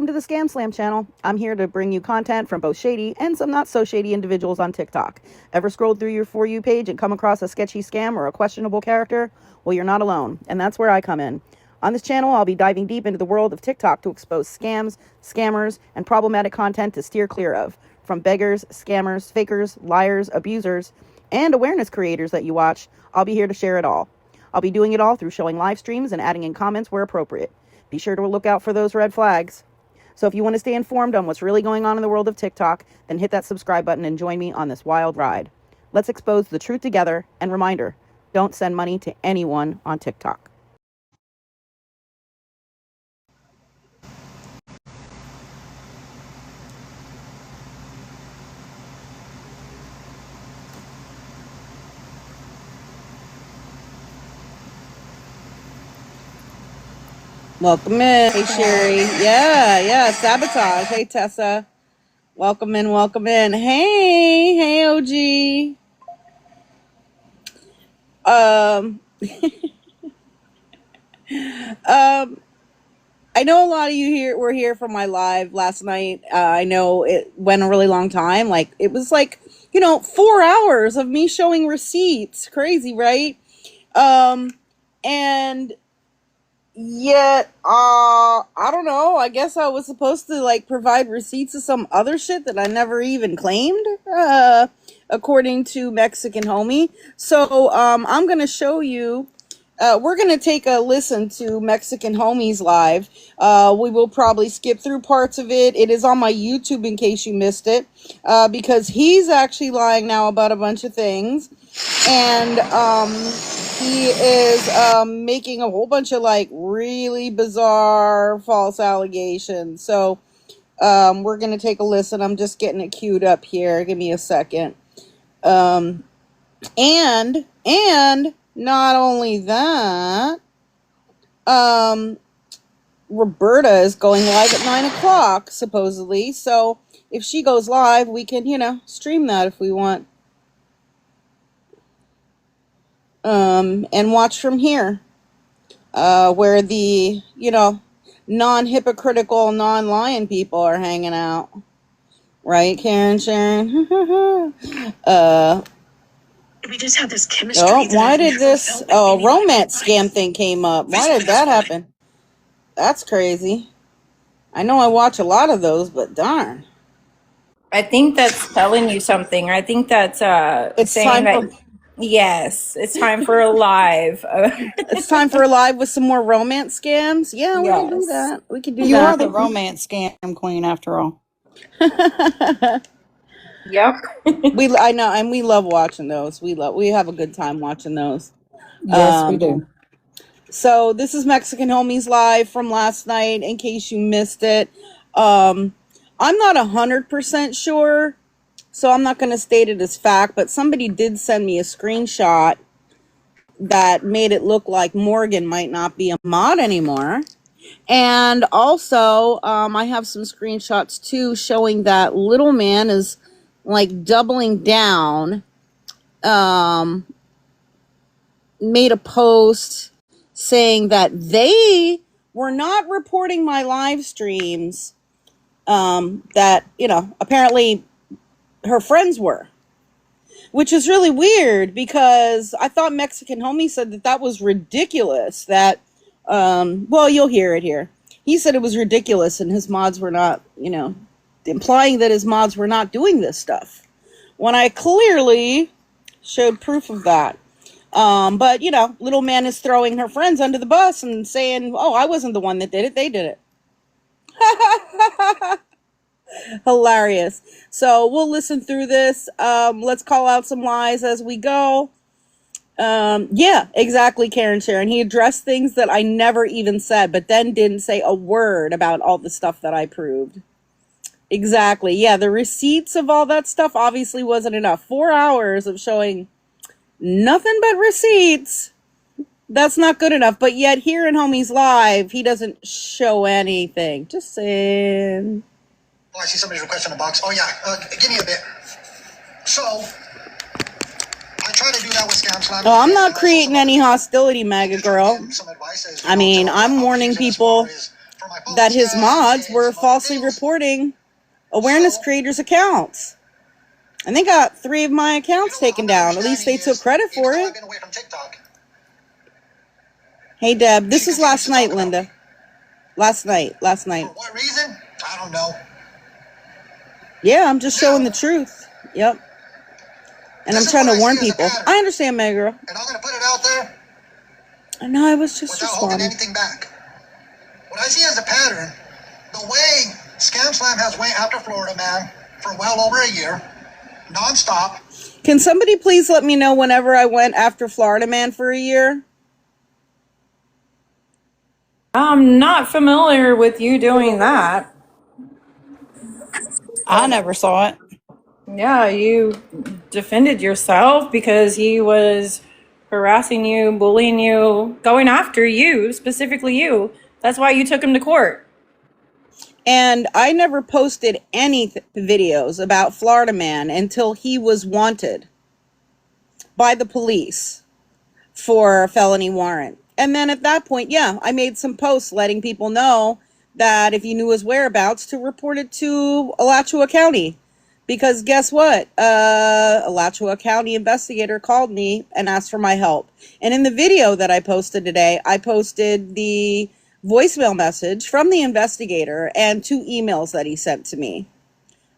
to the Scamslam channel. I'm here to bring you content from both shady and some not so shady individuals on TikTok. Ever scrolled through your For You page and come across a sketchy scam or a questionable character? Well, you're not alone, and that's where I come in. On this channel, I'll be diving deep into the world of TikTok to expose scams, scammers, and problematic content to steer clear of. From beggars, scammers, fakers, liars, abusers, and awareness creators that you watch, I'll be here to share it all. I'll be doing it all through showing live streams and adding in comments where appropriate. Be sure to look out for those red flags. So if you want to stay informed on what's really going on in the world of TikTok, then hit that subscribe button and join me on this wild ride. Let's expose the truth together, and reminder, don't send money to anyone on TikTok. Welcome in. Hey, Sherry. Yeah. Sabotage. Hey, Tessa. Welcome in. Hey, OG. I know a lot of you were here for my live last night. I know it went a really long time. It was 4 hours of me showing receipts. Crazy, right? And yet, I don't know. I guess I was supposed to provide receipts of some other shit that I never even claimed, according to Mexican Homie. So, I'm gonna show you. We're gonna take a listen to Mexican Homie's live. We will probably skip through parts of it. It is on my YouTube in case you missed it, because he's actually lying now about a bunch of things, and he is making a whole bunch of really bizarre false allegations. So we're going to take a listen. I'm just getting it queued up here. Give me a second. And not only that, Roberta is going live at 9 o'clock, supposedly. So if she goes live, we can, stream that if we want. And watch from here, where the, non-hypocritical, non-lying people are hanging out. Right, Karen, Sharon? We just had this chemistry. Oh, why did this romance scam thing came up? Why did that happen? That's crazy. I know I watch a lot of those, but darn. I think that's telling you something. I think that's It's saying time that yes, it's time for a live. It's time for a live with some more romance scams. Yeah, we can do Yes. that. We can do You that. are the romance scam queen after all. Yep. I know, and we love watching those. We have a good time watching those. Yes, we do. So this is Mexican Homies live from last night, in case you missed it. I'm not 100% sure, so I'm not going to state it as fact, but somebody did send me a screenshot that made it look like Morgan might not be a mod anymore. And also, I have some screenshots too showing that Little Man is doubling down. Made a post saying that they were not reporting my live streams, that, apparently her friends were, which is really weird because I thought Mexican Homie said that was ridiculous, that, well, you'll hear it here. He said it was ridiculous and his mods were not, implying that his mods were not doing this stuff, when I clearly showed proof of that. But, Little Man is throwing her friends under the bus and saying, oh, I wasn't the one that did it. They did it. Hilarious. So we'll listen through this. Let's call out some lies as we go. Yeah, exactly, Karen Sharon. He addressed things that I never even said, but then didn't say a word about all the stuff that I proved. Exactly. Yeah, the receipts of all that stuff obviously wasn't enough. 4 hours of showing nothing but receipts. That's not good enough. But yet here in Homies Live, he doesn't show anything. Just saying. Oh, I see somebody's requesting a box. Oh, yeah. Give me a bit. So, I try to do that with Scamslam. Oh, I'm not creating any hostility, MAGA girl. I mean, I'm warning people for my phone that his scam mods and were some other falsely things. reporting awareness So, creators' accounts. And they got 3 of my accounts taken what I'm down. At least they understanding took credit is, even for though I've it. been away from TikTok, Hey, Deb, she this is continues last to night, talk about Linda. me. Last night. For what reason? I don't know. Yeah, I'm just showing the Now, truth. Yep. And I'm this is trying what to I warn see as a people. pattern, I understand, Meg girl. and I'm going to put it out there No, I was just without holding responding. anything back. What I see as a pattern, the way Scamslam has went after Florida Man for well over a year, nonstop. Can somebody please let me know whenever I went after Florida Man for a year? I'm not familiar with you doing that. I never saw it. Yeah, you defended yourself because he was harassing you, bullying you, going after you, specifically you. That's why you took him to court. And I never posted any videos about Florida Man until he was wanted by the police for a felony warrant. And then at that point, yeah, I made some posts letting people know that if you knew his whereabouts, to report it to Alachua County. Because guess what? Alachua County investigator called me and asked for my help. And in the video that I posted today, I posted the voicemail message from the investigator and 2 emails that he sent to me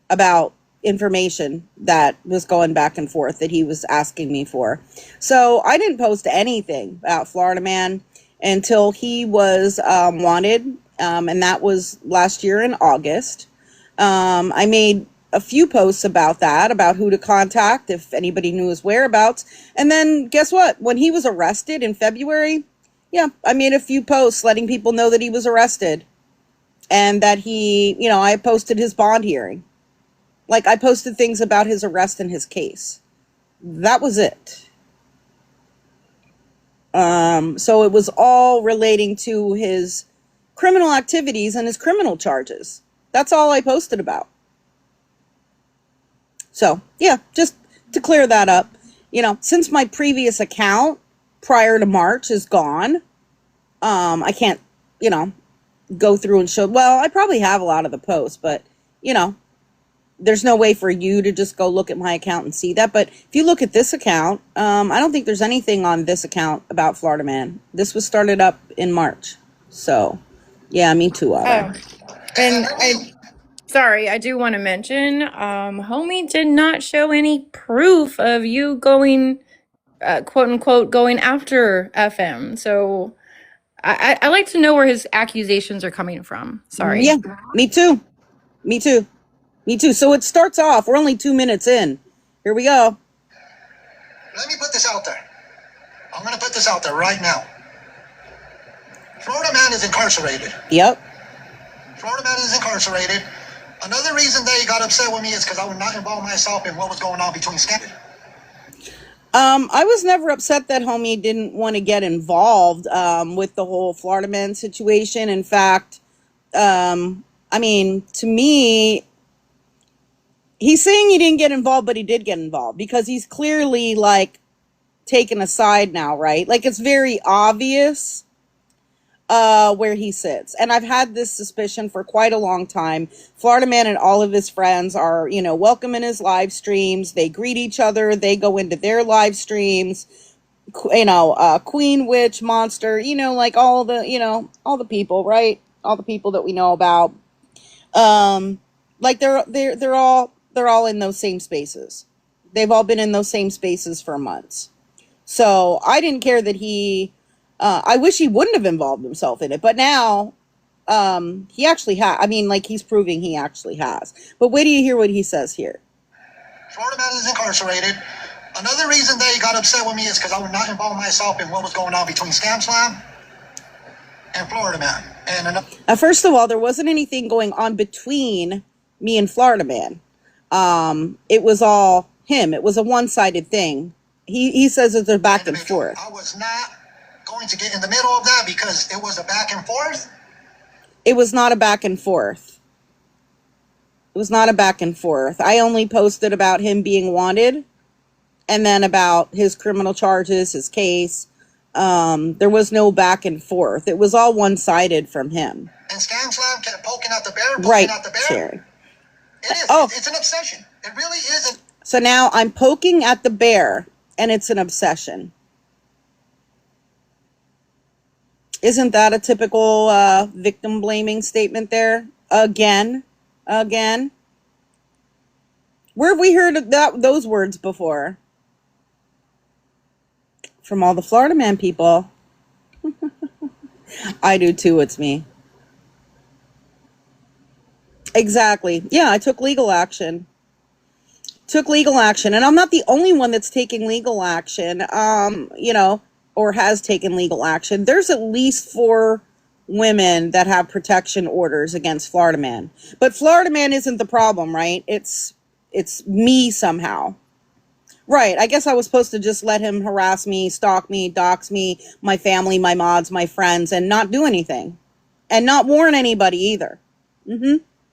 about information that was going back and forth that he was asking me for. So I didn't post anything about Florida Man until he was wanted, and that was last year in August. I made a few posts about that, about who to contact if anybody knew his whereabouts. And then guess what? When he was arrested in February, yeah, I made a few posts letting people know that he was arrested and that he, I posted his bond hearing. Like, I posted things about his arrest and his case. That was it. So it was all relating to his criminal activities and his criminal charges. That's all I posted about. So, yeah, just to clear that up, since my previous account prior to March is gone, I can't, go through and show, well, I probably have a lot of the posts, but, there's no way for you to just go look at my account and see that. But if you look at this account, I don't think there's anything on this account about Florida Man. This was started up in March. So, yeah, me too, Autumn. And sorry, I do want to mention, homie did not show any proof of you going, quote unquote, going after FM. So I like to know where his accusations are coming from. Sorry. Yeah, me too. Me too. Me too. So it starts off. We're only 2 minutes in. Here we go. Let me put this out there. I'm going to put this out there right now. Florida Man is incarcerated. Yep. Florida Man is incarcerated. Another reason they got upset with me is because I would not involve myself in what was going on between Scam. I was never upset that homie didn't want to get involved with the whole Florida Man situation. In fact, to me, he's saying he didn't get involved, but he did get involved because he's clearly taken a side now, right? Like, it's very obvious where he sits. And I've had this suspicion for quite a long time. Florida Man and all of his friends are, welcome in his live streams. They greet each other. They go into their live streams. Queen, Witch, Monster, all the people, right? All the people that we know about. They're all in those same spaces. They've all been in those same spaces for months. So I didn't care that I wish he wouldn't have involved himself in it, but now, he actually has. He's proving he actually has. But wait till you hear what he says here. Florida Man is incarcerated. Another reason they got upset with me is because I would not involve myself in what was going on between Scamslam and Florida Man. First of all, there wasn't anything going on between me and Florida Man. It was all him. It was a one-sided thing. He says that they're back and forth. I was not going to get in the middle of that because it was a back and forth. It was not a back and forth. It was not a back and forth. I only posted about him being wanted and then about his criminal charges, his case. There was no back and forth. It was all one-sided from him. And Scamslam kept poking at the bear, Right, poking at the bear. Sherry. It is. Oh. It's an obsession. It really is. So now I'm poking at the bear, and it's an obsession. Isn't that a typical victim blaming statement there? Again. Where have we heard those words before? From all the Florida Man people. I do too, it's me. Exactly. Yeah, I took legal action. And I'm not the only one that's taking legal action, or has taken legal action. There's at least 4 women that have protection orders against Florida Man. But Florida Man isn't the problem, right? It's me somehow. Right, I guess I was supposed to just let him harass me, stalk me, dox me, my family, my mods, my friends, and not do anything. And not warn anybody either.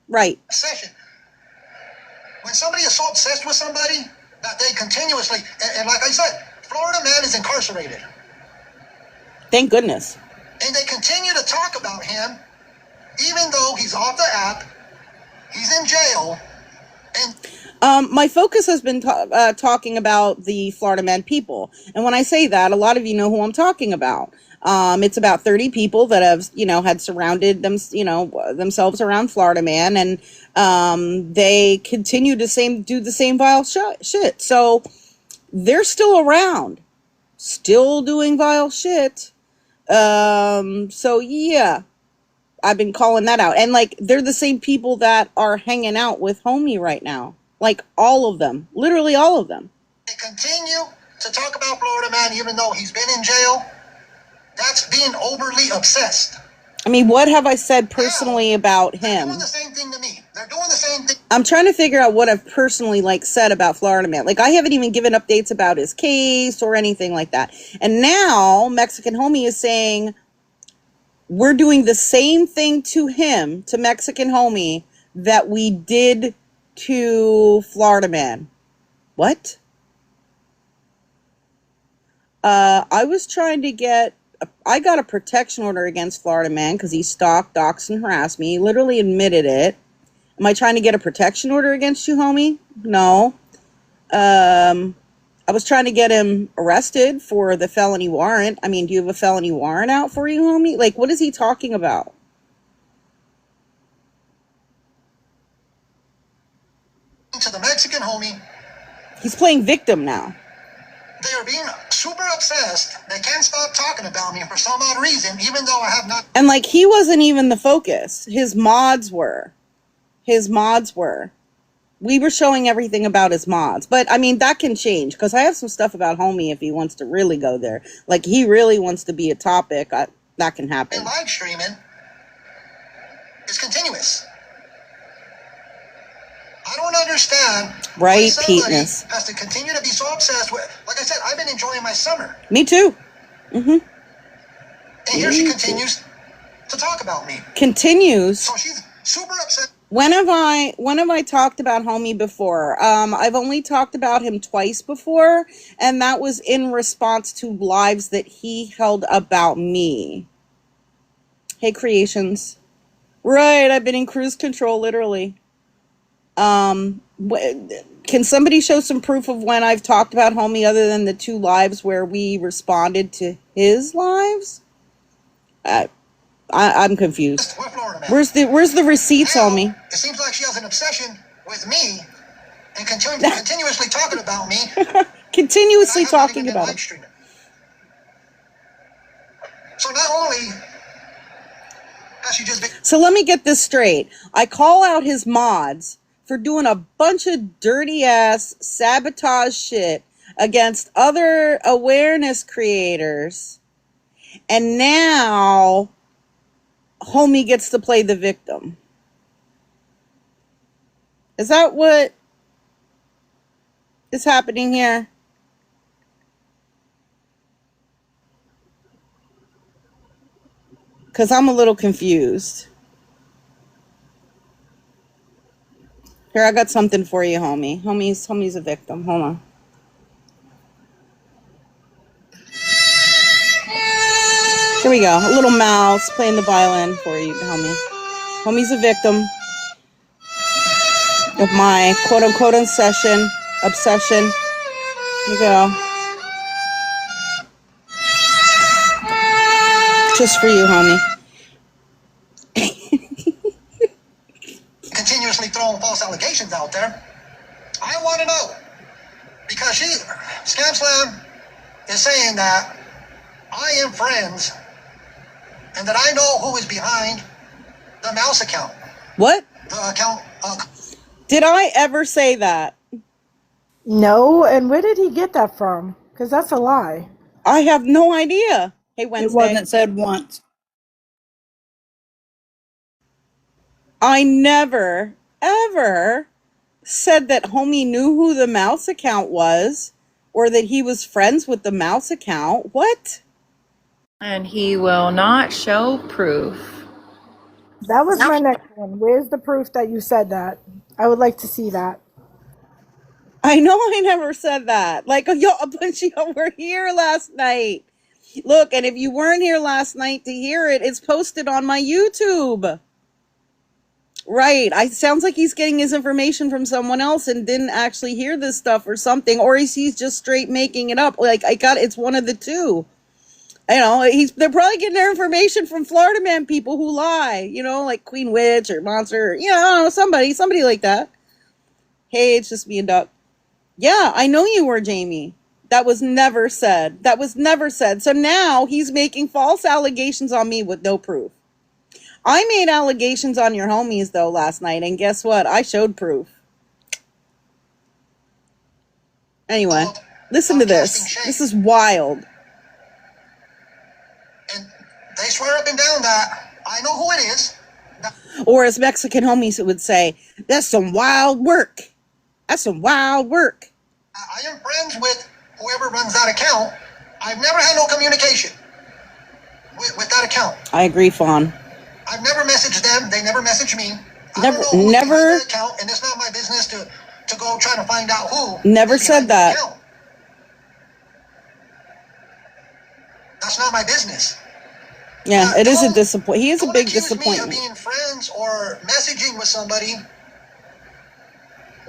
Right. Obsession. When somebody is so obsessed with somebody that they continuously, and like I said, Florida Man is incarcerated. Thank goodness. And they continue to talk about him, even though he's off the app, he's in jail, and my focus has been talking about the Florida Man people. And when I say that, a lot of you know who I'm talking about. It's about 30 people that have, had surrounded them, themselves around Florida Man, and they continue to do the same vile shit. So they're still around, still doing vile shit. So yeah, I've been calling that out. And they're the same people that are hanging out with Homie right now. All of them, literally all of them. they continue to talk about Florida Man even though he's been in jail. That's being overly obsessed. I mean, what have I said personally about him? They're doing the same thing to me. They're doing the same thing. I'm trying to figure out what I've personally said about Florida Man. I haven't even given updates about his case or anything like that. And now Mexican Homie is saying we're doing the same thing to him, to Mexican Homie, that we did to Florida Man. What? I was trying to I got a protection order against Florida Man because he stalked, doxed, and harassed me. He literally admitted it. Am I trying to get a protection order against you, homie? No. I was trying to get him arrested for the felony warrant. I mean, do you have a felony warrant out for you, homie? What is he talking about? To the Mexican Homie, He's playing victim now. they are being super obsessed. They can't stop talking about me for some odd reason, even though I have not. And he wasn't even the focus. His mods were. We were showing everything about his mods. But, I mean, that can change. Because I have some stuff about Homie if he wants to really go there. He really wants to be a topic. That can happen. And live streaming is continuous. I don't understand. Right, why somebody Peteness. has to continue to be so obsessed with. Like I said, I've been enjoying my summer. Me too. And here she continues to talk about me. Continues. So she's super upset. When have I talked about Homie before? I've only talked about him twice before, and that was in response to lives that he held about me. Hey, Creations. Right, I've been in cruise control, literally. Can somebody show some proof of when I've talked about Homie other than the 2 lives where we responded to his lives? I'm confused. With Florida Man. Where's the receipts, Now, homie? It seems like she has an obsession with me and continuously talking about me. Continuously I haven't talking even been about live him. streaming. So not only has she just been So let me get this straight. I call out his mods for doing a bunch of dirty ass sabotage shit against other awareness creators. And now Homie gets to play the victim. Is that what is happening here? Because I'm a little confused. Here, I got something for you, homie. Homie's a victim. Hold on. Here we go. A little mouse playing the violin for you, homie. Homie's a victim of my quote-unquote obsession. Here you go. Just for you, homie. Continuously throwing false allegations out there. I want to know because Scamslam is saying that I am friends and that I know who is behind the mouse account. What? The account. Did I ever say that? No, and where did he get that from? Because that's a lie. I have no idea. Hey, It Wednesday. wasn't said once. I never, ever said that homie knew who the mouse account was or that he was friends with the mouse account. What? And he will not show proof. That was my next one. Where's the proof that you said that? I would like to see that. I know I never said that. Like, yo, a bunch of y'all were here last night. Look, and if you weren't here last night to hear it, it's posted on my YouTube. Right. Sounds like he's getting his information from someone else and didn't actually hear this stuff or something, or he's just straight making it up. Like, it's one of the two. You know, they're probably getting their information from Florida man people who lie, you know, like Queen Witch or Monster, you know, I don't know, somebody like that. Hey, it's just me and Duck. Yeah, I know you were, Jamie. That was never said. So now he's making false allegations on me with no proof. I made allegations on your homies, though, last night, and guess what? I showed proof. Anyway, listen to this. This is wild. And they swear up and down that I know who it is. Or as Mexican homies would say, that's some wild work. That's some wild work. I am friends with whoever runs that account. I've never had no communication with that account. I agree, Fawn. I've never messaged them. They never messaged me. Never, I don't know never. who's behind that account, and it's not my business to go try to find out who. Never said that. Account. That's not my business. Yeah, it is a disappointment. He is a big disappointment. Me of being friends or messaging with somebody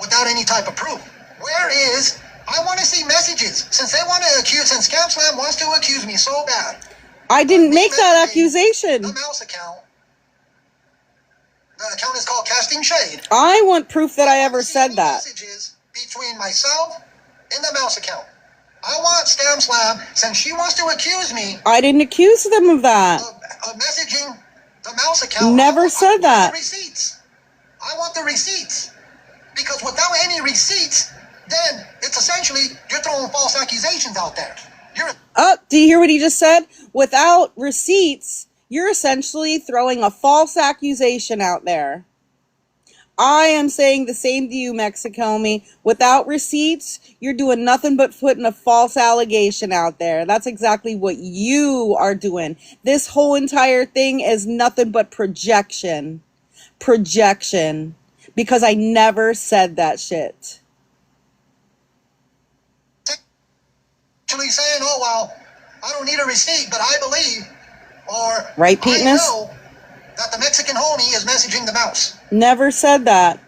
without any type of proof. Where is? I want to see messages. Since Scamslam wants to accuse me so bad. I didn't make that accusation. The mouse account. The account is called Casting Shade. I want proof that I ever said that. Messages between myself and the mouse account. I want Scamslam, since she wants to accuse me. I didn't accuse them of that. Of messaging the mouse account. Never said that. The receipts. I want the receipts. Because without any receipts, then it's essentially you're throwing false accusations out there. Do you hear what he just said? Without receipts, you're essentially throwing a false accusation out there. I am saying the same to you, Mexicomie. Without receipts, you're doing nothing but putting a false allegation out there. That's exactly what you are doing. This whole entire thing is nothing but projection. Projection. Because I never said that shit. Actually saying, oh, well, I don't need a receipt, but I believe, or right, Peteness? I know that the Mexican homie is messaging the mouse. Never said that.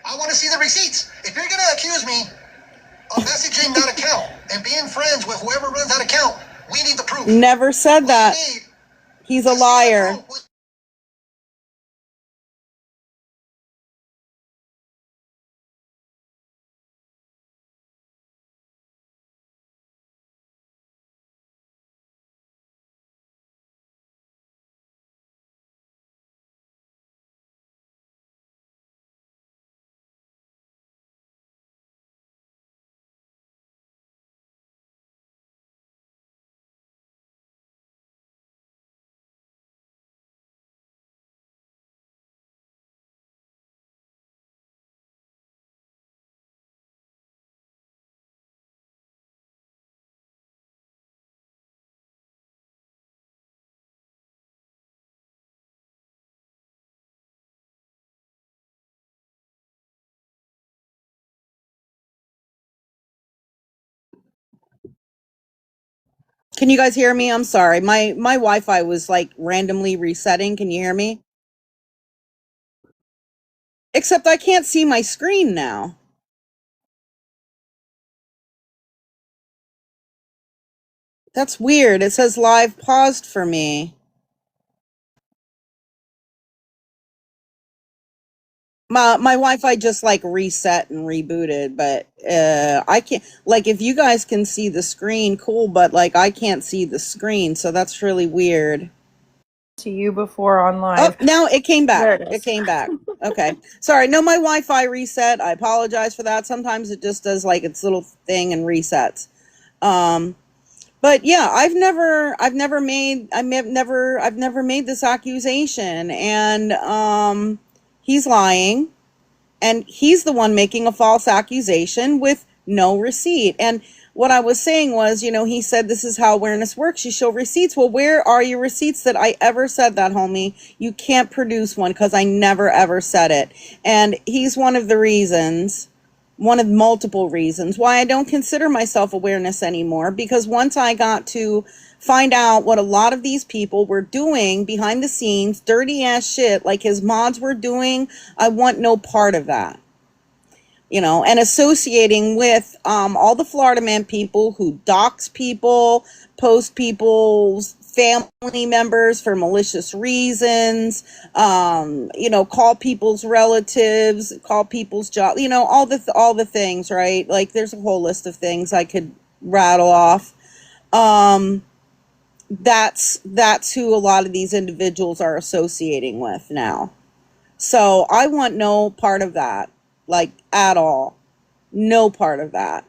I want to see the receipts. If you're going to accuse me of messaging that account and being friends with whoever runs that account, we need the proof. Never said that. He's a liar. Can you guys hear me? I'm sorry. My Wi-Fi was like randomly resetting. Can you hear me? Except I can't see my screen now. That's weird. It says live paused for me. My Wi-Fi just like reset and rebooted, but I can't, like, if you guys can see the screen, cool, but like I can't see the screen, so that's really weird. To you before on Oh, live. now it came back. There it is. It came back. Okay. Sorry. No, my Wi-Fi reset. I apologize for that. Sometimes it just does like its little thing and resets. But yeah, I've never made this accusation, and he's lying, and he's the one making a false accusation with no receipt. And what I was saying was, he said this is how awareness works. You show receipts. Well, where are your receipts that I ever said that, homie? You can't produce one because I never ever said it. And he's one of the reasons, one of multiple reasons why I don't consider myself awareness anymore, because once I got to find out what a lot of these people were doing behind the scenes, dirty ass shit like his mods were doing, I want no part of that. And associating with all the Florida Man people who dox people, post people's family members for malicious reasons, call people's relatives, call people's job, all the things, right? Like there's a whole list of things I could rattle off. That's who a lot of these individuals are associating with now. So I want no part of that. Like, at all. No part of that.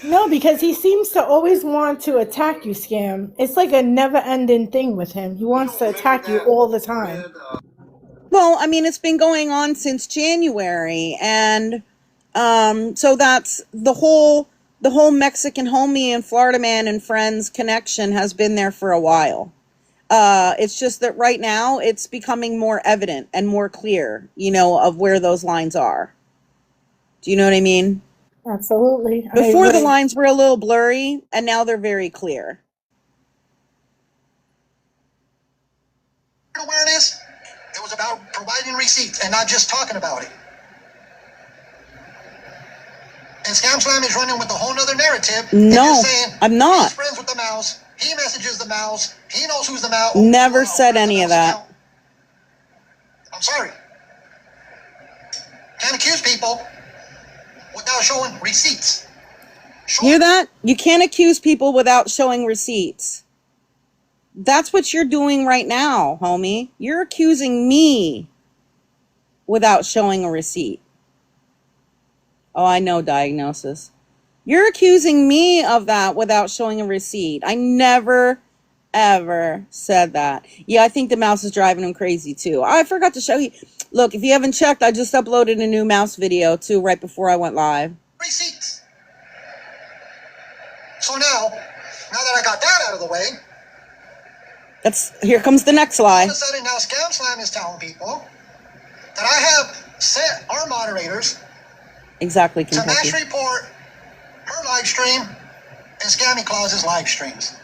No, because he seems to always want to attack you, Scam. It's like a never-ending thing with him. He wants to attack you all the time. Well, I mean, it's been going on since January, and so that's the whole Mexican homie and Florida Man and friends connection has been there for a while. It's just that right now it's becoming more evident and more clear, of where those lines are. Do you know what I mean? Absolutely. Before the lines were a little blurry, and now they're very clear. Awareness, it was about providing receipts and not just talking about it. And Scamslam is running with a whole nother narrative. No, saying, I'm not. He's friends with the mouse. He messages the mouse. He knows who's the mouse. Never said any of that. Account. I'm sorry. Can't accuse people without showing receipts. Hear that? You can't accuse people without showing receipts. That's what you're doing right now, homie. You're accusing me without showing a receipt. Oh, I know, diagnosis. You're accusing me of that without showing a receipt. I never, ever said that. Yeah, I think the mouse is driving him crazy too. I forgot to show you. Look, if you haven't checked, I just uploaded a new mouse video too right before I went live. Receipts. So now that I got that out of the way, here comes the next lie. All of a sudden now Scamslam is telling people that I have set our moderators exactly to mass report her live stream and Scammy Claus's live streams.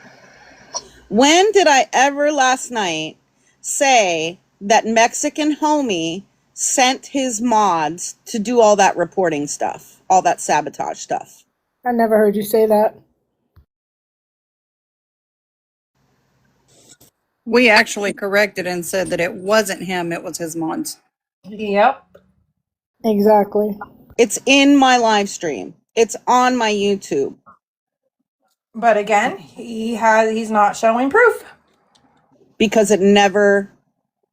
When did I ever last night say that Mexican homie sent his mods to do all that reporting stuff, all that sabotage stuff? I never heard you say that. We actually corrected and said that it wasn't him, it was his mods. Yep. Exactly. It's in my live stream. It's on my YouTube. But again, he's not showing proof. Because it never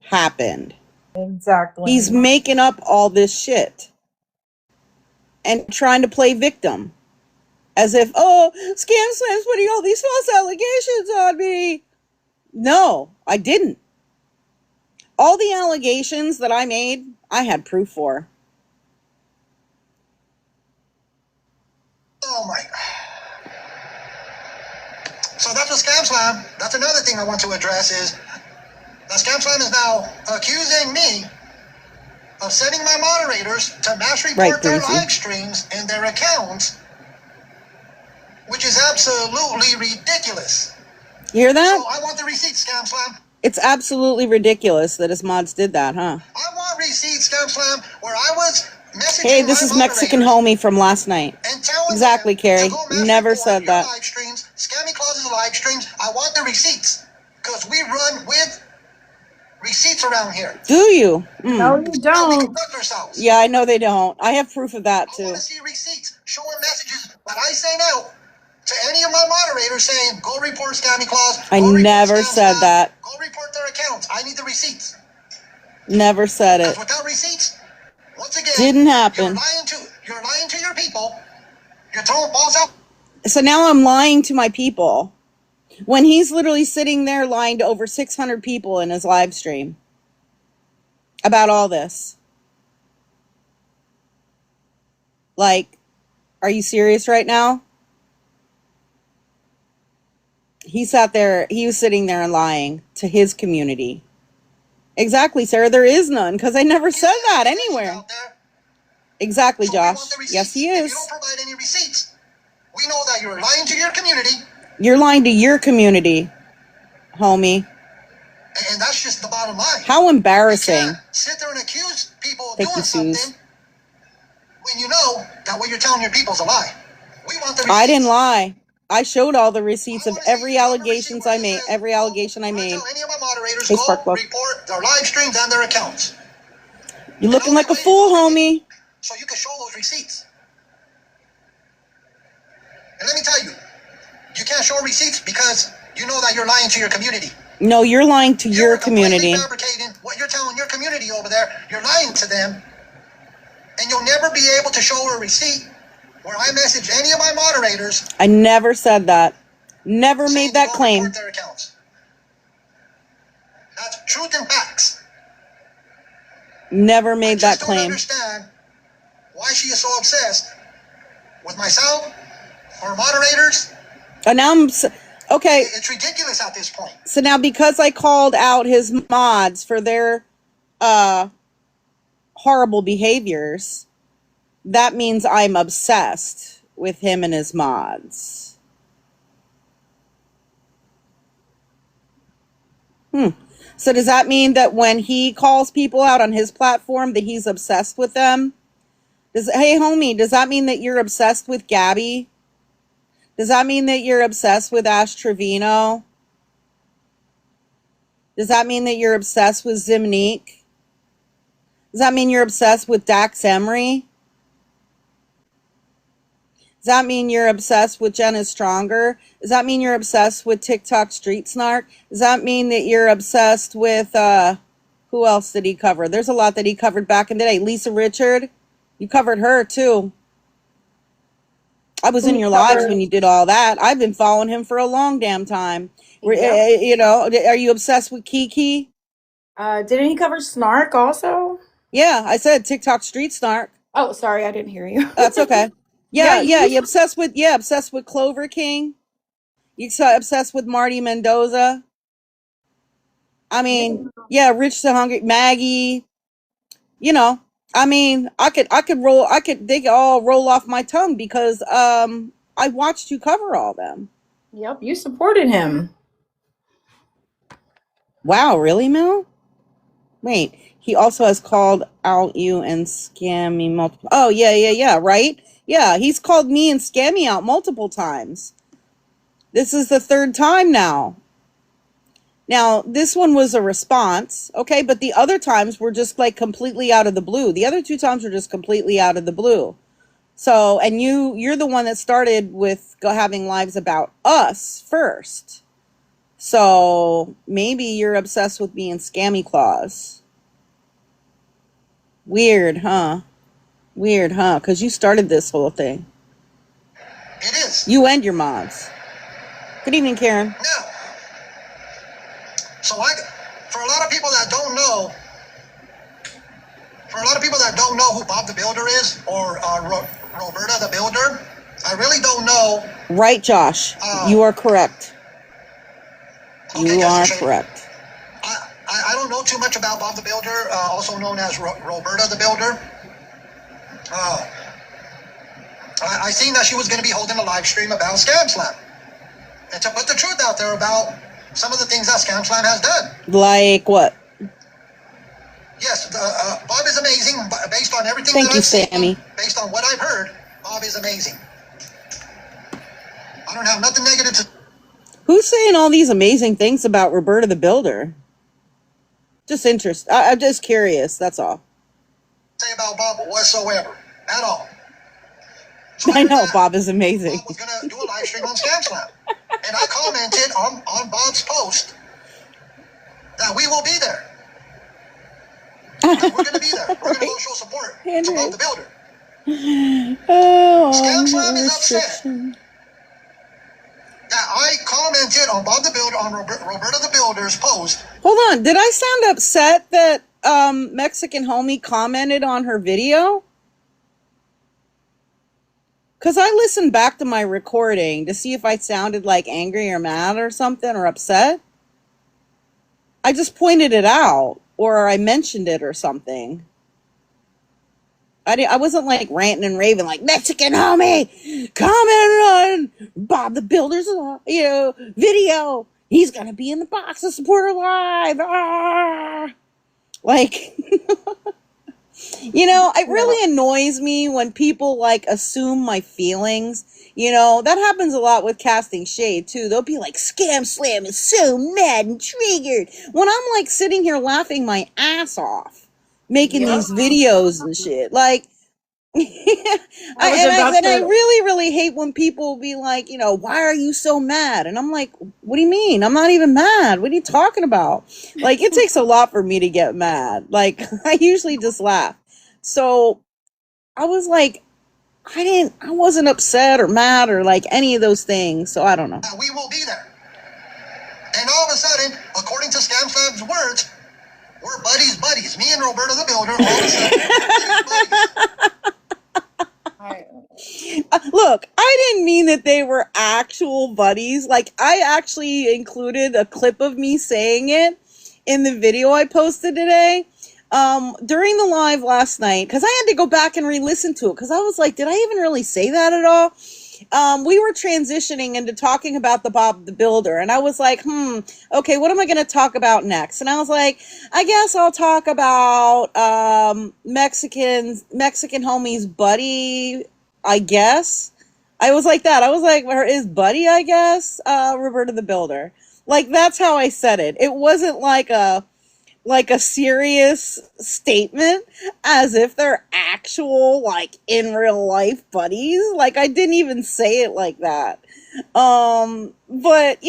happened. Exactly. He's making up all this shit. And trying to play victim. As if, Scamslam's putting all these false allegations on me. No, I didn't. All the allegations that I made, I had proof for. Oh my. So that's what Scamslam, that's another thing I want to address is that Scamslam is now accusing me of setting my moderators to mass report their live streams and their accounts which is absolutely ridiculous. You hear that? So I want the receipts, Scamslam. It's absolutely ridiculous that his mods did that, huh? I want receipts, Scamslam, where I was messaging Hey, this my is Mexican moderators homie from last night. and telling Exactly, them Carrie. to go mess Never with said your that. live streams, Scammy Claus's live streams. I want the receipts because we run with receipts around here. Do you? No, you So we can don't. protect ourselves. Yeah, I know they don't. I have proof of that, I too. want to see receipts showing messages that I send out to any of my moderators saying, go report Scammy Claus. I go report never Scamslam, said that. Go report their accounts. I need the receipts. Never said it. Because without receipts, once again, Didn't happen. You're lying to your people. You're throwing balls out. So now I'm lying to my people when he's literally sitting there lying to over 600 people in his live stream about all this. Like, are you serious right now? He was sitting there and lying to his community. Exactly, Sarah, there is none, because I never said that anywhere. Out there. Exactly, So we Josh. want the receipts. Yes, he If you is. don't provide any receipts, we know that you're lying to your community, You're lying to your community, homie. and that's just the bottom line. How You embarrassing. can't sit there and accuse people of Thank you, doing Suze. something when you know that what you're telling your people is a lie. We want the receipts. I didn't lie. I showed all the receipts I of wanna see every another allegations receipt where I it made, says, every allegation I I'm gonna made. tell any of my moderators, Hey, go Sparkplug. report their live streams and their accounts. You're looking like a fool, homie. So you can show those receipts. And let me tell you, you can't show receipts because you know that you're lying to your community. No, you're lying to your You're completely community. fabricating what you're telling your community over there. You're lying to them. And you'll never be able to show a receipt where I message any of my moderators. I never said that. Never saying made to that go claim. report their accounts. That's truth and facts. Never I made just that don't claim. understand why she is so obsessed with myself or moderators. And now okay. It's ridiculous at this point. So now because I called out his mods for their horrible behaviors, that means I'm obsessed with him and his mods. So does that mean that when he calls people out on his platform that he's obsessed with them? Hey, homie, does that mean that you're obsessed with Gabby? Does that mean that you're obsessed with Ash Trevino? Does that mean that you're obsessed with Zimnique? Does that mean you're obsessed with Dax Emery? Does that mean you're obsessed with Jenna Stronger? Does that mean you're obsessed with TikTok Street Snark? Does that mean that you're obsessed with, who else did he cover? There's a lot that he covered back in the day. Lisa Richard, you covered her too. I was in your lives when you did all that. I've been following him for a long damn time. Yeah. You know, are you obsessed with Kiki? Didn't he cover Snark also? Yeah, I said TikTok Street Snark. Oh, sorry, I didn't hear you. That's okay. Yeah, Yeah, you obsessed with Clover King. You obsessed with Marty Mendoza. I mean, yeah, Rich the Hungry, Maggie. You know, I mean, they could all roll off my tongue because I watched you cover all them. Yep, you supported him. Wow, really, Mel? Wait, he also has called out you and Scammy multiple. Oh, yeah, right? Yeah, he's called me and Scammy out multiple times. This is the third time now. Now, this one was a response, okay? But the other times were just like completely out of the blue. The other two times were just completely out of the blue. So, and you're the one that started with having lives about us first. So, maybe you're obsessed with me and Scammy Claus. Weird, huh? Because you started this whole thing. It is. You and your mods. Good evening, Karen. Now, so for a lot of people that don't know, who Bob the Builder is or Roberta the Builder, I really don't know. Right, Josh. You are correct. Okay, You are so correct. I don't know too much about Bob the Builder, also known as Roberta the Builder. I seen that she was going to be holding a live stream about Scamslam and to put the truth out there about some of the things that Scamslam has done. Like what? Yes, Bob is amazing based on everything Thank that you, I've seen. Sammy. Based on what I've heard, Bob is amazing. I don't have nothing negative to Who's saying all these amazing things about Roberta the Builder? Just interest. I'm just curious. That's all. say about Bob whatsoever at all. So I know that Bob is amazing. Bob was going to do a live stream on Scamslam. And I commented on Bob's post that we will be there. That we're going to be there. We're going to go show support to Bob the Builder. Oh, Scamslam is upset that I commented on Bob the Builder, on Roberta the Builder's post. Hold on. Did I sound upset that Mexican homie commented on her video? Because I listened back to my recording to see if I sounded like angry or mad or something or upset. I just pointed it out or I mentioned it or something. I wasn't like ranting and raving like Mexican homie commented on Bob the Builder's video. He's gonna be in the box of supporter live. Like it really annoys me when people like assume my feelings. That happens a lot with casting shade too. They'll be like, Scamslam is so mad and triggered when I'm like sitting here laughing my ass off making these videos and shit. Like I really, really hate when people be like, why are you so mad? And I'm like, what do you mean? I'm not even mad. What are you talking about? Like, it takes a lot for me to get mad. Like, I usually just laugh. So I was like, I wasn't upset or mad or like any of those things. So I don't know. We will be there. And all of a sudden, according to Scamslam's words, we're buddies. Me and Roberta the Builder, all of a sudden, we're buddies. Look, I didn't mean that they were actual buddies. Like, I actually included a clip of me saying it in the video I posted today during the live last night, because I had to go back and re-listen to it because I was like, did I even really say that at all? We were transitioning into talking about the Bob the Builder, and I was like, okay, what am I going to talk about next? And I was like, I guess I'll talk about Mexican homie's buddy, I guess. I was like that. I was like, his buddy, I guess, Roberta the Builder. Like, that's how I said it. It wasn't like a serious statement as if they're actual, like, in real life buddies. Like, I didn't even say it like that. But,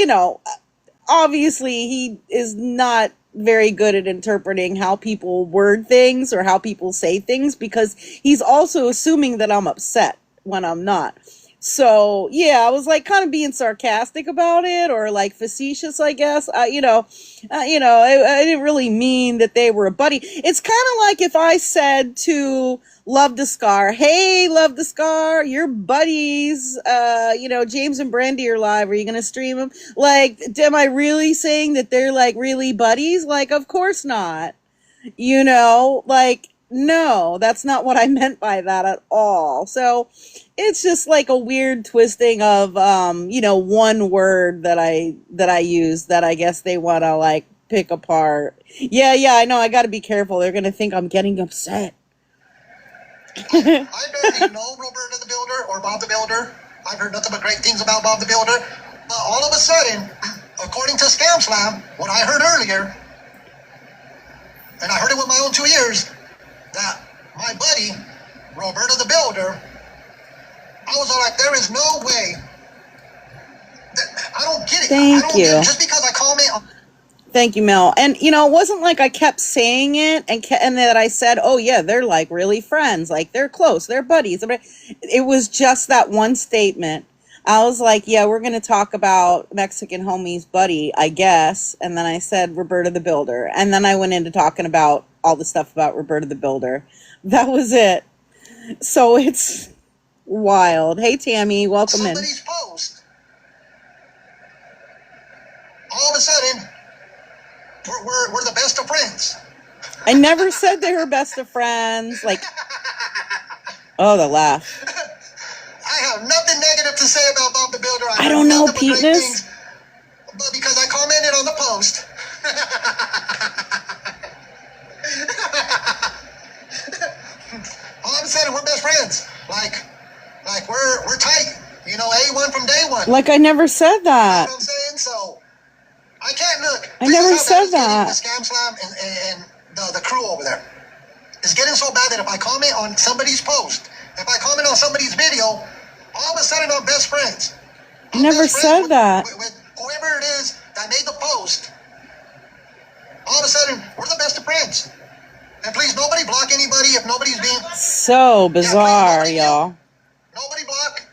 obviously he is not very good at interpreting how people word things or how people say things, because he's also assuming that I'm upset when I'm not. So, yeah, I was like kind of being sarcastic about it, or like facetious, I guess. I didn't really mean that they were a buddy. It's kind of like if I said to Love the Scar, hey, Love the Scar, your buddies, James and Brandy are live. Are you going to stream them? Like, am I really saying that they're like really buddies? Like, of course not. Like, no, that's not what I meant by that at all. So it's just like a weird twisting of, one word that I use that I guess they want to like pick apart. Yeah, I know. I got to be careful. They're going to think I'm getting upset. I barely know Roberta the Builder or Bob the Builder. I've heard nothing but great things about Bob the Builder. But all of a sudden, according to Scamslam, what I heard earlier, and I heard it with my own 2 ears, that my buddy, Roberta the Builder, I was like, there is no way. I don't get it. Thank you. Get it. Just because I comment on... Thank you, Mel. And, it wasn't like I kept saying it and that I said, oh, yeah, they're like really friends. Like, they're close. They're buddies. It was just that one statement. I was like, yeah, we're going to talk about Mexican homie's buddy, I guess. And then I said Roberta the Builder. And then I went into talking about all the stuff about Roberta the Builder. That was it. So it's wild. Hey, Tammy, welcome in. Somebody's post. All of a sudden, we're the best of friends. I never said they were best of friends. Like, oh, the laugh. have nothing negative to say about Bob the Builder. I don't know, nothing but great Peteness. things, but because I commented on the post. All of a sudden, we're best friends. Like we're tight. You know, A1 from day one. Like I never said You know that. what I'm saying? So I can't look. I This is never how said bad that. it's getting with Scamslam and the crew over there. It's getting so bad that if I comment on somebody's post, if I comment on somebody's video, all of a sudden I'm best friends. I never best friends said with, that. with whoever it is that made the post. All of a sudden, we're the best of friends. And please, nobody block anybody if nobody's being... So bizarre, y'all. Nobody block.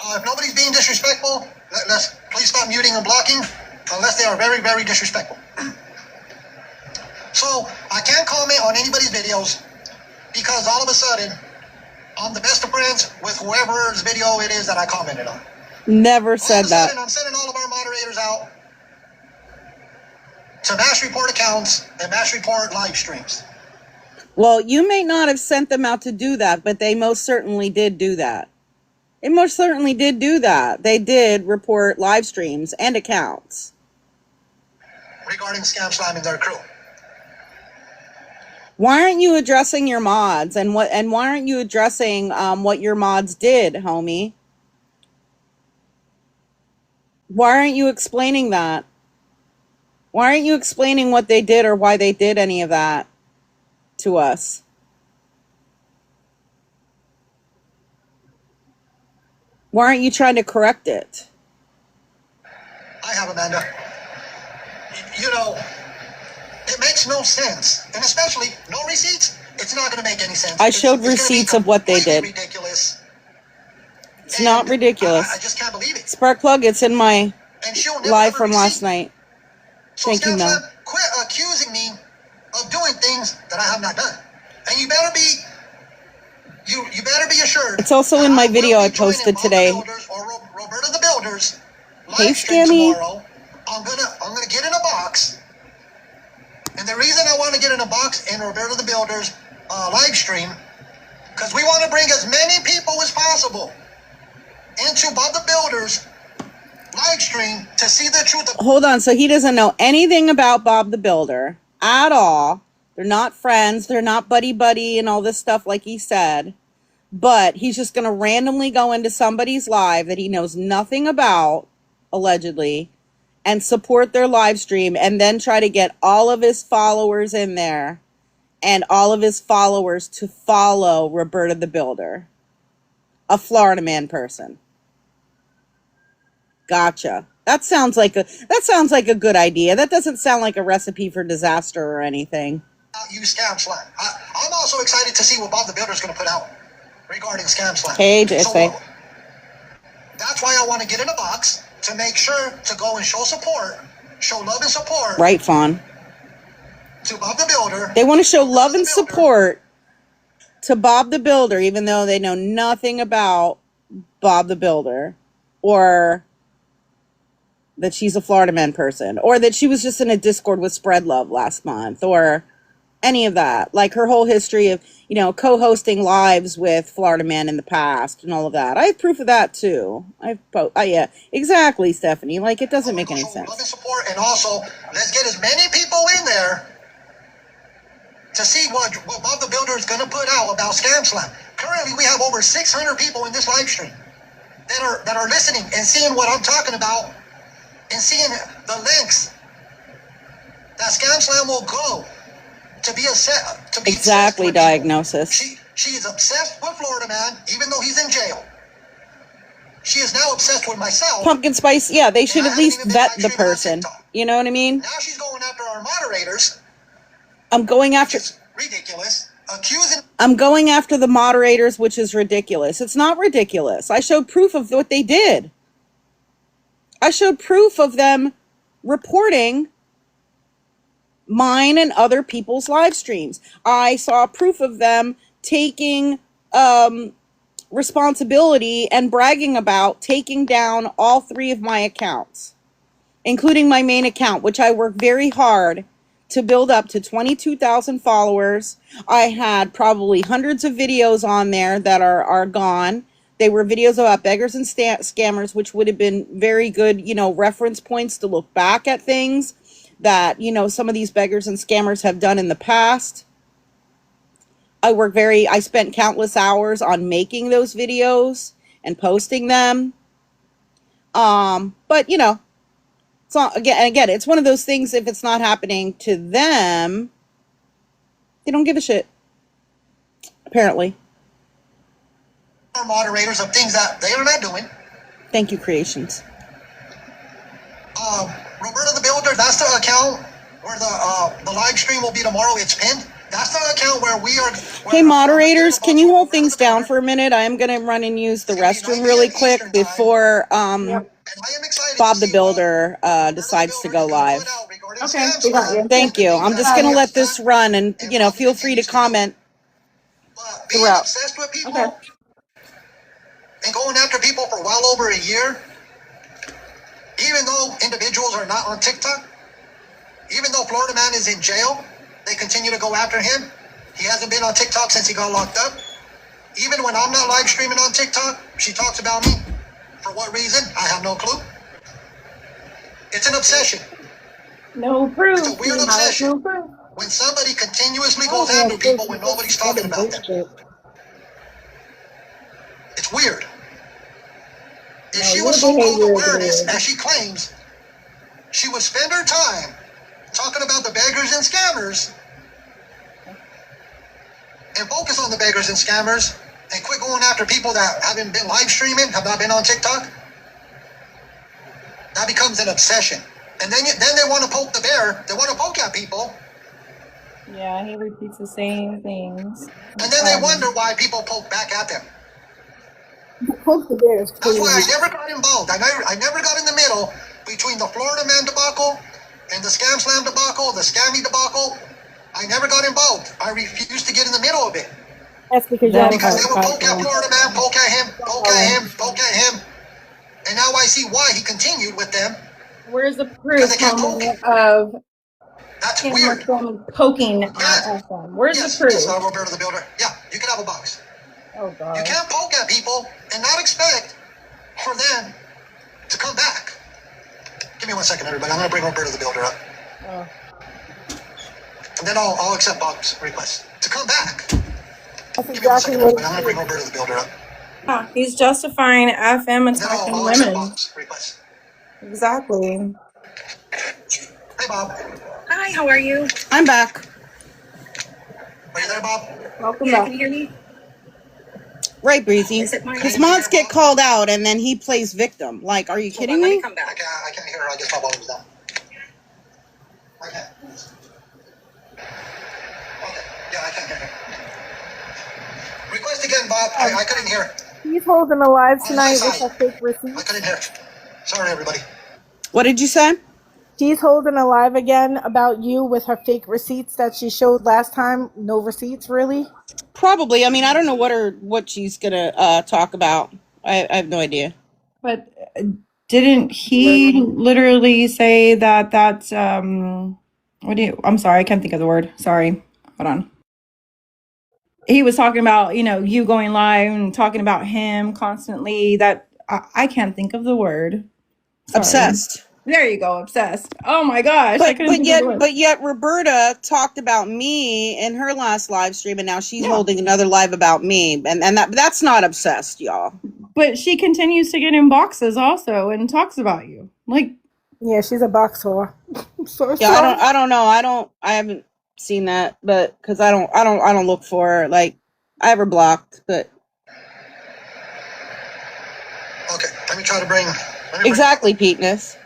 If nobody's being disrespectful, let's please stop muting and blocking, unless they are very, very disrespectful. So, I can't comment on anybody's videos, because all of a sudden, I'm the best of friends with whoever's video it is that I commented on. Never said All of a that. sudden, I'm sending all of our moderators out to mass report accounts and mass report live streams. Well, you may not have sent them out to do that, but they most certainly did do that. They most certainly did do that. They did report live streams and accounts. Regarding Scamslam and their crew. Why aren't you addressing your mods and why aren't you addressing what your mods did, homie? Why aren't you explaining that? Why aren't you explaining what they did or why they did any of that to us? Why aren't you trying to correct it? I have, Amanda. You know, it makes no sense. And especially, no receipts, it's not going to make any sense. I showed It's gonna be receipts of what they did. completely ridiculous. It's not ridiculous. I just can't believe it. Sparkplug, it's in my And she'll never live have a from receipt. last night. So Thank you, Mel. Scamslam, quit accusing me of doing things that I have not done. And you better be assured. It's also in that my will video be I posted joining Bob the today. Builders or Roberta the Builders Hey, live stream Scammy. tomorrow. I'm gonna get in a box. And the reason I want to get in a box in Roberta the Builders live stream, because we want to bring as many people as possible into Bob the Builders live stream to see the truth of... Hold on, so he doesn't know anything about Bob the Builder at all. They're not friends, they're not buddy-buddy and all this stuff like he said. But he's just going to randomly go into somebody's live that he knows nothing about, allegedly, and support their live stream and then try to get all of his followers in there and all of his followers to follow Roberta the Builder, a Florida man person. Gotcha. That sounds like a good idea. That doesn't sound like a recipe for disaster or anything. You Scamslam. I'm also excited to see what Bob the Builder is going to put out regarding Scamslam. Hey, So, JSA. that's why I want to get in a box to make sure to go and show support, show love and support Right, Fawn. to Bob the Builder. They want to show love and support to Bob the Builder, even though they know nothing about Bob the Builder, or that she's a Florida man person, or that she was just in a Discord with Spread Love last month, or any of that. Like her whole history of, co-hosting lives with Florida Man in the past and all of that. I have proof of that too. Yeah, exactly, Stephanie. Like, it doesn't make any Show love and sense. support, and also let's get as many people in there to see what Bob the Builder is going to put out about Scamslam. Currently, we have over 600 people in this live stream that are listening and seeing what I'm talking about and seeing the links that Scamslam will go to be Exactly, diagnosis. She is obsessed with Florida Man, even though he's in jail. She is now obsessed with myself. Pumpkin Spice, yeah, they should And I at haven't least even been vet live the streaming on person. TikTok. You know what I mean? Now she's going after our moderators, I'm going after which is ridiculous. Accusing the moderators, which is ridiculous. It's not ridiculous. I showed proof of what they did. I showed proof of them reporting mine and other people's live streams. I saw proof of them taking responsibility and bragging about taking down all 3 of my accounts, including my main account, which I worked very hard to build up to 22,000 followers. I had probably hundreds of videos on there that are gone They were videos about beggars and scammers, which would have been very good, reference points to look back at things that, some of these beggars and scammers have done in the past. I spent countless hours on making those videos and posting them. But it's not, again, it's one of those things, if it's not happening to them, they don't give a shit. Apparently. Moderators of things that they are not doing. Thank you, Creations. Roberta the Builder, that's the account where the live stream will be tomorrow. It's pinned. That's the account where we are. Hey, moderators, can you hold things down for a minute? I am going to run and use the restroom really quick before Bob the Builder decides to go live. Okay, we got you. Thank you. I'm just going to let this run, and feel free to comment Being throughout. obsessed with people Okay. and going after people for well over a year, even though individuals are not on TikTok, even though Florida Man is in jail, they continue to go after him. He hasn't been on TikTok since he got locked up. Even when I'm not live streaming on TikTok, she talks about me. For what reason? I have no clue. It's an obsession. No proof. It's a weird obsession. No proof. When somebody continuously goes after people when nobody's talking about them. It's weird. If she was so called awareness, as she claims, she would spend her time talking about the beggars and scammers and focus on the beggars and scammers and quit going after people that haven't been live streaming, have not been on TikTok. That becomes an obsession. And then they want to poke the bear. They want to poke at people. Yeah, he repeats the same things. And then they wonder why people poke back at them. Poke the bears. That's why I never got involved. I never got in the middle between the Florida Man debacle and the Scamslam debacle, the Scammy debacle. I never got involved. I refused to get in the middle of it. That's because Because they would poke at Florida Man, poke at him, poke at him, poke at him. And now I see why he continued with them. Where's the Because proof they kept poking. of That's him weird. poking at Yeah. FM? Where's Yes, the proof? yes, Roberta the Builder. Yeah, you can have a box. Oh You God. can't poke at people and not expect for them to come back. Give me 1 second, everybody. I'm going to bring Roberta the Builder up. Oh. And then I'll accept Bob's request to come back. That's Give me 1 exactly second, what everybody. I'm going to bring Roberta the Builder up. Yeah, he's justifying FM And then attacking I'll accept women. Bob's request. Exactly. Hey, Bob. Hi, how are you? I'm back. Are you there, Bob? Welcome Yeah, back. can you hear me? Right, Breezy. Is it my His mods get called out, and then he plays victim. Like, are you Hold kidding on, let me? me come back. I can't hear her. I guess my volume's down. I can't. Okay. Yeah, I can't hear her. Request again, Bob. I couldn't hear. He's holding a live On my tonight with side. her fake I receipts. couldn't hear. Sorry, everybody. What did you say? She's holding a live again about you with her fake receipts that she showed last time. No receipts, really? Probably. I mean, I don't know what she's gonna talk about. I have no idea. But didn't he literally say that that's I'm sorry, I can't think of the word. Sorry. Hold on. He was talking about, you going live and talking about him constantly. That I can't think of the word. Sorry. Obsessed. There you go, obsessed. Oh my gosh, I couldn't think of the word. But yet Roberta talked about me in her last live stream, and now she's holding another live about me, and that's not obsessed, y'all. But she continues to get in boxes also and talks about you. Like, Yeah, she's a box whore. So Yeah, sorry. I don't know. I haven't seen that, but because I don't look for her. Like, I have her blocked, but Okay, let me try to bring. exactly, Peteness.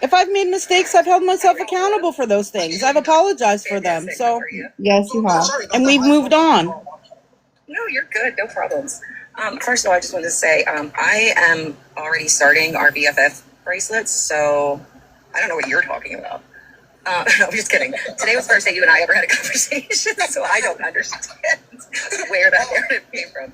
If I've made mistakes, I've held myself accountable for those things. I've apologized for them. Fantastic. So, How are you? yes, you have. Sorry about and that. we've moved on. No, you're good. No problems. First of all, I just wanted to say I am already starting our BFF bracelets, so I don't know what you're talking about. No, I'm just kidding. Today was the first day you and I ever had a conversation, so I don't understand where that narrative came from.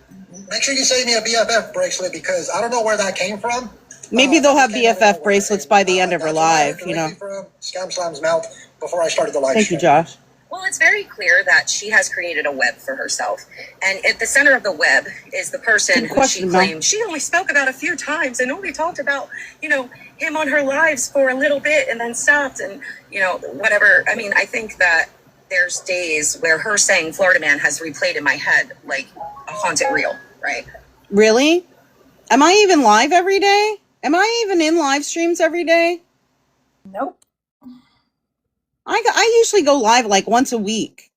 Make sure you save me a BFF bracelet because I don't know where that came from. Maybe they'll have I can't remember BFF where it bracelets came by the end of her That's where I heard live, you know. directly from Scamslam's mouth before I started the live Thank you, stream. Josh. Well, it's very clear that she has created a web for herself. And at the center of the web is the person who she claimed she only spoke about a few times and only talked about, him on her lives for a little bit and then stopped and, whatever. I mean, I think that there's days where her saying Florida Man has replayed in my head like a haunted reel, right? Really? Am I even live every day? Am I even in live streams every day? Nope. I usually go live like once a week.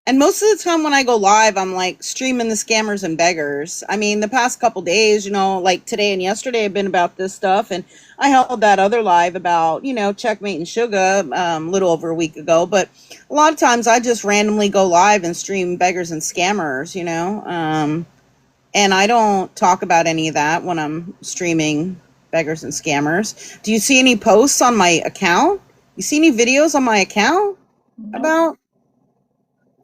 And most of the time when I go live, I'm like streaming the scammers and beggars. I mean, the past couple days, like today and yesterday have been about this stuff. And I held that other live about, Checkmate and Sugar a little over a week ago. But a lot of times I just randomly go live and stream beggars and scammers, and I don't talk about any of that when I'm streaming beggars and scammers. Do you see any posts on my account? You see any videos on my account about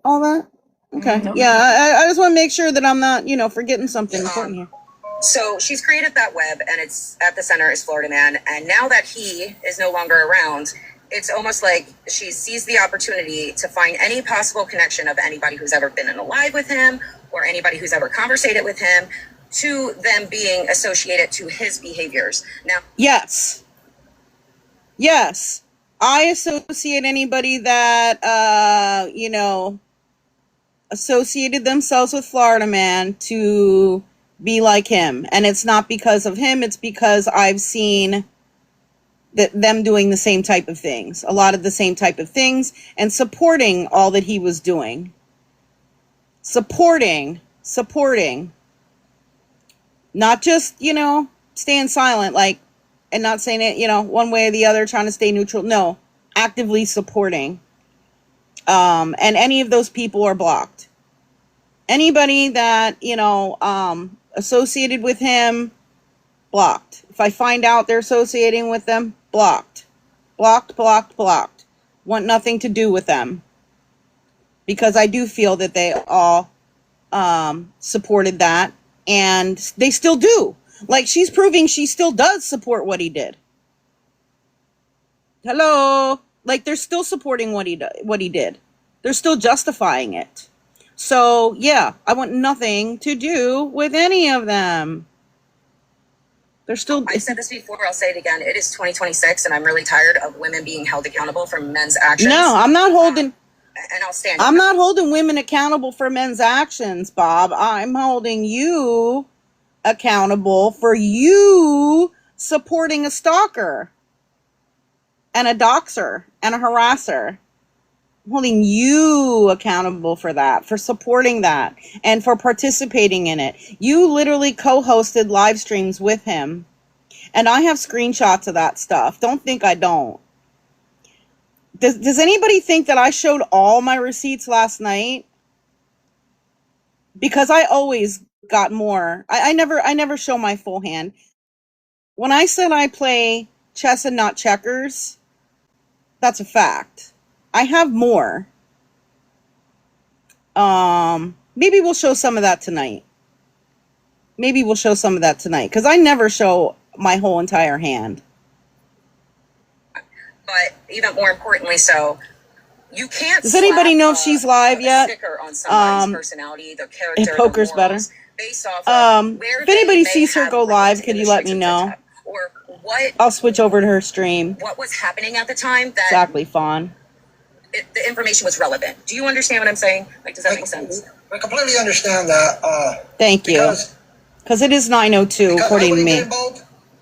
all that? Okay. Nope. Yeah, I just want to make sure that I'm not, forgetting something important here. So she's created that web, and it's at the center is Florida Man. And now that he is no longer around, it's almost like she sees the opportunity to find any possible connection of anybody who's ever been in a live with him or anybody who's ever conversated with him to them being associated to his behaviors. Now, yes. I associate anybody that, associated themselves with Florida Man to be like him. And it's not because of him. It's because I've seen them doing the same type of things, a lot of the same type of things, and supporting all that he was doing. Supporting. Not just, staying silent, and not saying it, one way or the other, trying to stay neutral. No, actively supporting. And any of those people are blocked. Anybody that, associated with him, blocked. If I find out they're associating with them, blocked. Blocked. Want nothing to do with them. Because I do feel that they all supported that. And they still do. Like, she's proving she still does support what he did. Hello? Like, they're still supporting what he did. They're still justifying it. So, yeah, I want nothing to do with any of them. They're still... I've said this before, I'll say it again. It is 2026, and I'm really tired of women being held accountable for men's actions. No, I'm not holding... and I'll stand. I'm not holding women accountable for men's actions, Bob. I'm holding you accountable for you supporting a stalker and a doxer and a harasser. I'm holding you accountable for that, for supporting that, and for participating in it. You literally co-hosted live streams with him, and I have screenshots of that stuff. Don't think I don't. Does anybody think that I showed all my receipts last night? Because I always got more. I never show my full hand. When I said I play chess and not checkers, that's a fact. I have more. Maybe we'll show some of that tonight. Because I never show my whole entire hand. But even more importantly, so you can't. Does anybody know if she's live yet? Sticker on somebody's personality, their character, if poker's the better. Based off of where if anybody they sees her have go live, could you let me know? TikTok, or what? I'll switch over to her stream. What was happening at the time? That Exactly, Fawn. The information was relevant. Do you understand what I'm saying? Like, does that make sense? I completely understand that. Thank you. Because it is 9:02, according to me.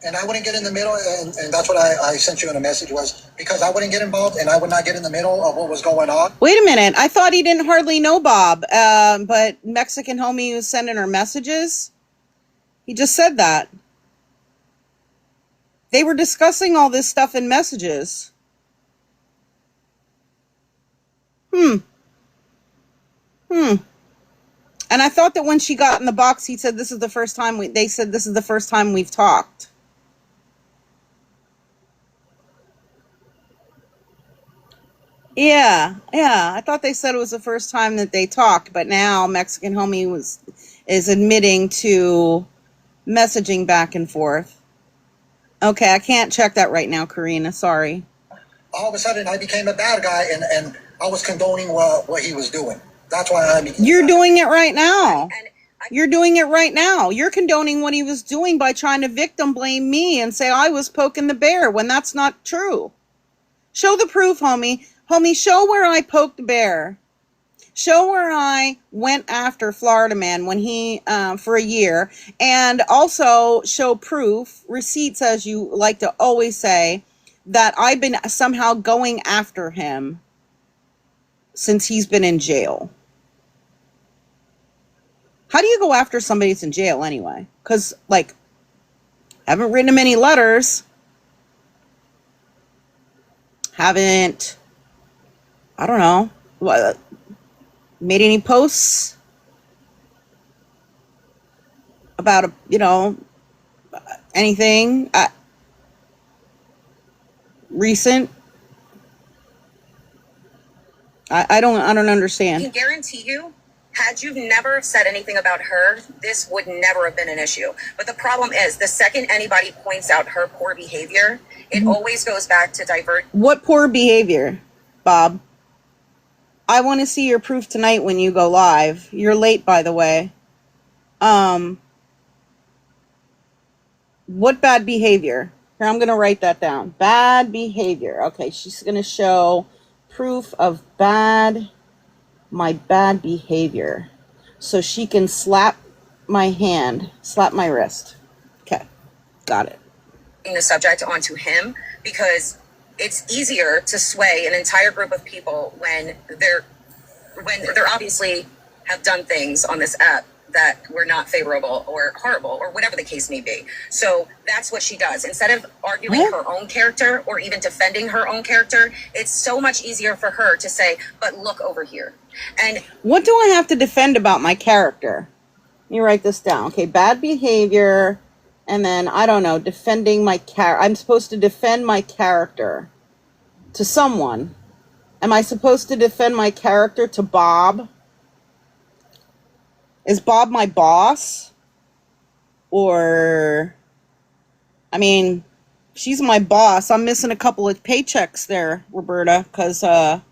And I wouldn't get in the middle, and that's what I sent you in a message was because I wouldn't get involved and I would not get in the middle of what was going on. Wait a minute. I thought he didn't hardly know Bob, but Mexican homie was sending her messages. He just said that. They were discussing all this stuff in messages. And I thought that when she got in the box, he said, this is the first time they said this is the first time we've talked. Yeah. I thought they said it was the first time that they talked, but now Mexican homie is admitting to messaging back and forth. Okay, I can't check that right now, Karina. Sorry. All of a sudden, I became a bad guy, and I was condoning what he was doing. That's why I became. You're doing it right now. And You're doing it right now. You're condoning what he was doing by trying to victim blame me and say I was poking the bear when that's not true. Show the proof, homie. Homie, show where I poked the bear. Show where I went after Florida Man when he, for a year. And also show proof, receipts, as you like to always say, that I've been somehow going after him since he's been in jail. How do you go after somebody that's in jail anyway? Because, like, I haven't written him any letters. Haven't, I don't know, made any posts about, anything recent. I don't I understand. can guarantee you, had you never said anything about her, this would never have been an issue. But the problem is, the second anybody points out her poor behavior, it always goes back to divert. What poor behavior, Bob? I want to see your proof tonight when you go live. You're late, by the way. What bad behavior? Here, I'm going to write that down. Bad behavior. Okay, she's going to show proof of my bad behavior. So she can slap my hand, slap my wrist. Okay, got it. The subject onto him, because it's easier to sway an entire group of people when they're obviously have done things on this app that were not favorable or horrible or whatever the case may be. So that's what she does. Instead of arguing her own character or even defending her own character, it's so much easier for her to say, but look over here. And what do I have to defend about my character? Let me write this down. Okay, bad behavior, and then, I don't know, defending my character. I'm supposed to defend my character to someone. Am I supposed to defend my character to Bob? Is Bob my boss? Or, I mean, she's my boss. I'm missing a couple of paychecks there, Roberta, because, I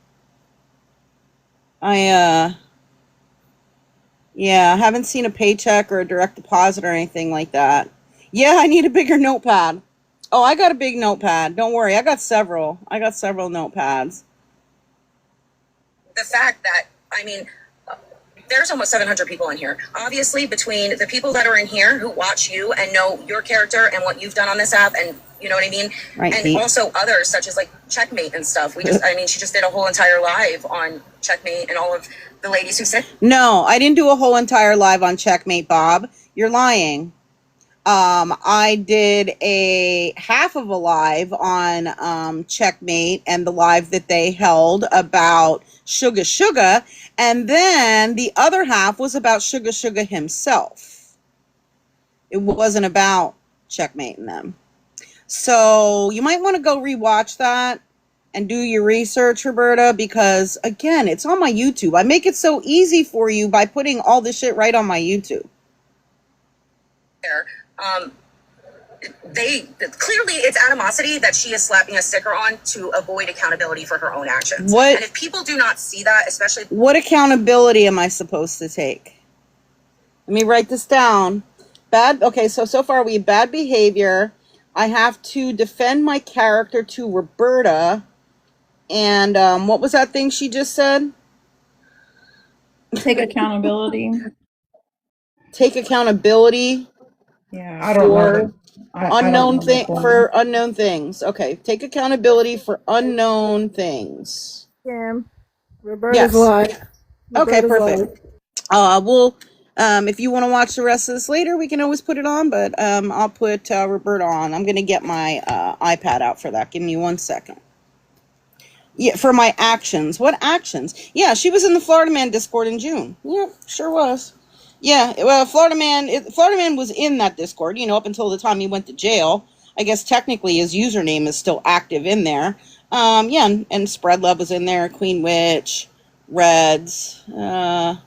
haven't seen a paycheck or a direct deposit or anything like that. Yeah, I need a bigger notepad. Oh, I got a big notepad. Don't worry. I got several notepads. the fact that, I mean, there's almost 700 people in here. Obviously, between the people that are in here who watch you and know your character and what you've done on this app, and you know what I mean? Right, and Pete. Also others such as like Checkmate and stuff. She just did a whole entire live on Checkmate and all of the ladies who said. No, I didn't do a whole entire live on Checkmate, Bob. You're lying. I did a half of a live on Checkmate and the live that they held about Sugar, and then the other half was about Sugar himself. It wasn't about Checkmate and them. So you might want to go rewatch that and do your research, Roberta, because again, it's on my YouTube. I make it so easy for you by putting all this shit right on my YouTube. There. Clearly it's animosity that she is slapping a sticker on to avoid accountability for her own actions. What? And if people do not see that, especially What accountability am I supposed to take? Let me write this down. Okay, so far we have bad behavior. I have to defend my character to Roberta. And what was that thing she just said? Take accountability. Take accountability. Yeah, I don't know. For unknown things. Okay, take accountability for unknown things. Scam. Roberta's Yes. live. Okay, Roberta's perfect. We'll if you want to watch the rest of this later, we can always put it on, but I'll put Roberta on. I'm gonna get my iPad out for that. Give me 1 second. Yeah, for my actions. What actions? Yeah, she was in the Florida Man Discord in June. Yep, sure was. Yeah, well, Florida Man was in that Discord, up until the time he went to jail. I guess technically his username is still active in there. And Spread Love was in there, Queen Witch, Reds, I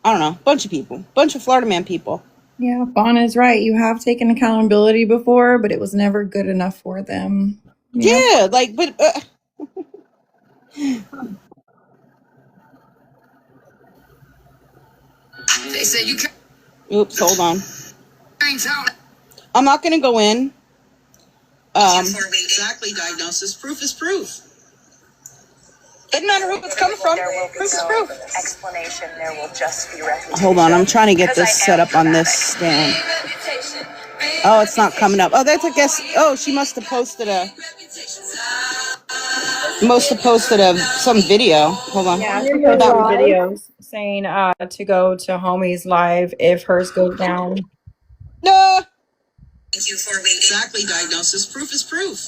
don't know, bunch of Florida Man people. Yeah, Fawn is right. You have taken accountability before, but it was never good enough for them. Yeah, but They said you can't. Oops, hold on. I'm not going to go in. Exactly, diagnosis. Proof is proof. Doesn't matter who it's coming from. Proof is proof. Explanation. There will just be refutation. Hold on, I'm trying to get this set up on this stand. Oh, it's not coming up. Oh, that's, I guess, oh, she must have posted some video. Hold on. Yeah, she posted some videos saying to go to Homie's live if hers goes down. No. Thank you for waiting. Exactly, diagnosis. Proof is proof.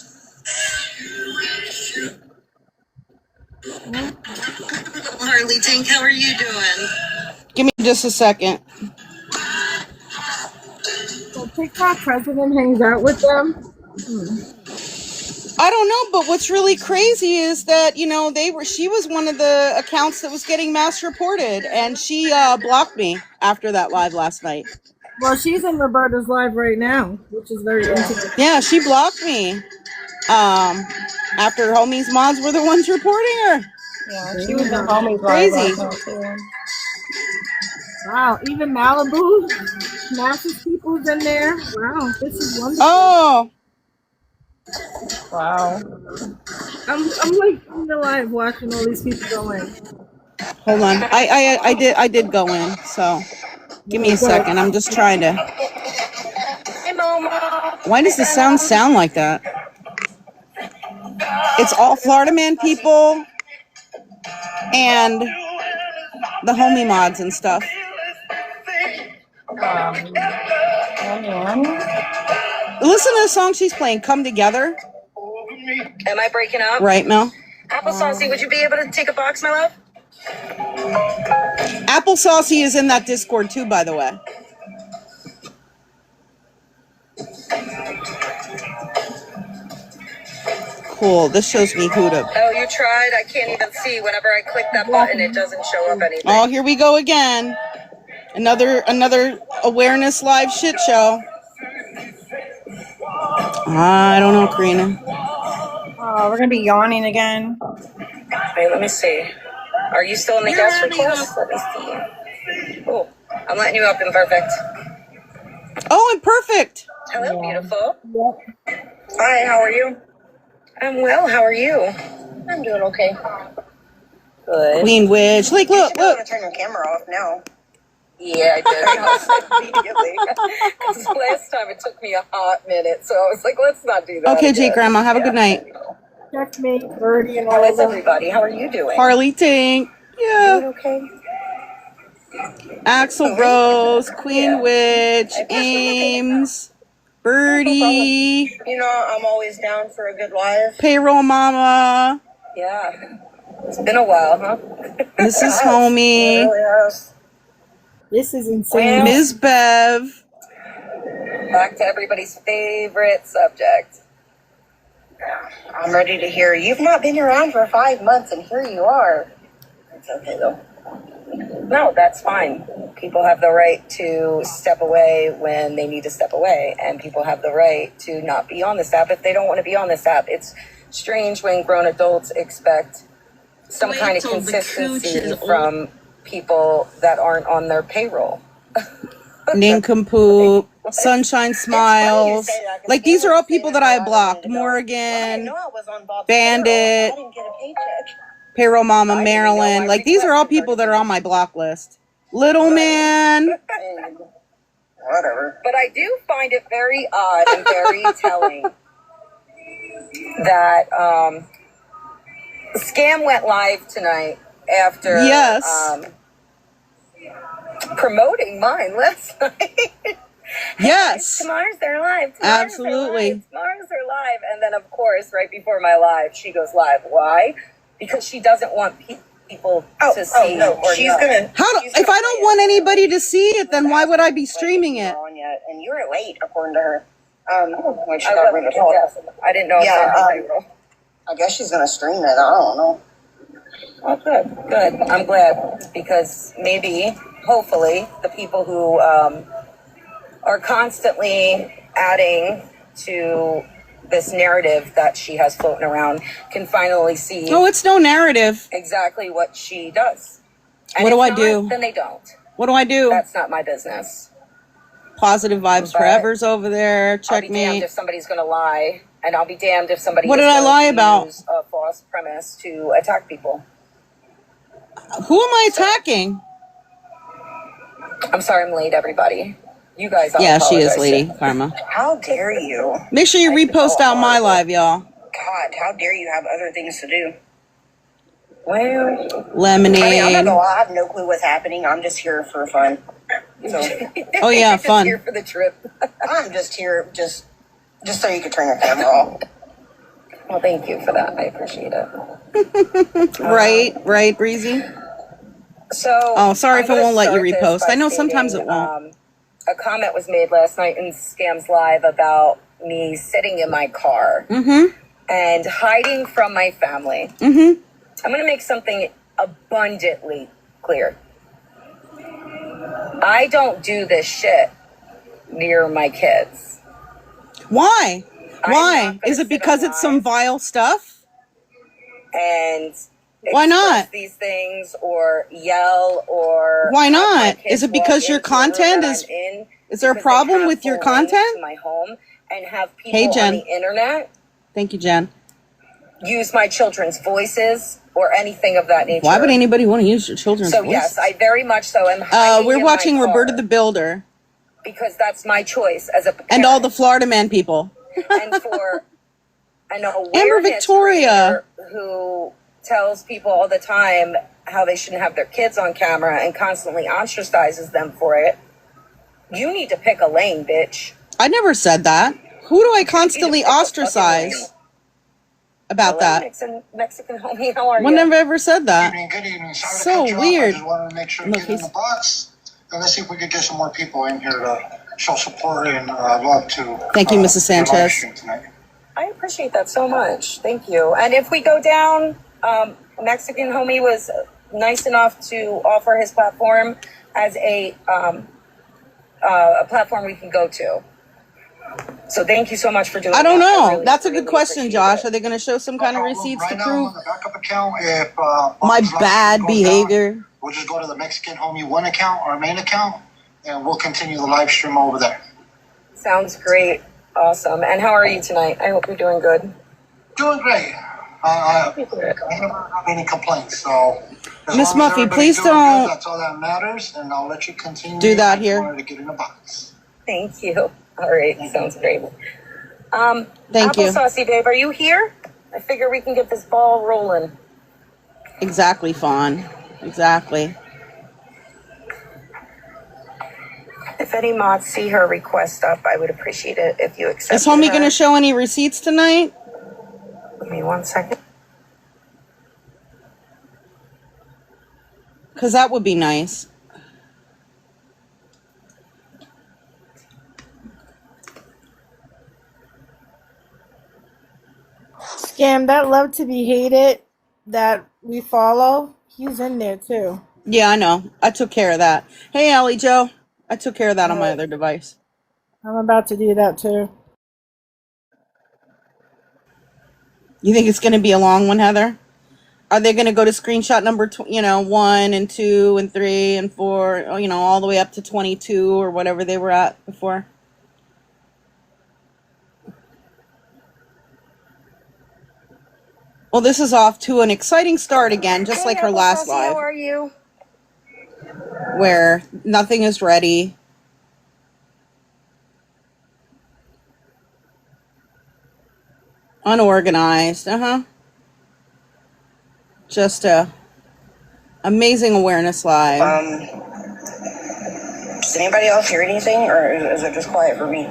Harley Tink, how are you doing? Give me just a second. So TikTok president hangs out with them. I don't know, but what's really crazy is that, you know, she was one of the accounts that was getting mass reported, and she blocked me after that live last night. Well, she's in Roberta's live right now, which is very interesting. Yeah, she blocked me. After Homie's mods were the ones reporting her. Yeah, she was in Homie's Crazy. live last night too. Wow, even Malibu, massive people's in there. Wow, this is wonderful. Oh. Wow. I'm like in the live watching all these people go in. Hold on. I did go in, so give me a second. I'm just trying to. Hey, Mama. Why does the sound like that? It's all Florida Man people and the Homie mods and stuff. Listen to the song she's playing, Come Together. Am I breaking up? Right, Mel? Applesauce, would you be able to take a box, my love? Applesauce is in that Discord too, by the way. Cool. This shows me who to. Oh, you tried? I can't even see. Whenever I click that button, it doesn't show up anything. Oh, here we go again. Another awareness live shit show. I don't know, Karina. Oh, we're gonna be yawning again. Wait, let me see. Are you still in the guest request? Let me see. Oh, I'm letting you up in perfect. Oh, and perfect. Hello, beautiful. Hi, how are you? I'm well. How are you? I'm doing okay. Good. Queen Witch. Like, look. I'm gonna turn your camera off now. Yeah, I did. Immediately. Because last time it took me a hot minute, so I was like, let's not do that. Okay, again. Jake Grandma, have a good night. Checkmate, Birdie, and all How of is them. everybody? How are you doing? Harley Tink. Yeah. Doing okay? Axel Rose, Queen Witch, Ames, Birdie, You know, I'm always down for a good live. Payroll Mama, Yeah. It's been a while, huh? Mrs. Homie, Yes. This is insane. Ms. Bev. Back to everybody's favorite subject. I'm ready to hear. You've not been around for 5 months, and here you are. It's okay, though. No, that's fine. People have the right to step away when they need to step away, and people have the right to not be on this app if they don't want to be on this app. It's strange when grown adults expect some kind of consistency from people that aren't on their payroll. Nincompoop, Sunshine Smiles. Like, these are all people that I have blocked. Morgan, Bandit, Payroll Mama, Marilyn. Like, these are all people that are on my block list. Little Man. Whatever. But I do find it very odd and very telling that Scam went live tonight after promoting mine last night. Yes. Tomorrow's their live. Absolutely. Tomorrow's their live. And then, of course, right before my live, she goes live. Why? Because she doesn't want people to see. No, she's gonna. If I don't want anybody to see it, then why would I be streaming it? And you're late, according to her. When she got rid of it. I didn't know. I guess she's gonna stream it. I don't know. Oh, good. I'm glad, because maybe, hopefully, the people who are constantly adding to this narrative that she has floating around can finally see. Oh, it's no narrative. Exactly what she does. And what do if I not, do? Then they don't. What do I do? That's not my business. Positive Vibes But Forever's over there. I'll be damned Checkmate. if somebody's going to lie, and I'll be damned if somebody What is did I going lie to about? use a false premise to attack people. Who am I attacking? I'm sorry I'm late, everybody. You guys, I'll Yeah, she is, apologize Lady to. Karma. How dare you? Make sure you repost out my live, y'all. God, how dare you have other things to do? Well, I mean, I'm not Lemonade. gonna lie, I have no clue what's happening. I'm just here for fun. So Oh yeah, just fun. here for the trip. I'm just here just so you can turn your camera off. Well, thank you for that. I appreciate it. Right, Breezy. So, Oh, sorry I'm if it gonna won't let you start this repost. by I know sometimes stating, it won't. a comment was made last night in Scams Live about me sitting in my car and hiding from my family. I'm going to make something abundantly clear. I don't do this shit near my kids. Why? I'm Why? not gonna Is it sit because it's some online vile stuff? and Why not? express these things or yell or Why have my not? kids Is it walk because your into a room content that is? I'm in Is there a because they problem have with your full links content? to my home and have people Hey, on Jen. the internet Thank you, Jen. use my children's voices or anything of that nature. Why would anybody want to use your children's So voices? yes, I very much so am hiding We're in watching my car Roberta the Builder because that's my choice as a parent. and all the Florida man people. And for an Amber awareness Victoria. creator who tells people all the time how they shouldn't have their kids on camera and constantly ostracizes them for it, you need to pick a lane, bitch. I never said that. Who do I constantly You need to pick a fucking ostracize lane. about Hello, that? Mexican homie, how are When you? have I ever said that? Good evening. Sorry to So cut you weird. off. I just wanted to make sure to Look, get in he's- the box. And let's see if we could get some more people in here to show support and love to. Thank you, Mrs. your live Sanchez. stream tonight. I appreciate that so much. Thank you. And if we go down, Mexican homie was nice enough to offer his platform as a platform we can go to. So thank you so much for doing that. I don't know. really, That's a really good question, appreciate Josh. it. Are they going to show some kind of receipts right to now, prove on the backup account, if my Bob's live bad stream goes behavior? down, we'll just go to the Mexican Homie 1 account, our main account, and we'll continue the live stream over there. Sounds great. Awesome. And how are you tonight? I hope you're doing good. Doing great. I never have any complaints. So, as Miss long as Muffy, everybody's please doing good, don't that's all that matters, and I'll let you continue. do that I just here. wanted to get in the box. Thank you. All right. Sounds great. Thank you. Applesaucey babe, are you here? I figure we can get this ball rolling. Exactly, Fawn. Exactly. If any mods see her request up, I would appreciate it if you accept. Is homie going to show any receipts tonight? Give me 1 second. Because that would be nice. Scam, that love to be hated that we follow, he's in there too. Yeah, I know. I took care of that. Hey, Allie Joe. I took care of that on my other device. I'm about to do that too. You think it's going to be a long one, Heather? Are they going to go to screenshot number, 1 and 2 and 3 and 4, all the way up to 22 or whatever they were at before? Well, this is off to an exciting start again, just like her last Applesaucy, How live, are you? where nothing is ready. Unorganized, Just a amazing awareness live. Does anybody else hear anything, or is it just quiet for me?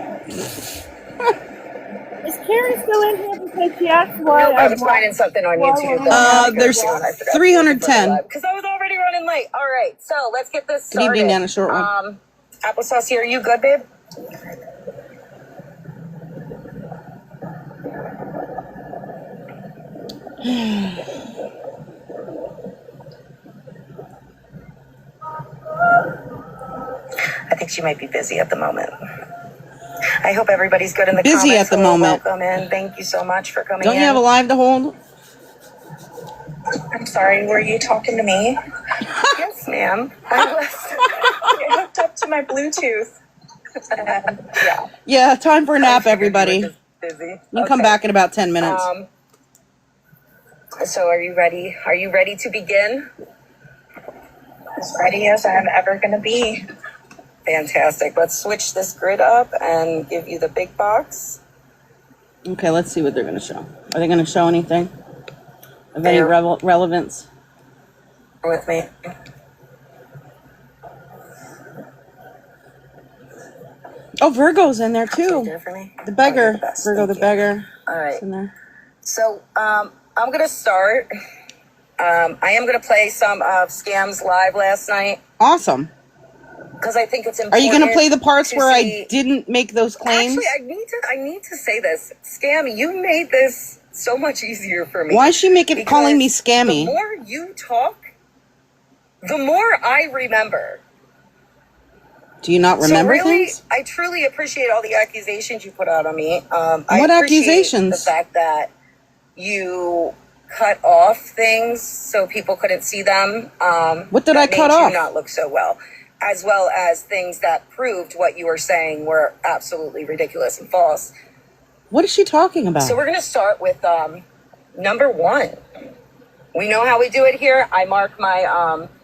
Is Karen still in here because she asked why Nope, I was finding something on YouTube. There's 310. Because I was already running late. All right, so let's get this Good started. evening, Nana Short One. Applesauce, are you good, babe? I think she might be busy at the moment. I hope everybody's good in the comments. Busy at the Hello, moment. Welcome in. Thank you so much for coming Don't in. you have a live to hold? I'm sorry, were you talking to me? Yes, ma'am. I was. It hooked up to my Bluetooth. And, yeah. Yeah, time for a nap, everybody. You were just busy. You can come back in about 10 minutes. So are you ready? Are you ready to begin? As ready as I'm ever going to be. Fantastic. Let's switch this grid up and give you the big box. Okay, let's see what they're going to show. Are they going to show anything of any relevance? With me. Oh, Virgo's in there too. The beggar. Virgo the beggar. All right. In there. So I'm going to start. I am going to play some of Scam's live last night. Awesome. Because I think it's important. Are you going to play the parts where I didn't make those claims? Actually, I need to say this. Scam, you made this so much easier for me. Why is she calling me scammy? The more you talk, the more I remember. Do you not remember things? I truly appreciate all the accusations you put out on me. What accusations? The fact that you cut off things so people couldn't see them. What did I cut off? Made you not look so well. As well as things that proved what you were saying were absolutely ridiculous and false. What is she talking about? So we're going to start with number 1. We know how we do it here. I mark my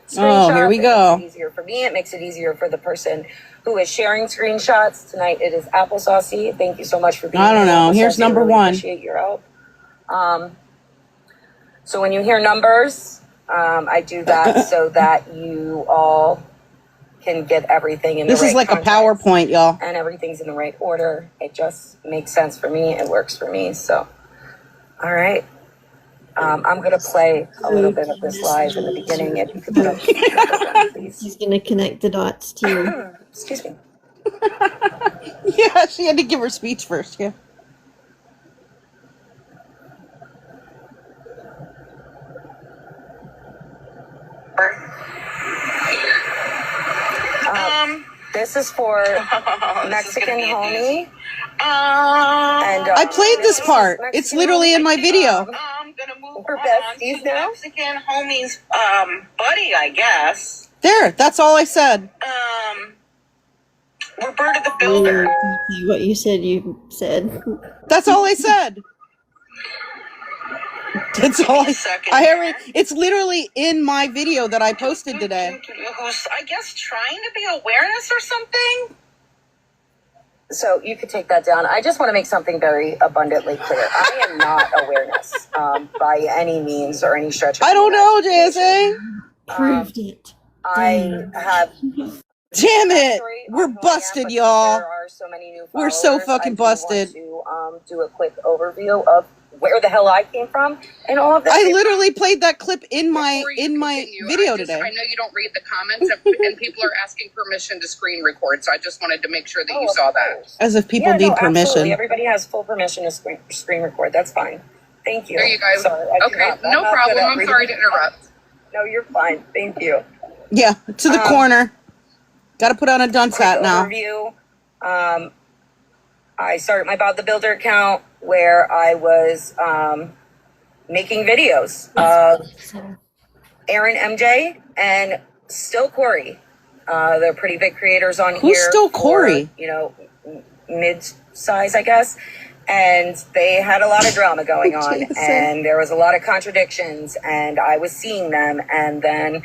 screenshot. Oh, here we go. It makes it easier for me. It makes it easier for the person who is sharing screenshots. Tonight it is applesauce. Thank you so much for being here. I don't know. Here's number 1. Appreciate your help. So when you hear numbers, I do that so that you all can get everything in the right This is like context, a PowerPoint, y'all. and everything's in the right order. It just makes sense for me. It works for me. So, all right. I'm going to play a little bit of this live in the beginning. If you could put up the please. She's going to connect the dots too. Excuse me. Yeah, she had to give her speech first, yeah. This is for Mexican homie. And I played this part. It's literally in my video. I'm gonna move For on besties to now? Mexican homie's buddy, I guess. There, that's all I said. Roberta the Builder. Exactly what you said. That's all I said. That's all it's literally in my video that I posted today. Who's, I guess, trying to be awareness or something? So you could take that down. I just want to make something very abundantly clear. I am not awareness by any means or any stretch of I don't know, JSA. Proved it. I have... Damn it. We're busted, y'all. There are so many new We're so followers. fucking busted. I do want to do a quick overview of where the hell I came from and all of that. I literally played that clip in my video today. I know you don't read the comments, and people are asking permission to screen record, so I just wanted to make sure that you saw that. As if people need permission. Absolutely. Everybody has full permission to screen record. That's fine. Thank you. There you go. Sorry, okay, no problem. I'm sorry to interrupt. No, you're fine. Thank you. Yeah, to the corner. Got to put on a dunce hat now. Overview. I started my Bob the Builder account where I was making videos of Aaron MJ and still Corey. They're pretty big creators on here. Who's still Corey? You know, mid-size, I guess. And they had a lot of drama going on, and there was a lot of contradictions, and I was seeing them, and then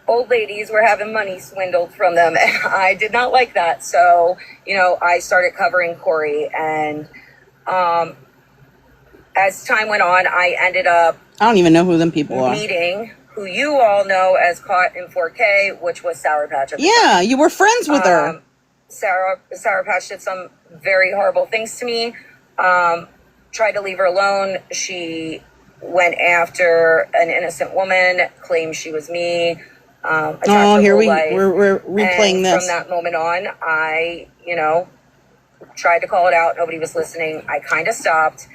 old ladies were having money swindled from them, and I did not like that. So, you know, I started covering Corey, and as time went on, I ended up I don't even know who them people are. meeting who you all know as Caught in 4K, which was Sour Patch. Yeah, you were friends with her. Sour Patch did some very horrible things to me. Tried to leave her alone. She went after an innocent woman, claimed she was me. Oh, here we're replaying this. From that moment on, I, you know, tried to call it out. Nobody was listening. I kind of stopped,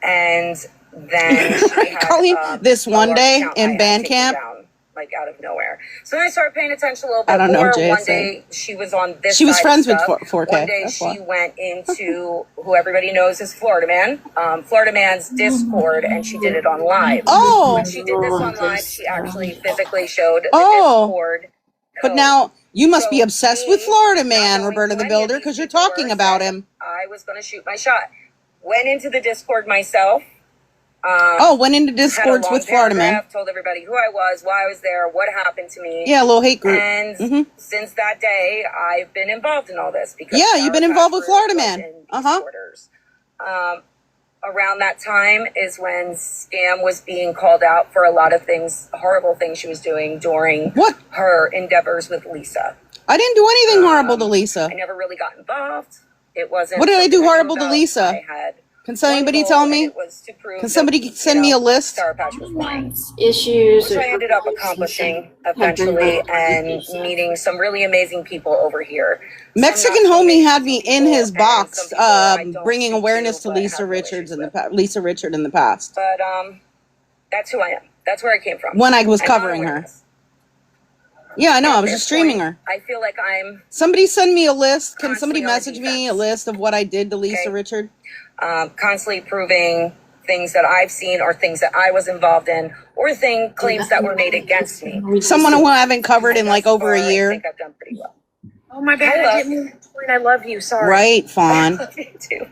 and then she had, calling this one day in band camp. Like out of nowhere. So then I started paying attention a little bit I don't know, more. JSA. One day she was on this. She was side friends of with stuff. 4K. One day That's she why. went into who everybody knows as Florida Man. Florida Man's Discord, and she did it on live. Oh. When she did this on live, she actually physically showed the Discord But now you must be So obsessed me with Florida not Man, knowing Roberta who the any of Builder, these because you're people talking were, about said him. I was going to shoot my shot. Went into the Discord myself. Went into Had a Discords long with Florida Man. paragraph, told everybody who I was, why I was there, what happened to me. Yeah, a little hate group. And since that day, I've been involved in all this because Yeah, you've been involved with Florida Man. in disorders. Around that time is when Scam was being called out for a lot of things, horrible things she was doing during her endeavors with Lisa. I didn't do anything horrible to Lisa. I never really got involved. It wasn't. What did I do something horrible knew to about. Lisa? I had Can one somebody goal, tell and me? it was to prove Can that, somebody send me a list? Sour Patch was mine. Issues. Which I ended up accomplishing eventually and meeting some really amazing people over here. Mexican homie had me in his box, bringing awareness to Lisa Richard in the past. But that's who I am. That's where I came from. When I was covering her. Yeah, I know. I was just streaming her. I feel like I'm. Somebody send me a list. Can somebody message me a list of what I did to Lisa Richard? Constantly proving things that I've seen or things that I was involved in or claims that were made against me. Someone who I haven't covered in like over a year. I think I've done pretty well. Oh my bad. I didn't mean to point. I love you. Sorry. Right, Fawn. I love you too.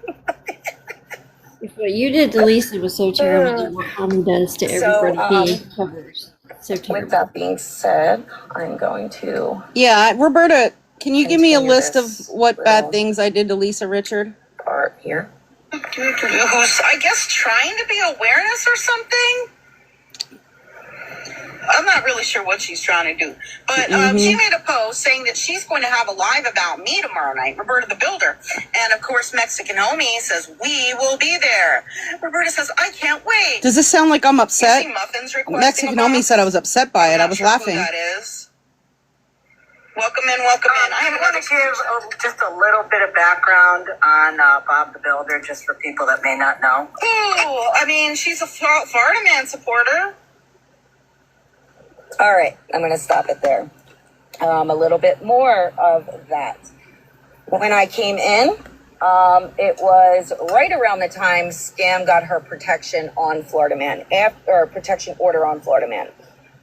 If what you did to Lisa was so terrible, then what Tommy does to everybody he covers. So terrible. With that being said, I'm going to. Yeah, Roberta, can you give me a list of what bad things I did to Lisa Richard? Part here. Who's, I guess, trying to be awareness or something? I'm not really sure what she's trying to do. But she made a post saying that she's going to have a live about me tomorrow night, Roberta the Builder. And, of course, Mexican Homie says, we will be there. Roberta says, I can't wait. Does this sound like I'm upset? Muffins Mexican Homie said I was upset by it. I was laughing. Who that is. Welcome in, welcome in. I want to give just a little bit of background on Bob the Builder, just for people that may not know. Ooh, I mean, she's a Florida Man supporter. All right, I'm going to stop it there. A little bit more of that. When I came in, it was right around the time Scam got her protection on Florida Man, or protection order on Florida Man.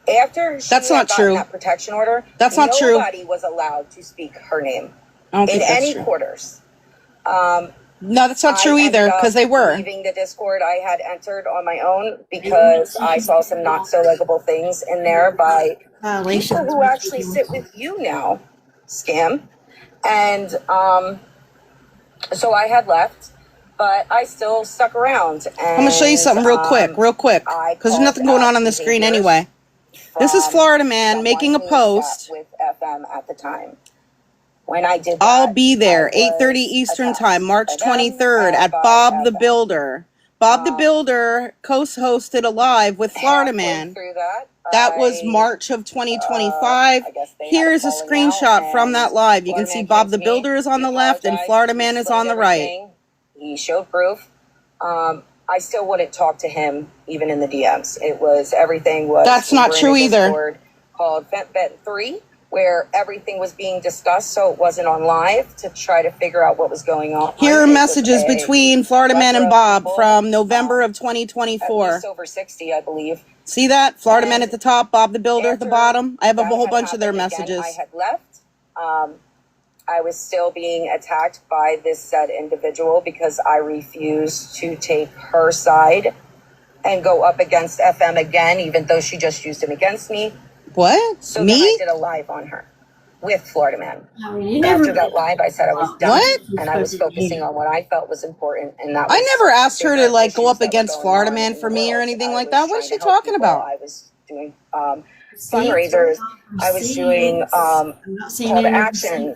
After she That's not true. That protection order, that's not true. Nobody was allowed to speak her name I don't think in that's any true. quarters. No, that's not true either, because they were. Leaving the Discord I had entered on my own because I saw some not so likable things in there by people who actually sit with you now, Scam. And so I had left, but I still stuck around. And, I'm going to show you something real quick, because there's nothing going on the screen anyway. This is Florida Man making a post. With FM at the time. When I did that, I'll be there, 8:30 Eastern Time, March 23rd at Bob the Builder. Bob the Builder co-hosted a live with Florida Man. That was March of 2025. Here's a screenshot from that live. You can see Bob the Builder is on the left and Florida Man is on the right. He showed proof. I still wouldn't talk to him even in the DMs. It was everything was. That's not true either. Called Vent 3. Where everything was being discussed, so it wasn't on live to try to figure out what was going on. Here are messages between Florida Man and Bob from November of 2024. At least over 60, I believe. See that? Florida Man at the top, Bob the Builder at the bottom. I have a whole bunch of their messages. I had left. I was still being attacked by this said individual because I refused to take her side and go up against FM again, even though she just used him against me. What? So me? Then I did a live on her with Florida Man. After that live, I said I was done. What? And I was focusing on what I felt was important. And that I never asked her to like go up against Florida Man for me or anything like that. What is she talking about? I was doing fundraisers. I was doing call to action.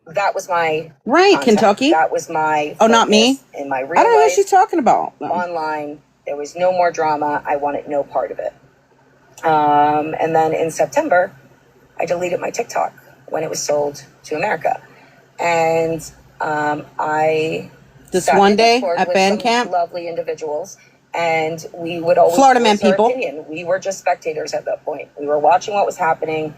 That was my content. Kentucky. That was my not me. In my real I don't know what life, she's talking about. Online, there was no more drama. I wanted no part of it. And then in September, I deleted my TikTok when it was sold to America. And I this one day at band camp, lovely individuals, and we would always Florida Man people. We were just spectators at that point. We were watching what was happening.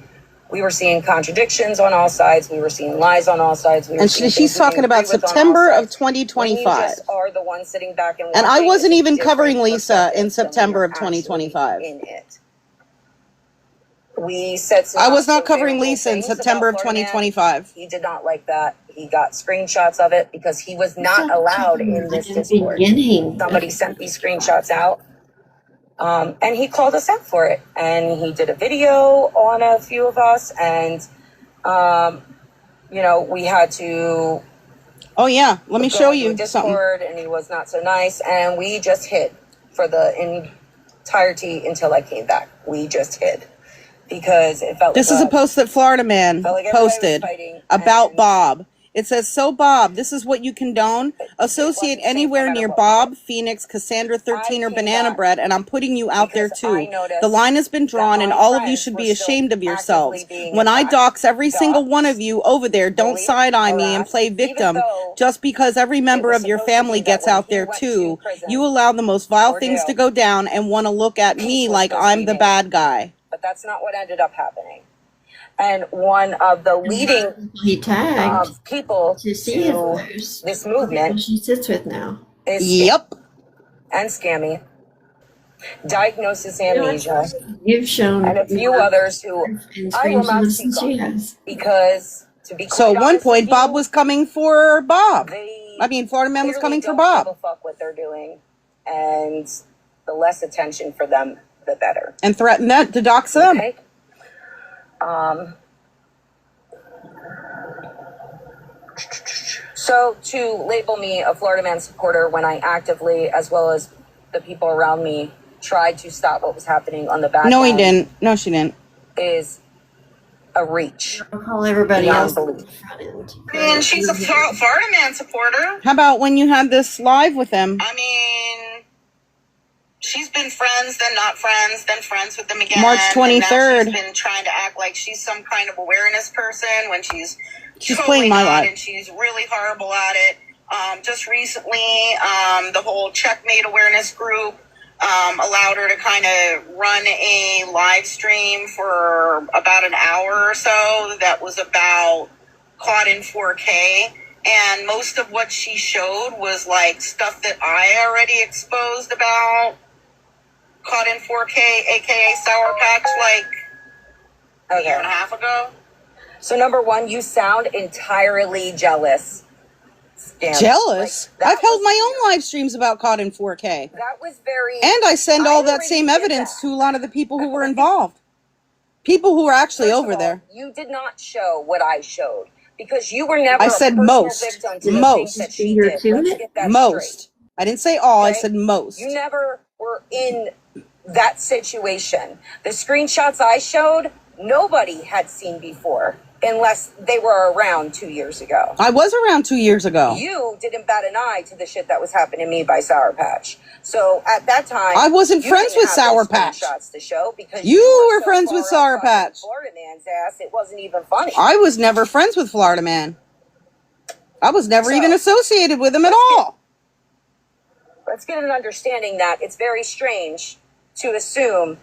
We were seeing contradictions on all sides. We were seeing lies on all sides. And she's talking about September of 2025. Are the ones sitting back and I wasn't even covering Lisa in September of 2025. In it. We said some I was not so very covering cool Lisa in things September of about Florida Man. 2025. He did not like that. He got screenshots of it because he was not allowed in this Discord. Beginning. Somebody sent these screenshots out. And he called us out for it. And he did a video on a few of us. And, you know, we had to Oh yeah, let me go show into you a something. Discord, and he was not so nice. And we just hid for the entirety until I came back. We just hid because it felt This like is a post that Florida Man felt like everybody was posted fighting, about and Bob. It says, so Bob, this is what you condone. Associate wasn't safe no anywhere matter near what we Bob, Phoenix, Cassandra 13, I or came Banana back Bread, and I'm putting you out there because I too. noticed The line has been that drawn, and my all of you friends should were be still ashamed of yourselves. actively being When I attacked, dox every single one of doxxed, you over there, don't bullied, side-eye me and harassed, play even victim though just because every it member was of your supposed to family be that gets when out he there went to too. You prison allow the most vile or things to jail, go down and want to look at peace me was like supposed to I'm be the made. bad guy. But that's not what ended up happening. And one of the leading He tagged people to see if to there's this people movement she sits with now. is Yep. and Scammy, Diagnosis Amnesia, You've shown and a few more others who and I will not screenshots speak than she on has. because, to be So quite at one honest with point, Bob you, was coming for Bob. they I mean, Florida Man was clearly coming for don't Bob. give a fuck what they're doing, and the less attention for them, the better. And threatened that to dox them. Okay. So to label me a Florida Man supporter when I actively, as well as the people around me, tried to stop what was happening on the back No, he end didn't. No, she didn't. is a reach I'll call everybody beyond else belief. front end. And she's a Florida Man supporter. How about when you had this live with him? I mean, she's been friends, then not friends, then friends with them again. March And now 23rd. she's been trying to act like she's some kind of awareness person when she's playing my not, life. and she's really horrible at it. Just recently, the whole Checkmate awareness group allowed her to kind of run a live stream for about an hour or so that was about caught in 4K. And most of what she showed was like stuff that I already exposed about caught in 4K, aka Sour Patch, like a year and a half ago. So number one, you sound entirely jealous. Scam. Jealous? Like, I've held my own live streams about caught in 4K. That was very. And I send all that already same did evidence that. to a lot of the people who were involved. People who were actually First of over all, there. You did not show what I showed because you were never I a said personal most. victim to the Most. things that she did. Let's get that straight. Most. I didn't say all, I Okay? said most. You never were in that situation. The screenshots I showed, nobody had seen before, unless they were around 2 years ago. I was around 2 years ago. You didn't bat an eye to the shit that was happening to me by Sour Patch. So at that time, I wasn't you friends didn't with have Sour those Patch. screenshots to show because You were so friends with far Sour up on Patch. Florida Man's ass, it wasn't even funny. I was never friends with Florida Man. I was never So, even associated with him at all. Let's get an understanding that it's very strange to assume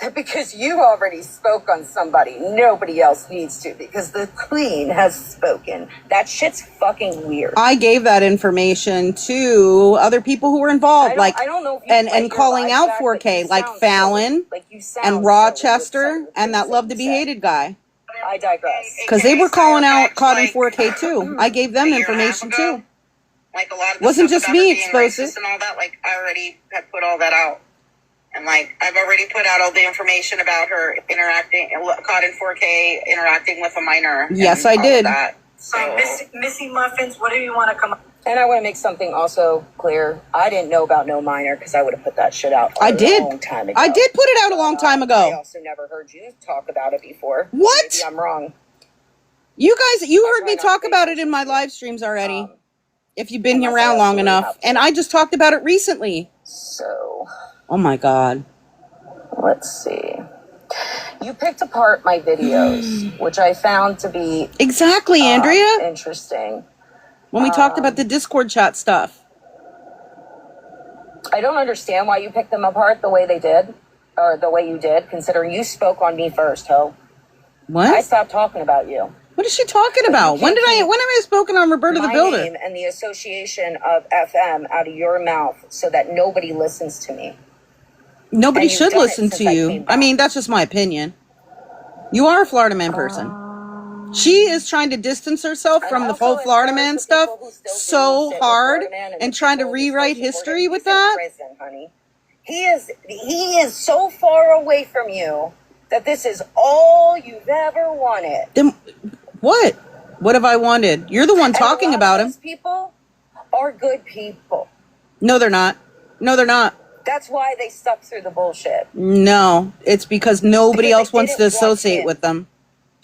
that because you already spoke on somebody, nobody else needs to because the Queen has spoken. That shit's fucking weird. I gave that information to other people who were involved, I don't know if you and played your calling live out back, but 4K, you like sound Fallon silly. Like you sound and silly with Rochester some of the and that things Love that to you Be said. Hated guy. I digress. Because they were calling out caught in like 4K too. I gave them a year and a half information ago. too. Like a lot of the Wasn't stuff just about me her being exposed racist it. and all that. Like I already had put all that out, and like I've already put out all the information about her interacting, caught in 4K, interacting with a minor. Yes, and I all did. of that. So Missy Muffins, what do you want to come up? And I want to make something also clear. I didn't know about No Minor because I would have put that shit out I a did. long time ago. I did put it out a long time I ago. also never heard you talk about it before. What? Maybe I'm wrong. You guys, you heard me try not talk to about say it in my live streams already. If you've been unless I around long absolutely enough. have to. And I just talked about it recently. So, Oh my God. let's see. You picked apart my videos, which I found to be Exactly, Andrea. interesting. When we talked about the Discord chat stuff. I don't understand why you picked them apart the way they did, or the way you did, considering you spoke on me first, ho. I What? stopped talking about you. What is she talking about? When have I spoken on Roberta the My Builder? name and the association of FM out of your mouth so that nobody listens to me. Nobody and you've should done it listen since to I you. came I back. mean, that's just my opinion. You are a Florida Man person. She is trying to distance herself from the whole Florida Man stuff so hard and trying to rewrite history with that. Prison, honey. He is so far away from you that this is all you've ever wanted. Then what? What have I wanted? You're the one talking about him. Those people are good people. No, they're not. No, they're not. That's why they stuck through the bullshit. No, it's because nobody else wants to associate with them.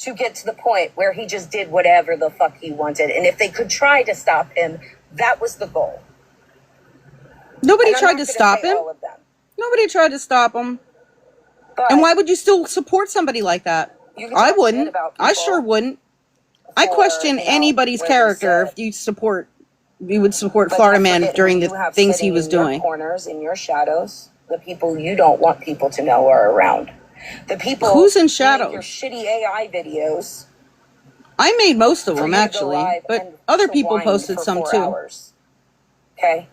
To get to the point where he just did whatever the fuck he wanted. And if they could try to stop him, that was the goal. Nobody tried to stop him. Nobody tried to stop him. But and why would you still support somebody like that? I wouldn't. I sure wouldn't. I question anybody's character if you would support Florida Man during the things he was doing. Corners, in your shadows, the people you don't want people to know are around. The people who's in shadows? Your shitty AI videos. I made most of them actually, but other people posted some too. Hours. Okay?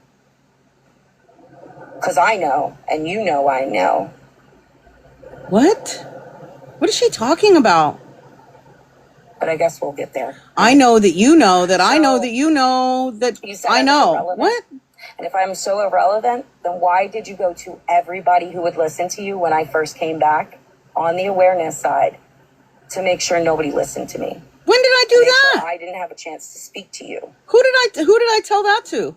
Because I know, and you know I know. What? What is she talking about? But I guess we'll get there. I know that you know that I know that you know that I know. What? And if I'm so irrelevant, then why did you go to everybody who would listen to you when I first came back on the awareness side to make sure nobody listened to me? When did I do that? Sure I didn't have a chance to speak to you. Who did I tell that to?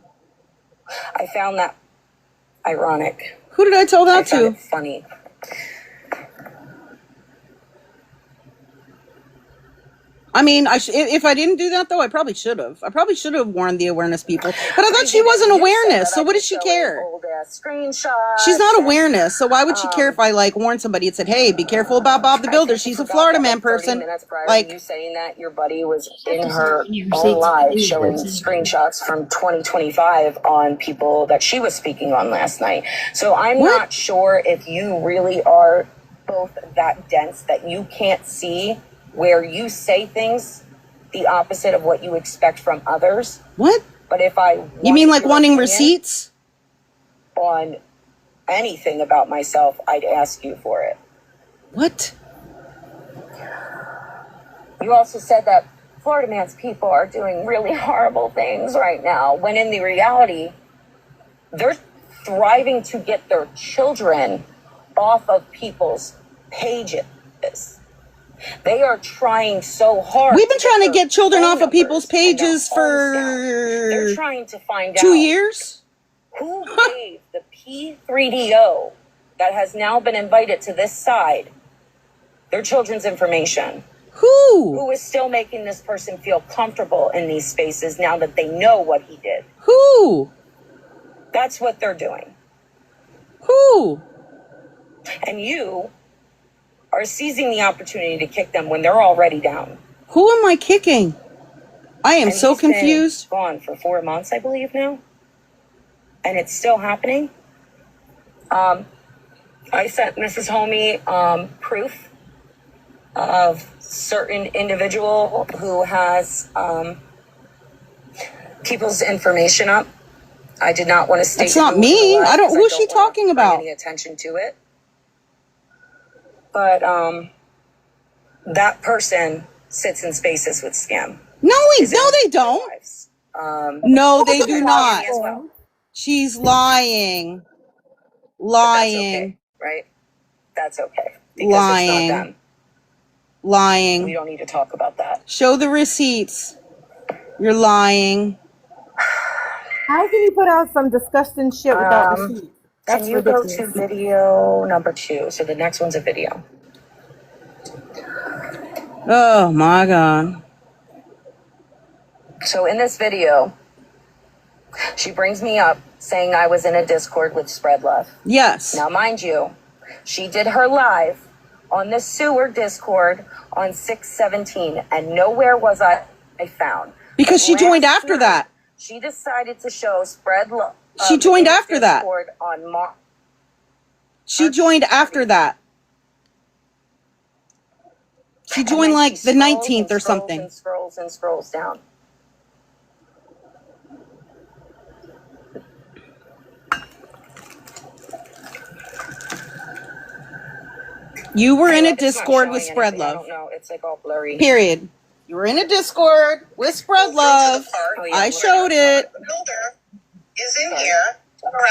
I found that ironic. Who did I tell that I found to? it funny. I mean, if I didn't do that, though, I probably should have. I probably should have warned the awareness people. But I thought she wasn't awareness, so what does she care? She's not awareness, so why would she care if I, warned somebody and said, hey, be careful about Bob the Builder. She's a Florida Man person. You saying that your buddy was in her own live showing screenshots from 2025 on people that she was speaking on last night. So I'm not sure if you really are both that dense that you can't see where you say things the opposite of what you expect from others. What? But if you mean like wanting receipts? On anything about myself, I'd ask you for it. What? You also said that Florida Man's people are doing really horrible things right now, when in the reality, they're thriving to get their children off of people's pages. They are trying so hard. We've been trying to get children off of people's pages for They're trying to find 2 years. Who gave the P3DO that has now been invited to this side their children's information? Who is still making this person feel comfortable in these spaces now that they know what he did? Who? That's what they're doing. Who? And you are seizing the opportunity to kick them when they're already down. Who am I kicking? I am so confused. Gone for 4 months, I believe now, and it's still happening. I sent Mrs. Homie proof of certain individual who has people's information up. I did not want to state. It's not me. I don't. Who's she talking about? Any attention to it? But that person sits in spaces with Scam. No, they don't. No, they do not. Well. She's lying. Lying. That's okay, right? That's okay. Because lying. It's not them. Lying. We don't need to talk about that. Show the receipts. You're lying. How can you put out some disgusting shit without receipts? That's can you ridiculous. go to video number 2? So the next one's a video. Oh my God. So in this video, she brings me up saying I was in a Discord with Spread Love. Yes. Now, mind you, she did her live on the sewer Discord on 6/17, and nowhere was I found. Because she joined after that. She decided to show Spread Love. She joined after that. On she joined after that. She joined like the 19th or something. And scrolls down. You were in a It's not Discord with showing Spread anything. I Love. don't know. It's like all blurry. Period. You were in a Discord with Spread Love. I showed it. The builder is in here.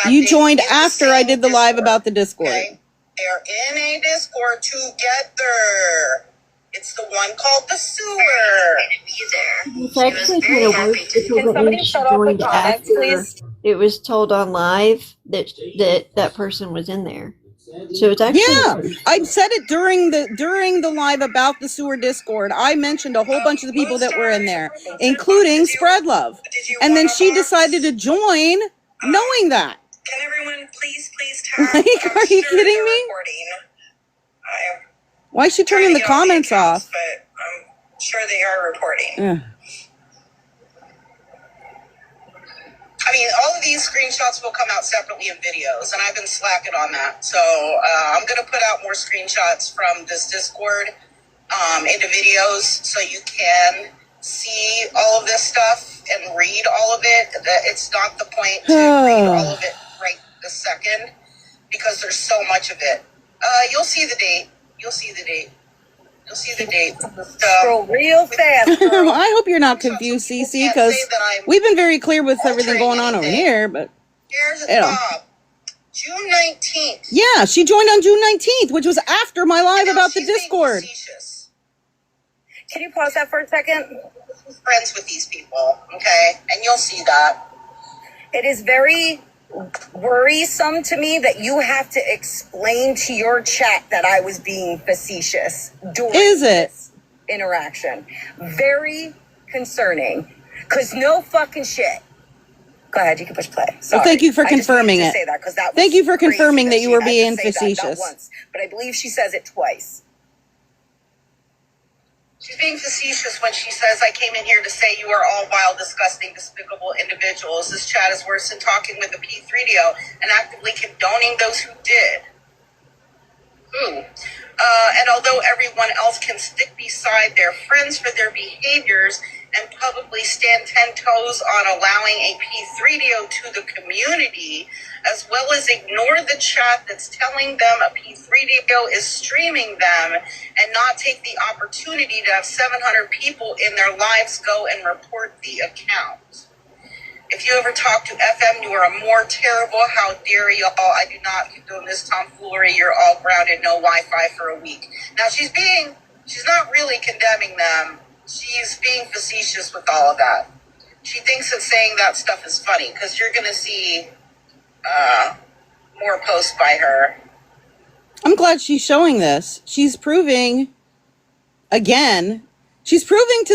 You joined in the after I same did the live Discord, about the Discord. okay? They're in a Discord together. It's the one called the sewer. It's actually kind of weird because Can it somebody means she shut off the joined comments, after please? it was told on live that person was in there. So it's actually Yeah, I said it during the live about the sewer Discord. I mentioned a whole bunch of the people that were in there, including Spread Love. And then she decided to join knowing that. Can everyone please tap? Like, are you kidding me? Why is she turning the comments off? But I'm sure they are reporting. Yeah. I mean, all of these screenshots will come out separately in videos, and I've been slacking on that. So I'm going to put out more screenshots from this Discord into videos so you can see all of this stuff and read all of it. It's not the point to read all of it right this second because there's so much of it. You'll see the date. You'll see the date. Scroll real fast, girl. I hope you're not confused, Cece, because we've been very clear with everything going on over here, but Here's a you know. top. June 19th. Yeah, she joined on June 19th, which was after my live about the Discord. Can you pause that for a second? Friends with these people, okay? And you'll see that. It is very worrisome to me that you have to explain to your chat that I was being facetious during this interaction. Very concerning. Because no fucking shit. Go ahead, you can push play. Sorry. Well, thank you for confirming it. Say that 'cause that was Thank you for crazy confirming that she you were had to being say that, not facetious. once, but I believe she says it twice. She's being facetious when she says, I came in here to say you are all vile, disgusting, despicable individuals. This chat is worse than talking with a P3DO and actively condoning those who did. And although everyone else can stick beside their friends for their behaviors and publicly stand 10 toes on allowing a P3DO to the community, as well as ignore the chat that's telling them a P3DO is streaming them and not take the opportunity to have 700 people in their lives go and report the account. If you ever talk to FM, you are more terrible. How dare y'all? I do not condone this tomfoolery. You're all grounded, no Wi-Fi for a week. Now she's not really condemning them. She's being facetious with all of that. She thinks that saying that stuff is funny because you're going to see more posts by her. I'm glad she's showing this. She's proving to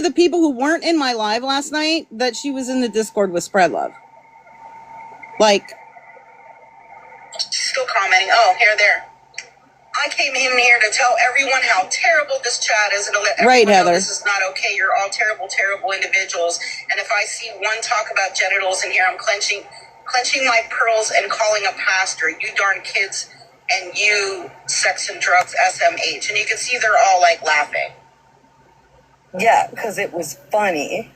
the people who weren't in my live last night that she was in the Discord with Spread Love. Like, she's still commenting. Oh, there. I came in here to tell everyone how terrible this chat is and to let everyone know Heather. this is not okay. You're all terrible, terrible individuals. And if I see one talk about genitals in here, I'm clenching my pearls and calling a pastor. You darn kids and you sex and drugs SMH. And you can see they're all like laughing. Yeah, because it was funny.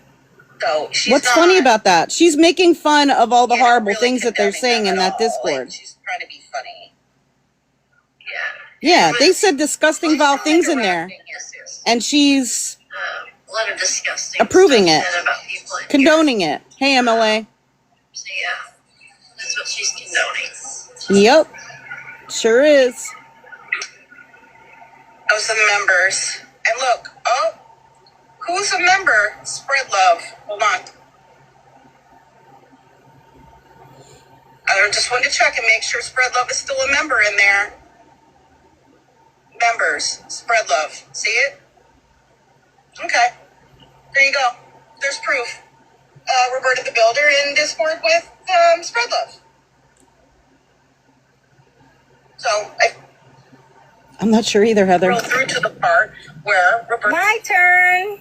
So what's funny about that? She's making fun of all the horrible things that they're saying in that Discord. She's trying to be funny. Yeah, they said disgusting, vile things in there. And she's a lot of disgusting approving it, about people condoning it. Hey, MLA. So yeah, that's what she's condoning. Yep, sure is. Those are the members. And look, who's a member? Spread Love. Hold on. I just wanted to check and make sure Spread Love is still a member in there. Members, Spread Love. See it? Okay. There you go. There's proof. Roberta the Builder in Discord with Spread Love. So I'm not sure either, Heather. Roll through to the part where Roberta. My turn.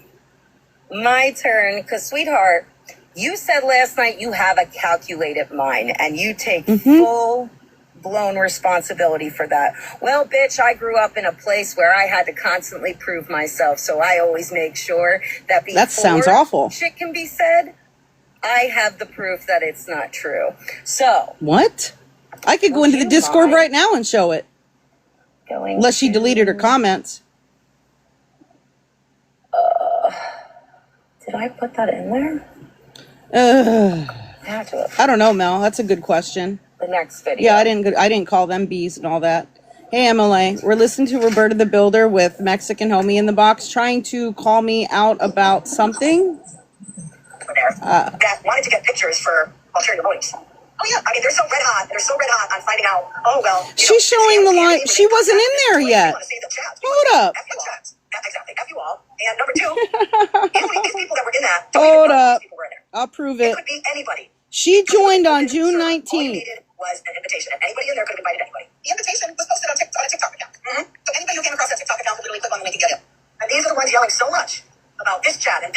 Because, sweetheart, you said last night you have a calculated mind and you take full-blown responsibility for that. Well, bitch, I grew up in a place where I had to constantly prove myself, so I always make sure that before that sounds awful. Shit can be said, I have the proof that it's not true. So what? I could go into the Discord right now and show it. Going Unless she to- deleted her comments. Did I put that in there? I Had to have. don't know, Mel. That's a good question. The next video. Yeah, I didn't call them bees and all that. Hey, MLA, we're listening to Roberta the Builder with Mexican Homie in the box, trying to call me out about something. That wanted to get pictures for ulterior motives. Oh yeah, I mean they're so red hot. They're so red hot on finding out. Oh well. She's showing the line. She wasn't in there yet. Hold up. Exactly. F you all. And number two, these people that were in that. Hold up. I'll prove It it. could be anybody. She joined on June All you 19th. needed was an invitation, and anybody in there could have invited anybody. The invitation was posted on a TikTok account. So anybody who came across that TikTok account would literally click on the link and get in. And these are the ones yelling so much about this chat, and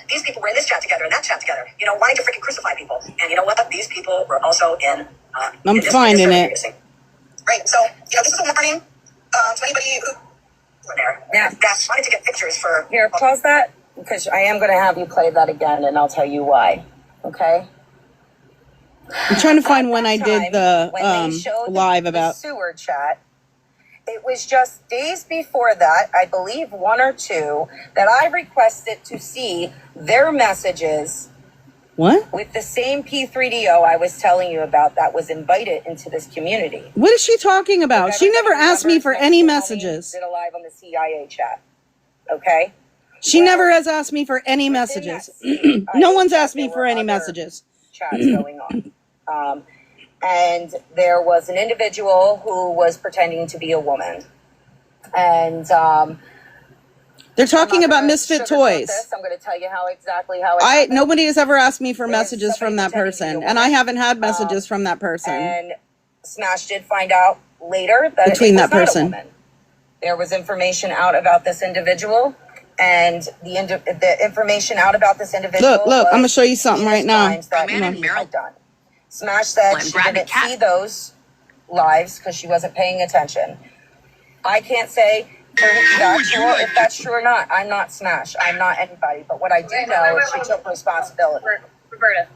these people were in this chat together and that chat together. You know, wanting to freaking crucify people. And you know what? These people were also in. I'm finding it. Right. So you know, this is a warning to anybody who were there. Yeah. That wanted to get pictures for. Here, pause that, because I am going to have you play that again, and I'll tell you why. Okay? I'm trying to find when I did the When they showed live the about. sewer chat, it was just days before that, I believe 1 or 2, that I requested to see their messages What? with the same P3DO I was telling you about that was invited into this community. What is she talking about? She never asked me for any messages. Did a live on the CIA chat. Okay? She never has asked me for any messages. No one's asked me for any messages. Chats going on. And there was an individual who was pretending to be a woman. And They're talking about Misfit Toys. I'm going to tell you how it happened. Nobody has ever asked me for There was messages from that somebody pretending to person, be a and I woman. haven't had messages from that person. And Smash did find out later that Between it was that not person. a woman. There was information out about this individual, and the information out about this individual. Look, I'm gonna was show you something right now. crimes that he had done. Smash said she didn't see those lives because she wasn't paying attention. I can't say if that's true or not. I'm not Smash. I'm not anybody. But what I do know is she took responsibility. Roberta.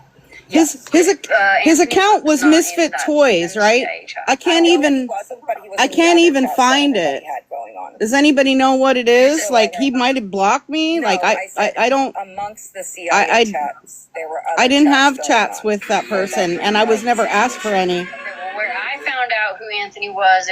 His account was Misfit Toys, right? I can't even find it. Does anybody know what it is? Like, he might have blocked me. Like, I don't. Amongst the CIA chats, there were other I didn't chats have going chats on. with that person, and I was never asked for any. Where I found out who Anthony was,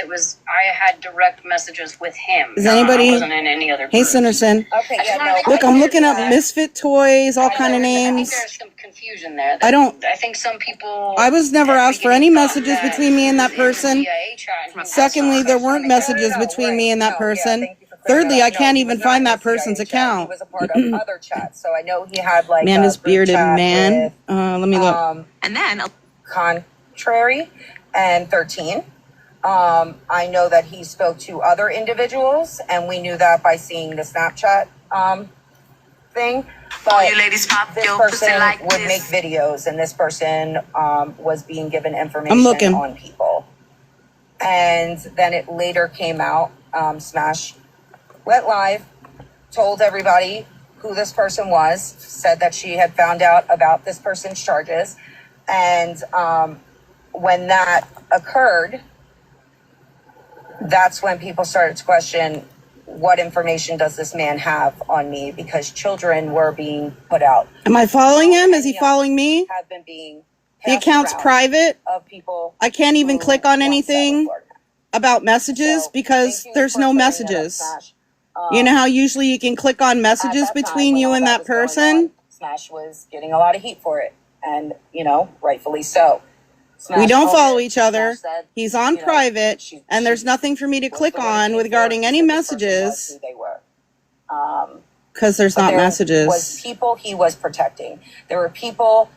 I had direct messages with him. Is anybody? I wasn't in any other Hey, group. Sanderson. Okay, yeah, no. Look, I'm looking up Misfit Toys, all kind of I think names. there's some confusion there. I think some people. I was never asked for any messages that between me and that he was in person. the CIA chat and he Secondly, was there weren't messages between me and that person. Thirdly, I can't even find that person's account. He was a part of other chats, so I know he had like Man a is group bearded chat man. with, Let me look. and then Contrary and 13. I know that he spoke to other individuals, and we knew that by seeing the Snapchat thing. But this person would make videos, and this person was being given information on people. And then it later came out. Smash went live, told everybody who this person was, said that she had found out about this person's charges. And when that occurred, that's when people started to question, what information does this man have on me? Because children were being put out. Am I following him? Is he following me? Have been being The account's private. of people. I can't even click on anything about messages because there's no messages. You know how usually you can click on messages between you and that person? Smash was getting a lot of heat for it, and rightfully so. We don't follow each other. He's on private, and there's nothing for me to click on regarding any messages because there's not messages. Was people he was protecting. There were people.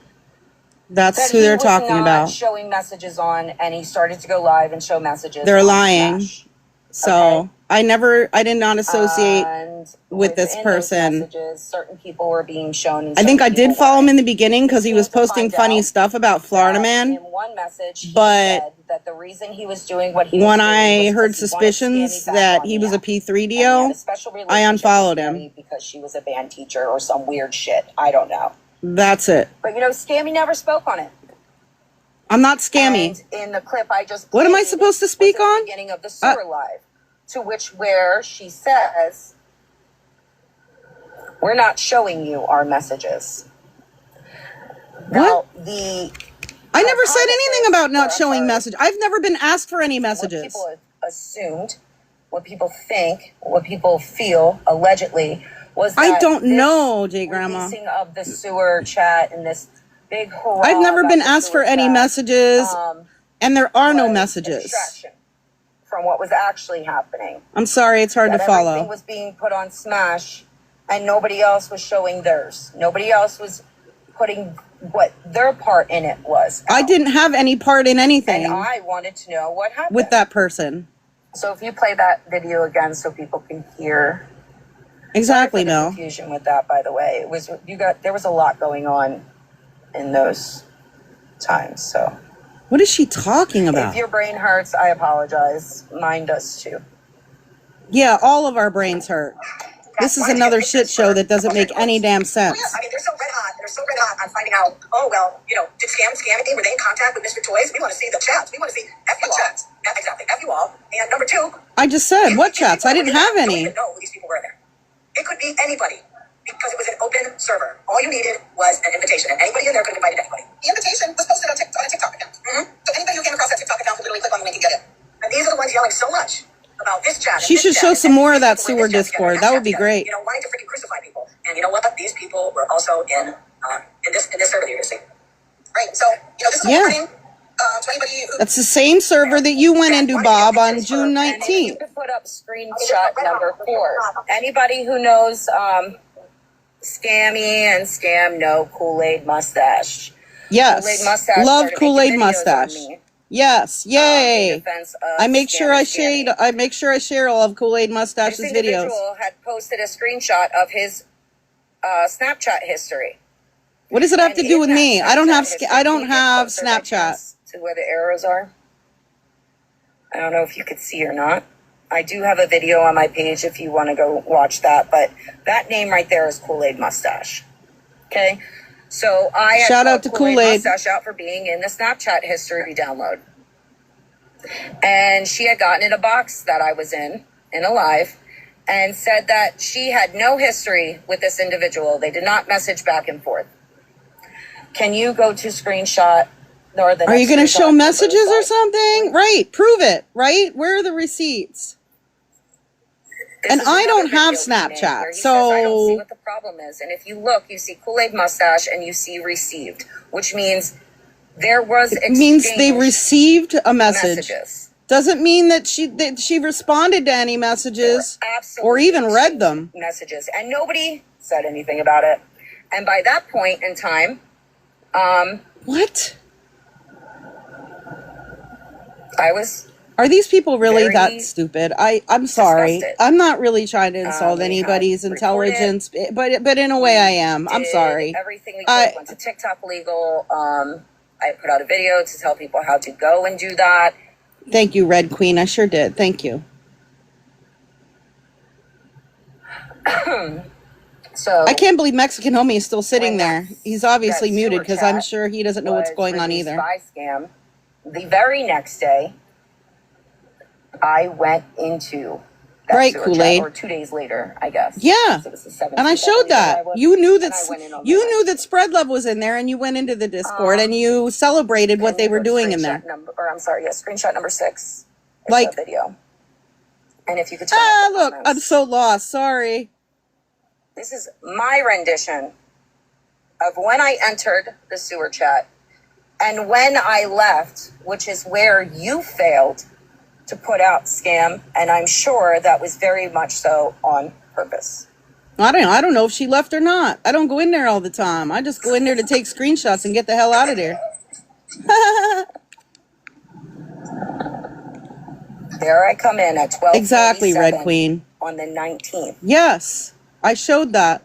That's who they're talking about. Showing messages on, and he started to go live and show messages. They're lying. So I did not associate with this person. Certain people were being shown. I think I did follow him in the beginning because he was posting funny stuff about Florida Man. In one message, but that the reason he was doing what he was when doing I was heard because he suspicions wanted Sammy back that on he the was a app. P3DO, I unfollowed him. Because she was a band teacher or some weird shit. I don't know. That's it. But Scammy never spoke on it. I'm not scammy. And in the clip I just What am I played supposed to speak was at on? the beginning of the sewer live, to which where she says, "We're not showing you our messages." Now, I never said anything about not showing message. I've never been asked for any messages. What people assumed, what people think, what people feel, allegedly, was that I don't know, J Grandma. releasing of the sewer chat and this big hurrah. I've never about been the asked sewer for any chat, messages, and there are no was a messages. distraction from what was actually happening. I'm sorry, it's hard to Everything follow. was being put on Smash, and nobody else was showing theirs. Nobody else was putting what their part in it was. I didn't have any part in anything. And I wanted to know what happened with that person. So if you play that video again, so people can hear. Exactly. No confusion with that, by the way. It was there was a lot going on in those times. So what is she talking about? If your brain hurts, I apologize. Mine does too. Yeah, all of our brains hurt. This is another shit show that doesn't make any damn sense. I mean, they're so red hot. They're so red hot on finding out, oh, well, you know, did scamming? Were they in contact with Mr. Toys? We want to see the chats. We want to see F you all. Exactly. F you all. And number two. I just said, what chats? I didn't have any. I don't even know who these people were in there. It could be anybody because it was an open server. All you needed was an invitation, and anybody in there could have invited anybody. The invitation was posted on a TikTok account. So anybody who came across that TikTok account could literally click on the link and get it. And these are the ones yelling so much about this chat. She should show some more of that sewer Discord. That would be great. You know, wanting to freaking crucify people. And you know what? These people were also in this server that you're seeing. Right. So, you know, this is a warning to anybody who. That's the same server that you went into, Bob, on June 19th. You could put up screenshot number 4. Anybody who knows Scammy and Scam know Kool-Aid Mustache. Yes. Kool-Aid Mustache Love started Kool-Aid making videos Mustache. on me. Yes, yay! I make sure I Scammy. share all of Kool-Aid Mustache's This videos. individual had posted a screenshot of his Snapchat history. What does it have to do with me? I don't have closer by Snapchat. chance to where the arrows are. I don't know if you could see or not. I do have a video on my page if you want to go watch that, but that name right there is Kool-Aid Mustache. Okay? So I had Shout out to Kool-Aid Mustache out for being in the Snapchat history download. And she had gotten in a box that I was in a live, and said that she had no history with this individual. They did not message back and forth. Can you go to screenshot? Or the Are you going to next show screenshot messages or something? Right, prove it, right? Where are the receipts? This And is I don't another have video he made Snapchat, where he says, I don't see so what the problem is. And if you look, you see Kool-Aid Mustache and you see received, which means there was it means they received a message. messages. Doesn't mean that she responded to any messages or even read them. Messages, and nobody said anything about it. And by that point in time, what? I was. Are these people really very that stupid? I'm sorry. disgusted. I'm not really trying to insult We had anybody's recorded, intelligence, but in a way I am. I'm did sorry. Everything we did went to TikTok legal. I put out a video to tell people how to go and do that. Thank you, Red Queen. I sure did. Thank you. So I can't believe Mexican Homie is still sitting there. He's obviously that muted sewer because I'm chat sure he doesn't know what's was going on released either. by Scam. The very next day, I went into that Right, sewer Kool-Aid. chat, or 2 days later, I guess. Yeah. So it was the 17th, And I showed that. was, You knew and that I went in on you that. knew that Spread Love was in there, and you went into the Discord and you celebrated what they were doing in there. Screenshot number 6 is Like- the video. And if you could tell Look, I'm so lost. Sorry. this is my rendition of when I entered the sewer chat and when I left, which is where you failed to put out Scam, and I'm sure that was very much so on purpose. I don't know if she left or not. I don't go in there all the time. I just go in there to take screenshots and get the hell out of there. There I come in at 12:47 Exactly, Red Queen. on the 19th. Yes, I showed that.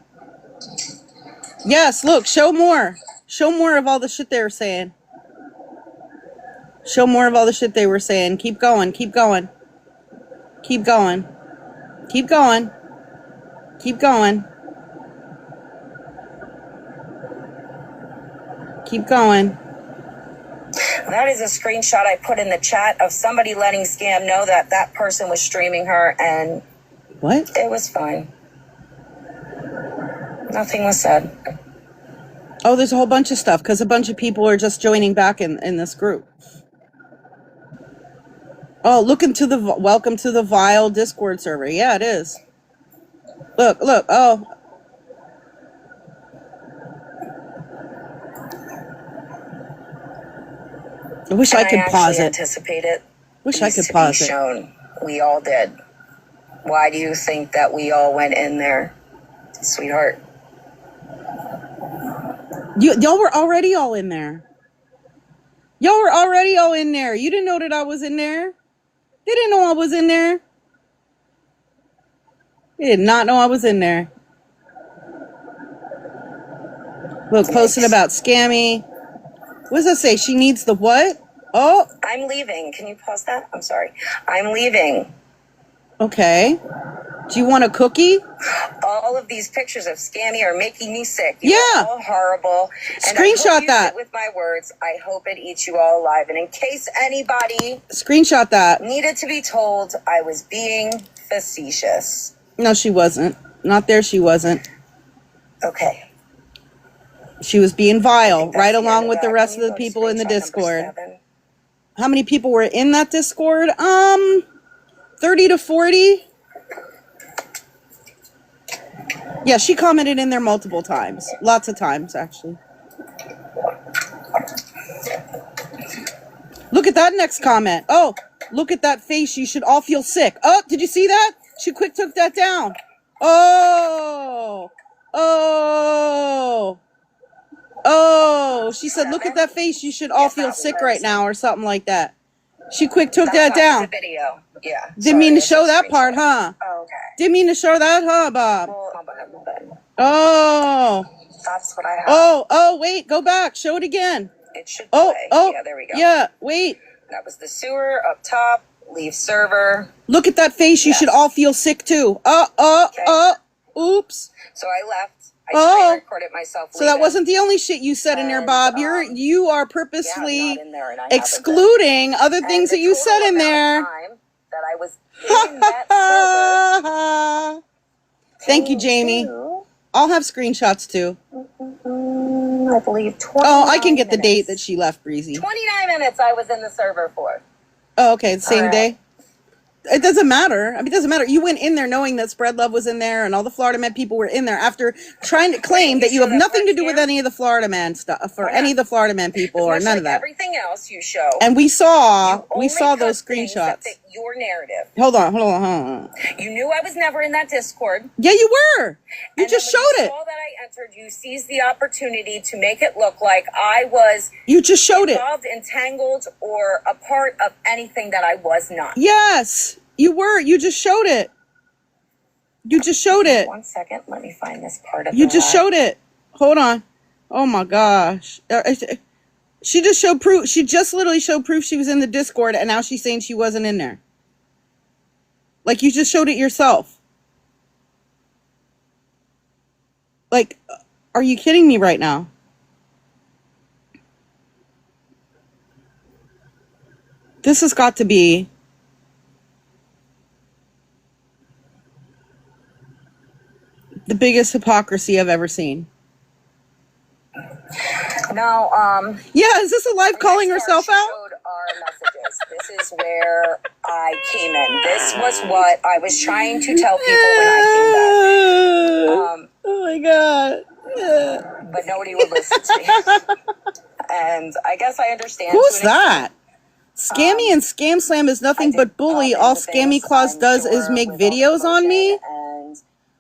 Yes, look, show more. Show more of all the shit they were saying. Show more of all the shit they were saying. Keep going, keep going. Keep going. Keep going. Keep going. Keep going. That is a screenshot I put in the chat of somebody letting Scam know that that person was streaming her, and what? It was fine. Nothing was said. Oh, there's a whole bunch of stuff because a bunch of people are just joining back in this group. Oh, welcome to the Vile Discord server. Yeah, it is. Look. Oh. I wish I could pause it. Anticipate it. Wish I could pause it. Shown. We all did. Why do you think that we all went in there, sweetheart? Y'all were already all in there. Y'all were already all in there. You didn't know that I was in there. They didn't know I was in there. They did not know I was in there. Look, posting about Scammy. What does that say? She needs the what? Oh. I'm leaving. Can you pause that? I'm sorry. I'm leaving. Okay. Do you want a cookie? All of these pictures of Scammy are making me sick. Yeah. You're all horrible. And Screenshot I hope you that. sit with my words. I hope it eats you all alive. And in case anybody Screenshot that. needed to be told, I was being facetious. No, she wasn't. Not there. She wasn't. Okay. She was being vile, right along with the rest of the people in the Discord. How many people were in that Discord? 30 to 40. Yeah, she commented in there multiple times. Lots of times, actually. Look at that next comment. Oh, look at that face. You should all feel sick. Oh, did you see that? She quick took that down. Oh. She said, look at that face. You should all feel sick right now or something like that. She quick took that down. The video. Yeah. Didn't mean to show that part, huh? Oh, okay. Didn't mean to show that, huh, Bob? Oh. That's what I have. Oh, wait, go back. Show it again. It should play. Yeah, there we go. Yeah, wait. That was the sewer up top. Leave server. Look at that face. You should all feel sick too. Oops. So I left. I screen recorded myself. So that wasn't the only shit you said in there, Bob. You are purposely excluding other things that you said in there. That I was in that server. Thank you, Jamie. I'll have screenshots too. I believe 20. Oh, I can get the date that she left, Breezy. 29 minutes I was in the server for. Oh, okay, the same day. It doesn't matter. I mean, it doesn't matter. You went in there knowing that Spread Love was in there and all the Florida Man people were in there after trying to claim that you have nothing to do with any of the Florida Man stuff or any of the Florida Man people or none of that. Everything else you show. And we saw those screenshots. Your narrative. Hold on. You knew I was never in that Discord. Yeah, you were. You just showed it. You saw that I entered. You seized the opportunity to make it look like I was. You just showed involved, entangled, or a part of anything that I was not. Yes. You were. You just showed it. You just showed it. 1 second. Let me find this part of You just showed it. Hold on. Oh my gosh. She just showed proof. She just literally showed proof she was in the Discord and now she's saying she wasn't in there. Like you just showed it yourself. Like, are you kidding me right now? This has got to be the biggest hypocrisy I've ever seen. No, yeah, is this a live calling herself out? Our messages. This is where I came in. This was what I was trying to tell people when I came back. Oh my god. But nobody would listen to me. And I guess I understand. Who's that? Scammy and Scamslam is nothing but bully. All Scammy Claus does is make videos on me.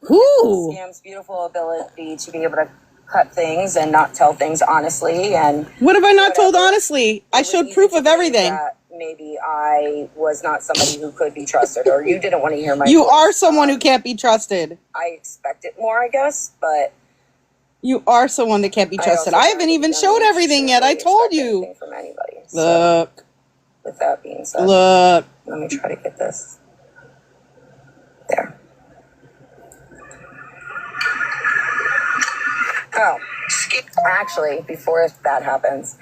Who? Scam's beautiful ability to be able to cut things and not tell things honestly. And what have I not told honestly? I showed proof of everything. Maybe I was not somebody who could be trusted, or you didn't want to hear my You voice. are someone who can't be trusted. I expected more, I guess, but you are someone that can't be trusted. I haven't even showed everything yet. I told you. From anybody. Look. So, with that being said, look. Let me try to get this. There. Oh. Actually, before that happens,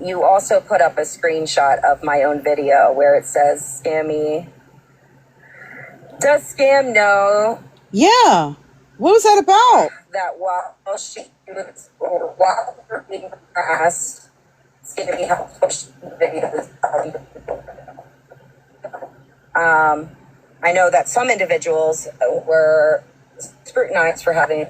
you also put up a screenshot of my own video where it says, Scammy, does Scam know? Yeah. What was that about? That while we're being harassed, Scammy helped push the videos. I know that some individuals were scrutinized for having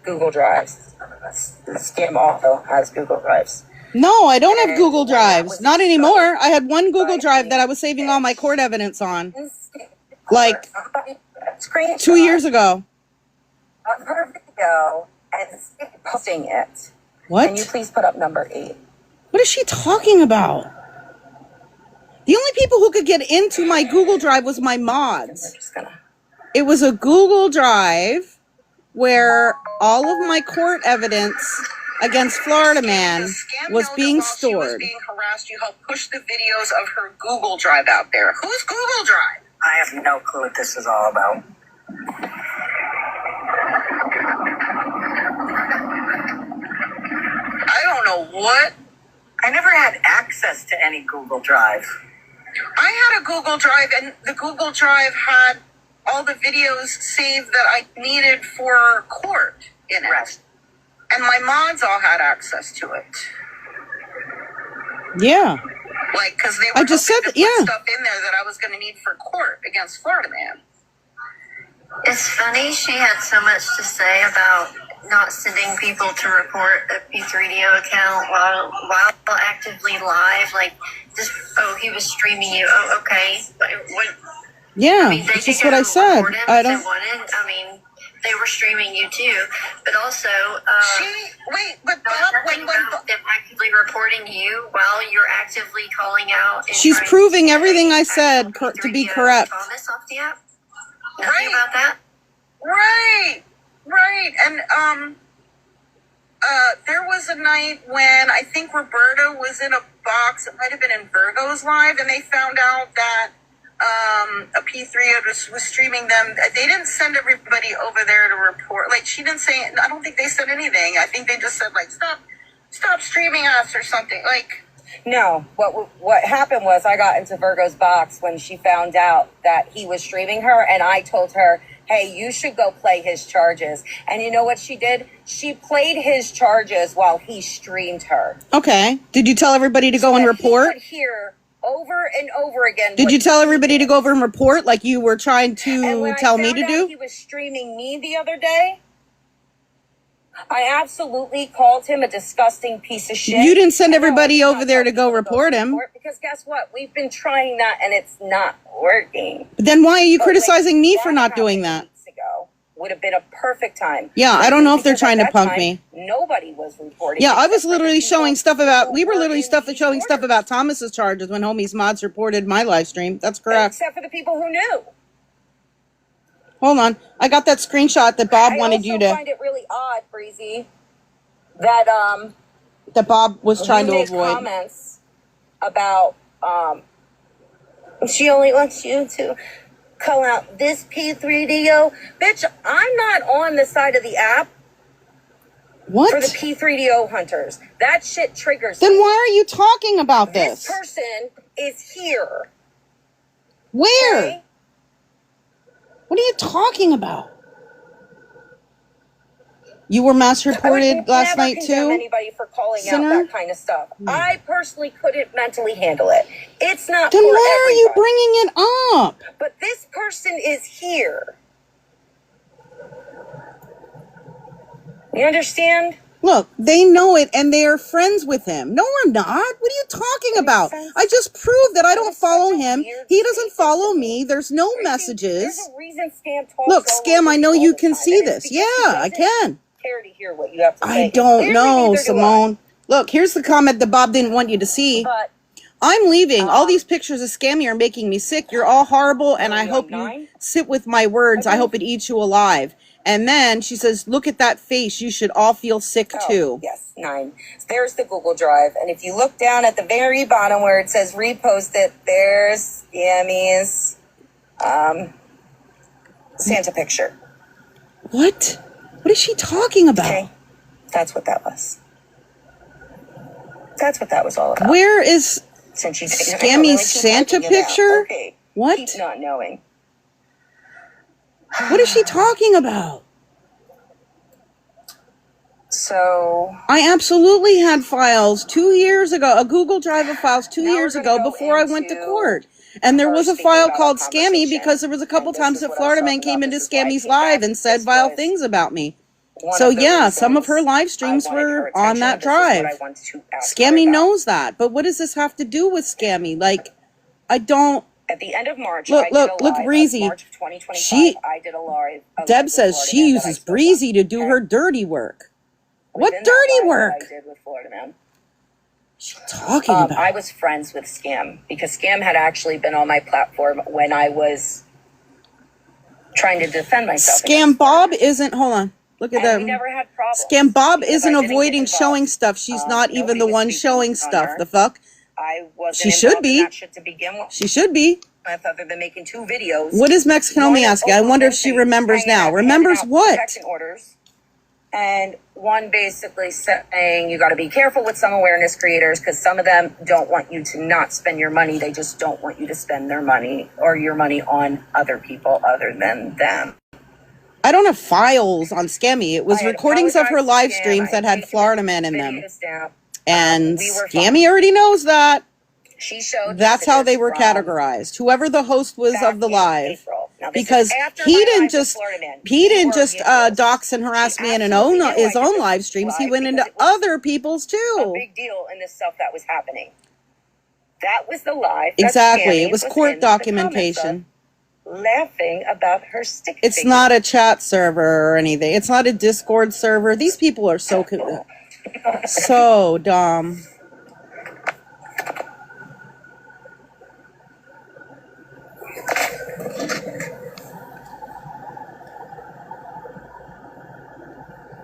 Google Drives. Scam also has Google Drives. No, I don't have Google Drives. Not anymore. I had one Google Drive that I was saving all my court evidence on. Like 2 years ago. Of her video and posting it. What? Can you please put up number 8? What is she talking about? The only people who could get into my Google Drive was my mods. It was a Google Drive where all of my court evidence against Florida Man was being stored. She was being harassed. You helped push the videos of her Google Drive out there. Whose Google Drive? I have no clue what this is all about. I don't know what. I never had access to any Google Drive. I had a Google Drive, and the Google Drive had all the videos saved that I needed for court in it. Right. And my mods all had access to it. Yeah. Like, because they were I just said, put yeah. stuff in there that I was going to need for court against Florida Man. It's funny she had so much to say about not sending people to report a P3DO account while actively live. Like, just, oh, he was streaming you. Oh, okay. What? Yeah, I mean, they that's just could what I go said. report him I if they don't. wanted. I mean, they were streaming you too, but also but nothing about them actively reporting you while you're actively calling out. And She's trying proving to everything I said to be correct. Thomas off the app. Nothing about that. Right. And there was a night when I think Roberta was in a box. It might have been in Virgo's live, and they found out that a P3 was streaming them. They didn't send everybody over there to report. Like, she didn't say. I don't think they said anything. I think they just said, like, stop streaming us or something. Like, no. What happened was I got into Virgo's box when she found out that he was streaming her, and I told her, hey, you should go play his charges. And you know what she did? She played his charges while he streamed her. Okay. Did you tell everybody to go and report? He could hear over and over again. Did you tell everybody to go over and report like you were trying to tell me to do? He was streaming me the other day. I absolutely called him a disgusting piece of shit. You didn't send everybody over there to go report him. Because guess what? We've been trying that and it's not working. But then why are you criticizing me for not doing that? Weeks ago would have been a perfect time. Yeah, I don't know if they're trying to punk me. Nobody was reporting. Yeah, I was literally showing stuff about, we were literally showing stuff about Thomas's charges when Homie's mods reported my live stream. That's correct. Except for the people who knew. Hold on. I got that screenshot that Bob wanted you to. I find it really odd, Breezy, that Bob was trying to avoid. Comments about she only wants you to call out this P3DO. Bitch, I'm not on the side of the app. What? For the P3DO hunters. That shit triggers Then me. why are you talking about this? This person is here. Where? Okay? What are you talking about? You were mass reported last night too? I would never condemn anybody for calling out that kind of stuff. I personally couldn't mentally handle it. It's not Then for why are you everybody. bringing it up? But this person is here. You understand? Look, they know it and they are friends with him. No, we're not. What are you talking about? I just proved that I don't follow him. He doesn't follow me. There's no messages. There's a reason Scam talks Look, all Scam, over I know all you the can time, see and it's this. because Yeah, he I doesn't can. care to hear what you have to say. I don't Clearly, know, neither do Simone. Look, here's the comment that Bob didn't want you to see. But I'm leaving. All these pictures of Scammy are making me sick. You're all horrible, and I hope you sit with my words. I hope it eats you alive. And then she says, look at that face. You should all feel sick too. Yes, 9. There's the Google Drive. And if you look down at the very bottom where it says repost it, there's Yammy's Santa picture. What? What is she talking about? Okay. That's what that was. That's what that was all about. Where is Since she's Scammy's Santa picture? Okay. What? Keep not knowing. What is she talking about? So I absolutely had files 2 years ago, a Google Drive of files 2 years ago before I went to court. And there was a file called Scammy because there was a couple times that Florida man came into Scammy's live and said vile things about me. So yeah, some of her live streams were on that drive. Scammy knows that. But what does this have to do with Scammy? Like, I don't... At the end of March, look, Breezy. March of 2025, I did a live. Deb says she uses Breezy to do her dirty work. What dirty work? I did with Florida Man. She's talking about. I was friends with Scam because Scam had actually been on my platform when I was trying to defend myself. Scam Bob isn't. Hold on. Look at that. We never had problems. Scam Bob isn't avoiding showing stuff. She's not even the one showing stuff. The fuck? I wasn't. She should be. To begin with. She should be. I thought they've been making 2 videos. What is Mexican Omi asking? I wonder if she remembers now. Remembers what? Protection orders. And one basically saying you got to be careful with some awareness creators because some of them don't want you to not spend your money. They just don't want you to spend their money or your money on other people other than them. I don't have files on Scammy. It was recordings of her live streams that had Florida Man in them. And Scammy already knows that. She showed that's how they were categorized. Whoever the host was of the live. Because he didn't just dox and harass me in his own live streams. He went into other people's too. A big deal in this stuff that was happening. That was the live. Exactly. It was court documentation. Laughing about her stick. It's not a chat server or anything. It's not a Discord server. These people are so so dumb.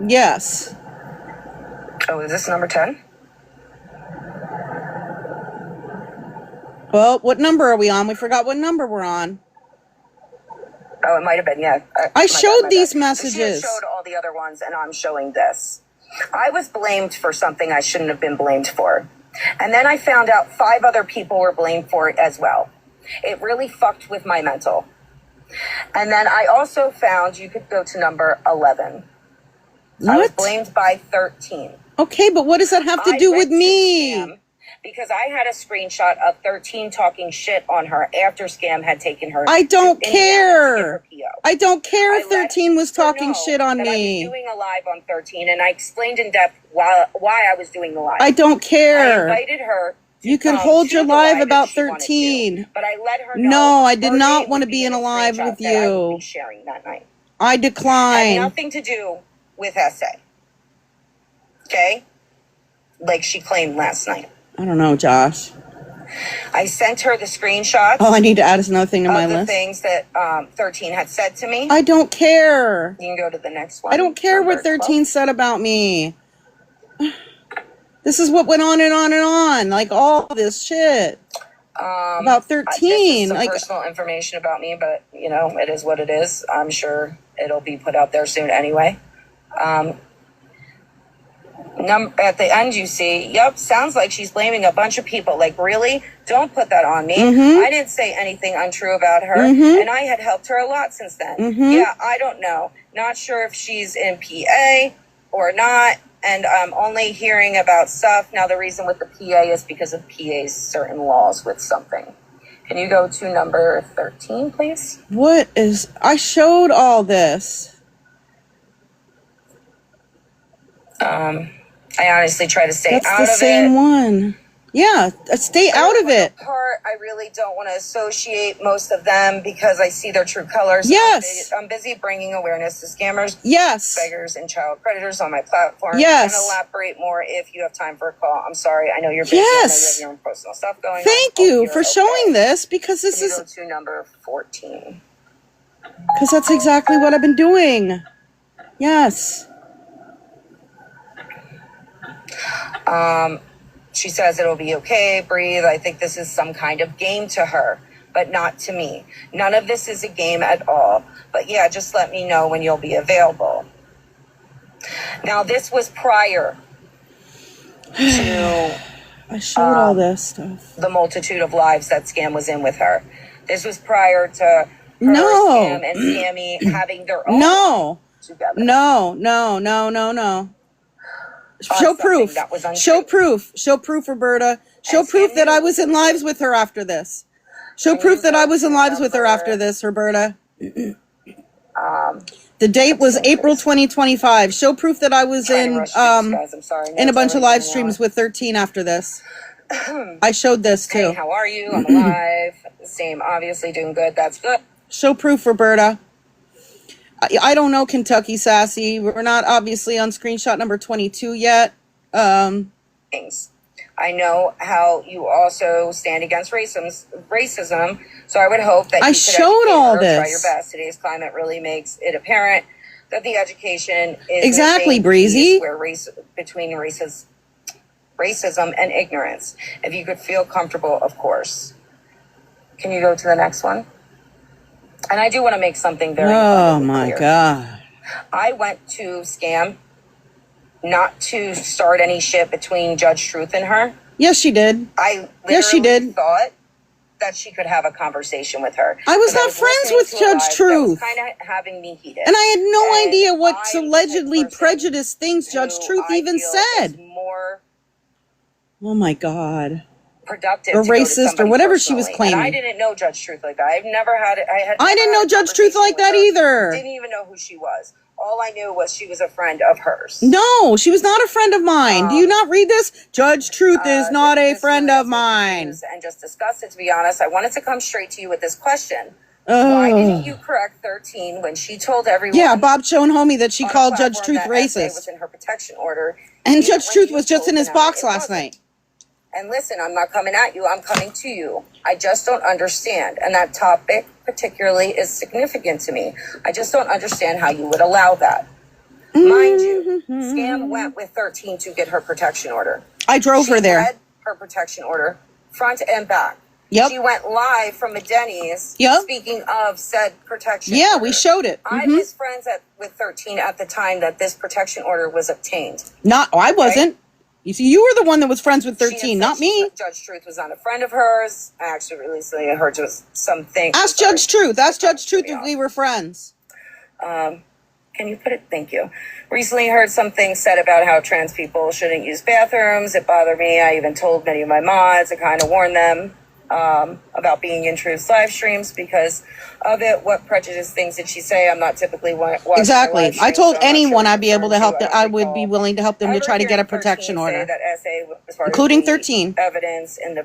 Yes. Oh, is this number 10? Well, what number are we on? We forgot what number we're on. Oh, it might have been, yeah. I showed these messages. She showed all the other ones, and I'm showing this. I was blamed for something I shouldn't have been blamed for. And then I found out 5 other people were blamed for it as well. It really fucked with my mental. And then I also found you could go to number 11. What? I was blamed by 13. Okay, but what does that have to do with me? Because I had a screenshot of 13 talking shit on her after Scam had taken her. I don't care. I don't care if 13 was talking shit on me. I was doing a live on 13, and I explained in depth why I was doing the live. I don't care. I invited her. You can hold your live about 13. But I let her know. No, I did not want to be in a live with you. Sharing that night. I decline. Had nothing to do with essay. Okay? Like she claimed last night. I don't know, Josh. I sent her the screenshots. Oh, I need to add another thing to my list. The things that 13 had said to me. I don't care. You can go to the next one. I don't care what 13 said about me. This is what went on and on and on. Like all this shit. About 13. This is some personal information about me, but you know, it is what it is. I'm sure it'll be put out there soon anyway. At the end, you see, yep, sounds like she's blaming a bunch of people. Like, really? Don't put that on me. I didn't say anything untrue about her, and I had helped her a lot since then. Yeah, I don't know. Not sure if she's in PA or not, and I'm only hearing about stuff. Now, the reason with the PA is because of PA's certain laws with something. Can you go to number 13, please? What is... I showed all this. I honestly try to stay out of it. That's the same one. Yeah, stay out of it. I really don't want to associate most of them because I see their true colors. Yes. I'm busy bringing awareness to scammers, yes, beggars, and child predators on my platform. Yes. I can elaborate more if you have time for a call. I'm sorry. I know you're busy. Yes. I know you have your own personal stuff going on. Thank you for showing this because this is... Go to number 14. Because that's exactly what I've been doing. Yes. She says it'll be okay, breathe. I think this is some kind of game to her, but not to me. None of this is a game at all. But yeah, just let me know when you'll be available. Now, this was prior to I showed all this stuff. the multitude of lives that Scam was in with her. This was prior to her, No. Scam, and Scammy having their own No. lives together. No. Show proof. That was untrue. Show proof. Show proof, Roberta. Show And proof Scam that knew I it was in lives with her after this. Show Can proof you that I go was in to lives with her after number- this, Roberta. The date was April 2025. Show proof that I was Trying to in rush through this, guys. I'm sorry. in a Notes bunch of already live going streams on. with 13 after this. I showed this Hey, too. how are you? I'm alive. Same, obviously doing good. That's good. Show proof, Roberta. I don't know, Kentucky Sassy. We're not obviously on screenshot number 22 yet. Things. I know how you also stand against racism, so I would hope that I you could showed educate all her, try this. your best. Today's climate really makes it apparent that the education is Exactly, Breezy. where between racism and ignorance. If you could feel comfortable, of course. Can you go to the next one? And I do want to make something very Oh abundantly my clear. God. I went to Scam not to start any shit between Judge Truth and her. Yes, she did. I Yes, she literally did. thought that she could have a conversation with her. I was 'Cause not friends listening with to a Judge live that was Truth. kind of having me heated. And I had no And idea what I was the allegedly person prejudiced things Judge who Truth I even feel said. is more Oh my God. productive Or to go to racist or somebody whatever she was personally. And I claiming. didn't know Judge Truth like that. I've never had it. I never didn't had know a Judge Truth conversation like with that her. either. Didn't even know who she was. All I knew was she was a friend of hers. No, she was not a friend of mine. Do you not read this? Judge Truth is not a This friend really of has me mine. confused and just discuss it, to be honest. I wanted to come straight to you with this question. Why didn't you correct 13 when she told everyone? Yeah, Bob shown homie that she on a called Judge platform Truth that SA was racist. in her protection order, And even Judge when Truth you was just told in his them box it last wasn't? night. And listen, I'm not coming at you. I'm coming to you. I just don't understand. And that topic particularly is significant to me. I just don't understand how you would allow that. Mind you, Scam went with 13 to get her protection order. I drove her there. She read her protection order front and back. Yep. She went live from a Denny's. Yep. Speaking of said protection Yeah, order. we showed it. I was friends with 13 at the time that this protection order was obtained. Not, I wasn't. You see, you were the one that was friends with She had 13, said not me. Judge Truth was not a friend of hers. I actually recently heard just something. Ask Judge Truth. Ask Judge Truth if we were friends. Can you put it? Thank you. Recently heard something said about how trans people shouldn't use bathrooms. It bothered me. I even told many of my mods. I kind of warned them about being in Truth's live streams because of it. What prejudice things did she say? I'm not typically watching her Exactly. live I streams, told so I'm not anyone sure I'd be able to help them. I would recall. be willing to help them to try to get a protection order. That SA was part Including of the 13. evidence in the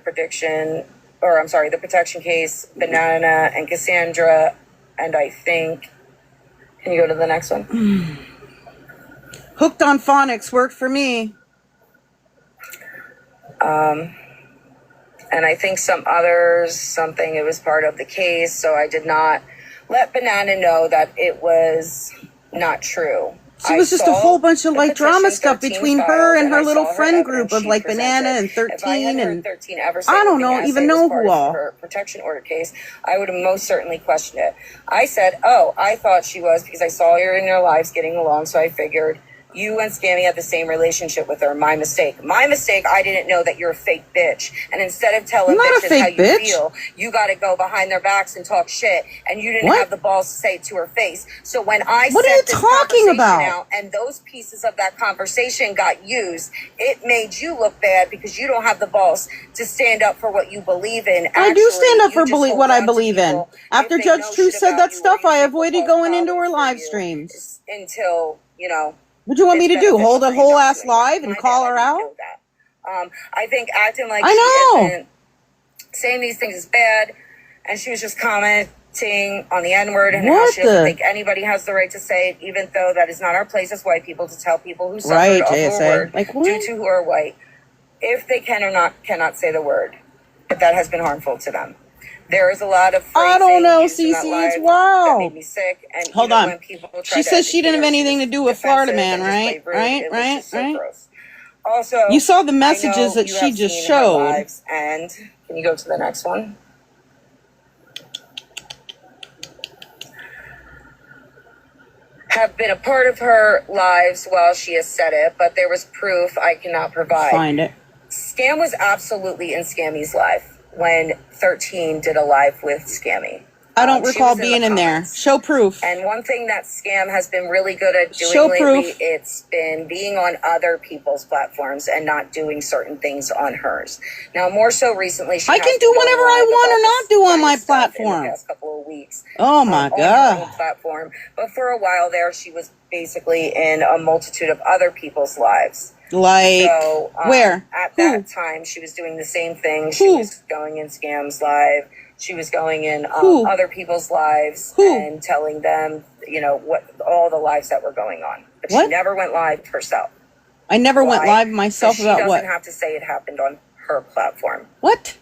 the protection case, Banana and Cassandra, and I think. Can you go to the next one? Hooked on phonics worked for me. And I think some others, something, it was part of the case. So I did not let Banana know that it was not true. So it was just a whole bunch of like drama stuff between her and her little friend group of like Banana and 13 and 13 ever say I don't anything know, SA even was know part who of all. her protection order case, I would have most certainly questioned it. I said, oh, I thought she was because I saw you in your lives getting along, so I figured you and Scammy had the same relationship with her. My mistake. My mistake. I didn't know that you're a fake bitch. And instead of telling bitches how you feel, you got to go behind their backs and talk shit. And you didn't have the balls to say it to her face. So when I What are you sent this talking conversation about? out and those pieces of that conversation got used, it made you look bad because you don't have the balls to stand up for what you believe in. I do stand up for what I hold on to believe in. people After if they Judge know Truth shit said about that you or stuff, you I think avoided will cause going into her problems for live you streams. until, Would you want me to it's do? beneficial Hold a for you whole not ass doing live that. and My call bad, her I didn't out? know that. I think acting like I know. she isn't saying these things is bad, and she was just commenting on the N-word and how What she doesn't the- think anybody has the right to say it, even though that is not our place as white people to tell people who suffered Right, off JSA. a word Like, what? due to who are white, if they cannot say the word, if that has been harmful to them. There is a lot of I don't phrasing know, used in that Cece, live it's that wild. made me sick. And Hold you know, on. when people try She to says she didn't educate have her, anything she to was do with Florida defensive Man, and just right? played rude. Right, It was right, just so right. gross. Also, You saw the I messages know that you she have just seen her showed. lives, and can you go to the next one? have been a part of her lives while she has said it, but there was proof I cannot provide. Find it. Scam was absolutely in Scammy's life when 13 did a live with Scammy. I don't recall being in there. Show proof. And one thing that Scam has been really good at doing Show lately, proof. it's been being on other people's platforms and not doing certain things on hers. Now, more so recently, I can do whatever I want or not do on my platform. In the past couple of weeks. Oh my on her God. own platform. But for a while there, she was basically in a multitude of other people's lives. Like, So, where? At Who? that time, she was doing the same thing. She was going in Scam's live. She was going in other people's lives and telling them, you know, what all the lives that were going on. But she never went live herself. I never went live myself So about what? She doesn't have to say it happened on her platform. What?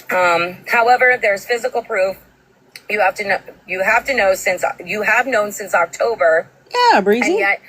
However, there's physical proof. You have to know. You have known since October. Yeah, Breezy. And yet,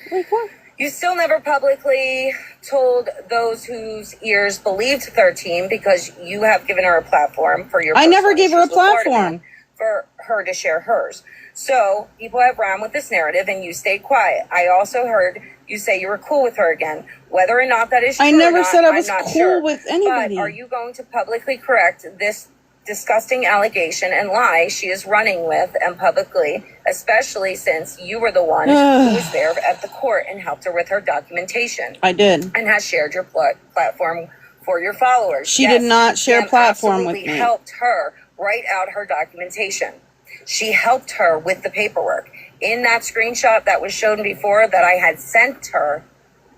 you still never publicly told those whose ears believed 13 because you have given her a platform for your. I never gave her a platform. For her to share hers. So people have ran with this narrative and you stayed quiet. I also heard you say you were cool with her again. Whether or not that is true I never or not, said I I'm was not cool sure. with anybody. But are you going to publicly correct this disgusting allegation and lie she is running with and publicly, especially since you were the one who was there at the court and helped her with her documentation? I did. And has shared your platform for your followers. She did not share Sam platform with absolutely me. helped her write out her documentation. She helped her with the paperwork. In that screenshot that was shown before that I had sent her,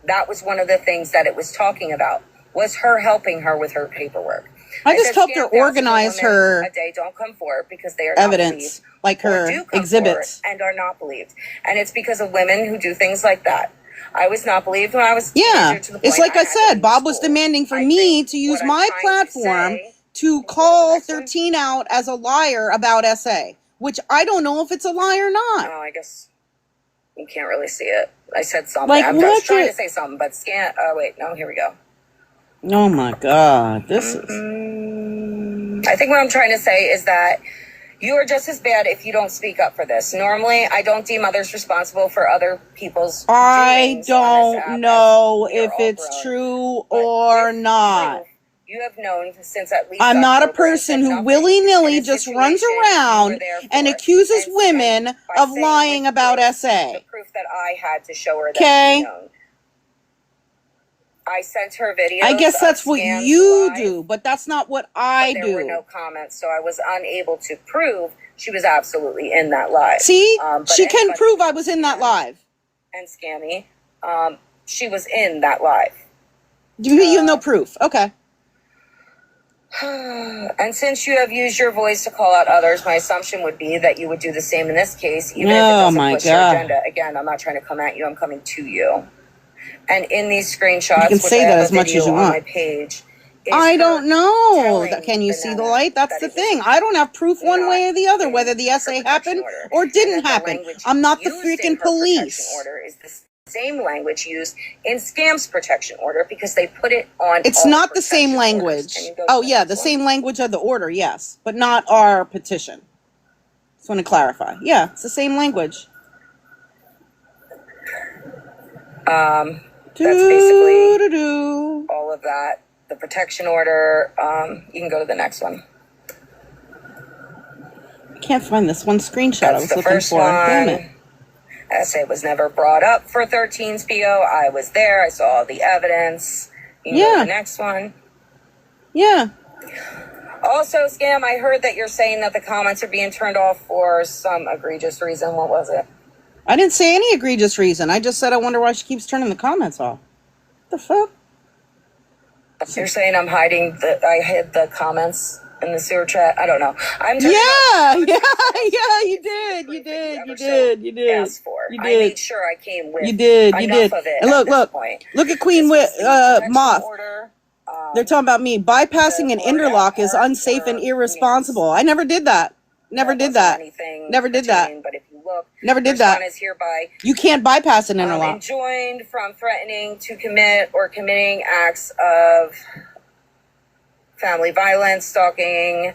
that was one of the things that it was talking about, was her helping her with her paperwork. I just helped her organize her a day don't come forward because they are evidence, like her exhibits. And are not believed. And it's because of women who do things like that. I was not believed when I was it's like I said, Bob was demanding for me to use my platform to call 13 out as a liar about SA, which I don't know if it's a lie or not. No, I guess you can't really see it. I said something. Like, I was trying to say something, but oh wait, no, here we go. Oh my God, this is... I think what I'm trying to say is that you are just as bad if you don't speak up for this. Normally, I don't deem others responsible for other people's I don't know if it's true or not. You have known since at least I'm not a person who willy-nilly just runs around and accuses women of lying about SA. The proof that I had to show her that Okay. she known. I sent her videos. I guess that's what you do, but that's not what I do. There were no comments, so I was unable to prove she was absolutely in that live. See, she can prove I was in that live. And Scammy, she was in that live. You have no proof. Okay. And since you have used your voice to call out others, my assumption would be that you would do the same in this case, even if it doesn't push your agenda. Again, I'm not trying to come at you. I'm coming to you. And in these screenshots, You can say that as much as you want. on my page, I don't know. Can you see the light? That's the thing. I don't have proof one way or the other, whether the SA happened or didn't happen. I'm not the freaking police. Order is the same language used in Scam's protection order because they put it on. It's not the same language. Oh, yeah, the same language of the order, yes, but not our petition. Just want to clarify. Yeah, it's the same language. That's basically all of that. The protection order. You can go to the next one. I can't find this one screenshot I was looking for. Damn it. SA was never brought up for 13's PO. I was there. I saw the evidence. You can go to the next one. Yeah. Also, Scam, I heard that you're saying that the comments are being turned off for some egregious reason. What was it? I didn't say any egregious reason. I just said I wonder why she keeps turning the comments off. What the fuck? You're saying I hid the comments in the sewer chat? I don't know. You did. I made sure I came with enough of it. And look at Queen Moth. They're talking about me. Bypassing an interlock is unsafe and irresponsible. I never did that. Never did that. But if you look, never did that. Is hereby you can't bypass an interlock. Enjoined from threatening to commit or committing acts of family violence, stalking,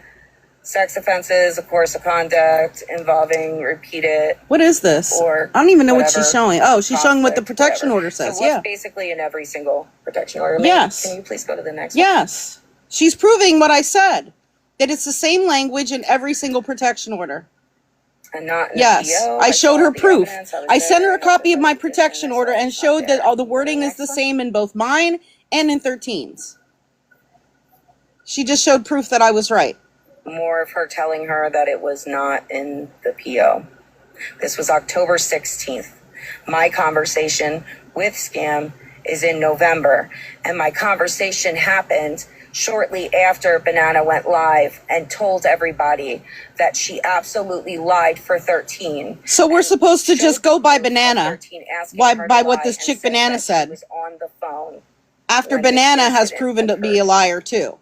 sex offenses, of course, of conduct involving repeated. What is this? Or I don't even know what whatever, she's showing. Oh, she's showing what the conflict, protection whatever. order says. So what's Yeah. basically in every single protection order? Maybe, Yes. Can you please go to the next one? Yes. She's proving what I said. That it's the same language in every single protection order. And not in Yes. the PO. I showed saw her the proof. evidence, was I sent there, her a and copy of my petition, protection I order saw and it's not showed that there. all the Go to wording is next the one. same in both mine and in 13's. She just showed proof that I was right. More of her telling her that it was not in the PO. This was October 16th. My conversation with Scam is in November, and my conversation happened shortly after Banana went live and told everybody that she absolutely lied for 13. So we're supposed to just go by Showed proof of Banana. 13 asking By her by to what lie this and chick said Banana that she said. was on the phone After when this Banana has incident proven to be a occurred. liar too.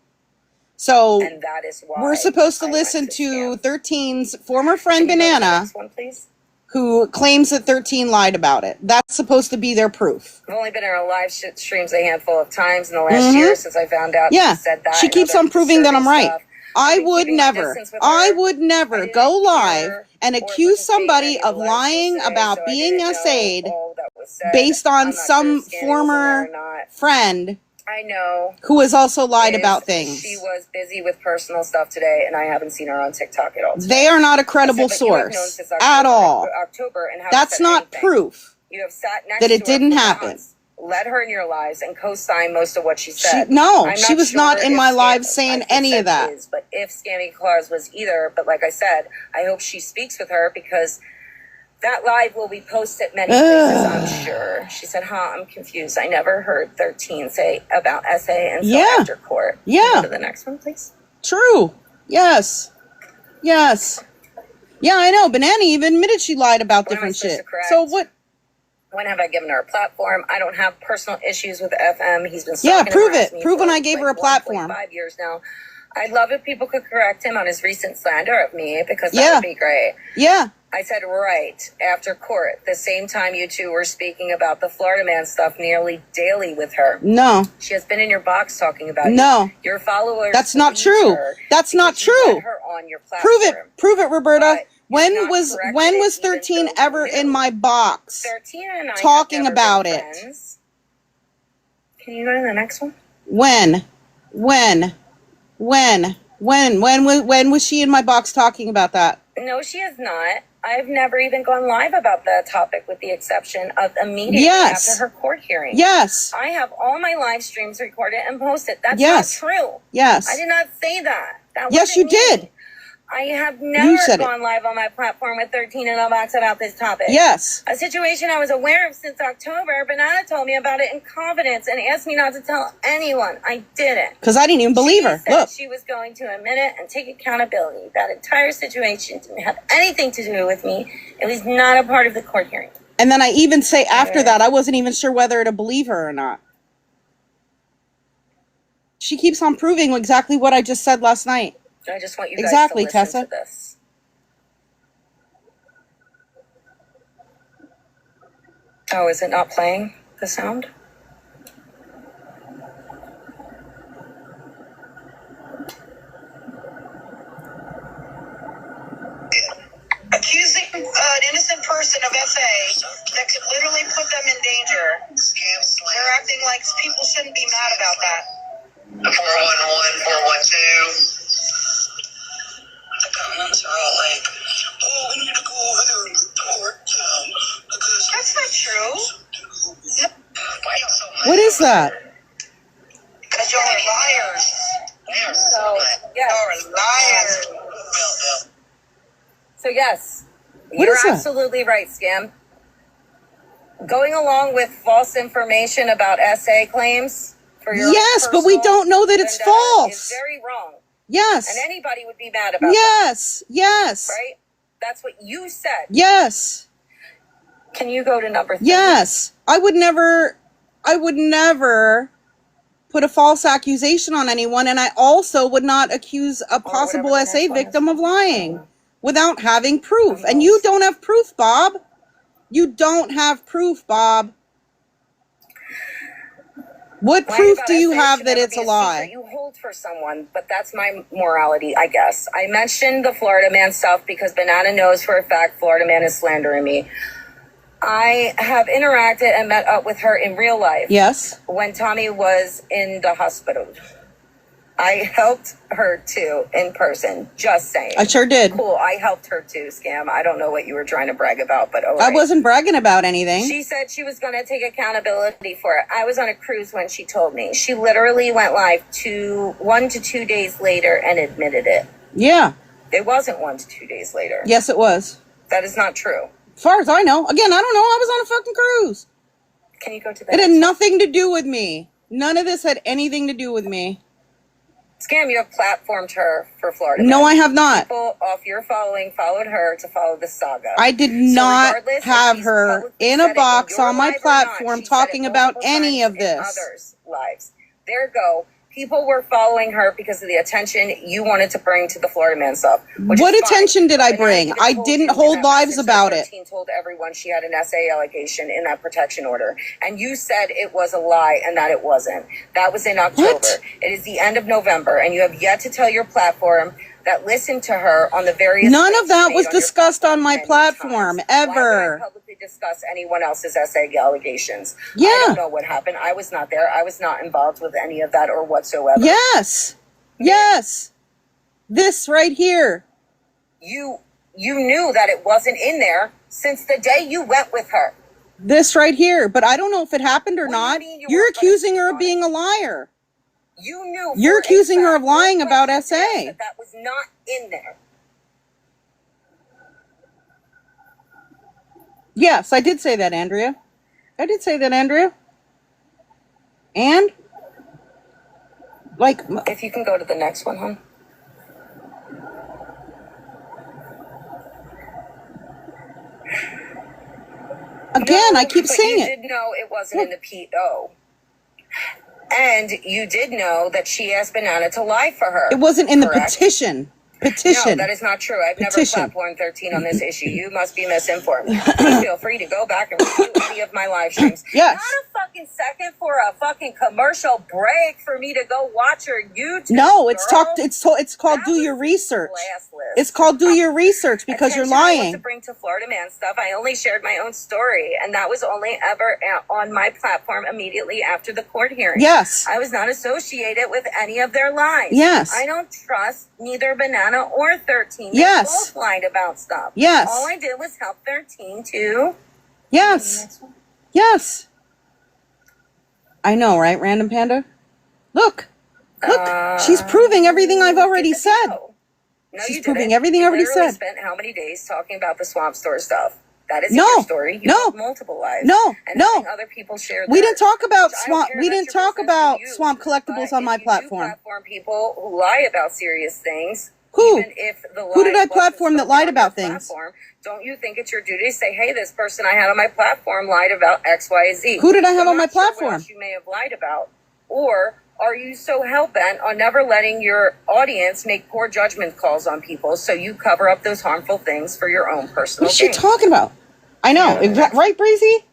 So And that is why we're supposed to I went listen to to Scam. 13's former friend Can you go to the Banana, next one, please? who claims that 13 lied about it. That's supposed to be their proof. I've only been in her live streams a handful of times in the last year since I found out Yeah. she said that. She and keeps other on proving that I'm disturbing right. stuff. I I've been would keeping my never, distance with I her. would I never didn't go live care and or if accuse it was any somebody of of the letters lying yesterday, about so I being didn't know essayed all that was said. based on I'm not some sure if Scanny was in there former or not. friend I know who has also lied is about she things. was busy with personal stuff today, and I haven't seen her on TikTok at all today. They are not a I credible said, but you have known source since at all. October and haven't That's said not anything. proof You have sat next that to it her didn't for happen. months, led her in your lives, and co-signed most of what she said. No, I'm she not was sure not in if my Scam- live saying I any said of that. Is, but if Scammy Claus was either, but like I said, I hope she speaks with her because that live will be posted many places, I'm sure. She said, I'm confused. I never heard 13 say about SA until after court. Can you go to the next one, please? True. Yes. Yes. Yeah, I know. Banana even admitted she lied about What am I different supposed shit. to correct? So what? When have I given her a platform? I don't have personal issues with FM. He's been Yeah, stalking and prove harassing it. me Prove for when I gave her a platform. 5 years now. I'd love if people could correct him on his recent slander of me because that would be great. Yeah. I said right after court, the same time you two were speaking about the Florida man stuff nearly daily with her. No. She has been in your box talking about No. you. Your followers. That's not believe true. her That's not because you true. let her on your Prove platform. it. Prove it, Roberta. But When not was corrected when it was even 13 though ever you in knew. my box 13 and I talking have never about been it? friends. Can you go to the next one? When was she in my box talking about that? No, she is not. I've never even gone live about that topic with the exception of immediately Yes. after her court hearing. Yes. I have all my live streams recorded and posted. That's Yes. not true. Yes. I did not say that. That Yes, you wasn't me. did. I have never said it. gone live on my platform with 13 in a box about this topic. Yes. A situation I was aware of since October. Banana told me about it in confidence and asked me not to tell anyone. I didn't. Because I didn't even believe her. She said Look. she was going to admit it and take accountability. That entire situation didn't have anything to do with me. It was not a part of the court hearing. And then I even say after that, I wasn't even sure whether to believe her or not. She keeps on proving exactly what I just said last night. I just want you guys Exactly, to listen Tessa. to this. Oh, is it not playing the sound? Accusing an innocent person of SA that could literally put them in danger. They're acting like people shouldn't be mad about that. The 411, 412. The comments are all like, oh, we need to go over there and report them because That's not true. why y'all so What is that? Because y'all are liars. So, yes. Y'all are liars. So, yes, What you're is that? absolutely right, Scam. Going along with false information about SA claims for your Yes, but we don't know that it's false. is very wrong. Yes. And anybody would be mad about Yes. Yes. that, right? That's what you said. Yes. Can you go to number 3? Yes. I would never put a false accusation on anyone, and I also would not accuse a possible whatever the SA next one victim is. of lying without having proof. And you don't have proof, Bob. You don't have proof, Bob. What Lying proof about do you SA have should that never it's be a secret lie? you hold for someone, but that's my morality, I guess. I mentioned the Florida man stuff because Banana knows for a fact Florida man is slandering me. I have interacted and met up with her in real life. Yes. When Tommy was in the hospital. I helped her too in person. Just saying. I sure did. Cool. I helped her too, Scam. I don't know what you were trying to brag about, but all I right. wasn't bragging about anything. She said she was going to take accountability for it. I was on a cruise when she told me. She literally went live 1 to 2 days later and admitted it. Yeah. It wasn't 1 to 2 days later. Yes, it was. That is not true. As far as I know. Again, I don't know. I was on a fucking cruise. Can you go to the It had next one? nothing to do with me. None of this had anything to do with me. Scam, you have platformed her for Florida. No, Man. I have not. People off your following followed her to follow the saga. I did not have her in a box on my platform talking about any of this. Others' lives. There you go. People were following her because of the attention you wanted to bring to the Florida man stuff. What attention did I bring? I didn't hold lives about it. Told everyone she had an SA allegation in that protection order, and you said it was a lie and that it wasn't. That was in October. What? It is the end of November, and you have yet to tell your platform that listened to her on the various. None of that was discussed on my platform ever. Why would I publicly discuss anyone else's SA allegations? Yeah. I don't know what happened. I was not there. I was not involved with any of that or whatsoever. Yes. Yes. This right here. You knew that it wasn't in there since the day you went with her. This right here. But I don't know if it happened or not. You're accusing her of being a liar. You knew. You're accusing her of lying about SA. That was not in there. Yes, I did say that, Andrea. I did say that, Andrea. And? Like. If you can go to the next one, hon. Again, I keep saying you it. did know it wasn't in the PO. And you did know that she asked Banana to lie for her. It wasn't in correct? the petition. Petition. No, that is not true. I've Petition. never platformed 13 on this issue. You must be misinformed. Please feel free to go back and review any of my live streams. Yes. Not a fucking second for a fucking commercial break for me to go watch her YouTube. No, it's girl. it's called That do was your research. classless. It's called do your research because you're Attention I want lying. to bring to Florida man stuff. I only shared my own story, and that was only ever on my platform immediately after the court hearing. Yes. I was not associated with any of their lies. Yes. I don't trust neither Banana or 13. They Yes. both lied about stuff. Yes. All I did was help 13 to. Yes. Yes. I know, right, Random Panda? Look. Look. She's proving everything I've already said. No, She's you proving didn't. everything I You already literally said. spent how many days talking about the swamp store stuff? That is No. your story. You No. have multiple lives. No. And No. having other people share We theirs, didn't talk about which I don't swamp. care, We that's didn't your talk business about to you. swamp collectibles But on my if you do platform. platform people who lie about serious things. Who? Even if the Who did lie I wasn't platform that spoken lied on about your things? platform, don't you think it's your duty to say, hey, this person I had on my platform lied about X, Y, Z? Who did I have So on my I'm not sure what platform? else you may have lied about. Or are you so hell-bent on never letting your audience make poor judgment calls on people so you cover up those harmful things for your own personal What is she gain? talking about? I know. Right, Breezy?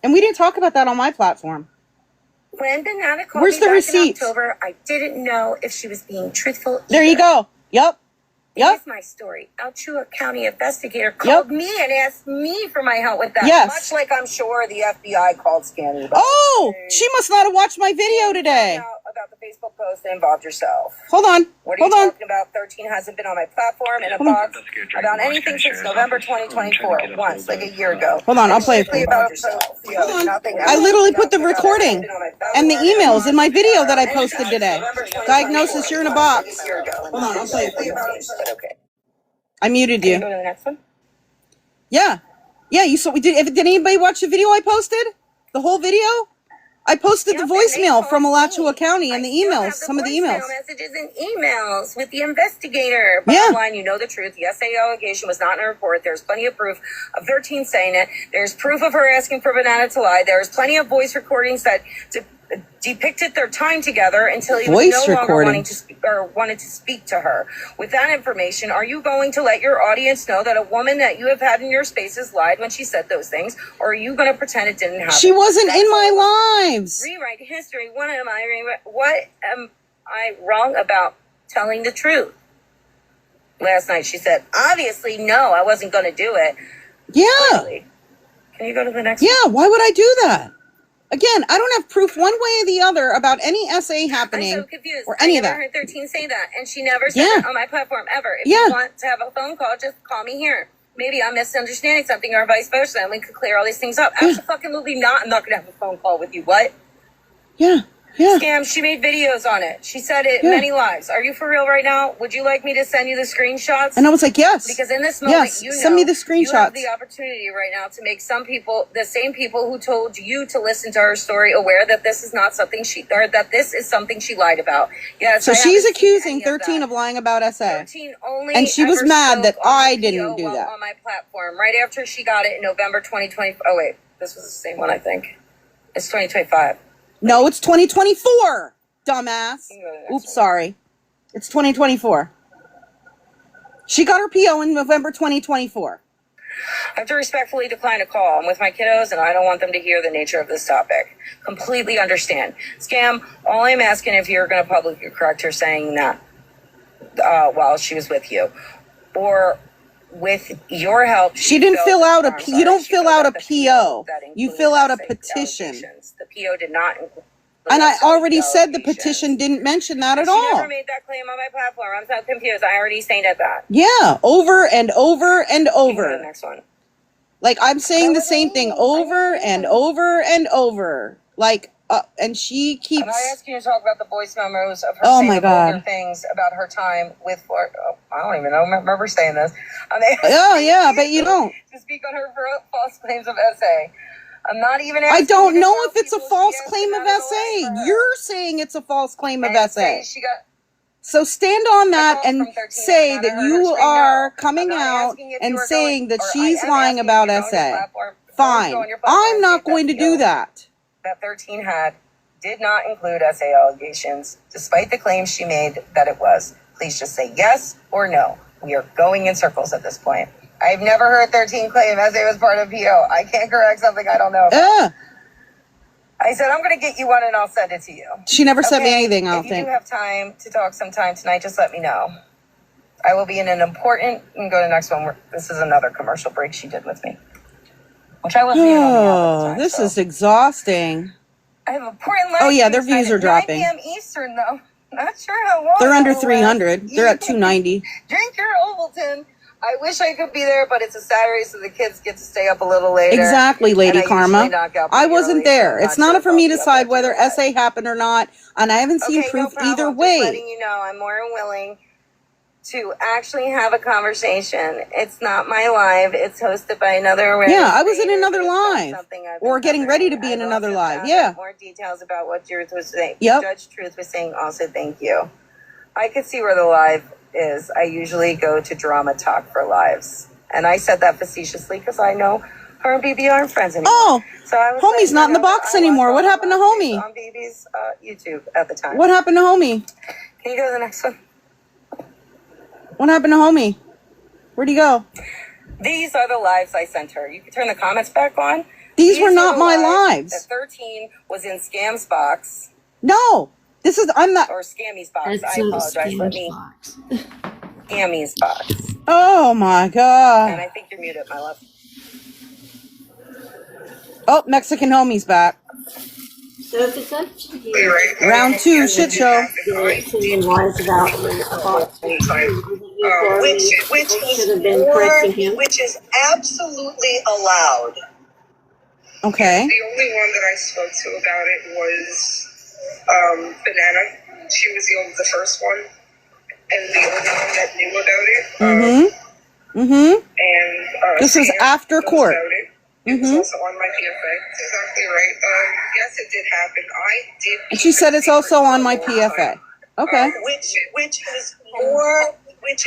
And we didn't talk about that on my platform. When Banana called Where's me the back receipts? in October, I didn't know if she was being truthful. There you go. Yep. Here's my story. Alachua County investigator called me and asked me for my help with that. Yes. Much like I'm sure the FBI called Scammy. Oh, she must not have watched my video today. About the Facebook post that involved yourself. Hold on. What are Hold you on. talking about? 13 hasn't been on my platform in a Hold on. box about anything since November 2024. Once, like a year ago. Hold on, I'll play it for you. Hold on. I literally put the recording and the emails in my video that I posted today. Diagnosis, you're in a box. Hold on, I'll play it for you. Okay. I muted Can you. you go to the next one? Yeah. Yeah, you saw we did. Did anybody watch the video I posted? The whole video? I posted the voicemail from Alachua County and the emails, some of the emails. Messages and emails with the investigator. Bottom line, you know the truth. The SA allegation was not in a report. There's plenty of proof of 13 saying it. There's proof of her asking for Banana to lie. There's plenty of voice recordings that depicted their time together until he was Voice no longer recording. wanting to speak or wanted to speak to her. With that information, are you going to let your audience know that a woman that you have had in your spaces lied when she said those things, or are you going to pretend it didn't happen? She wasn't in my lives. Rewrite history. What am I wrong about telling the truth? Last night she said, obviously, no, I wasn't going to do it. Yeah. Clearly. Can you go to the next Yeah, why would I do that? Again, I don't have proof one way or the other about any essay I'm happening so confused. or any I of never that. heard 13 say that, and she never said Yeah. that on my platform ever. If Yeah. you want to have a phone call, just call me here. Maybe I'm misunderstanding something or vice versa, and we could clear all these things up. Absolutely not. I'm not going to have a phone call with you. What? Yeah. Yeah. Scam, she made videos on it. She said it Yeah. many lives. Are you for real right now? Would you like me to send you the screenshots? And I was like, yes. Because in this moment, Yes. you know, Send me the you have screenshots. the opportunity right now to make some people, the same people who told you to listen to her story, aware that this is not something that this is something she lied about. Yes. So I she's haven't seen accusing any of 13 that. of lying about SA. 13 only And she was ever mad that spoke on I her didn't PO do while that. on my platform right after she got it in November 2020. Oh wait, this was the same one, I think. It's 2025. No, it's 2024, dumbass. Oops, sorry. It's 2024. She got her PO in November 2024. I have to respectfully decline a call. I'm with my kiddos, and I don't want them to hear the nature of this topic. Completely understand. Scam, all I'm asking if you're going to publicly correct her saying that while she was with you. Or with your help. She didn't fill out a you don't fill out a PO. You fill out a petition. The PO did not include. And I already said the petition didn't mention that at She all. never made that claim on my platform. I'm so confused. I already stated that. Yeah, over and over and Go to the over. next one. Like I'm saying the same thing over and over and over. Like, and she keeps. And I asked you to talk about the voice memos of her Oh saying my vulgar God. things about her time with Florida. Oh, I don't even know. Remember saying this. Oh yeah, but you don't. To speak on her false claims of SA. I'm not even I asking don't you to know tell if it's a people false she has claim of another life SA. for her. You're saying it's a false claim of And SA. say she got So stand on that call and from 13 say and I that heard her you scream are no. coming I'm not out asking if and you are saying that or I she's am lying asking about if you're on your SA. platform, Fine. go on your platform I'm and not say going to that do PO that. that 13 had did not include SA allegations, despite the claims she made that it was. Please just say yes or no. We are going in circles at this point. I've never heard 13 claim SA was part of PO. I can't correct something I don't know about. I said, I'm going to get you one and I'll send it to you. She never sent me anything, I don't If you think. do have time to talk sometime tonight, just let me know. I will be in an important, you can go to the next one. This is another commercial break she did with me, which I wasn't even on the app at the time. This so. is exhausting. I have important life. Oh yeah, their to decide views are at dropping. 9 p.m. Eastern, though. Not sure how long. They're under that'll last. 300. They're at 290. Drink your Ovaltine. I wish I could be there, but it's a Saturday, so the kids get to stay up a little later. Exactly, Lady And I Karma. usually knock out I pretty wasn't early, there. so It's I'm not sure up for if me I'll to be up decide after whether that. SA happened or not, and I haven't seen Okay, proof no problem. either Just way. letting you know, I'm more than willing to actually have a conversation. It's not my live. It's hosted by another. Yeah, I was in another live, or getting ready to be in another live. Yeah. More details about what Truth was saying. Yep. Judge Truth was saying also thank you. I could see where the live is. I usually go to Drama Talk for lives. And I said that facetiously because I know her and BB aren't friends anymore. Oh, so I was Homie's not in the I box watched anymore. all What the happened to live streams Homie? on BB's YouTube at the time. What happened to Homie? Can you go to the next one? What happened to Homie? Where'd he go? These are the lives I sent her. You can turn the comments back on. These were not are the my lives. That 13 was in Scam's box. No, this is, I'm not. Or Scammy's box. That's I apologize. Let me. box. Scammy's box. Oh my And God. I think you're muted, my love. Oh, Mexican Homie's back. So if it's up to you, Round 2, shit show. saying lies about the box, which should have is been more, correcting him. which is absolutely allowed. Okay. The only one that I spoke to about it was Banana. She was the first one, and the only one that knew about it. And this is after court. It was also on my PFA. That's exactly right. Yes, it did happen. I did. And she said it's also on my PFA. Okay. Which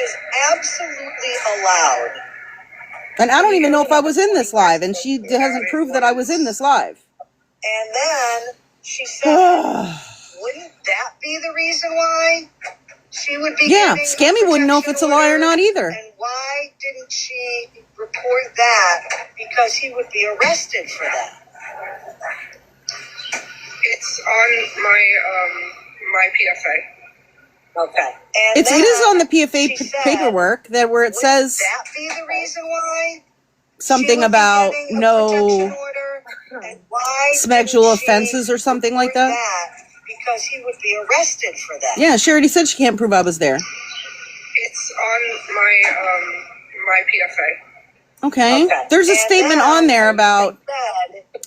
is absolutely allowed. And I don't even know if I was in this live, and she hasn't proved that I was in this live. And then she said, wouldn't that be the reason why she would be getting Scammy wouldn't know if it's a lie or not either. And why didn't she report that? Because he would be arrested for that. It's on my PFA. Okay. It is on the PFA paperwork that where it says that be the reason why something about no sexual offenses or something like that. Because he would be arrested for that. Yeah, she already said she can't prove I was there. It's on my PFA. Okay. There's a statement on there about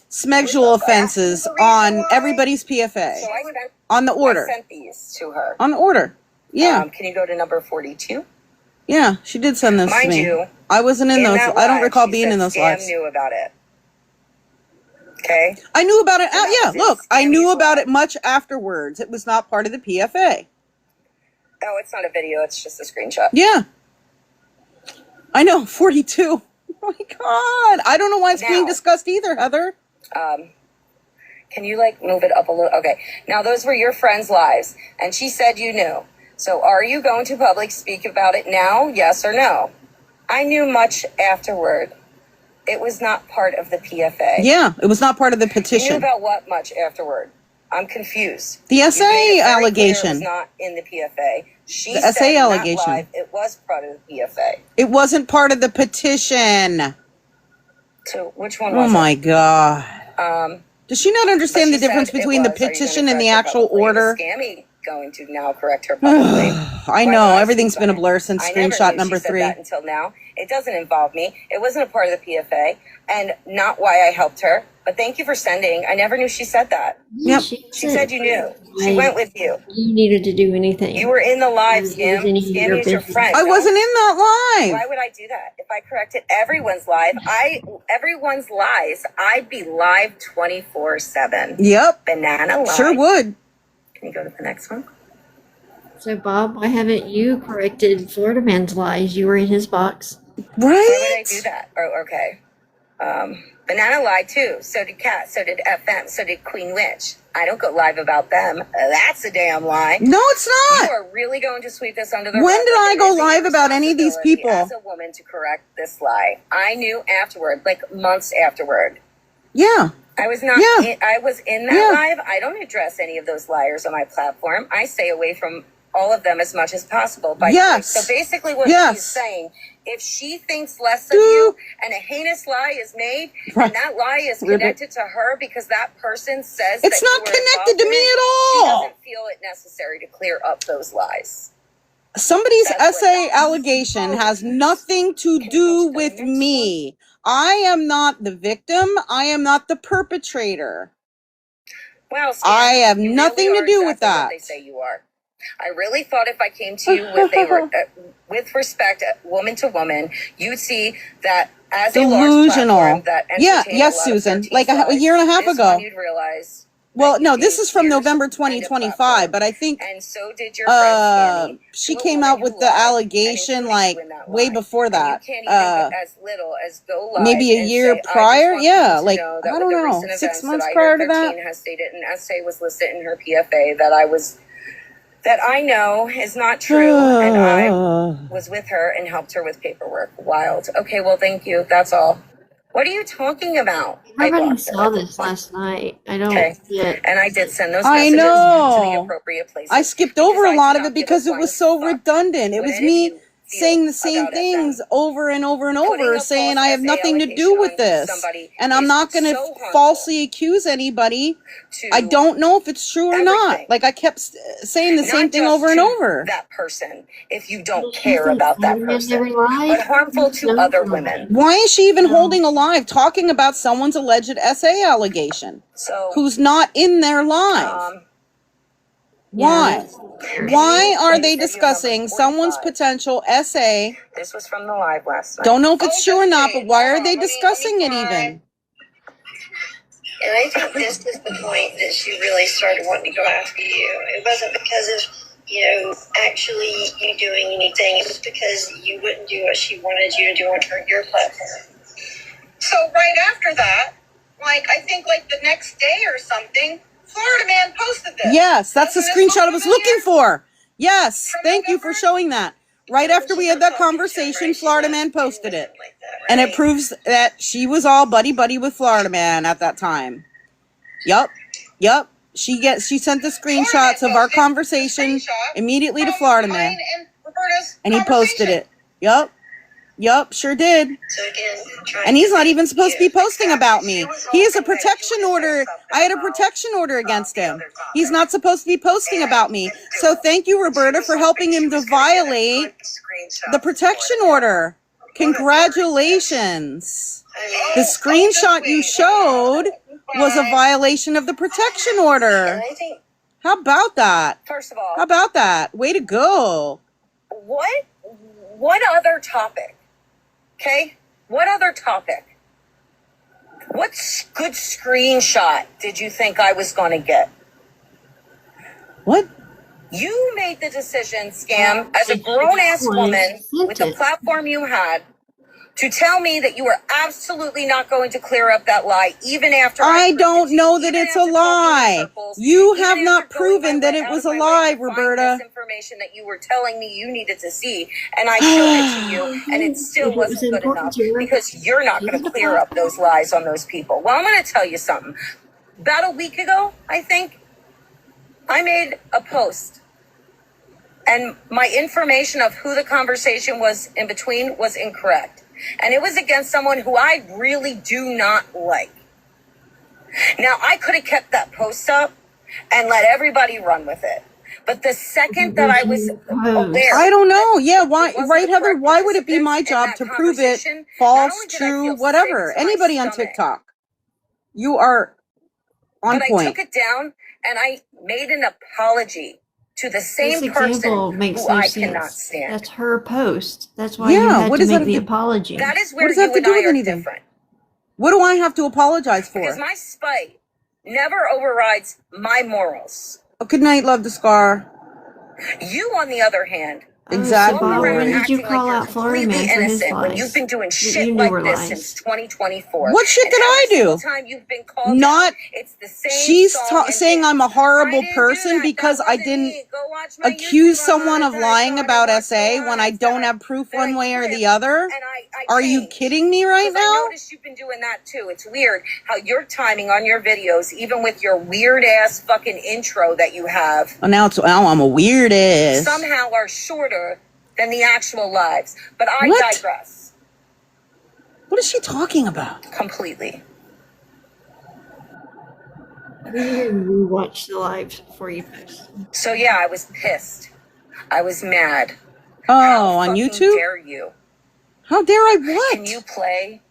sexual offenses on everybody's PFA. So on the order. I sent these to her. On the order. Yeah. Can you go to number 42? Yeah, she did send those to me. Mind you, I wasn't in those. I don't recall being in those lives. Scam knew about it. Okay. I knew about it. Yeah, look, I knew about it much afterwards. It was not part of the PFA. Oh, it's not a video. It's just a screenshot. Yeah. I know, 42. Oh my God. I don't know why it's being discussed either, Heather. Can you move it up a little? Okay. Now, those were your friends' lives, and she said you knew. So are you going to public speak about it now? Yes or no? I knew much afterward. It was not part of the PFA. Yeah, it was not part of the petition. You knew about what much afterward? I'm confused. The SA allegation. It was not in the PFA. She the said SA allegation. Live, it was part of the PFA. It wasn't part of the petition. So which one was it? Oh my God. Does she not understand the difference between the petition and the actual order? Scammy going to now correct her publicly. I know. Everything's been a blur since screenshot number 3. That until now. It doesn't involve me. It wasn't a part of the PFA and not why I helped her. But thank you for sending. I never knew she said that. Yep. She said you knew. She went with you. You needed to do anything. You were in the live, Scam. Scam is your friend. I wasn't in that live. Why would I do that? If I corrected everyone's live, everyone's lies, I'd be live 24/7. Yep. Banana live. Sure would. Can you go to the next one? So, Bob, why haven't you corrected Florida Man's lies? You were in his box. Right? Why would I do that? Oh, okay. Banana lied too. So did Kat. So did FM. So did Queen Witch. I don't go live about them. That's a damn lie. No, it's not. You are really going to sweep this under the rug. When did I go live about any of these people? As a woman to correct this lie. I knew afterward, months afterward. Yeah. I was not. Yeah. I was in that live. I don't address any of those liars on my platform. I stay away from all of them as much as possible. So basically what she's saying, if she thinks less of you and a heinous lie is made, and that lie is connected to her because that person says it's not connected to me at all. She doesn't feel it necessary to clear up those lies. Somebody's SA allegation has nothing to do with me. I am not the victim. I am not the perpetrator. Well, I have nothing to do with that. What they say you are. I really thought if I came to you with with respect, woman to woman, you'd see that as a large platform that yes, Susan, like a year and a half ago. You'd realize. Well, no, this is from November 2025, but I think and so did your friend she came out with the allegation way before that. You can't even as little as go live maybe a year prior. Yeah, I don't know, 6 months prior to that. Has stated an essay was listed in her PFA that I know is not true, and I was with her and helped her with paperwork. Wild. Okay, well, thank you. That's all. What are you talking about? Everybody saw this last night. I don't get. And I did send those messages to the appropriate places. I skipped over a lot of it because it was so redundant. It was me saying the same things over and over and over, saying I have nothing to do with this. And I'm not going to falsely accuse anybody. I don't know if it's true or not. I kept saying the same thing over and over. That person, if you don't care about that person, but harmful to other women. Why is she even holding alive, talking about someone's alleged SA allegation? Who's not in their live? Why? Why are they discussing someone's potential SA? This was from the live last night. Don't know if it's true or not, but why are they discussing it even? And I think this is the point that she really started wanting to go after you. It wasn't because of, actually you doing anything. It was because you wouldn't do what she wanted you to do on your platform. So right after that, I think the next day or something, Florida man posted this. Yes, that's the Wasn't this screenshot I was looking here? for. Yes, From thank you for November? showing that. Right after we had that conversation, Florida Man posted it. And it proves that she was all buddy-buddy with Florida Man at that time. Yup. She sent the screenshots of our conversation immediately to Florida Man. And he posted it. Yup, sure did. And he's not even supposed to be posting about me. He has a protection order. I had a protection order against him. He's not supposed to be posting about me. So thank you, Roberta, for helping him to violate the protection order. Congratulations. The screenshot you showed was a violation of the protection order. How about that? First of all, How about that? Way to go. what other topic? Okay? What other topic? What good screenshot did you think I was going to get? What? You made the decision, Scam, as a grown-ass woman with the platform you had, to tell me that you were absolutely not going to clear up that lie, even after I don't know that it's a lie. You have not proven that it was a lie, Roberta. This information that you were telling me you needed to see, and I showed it to you, and it still wasn't good enough because you're not going to clear up those lies on those people. Well, I'm going to tell you something. About a week ago, I think, I made a post, and my information of who the conversation was in between was incorrect. And it was against someone who I really do not like. Now, I could have kept that post up and let everybody run with it. But the second that I was aware... I don't know. Yeah, why, right, Heather? Why would it be my job to prove it false, true, whatever? Anybody on TikTok. You are on point. But I took it down and I made an apology to the same person makes who no I sense. cannot stand. That's her post. That's why you had to make the apology. That is where you and I are different. What do I have to apologize for? Because my spite never overrides my morals. Oh, good night, love the scar. You, on the other hand, exactly. When did you call out Florida Man for his lies? When you've been doing shit like this since 2024. What shit did I do? Time you've been called Not. out, it's the same She's saying I'm a horrible person because I didn't accuse someone of lying about SA when I don't have proof one way or the other. Are you kidding me right now? I noticed you've been doing that too. It's weird how your timing on your videos, even with your weird ass fucking intro that you have. Oh, now I'm a weird ass. Somehow are shorter than the actual lives. But I digress. What is she talking about? Completely. We watch the lives before you post. So yeah, I was pissed. I was mad. Oh, on YouTube? How dare you? How dare I what? Can you play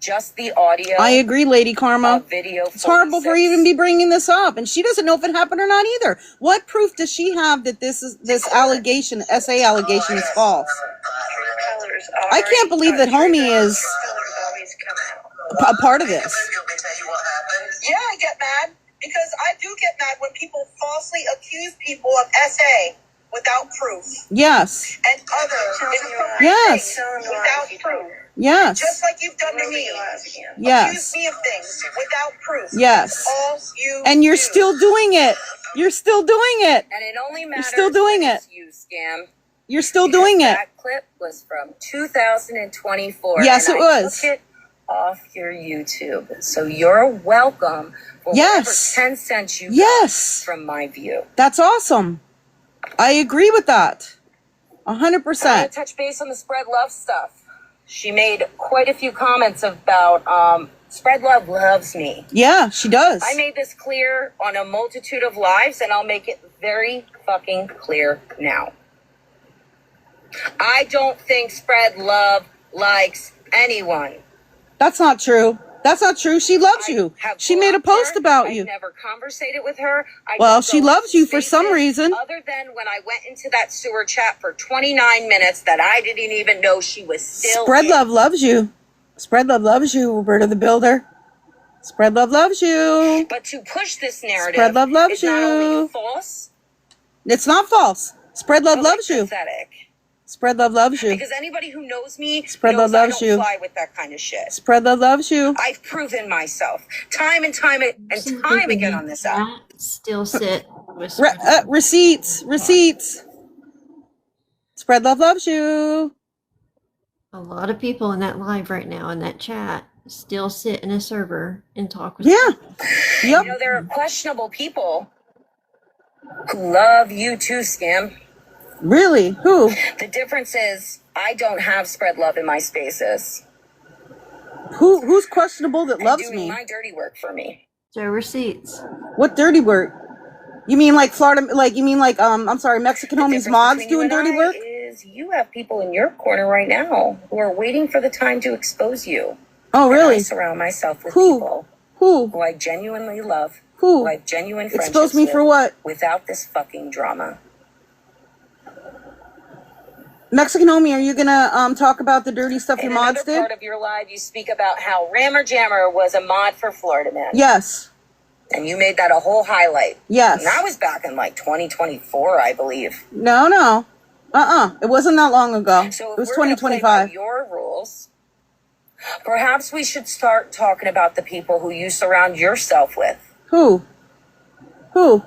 just the audio? I agree, Lady Karma. Video it's horrible for you to even be bringing this up, and she doesn't know if it happened or not either. What proof does she have that this allegation, SA allegation, is false? I can't believe that Homie is a part of this. Yeah, I get mad because I do get mad when people falsely accuse people of SA without proof. Yes. And other yes. Without proof. Yes. Just like you've done to me. Yes. Accuse me of things without proof. Yes. All you and you're still doing it. You're still doing it. And it only matters. You're still doing it. You Scam. You're still doing it. That clip was from 2024. Yes, it was. I took it off your YouTube. So you're welcome for whatever 10 cents you got from my view. That's awesome. I agree with that. 100%. I want to touch base on the Spread Love stuff. She made quite a few comments about Spread Love loves me. Yeah, she does. I made this clear on a multitude of lives, and I'll make it very fucking clear now. I don't think Spread Love likes anyone. That's not true. That's not true. She loves you. She made a post about you. I never conversated with her. Well, she loves you for some reason. Other than when I went into that sewer chat for 29 minutes that I didn't even know she was still Spread Love loves you. Spread Love loves you, Roberta the Builder. Spread Love loves you. But to push this narrative Spread Love loves is not only false. It's not false. Spread Love loves you. Pathetic. Spread love loves you. Because anybody who knows me Spread knows love I loves don't you. fly with that kind of shit. Spread love loves you. I've proven myself time and time again on this app. Still sit with Receipts. Spread love loves you. a lot of people in that live right now in that chat still sit in a server and talk with Yep. You know, there are questionable people who love you too, Scam. Really? Who? The difference is I don't have spread love in my spaces. Who's questionable that loves doing me? my dirty work for me. Show receipts. What dirty work? You mean like Florida? I'm sorry, Mexican homies mods doing dirty work? Is you have people in your corner right now who are waiting for the time to expose you. Oh, really? And I surround myself with people who I genuinely love. Who I have genuine friendships Expose me with, for what? Without this fucking drama. Mexican homie, are you gonna talk about the dirty stuff your mods did? In another part of your live, you speak about how Rammer Jammer was a mod for Florida Man. Yes. And you made that a whole highlight. Yes. And that was back in like 2024, I believe. No. It wasn't that long ago. So it was if we're gonna 2025. play by your rules, perhaps we should start talking about the people who you surround yourself with. Who? Oh,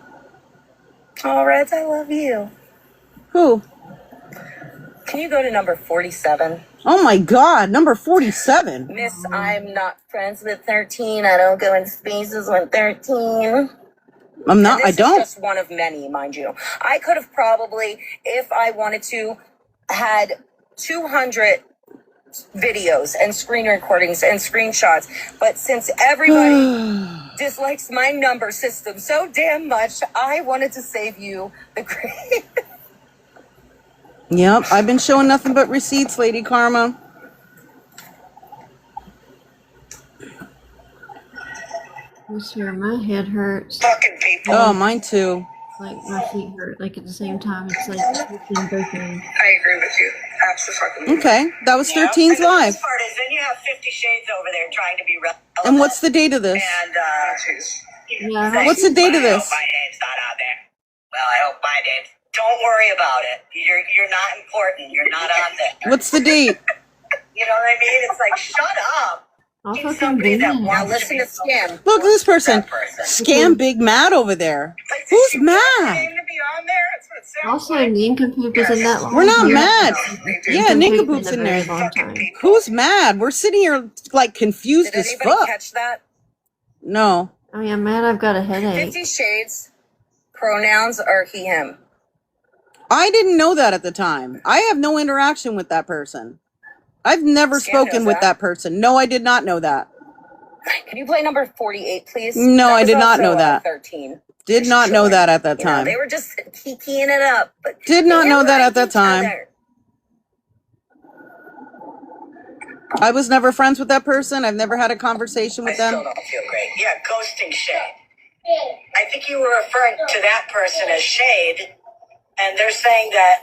Reds, I love you. Who? Can you go to number 47? Oh my God, number 47. Miss, I'm not friends with 13. I don't go in spaces with 13. I'm not. I don't. This is just one of many, mind you. I could have probably, if I wanted to, had 200 videos and screen recordings and screenshots. But since everybody dislikes my number system so damn much, I wanted to save you the grief. Yep, I've been showing nothing but receipts, Lady Karma. This here, my head hurts. Fucking people. Oh, mine too. Like my feet hurt. Like at the same time, it's like switching both ends. I agree with you. Absolutely. Okay, that was 13's live. The part is then you have 50 Shades over there trying to be relevant. And what's the date of this? And, Yeah. What's the date of this? My name's not out there. Well, I hope my name's. Don't worry about it. You're not important. You're not on there. What's the date? You know what I mean? It's like, shut up. I'll Keep fucking somebody be that there. wants Listen to Scam. Look at this person. Scam Big Mad over there. Who's mad? Name to be on there? That's what it sounds Also, like. Nincompoop is in that line. We're not here. mad. Yeah, Nincompoop's Nincompoop's been in a very there. long time. Who's mad? We're sitting here like confused Did as anybody fuck. catch that? No. I mean, I'm mad I've got a headache. 50 Shades pronouns are he, him. I didn't know that at the time. I have no interaction with that person. I've never Scam spoken knows with that person. No, I did not know that. Can you play number 48, please? No, That I was did not also, know that. 13. Did Just not know chilling. that at that You know, time. they were just keying it up. But Did they not know that like at that each time. other. I was never friends with that person. I've never had a conversation with Still them. don't feel great. Yeah, ghosting Shade. I think you were referring to that person as Shade, and they're saying that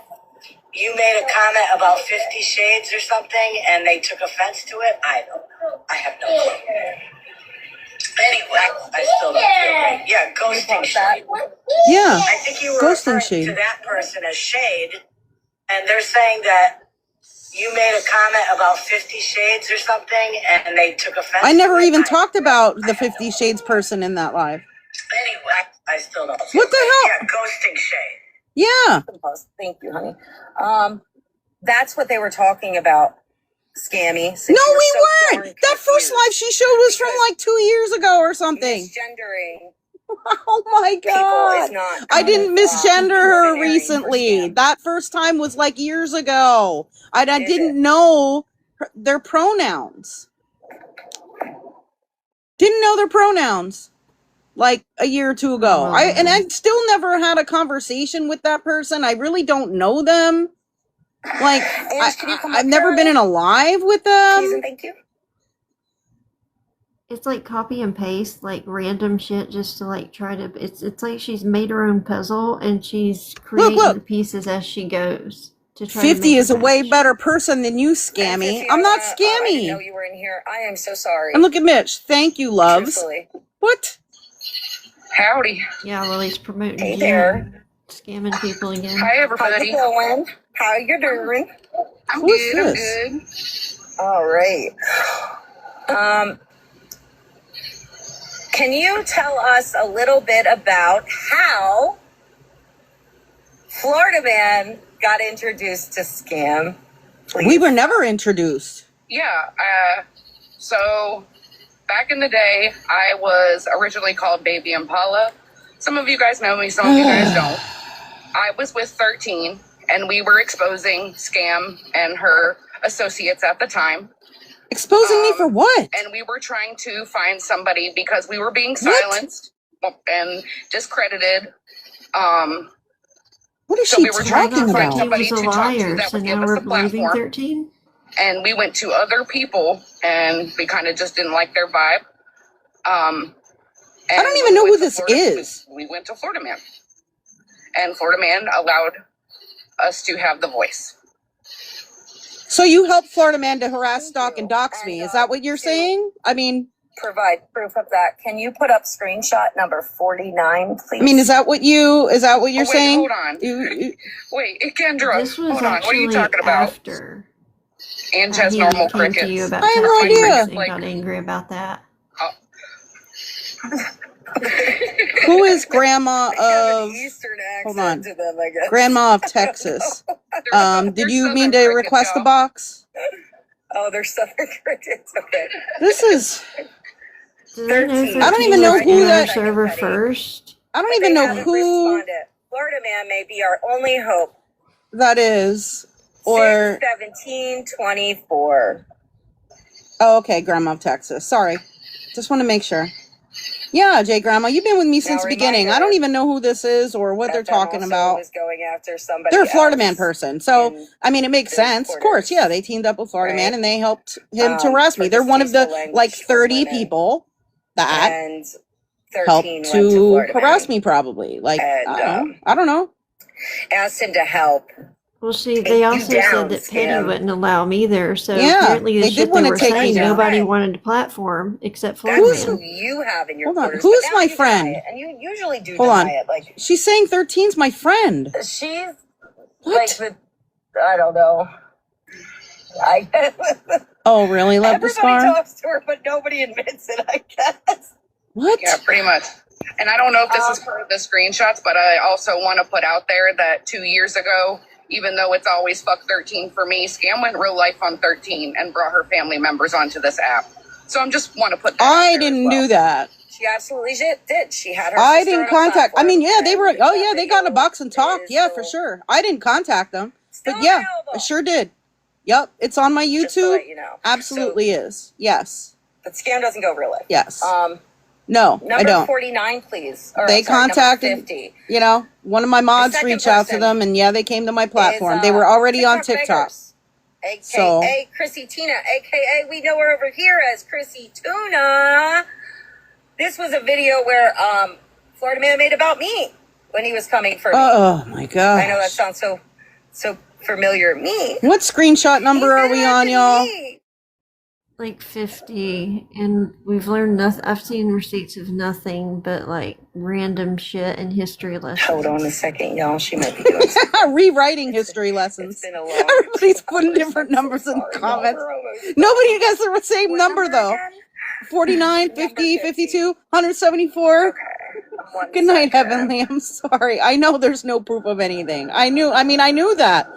you made a comment about 50 Shades or something, and they took offense to it. I don't know. I have no clue. Anyway, I still don't feel great. Yeah, ghosting Shade. Yeah, I think you were ghosting referring Shade. to that person as Shade, and they're saying that you made a comment about 50 Shades or something, and they took offense. I never to it. even talked about the 50 Shades person in that live. Anyway, I still don't feel What the hell? Yeah, ghosting Shade. Yeah. Thank you, honey. That's what they were talking about, Scammy. since No, you were we so weren't. darn That first confused. live she showed was from like 2 years ago or something. Misgendering Oh my people God. is not. I didn't misgender her ordinary recently. for Scam. That first time was like years ago. I Is didn't it? know their pronouns. Didn't know their pronouns like a year or two ago. I still never had a conversation with that person. I really don't know them. Like Ange, can you come I've up never here, been in a live with them. Please and thank you. It's like copy and paste, like random shit, just to like try to. It's like she's made her own puzzle and she's creating the pieces as she goes. To try to 50 make is it a way match. better person than you, Scammy. 50, I'm not I didn't know Scammy. you were in here. I am so sorry. And look at Mitch. Thank you, loves. Truthfully. What? Howdy. Yeah, well, he's promoting Hey you, there. scamming people again. Hi, How's it everybody. going? How you doing? I'm Who is good. I'm this? good. All right. Can you tell us a little bit about how Florida Man got introduced to Scam? Please. We were never introduced. Yeah. So back in the day, I was originally called Baby Impala. Some of you guys know me, some of you guys don't. I was with 13, and we were exposing Scam and her associates at the time. Exposing me for what? And we were trying to find somebody because we were being silenced and discredited. What is So she we were trying to talking find about? somebody to talk to that so would give now us we're a believing platform. 13? And we went to other people, and we kind of just didn't like their vibe. I don't even know who this is. We went to Florida Man, and Florida Man allowed us to have the voice. So you helped Florida Man to harass, stalk, and dox me. Is that what you're saying? I mean, provide proof of that. Can you put up screenshot number 49, please? I mean, is that what you're saying? Hold on. Wait, Kendra, This was hold on. What are you actually talking about? after And just he normal came crickets. to you about I have no tattoos idea. and got angry about that. Who is Grandma of? Eastern Hold accent on, to them, I guess. Grandma of Texas. Did you mean to request the box? Oh, they're Southern crickets. Okay. This is. Do they know 13. I don't even know was who in our that. server first? I don't But even they know haven't who responded. Florida Man may be our only hope. that is. Or 6/17/24. oh, okay, Grandma of Texas. Sorry, just want to make sure. Yeah, Jay Grandma, you've been with me since the beginning. I don't even know who this is or what they're talking about. Was going after somebody They're a Florida Man else person, so I mean, it makes sense. Of course, yeah, they teamed up with Florida Man and they helped him to harass me. They're one of the like 30 people that and helped 13 went to Florida harass Man me, probably. Like, and I don't know. asked him to help. Well, see, they you also down, said that Petty Scam. wouldn't allow me there, so Yeah, apparently the they did shit they want to were take me saying, down. nobody wanted to platform except That's Florida who Man. you have in your Hold on, quarters. who's but now my you deny friend? it, and you usually do Hold deny on. it. Like She's saying 13's my friend. she's What? like the I don't know. Oh, really? Love the Everybody scar? talks to her, but nobody admits it, I guess. What? Yeah, pretty much. And I don't know if this is part of the screenshots, but I also want to put out there that 2 years ago, even though it's always fuck 13 for me, Scam went real life on 13 and brought her family members onto this app. So I'm just want to put that out I there didn't as well. do that. She absolutely did. She had her. I sister didn't on a contact. I platform, mean, yeah, they and were. Oh, that yeah, they got in a video box and talked. is Yeah, still- for sure. I didn't contact them, still but yeah, available. I sure did. Yep, it's on my Just to YouTube. let you know. Absolutely is. Yes. But Scam doesn't go real life. Yes. No, I Number don't. 49, please. Or, They I'm sorry, number contacted, 50. you know, one of my mods second reached out to person them, and yeah, they came to my platform. Is, They were already on TikTok TikTok. beggars, AKA So- Chrissy Tina, AKA we know her over here as Chrissy Tuna. This was a video where Florida Man made about me when he was coming for me. Oh my god! I know that sounds so familiar. Me. What screenshot number are we on, y'all? Like 50, and we've learned nothing. I've seen receipts of nothing but like random shit and history lessons. Hold on a second, y'all. She might be doing something. Rewriting history lessons. It's been a long Everybody's putting different numbers in the comments. Nobody gets the same number though. 49, 50, 52, 174. Okay. Good night, Heavenly. I'm sorry. I know there's no proof of anything. I knew that.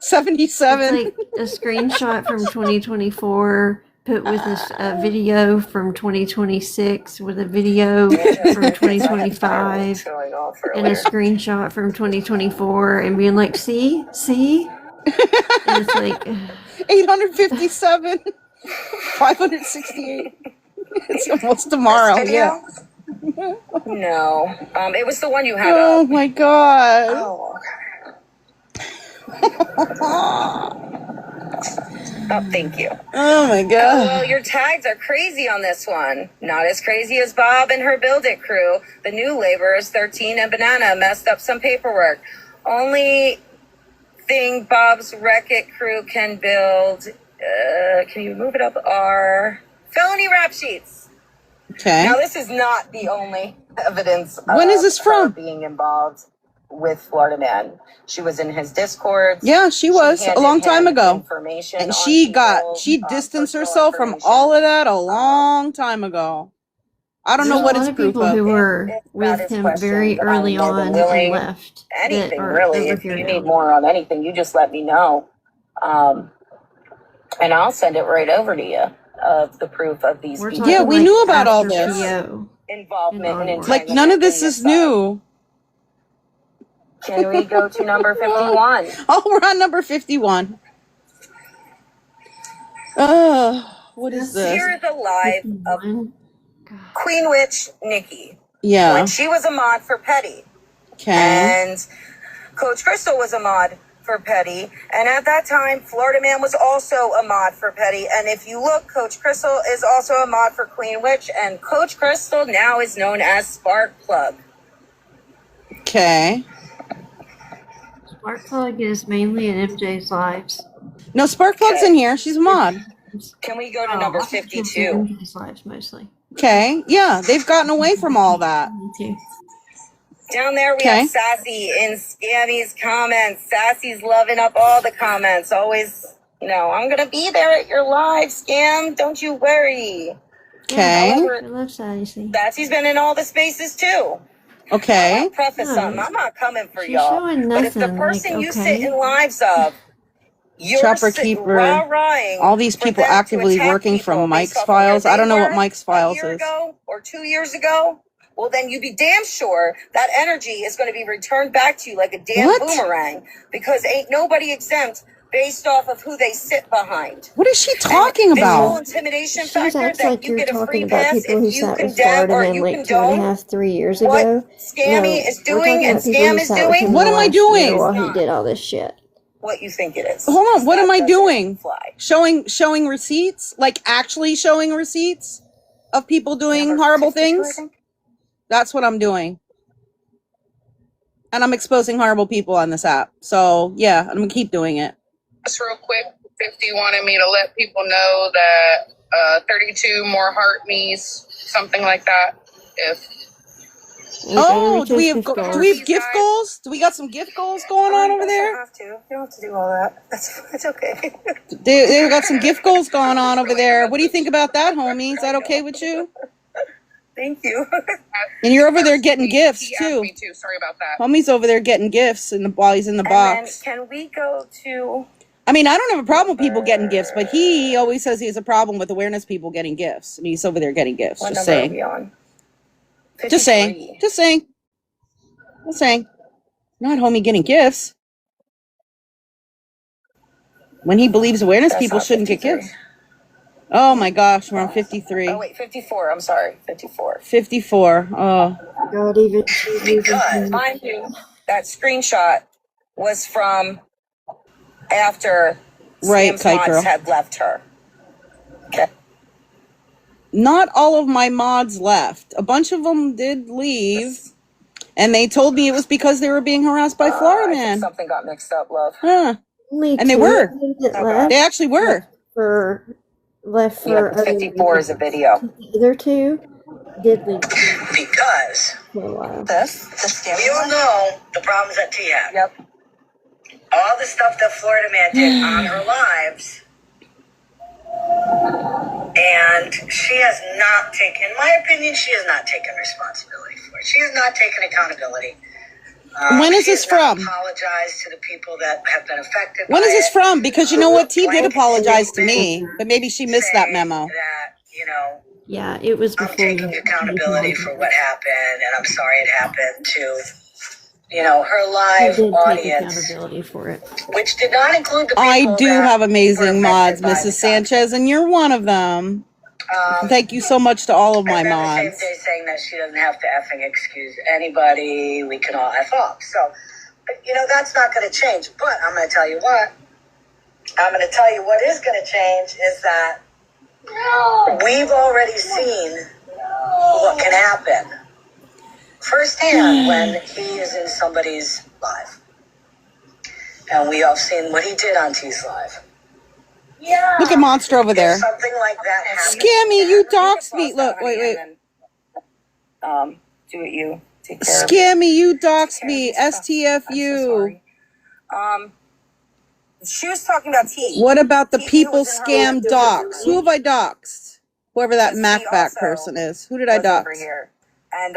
77. It's like a screenshot from 2024 put with a video from 2026 with a video from 2025 and a screenshot from 2024 and being like, see? And it's like 857. 568. It's almost tomorrow. Yeah. No. It was the one you had Oh up. my god. Oh, okay. Oh, thank you. Oh my Oh, god. well, your tags are crazy on this one. Not as crazy as Bob and her Build It crew. The new laborers, 13 and Banana, messed up some paperwork. Only thing Bob's Wreck It crew can build, can you move it up, are felony rap sheets. Okay. Now, this is not the only evidence When is this her from? being involved. with Florida Man. She was in his Discord. Yeah, she was a long time ago. And she distanced herself from all of that a long time ago. I don't know There's what a it's lot of proof people of. who were with him very early on and left. Anything really. If you need more on anything, you just let me know. And I'll send it right over to you of the proof of these people. Yeah, we knew about all this. Involvement in like none of this is new. Can we go to number 51? Oh, we're on number 51. What is this? Here's a live of Queen Witch Nikki. Yeah. When she was a mod for Petty. Okay. And Coach Crystal was a mod for Petty. And at that time, Florida Man was also a mod for Petty. And if you look, Coach Crystal is also a mod for Queen Witch. And Coach Crystal now is known as Sparkplug. Okay. Sparkplug is mainly in MJ's lives. No, Sparkplug's in here. She's a mod. Can we go to number 52? MJ's lives mostly. Okay. Yeah, they've gotten away from all that. Me too. Down there we have Sassy in Scammy's comments. Sassy's loving up all the comments. Always, I'm going to be there at your live, Scam. Don't you worry. Okay. I love Sassy. Sassy's been in all the spaces too. Okay. I'll preface something. I'm not coming for y'all. But if the person you sit in lives of, you're Trapper Keeper, all these people actively working from Mike's Files. I don't know what Mike's Files is. Or 2 years ago, well, then you be damn sure that energy is going to be returned back to you like a damn boomerang, because ain't nobody exempt based off of who they sit behind. What is she talking about? Intimidation She factor acts that like you you're get a free talking about pass people who if you sat with condemn Florida or Man you like 2.5 condone 3 years what ago. Scammy is we're doing talking and about people Scam who is sat with him doing. What am I last year doing? while he did all this shit. What you think it is? Hold on. What am I doing? Fly. Showing receipts? Like actually showing receipts of people doing horrible things? That's what I'm doing. And I'm exposing horrible people on this app. So, yeah, I'm going to keep doing it. Just real quick, 50 wanted me to let people know that 32 more heart me's, something like that. Do we have gift goals? Do we got some gift goals going on over there? You don't have to. You don't have to do all that. That's okay. They got some gift goals going on over there. What do you think about that, homie? Is that okay with you? Thank you. And you're over there getting gifts too. Me too. Sorry about that. Homie's over there getting gifts while he's in the box. Then can we go to? I mean, I don't have a problem with people getting gifts, but he always says he has a problem with awareness people getting gifts, and he's over there getting gifts. What Just number saying. are we on? Just saying. Just saying. Just saying. Not homie getting gifts. When he believes awareness people shouldn't get gifts. Oh my gosh, we're on 53. Oh wait, 54. I'm sorry, 54. 54. Oh. God, even Because mind you, that screenshot was from after Right, Kite Girl. mods had left her. Okay. Not all of my mods left. A bunch of them did leave, and they told me it was because they were being harassed by Florida I think Man. something got mixed up, love. Huh. And they were. They actually were. Left Yeah, for 54 is a video. the other two did leave Because for a while. we all know the problems that T had. Yep. All the stuff that Florida Man did on her lives. And she has not taken, in my opinion, she has not taken responsibility for it. She has not taken accountability. When is this from? Apologize to the people that have been affected. When is by this it. from? Because you know what? T did apologize to me, but maybe she missed that memo. That, you know, Yeah, it was before. I'm taking accountability for what happened, and I'm sorry it happened to, you know, her live He did take audience, accountability for it. which did not include the people I do that have were amazing mods, affected by Mrs. the Sanchez, and you're one of them. Thank you so much to all of my and then the mods. same day saying that she doesn't have to effing excuse anybody. We can all F off. So, you know, that's not going to change. But I'm going to tell you what. I'm going to tell you what is going to change is that we've already seen what can happen firsthand when he is in somebody's live. And we all seen what he did on T's live. Yeah. Look at Monster over there. If something like that happens. Scammy, you doxed me. Look, wait. Do Take care of Scammy, you doxed Take care of me. your stuff. I'm so STFU. sorry. She was talking about T. What about the T people was in her scam life docs? Who have I doxed? Whoever that because T MacBack also person is. Who did I was over dox? here. And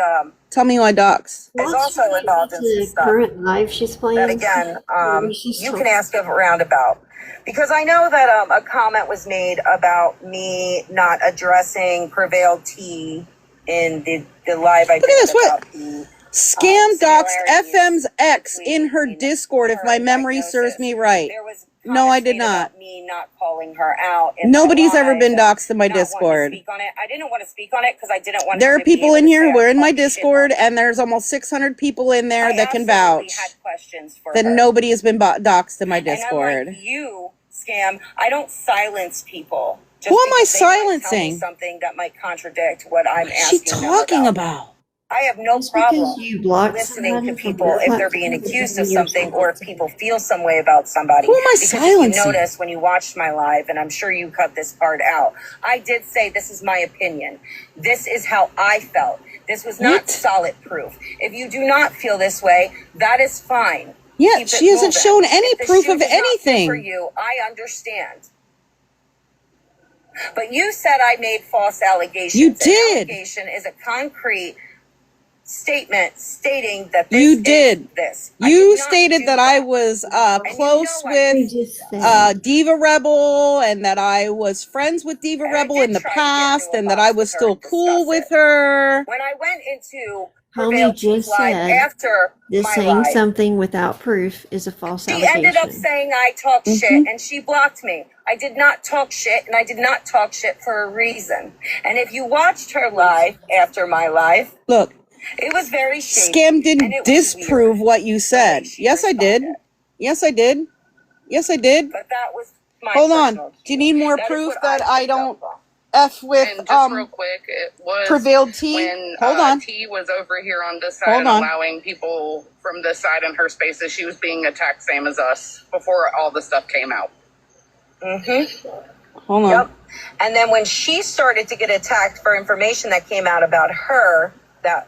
Tell me who I doxed. is What's also related involved in some to stuff current live she's that playing? again Maybe she's you can ask around about. Because I know that a comment was made about me not addressing Prevail T in the live I Look at this. What? about the Scam docs similarities FM's ex between in her Discord, if her my and memory diagnosis. serves me right. There was No, I comments did made not. about me not calling her out in Nobody's that ever live been and doxed in my not wanting to Discord. speak on it. I didn't want to speak on it because I didn't want There her are to be people able in to here. say I We're in my talked shit on Discord, her. and there's almost 600 people in there I that can absolutely vouch had questions for that her. nobody has been doxed in my And Discord. unlike you, Scam, I don't silence people. Just Who am I because they might tell me silencing? something that might contradict what I'm What is she asking them talking about. about? I have no Just because problem you block listening to somebody from people your if they're being platform accused doesn't of mean you're something or if silencing people them. feel some way about somebody. Who am I Because if you silencing? notice when you watched my live, and I'm sure you cut this part out, I did say this is my opinion. This is how I felt. This was not What? solid proof. If you do not feel this way, that is fine. Yeah, Keep she it hasn't moving. shown any If the proof shoe of does not fit for anything. you, I understand. But you said I made false allegations. You An did. allegation is a concrete statement stating that this You did. is this. I You did not stated do that I was And you close know I We with just said. Diva Rebel, and that I was friends with Diva And I Rebel did in the try to get past, into a and that I box was with her still and cool discuss with it. her. When I went into Homie Prevail T's just live said after that my saying live, something without proof is a false she ended up allegation. saying I talk Mm-hmm. shit and she blocked me. I did not talk shit and I did not talk shit for a reason. And if you watched her live after my live, Look, it was very shady Scam and didn't it was disprove weird what you the way said. she Yes, I did. responded. Yes, I did. Yes, I did. But that was my Hold on. personal Do you view. need more That is proof what that I I picked up don't on. F with And just real quick, it was Prevailed T? when Hold on. T was over here on this side Hold and on. allowing people from this side in her spaces. She was being attacked, same as us, before all the stuff came out. Mm-hmm. Hold on. Yep. And then when she started to get attacked for information that came out about her, that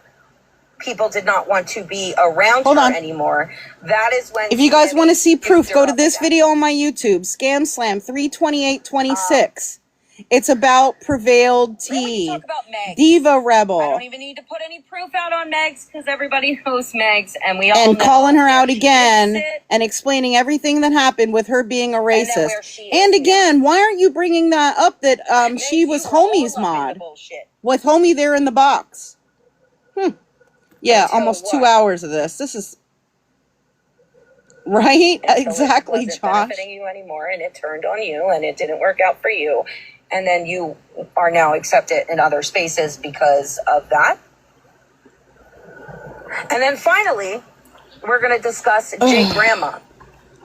people did not want to be around Hold her on. anymore, that is when If you guys want to see proof, go to up this again. video on my YouTube, Scamslam 32826. It's about Prevailed Then we can T, talk about Megs. Diva I Rebel, don't even need to put any proof out on Megs because everybody knows Megs, and we all and know calling her out where she again did sit and explaining everything that happened with her being a and then racist. where she is And now. again, why aren't you bringing that up that she Megs, was you were all Homie's up in the mod bullshit. with Homie there in the box? Yeah, Until almost 2 what? hours of this. This is right. Until Exactly, it wasn't Josh. benefiting you anymore, and it turned on you, and it didn't work out for you, and then you are now accepted in other spaces because of that. And then finally, we're going to discuss J Grandma.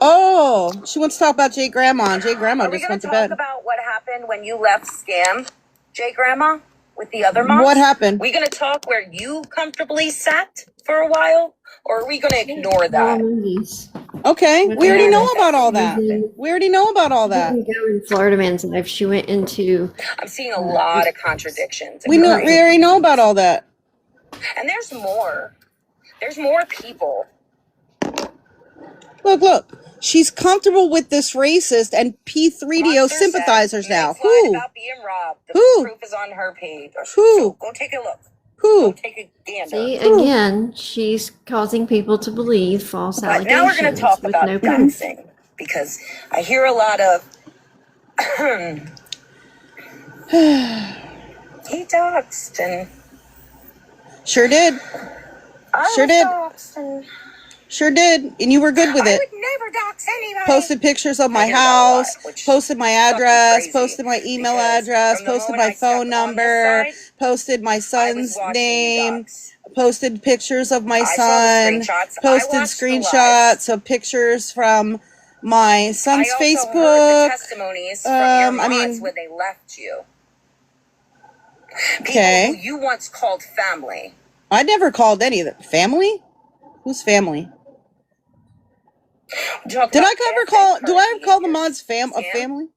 Oh, she wants to talk about J Grandma, and J Grandma Are we just going went to to talk bed. about what happened when you left Scam, J Grandma, with the other moms? What happened? We going to talk where you comfortably sat for a while, or are we going to ignore that? Movies. Okay, What we already happened? know about all that. Mhm. We already know about all She that. didn't go in Florida Man's life. She went into. I'm seeing a lot of contradictions. We know. We already know about all that. And there's more. There's more people. Look. She's comfortable with this racist and P3DO Monster sympathizers said, now. Meg's lied Who? about being robbed. The Who? proof is on her page. Who? So go take a look. Who? Go take a gander. See, again, she's causing people to believe false But now we're going to allegations talk with about no proof. doxing, because I hear a lot of he doxed and Sure did. I Sure was did. doxed and Sure did. And you were good with I it. would never dox anybody. Posted pictures of my I hear that a lot, house, which posted my fucking address, crazy, posted my email because address, from the posted moment my I stepped phone on number, this side, posted my I was son's watching you name, dox. posted pictures of my I saw the son, screenshots. I posted watched the lives. screenshots of pictures from my son's I also heard Facebook. the testimonies from your I mods mean, when they left you. People okay. who you once called family. I never called any of them. Family? Who's family? Did I ever call? Do I ever call the mods a family?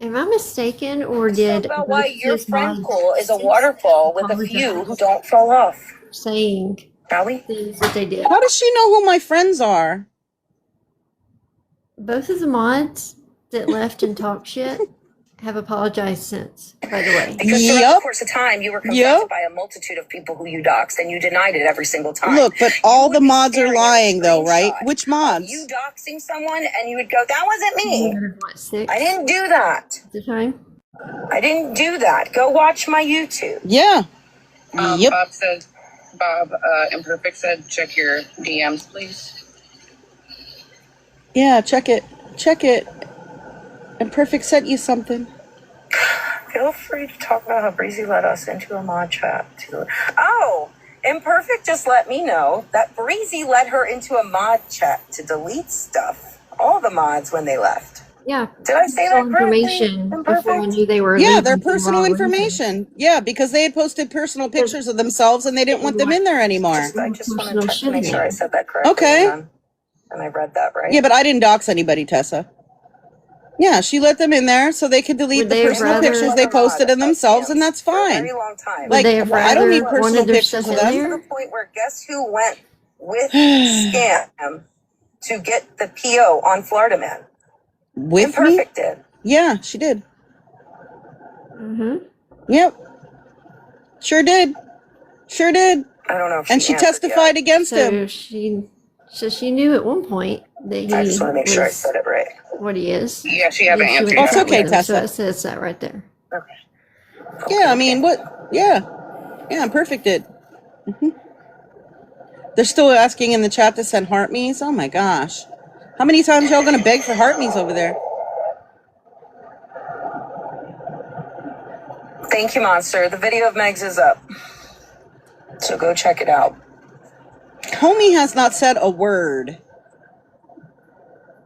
Am I mistaken, or Let's talk did about both why of your those friend mods pool is a waterfall with a few who apologize? don't fall off. saying things that they did. How does she know who my friends are? Both of the mods that left and talked shit have apologized since, by the way. Because throughout the course of time, you were confronted by a multitude of people who you doxed, and you denied it every single time. Look, but all the mods are lying, though, right? Which mods? You doxing someone, and you would go, "That wasn't me. Six I didn't do that. at the time. I didn't do that. Go watch my YouTube." Yeah. Yep. Bob, Imperfect said, check your DMs, please. Yeah, check it. Check it. Imperfect sent you something. Feel free to talk about how Breezy let us into a mod chat. Oh, Imperfect just let me know that Breezy let her into a mod chat to delete stuff. All the mods when they left. Yeah. Did I say that correctly? Information before I knew they were Yeah, leaving their for the personal wrong information. Yeah, because they had posted personal pictures of themselves and they didn't want them in there anymore. I just want to check to make sure I said that correctly. Okay. And I read that right. Yeah, but I didn't dox anybody, Tessa. Yeah, she let them in there so they could delete Would the they have personal rather- pictures they posted of themselves, and that's fine. Very long time. Like, they have I don't need rather personal wanted their pictures stuff of in them. there? To the point where guess who went with Scam to get the PO on Florida Man? With me? Imperfect did. Yeah, she did. Mm-hmm. Yep. Sure did. Sure did. I don't know if And she answered testified yet. against him. So she knew at one point that he I just want to make sure I was said it right. what he is. Yeah, she haven't She answered went It's yet. with okay, him, Tessa. So it says that right there. Yeah, I mean, what? Yeah. Yeah, Perfect did. They're still asking in the chat to send heart me's. Oh my gosh. How many times y'all gonna beg for heart me's over there? Thank you, Monster. The video of Megs is up. So go check it out. Homie has not said a word.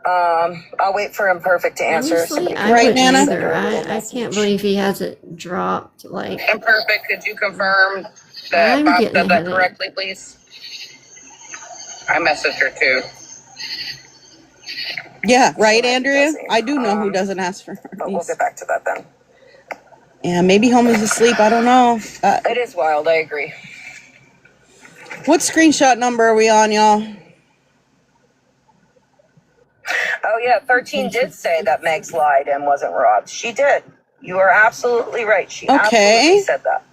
I'll wait for Imperfect to answer. Honestly, I Right, wouldn't Nana? either. I can't believe he hasn't dropped. Like, Imperfect, could you confirm that I'm Bob getting said a that headache. correctly, please? I messaged her too. Yeah, right, Andrea? I do know who doesn't ask for heart But we'll me's. get back to that then. Yeah, maybe Homie's asleep. I don't know. It is wild. I agree. What screenshot number are we on, y'all? Oh, yeah. 13 did say that Megs lied and wasn't robbed. She did. You are absolutely right. She absolutely said that.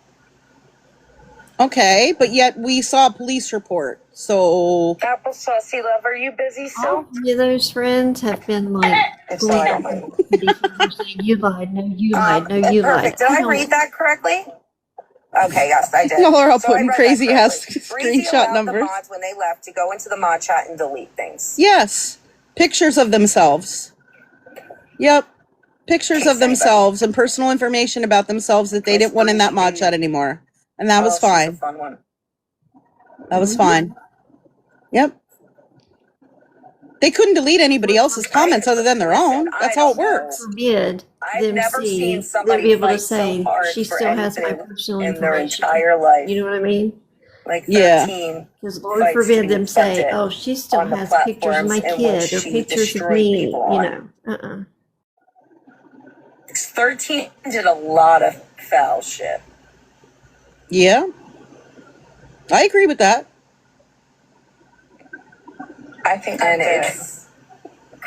Okay, but yet we saw a police report, so... Applesauce love, are you busy still? All of those friends have been like going on saying, you lied, no, you lied, no, you lied. Perfect. Did I read that correctly? Okay, yes, I did. Y'all are all So I putting read that crazy-ass correctly. Breezy screenshot allowed numbers. the mods when they left to go into the mod chat and delete things. Yes, pictures of themselves. Yep, pictures of themselves and personal information about themselves that they didn't want in that mod chat anymore. And that was She's a fine. fun one. That was fine. Yep. They couldn't delete anybody else's comments other than their own. That's how it works. Forbid them never see, seen they'll somebody be able to fight so say, hard she for still has my anything personal in their information. entire life. You know what I mean? Like 13 Yeah. Because Lord fights to forbid be them say, accepted oh, she still on the has pictures of my platforms in kid which or she pictures of destroyed me, people you on. know. 13 did a lot of foul shit. Yeah. I agree with that. I think and it's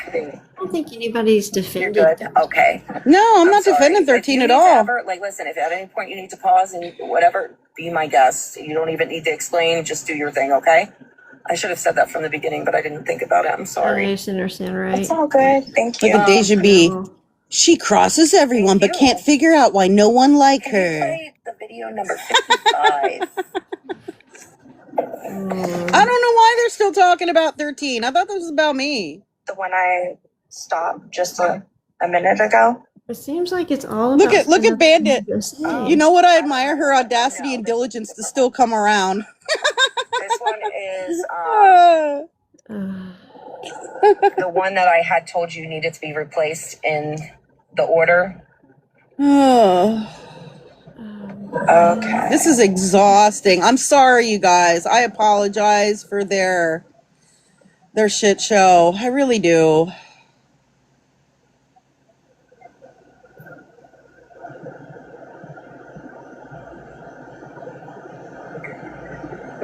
I don't think anybody's defended good. them. Okay. No, I'm not sorry. defending If 13 you at need to all. ever, like, listen, if at any point you need to pause and whatever, be my guest. You don't even need to explain. Just do your thing, okay? I should have said that from the beginning, but I didn't think about it. I'm sorry. I understand, right? It's all good. Thank Look you. at Deja B. She crosses everyone but can't figure out why no one like her. Play the video number 55. I don't know why they're still talking about 13. I thought this was about me. The one I stopped just a minute ago. It seems like it's all Look about at Bandit. saying. You know what? I admire her audacity and diligence to still come around. This one is the one that I had told you needed to be replaced in the order. Okay. This is exhausting. I'm sorry, you guys. I apologize for their shit show. I really do.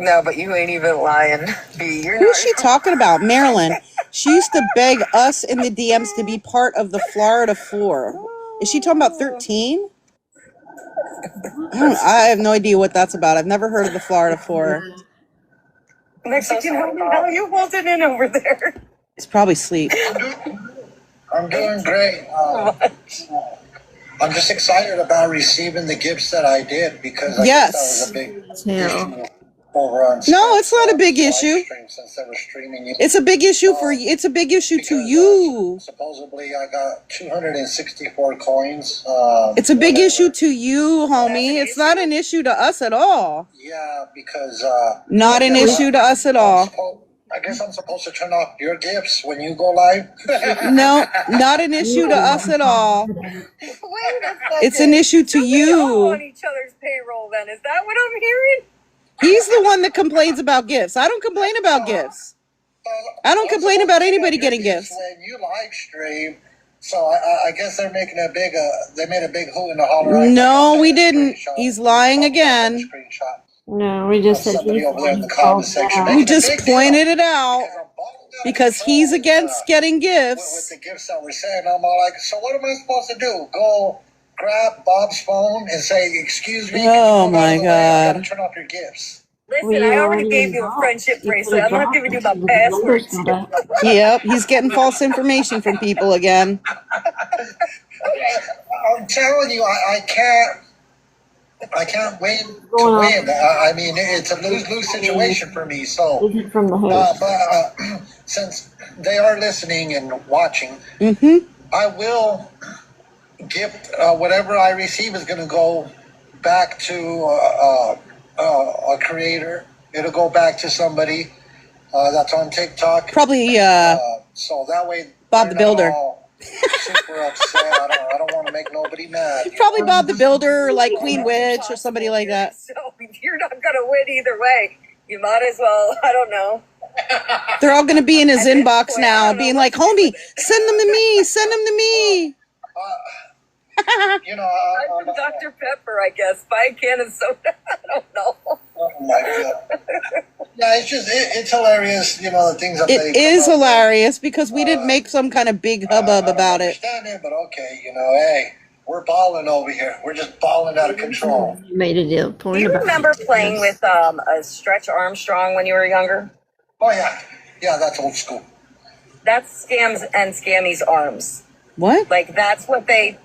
No, but you ain't even lying, B. You're Who's she talking about? Marilyn. She used to beg us in the DMs to be part of the Florida 4. Is she talking about 13? I have no idea what that's about. I've never heard of the Florida 4. Mexican homie, how are you holding in over there? It's probably sleep. I'm doing great. I'm just excited about receiving the gifts that I did because I guess that was a big issue over on No, it's not a big issue. since they were streaming. It's a big issue for you. It's a big issue to you. Supposedly, I got 264 coins. It's a big issue to you, homie. It's not an issue to us at all. Yeah, because not an issue to us at all. I guess I'm supposed to turn off your gifts when you go live. No, not an issue to us at all. It's an issue to you. On each other's payroll, then is that what I'm hearing? He's the one that complains about gifts. I don't complain about gifts. I don't complain about anybody getting gifts. When you live stream, so I guess they're making a big. They made a big hoot in the holler. No, we didn't. He's lying again. No, we just said Somebody over there in the comment section. We just pointed it out because he's against getting gifts. With the gifts that we're saying, I'm all like, so what am I supposed to do? Go grab Bob's phone and say, "Excuse me." Oh my God! Turn off your gifts. Listen, I already gave you a friendship bracelet. I'm not giving you my password. Yep, he's getting false information from people again. I'm telling you, I can't win to win. I mean, it's a lose-lose situation for me. So, but since they are listening and watching, I will gift whatever I receive is going to go back to a creator. It'll go back to somebody that's on TikTok. Probably so that way Bob the Builder. Super upset. I don't want to make nobody mad. Probably Bob the Builder or like Queen Witch or somebody like that. So you're not gonna win either way. You might as well. I don't know. They're all gonna be in his inbox now, being like, "Homie, send them to me. Send them to me." You know, I'm from Dr. Pepper, I guess. Buy a can of soda. I don't know. Oh my God. Yeah, it's hilarious. You know, the things that it is hilarious because we didn't make some kind of big hubbub about it. I understand it, but okay, you know, hey, we're balling over here. We're just balling out of control. You made a deal point. Do you remember playing with a Stretch Armstrong when you were younger? Oh yeah, that's old school. That's Scams and Scammies arms. What? Like that's what they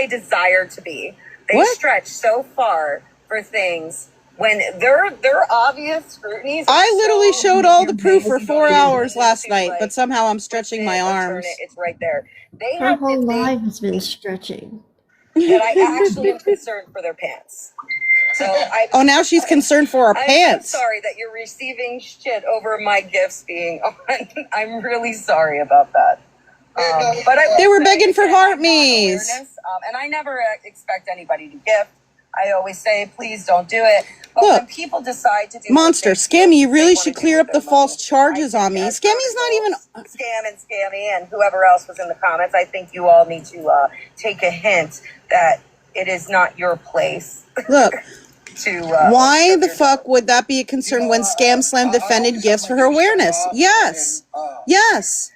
desire to be. They stretch so far for things when they're obvious scrutinies. I literally showed all the proof for 4 hours last night, but somehow I'm stretching my arms. It's right there. They Her have whole life has been stretching. that I actually am concerned for their pants. So oh, now she's concerned for her pants. I'm sorry that you're receiving shit over my gifts being on. I'm really sorry about that. But they were begging for heart me's. And I never expect anybody to gift. I always say, please don't do it. But Look, when people decide to do Monster, Scammy, you really should clear up the false charges on me. Scammy's not even... Scammy and whoever else was in the comments, I think you all need to take a hint that it is not your place. Look, why the fuck would that be a concern when Scamslam defended gifts for her awareness? Yes. Yes.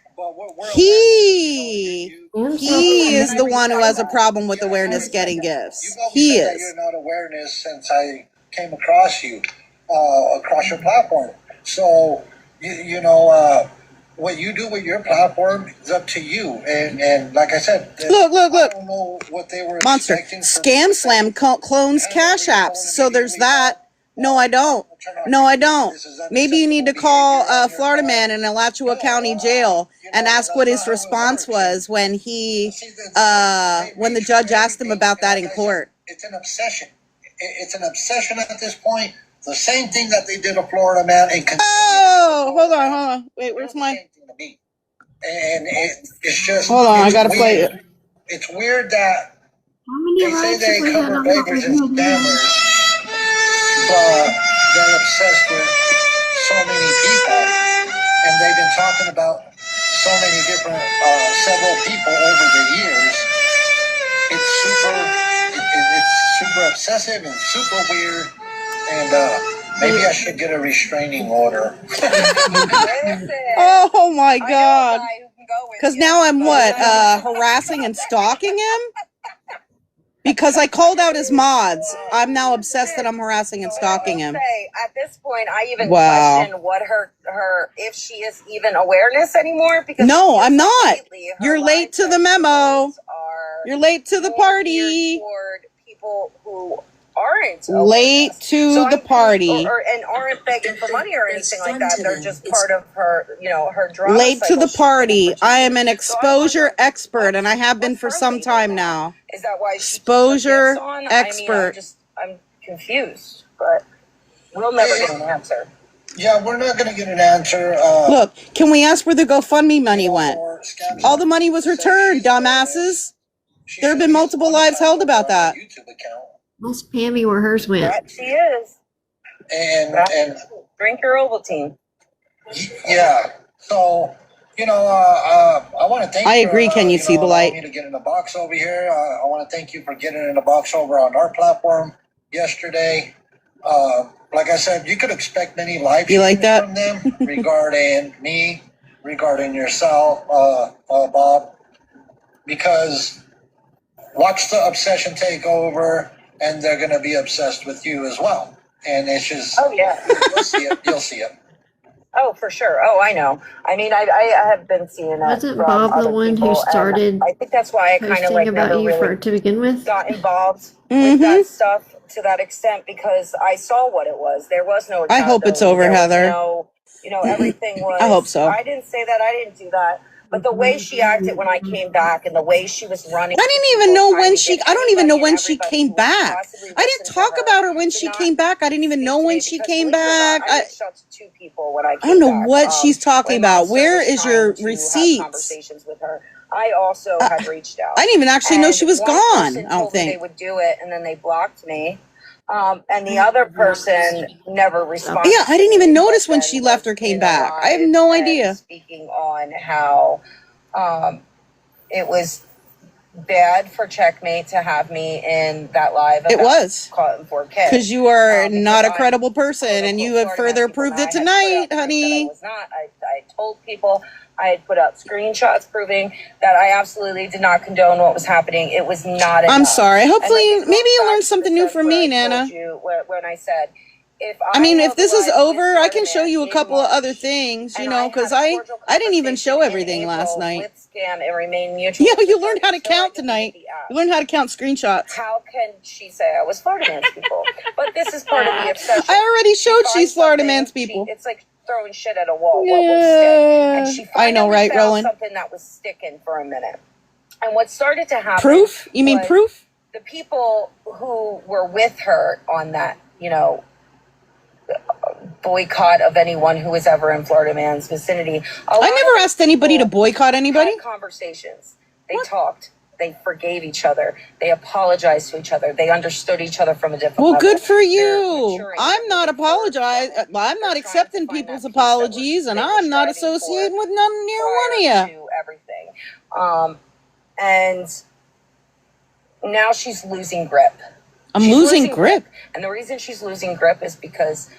He is the one who has a problem with awareness getting gifts. He is. You're not awareness since I came across you, across your platform. So, you know, what you do with your platform is up to you. And like I said, look. I don't know what they were Monster, Scamslam clones cash apps. So there's that. No, I don't. No, I don't. Maybe you need to call Florida Man in Alachua County Jail and ask what his response was when when the judge asked him about that in court. It's an obsession. It's an obsession at this point. The same thing that they did to Florida Man. Oh, hold on. Wait, where's my... And it's just... Hold on, I gotta play it. It's weird that they say they cover beggars and scammers, but they're obsessed with so many people, and they've been talking about so many different, several people over the years. It's super obsessive and super weird, and Maybe I should get a restraining order. Oh my God. Because now I'm what? Harassing and stalking him? Because I called out his mods. I'm now obsessed that I'm harassing and stalking him. At this point, I even question what her if she is even awareness anymore. Because no, I'm not. You're late to the memo. You're late to the party. Toward people who aren't late to the party and aren't begging for money or anything like that. They're just part of her, her drama. Late to the party. I am an exposure expert, and I have been for some time now. Is that why exposure expert? I'm confused, but we'll never get an answer. Yeah, we're not going to get an answer. Look, can we ask where the GoFundMe money went? All the money was returned, dumbasses. There have been multiple lives held about that. Ask Pammy where hers went. That she is. And drink your Ovaltine. Yeah. So, I want to thank you. I agree. Can you see the light? Me to get in the box over here. I want to thank you for getting in the box over on our platform yesterday. Like I said, you could expect many live streams from them regarding me, regarding yourself, Bob, because watch the obsession take over, and they're going to be obsessed with you as well. And it's just, you'll see it. You'll see it. Oh, for sure. Oh, I know. I mean, I have been seeing that. Wasn't Bob the one who started? I think that's why I kind of about you to begin with. Got involved with that stuff to that extent, because I saw what it was. There was no. I hope it's over, Heather. No, everything was. I hope so. I didn't say that. I didn't do that. But the way she acted when I came back, and the way she was running, I didn't even know when she. I don't even know when she came back. I didn't talk about her when she came back. I didn't even know when she came back. I reached out to 2 people when I came back. I don't know what she's talking about. Where is your receipts? Conversations with her. I also had reached out. I didn't even actually know she was gone. I don't think they would do it, and then they blocked me. And the other person never responded. Yeah, I didn't even notice when she left or came back. I have no idea. Speaking on how it was bad for Checkmate to have me in that live. It was. Caught in 4K. Because you are not a credible person, and you have further proved it tonight, honey. I was not. I told people. I had put out screenshots proving that I absolutely did not condone what was happening. It was not enough. I'm sorry. Hopefully, maybe you learned something new from me, Nana. When I said, if this is over, I can show you a couple of other things, because I didn't even show everything last night. With Scam and remain mutual. Yeah, you learned how to count tonight. You learned how to count screenshots. How can she say I was Florida Man's people? But this is part of the obsession. I already showed she's Florida Man's people. It's like throwing shit at a wall. What will stick? And she finally found Roland? something that was sticking for a minute. And what started to happen? Proof? You mean proof? The people who were with her on that, boycott of anyone who was ever in Florida Man's vicinity. I never asked anybody to boycott anybody. Had conversations. They talked. They forgave each other. They apologized to each other. They understood each other from a different level. Well, good for you. I'm not apologizing. I'm not accepting people's apologies, and I'm not associating with none near one of you. Everything. And now she's losing grip. She's losing grip. And the reason she's losing grip is because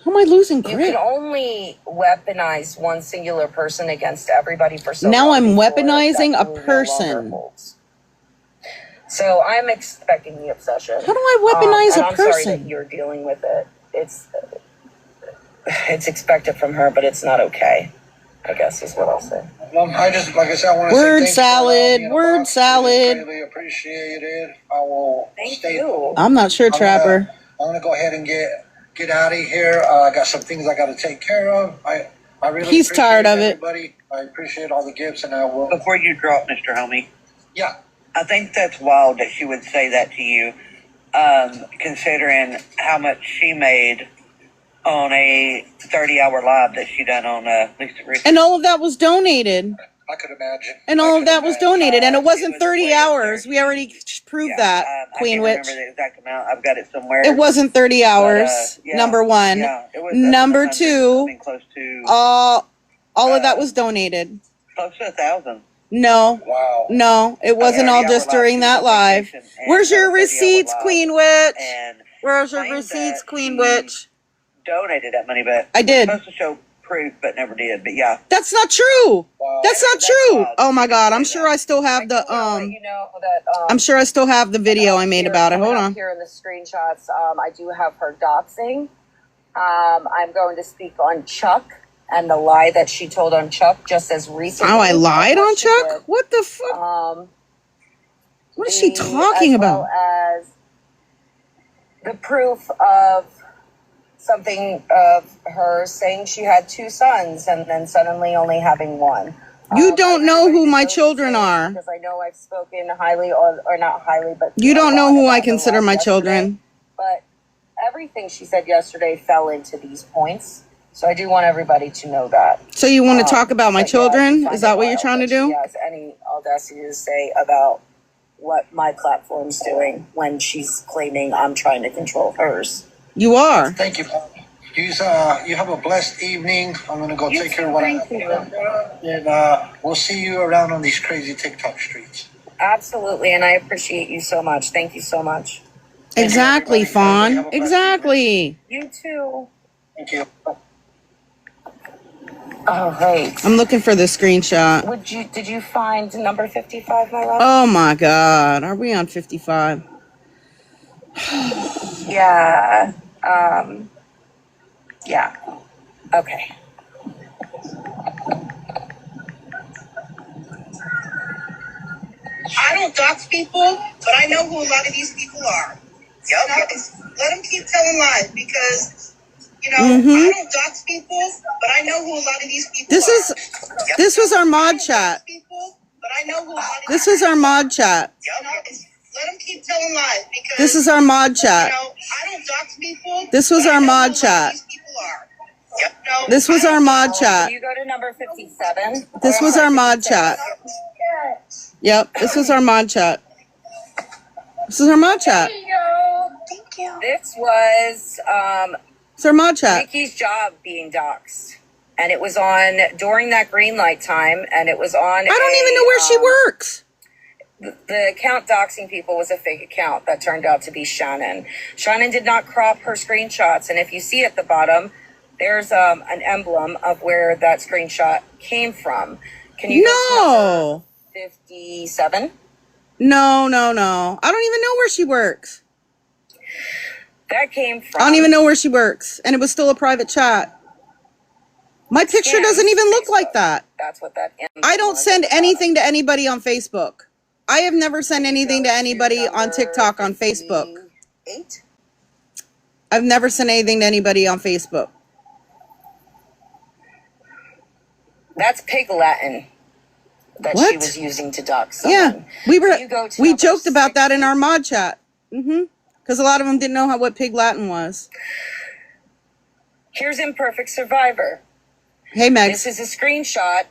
how am I losing grip? You can only weaponize one singular person against everybody for so long. Now I'm weaponizing a person. So I'm expecting the obsession. How do I weaponize a person? I'm sorry that you're dealing with it. It's expected from her, but it's not okay, I guess is what I'll say. Well, I just, like I said, I want to word say salad, word salad. Really appreciate it. I will Thank you. I'm not sure, Trapper. I'm gonna go ahead and get out of here. I got some things I got to take care of. I really. He's tired of it. Everybody, I appreciate all the gifts, and I will. Before you drop, Mr. Homie. Yeah. I think that's wild that she would say that to you, considering how much she made on a 30-hour live that she done on Lisa Richards. And all of that was donated. I could imagine. And all of that was donated, and it wasn't 30 hours. We already proved that, Queen Witch. I can't remember the exact amount. I've got it somewhere. It wasn't 30 hours, number one. Yeah, it was number two, close to, all of that was donated. Close to 1,000. No. Wow. No, it wasn't all just during that live. Where's your receipts, Queen Witch? And Where's your claimed receipts, that Queen she Witch? donated that money, but I did. was supposed to show proof, but never did. But yeah, That's not true. That's not true. wild. Oh my She didn't God. say I'm sure that. I still have I the do want to let you know that I'm sure I still have the video I made about it. coming Hold up on. here in the screenshots, I do have her doxing. I'm going to speak on Chuck and the lie that she told on Chuck just as recently. Oh, I lied on she did. Chuck? What the fuck? What is she talking as about? well as the proof of something of her saying she had 2 sons and then suddenly only having 1. You don't know who my children are. Because I know I've spoken highly or not highly, but You don't know who I about the consider lie my yesterday. children. But everything she said yesterday fell into these points. So I do want everybody to know that. So you want to talk about my But yeah, I do children? find Is that it what you're wild trying to that she do? has any audacity to say about what my platform's doing when she's claiming I'm trying to control hers. You are. Thank you. You have a blessed evening. I'm going to go take care of what I have to do. And we'll see you around on these crazy TikTok streets. Absolutely, and I appreciate you so much. Thank you so much. Exactly, Fawn. Exactly. You too. Thank you. All right. I'm looking for the screenshot. Did you find number 55, my love? Oh my God. Are we on 55? Yeah. Yeah. Okay. I don't dox people, but I know who a lot of these people are. Yep. Let them keep telling lies because, I don't dox people, but I know who a lot of these people are. This was our mod chat. But I know who a lot of This was our mod chat. Let them keep telling lies because, This is our mod chat. I don't dox people. This was our mod chat. This was our mod chat. Can you go to number 57? This was our mod chat. Yep, this was our mod chat. This is our mod chat. Thank you. This was It's our mod chat. Nikki's job being doxxed. And it was on during that green light time, and it was on. I don't even know where she works. The account doxing people was a fake account that turned out to be Shannon. Shannon did not crop her screenshots, and if you see at the bottom, there's an emblem of where that screenshot came from. Can you go to number 57? No. I don't even know where she works. That came from. I don't even know where she works, and it was still a private chat. My picture doesn't even look like that. That's what that emblem I don't was send at the bottom. anything to anybody on Facebook. I have never sent anything to anybody on TikTok on Facebook. 8? I've never sent anything to anybody on Facebook. That's Pig Latin that What? she was using to dox someone. Yeah, we joked about that in our mod chat. Because a lot of them didn't know what Pig Latin was. Here's Imperfect Survivor. Hey, Meg. This is a screenshot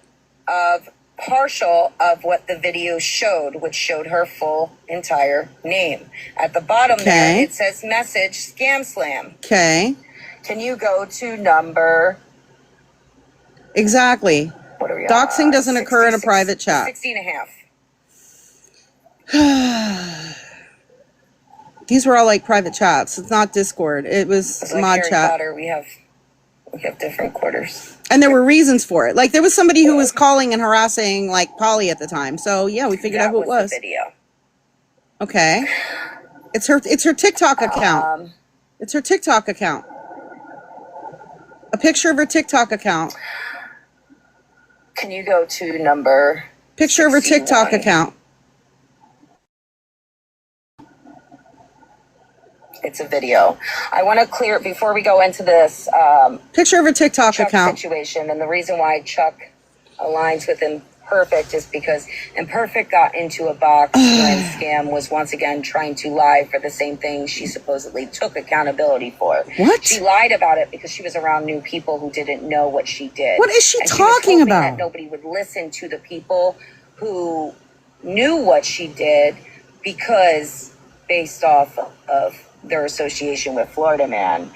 of partial of what the video showed, which showed her full entire name. At the bottom there, it says message Scamslam. Okay. Can you go to number... Exactly. What are we Doxing doesn't occur in a private chat. 16 and a half. These were all like private chats. It's not Discord. It was It's like mod Harry chat. Potter, we have different quarters. And there were reasons for it. Like there was somebody who was calling and harassing like Polly at the time. So yeah, we figured out who it was. The video. Okay. It's her TikTok account. It's her TikTok account. A picture of her TikTok account. Can you go to number Picture of her 61? TikTok account. It's a video. I want to clear before we go into this Picture of her TikTok Chuck account. situation, and the reason why Chuck aligns with Imperfect is because Imperfect got into a box when Scam was once again trying to lie for the same thing she supposedly took accountability for. What? She lied about it because she was around new people who didn't know what she did. What is she And talking was hoping about? That nobody would listen to the people who knew what she did because based off of their association with Florida Man.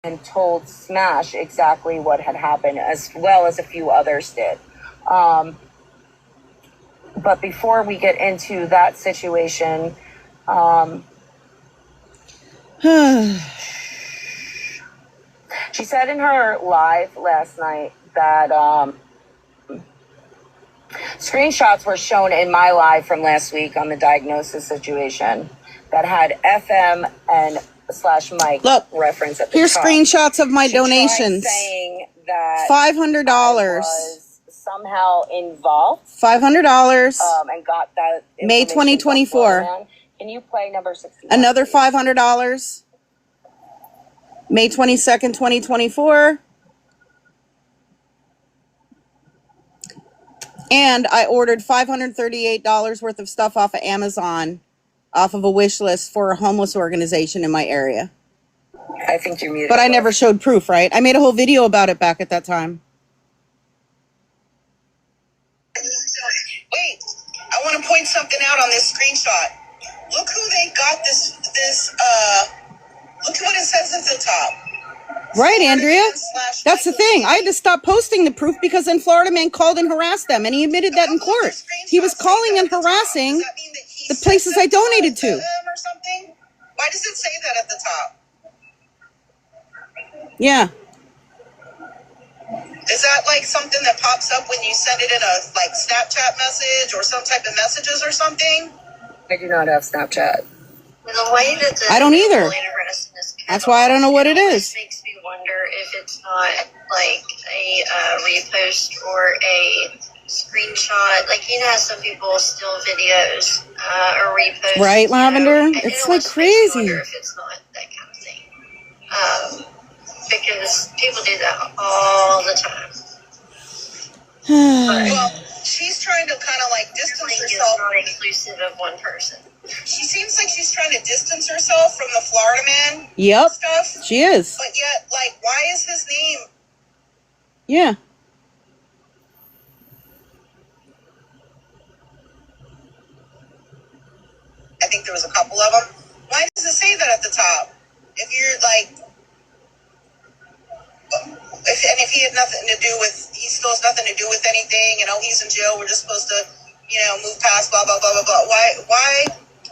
And told Smash exactly what had happened, as well as a few others did. But before we get into that situation, She said in her live last night that screenshots were shown in my live from last week on the diagnosis situation that had FM and /Mike Look, reference at the here's top. screenshots of my She tried donations. saying that $500. I was somehow involved. $500. And got that May information from 2024. Florida Man. Can you play number 61? Another $500. May 22nd, 2024. And I ordered $538 worth of stuff off of Amazon, off of a wish list for a homeless organization in my area. I think you're muted. But I never showed proof, right? I made a whole video about it back at that time. Wait, I want to point something out on this screenshot. Look who they got look what it says at the top. Right, Andrea? That's the thing. I had to stop posting the proof because then Florida Man called and harassed them, and he admitted that in court. He was calling and harassing the places I donated to. Or something? Why does it say that at the top? Yeah. Is that like something that pops up when you send it in a like Snapchat message or some type of messages or something? I do not have Snapchat. The way that the I don't either. That's why I don't know what it is. Makes me wonder if it's not like a repost or a screenshot. Like, you know how some people steal videos or repost. Right, Lavender? And It's it like almost makes me crazy. wonder if it's not that kind of thing. Because people do that all the time. Well, she's trying to kind of like distance herself. It's not exclusive of one person. She seems like she's trying to distance herself from the Florida Man Yep. stuff. She is. But yet, like, why is his name? Yeah. I think there was a couple of them. Why does it say that at the top? If you're like, if he had nothing to do with, he still has nothing to do with anything. You know, he's in jail. We're just supposed to, you know, move past. Blah blah blah blah blah.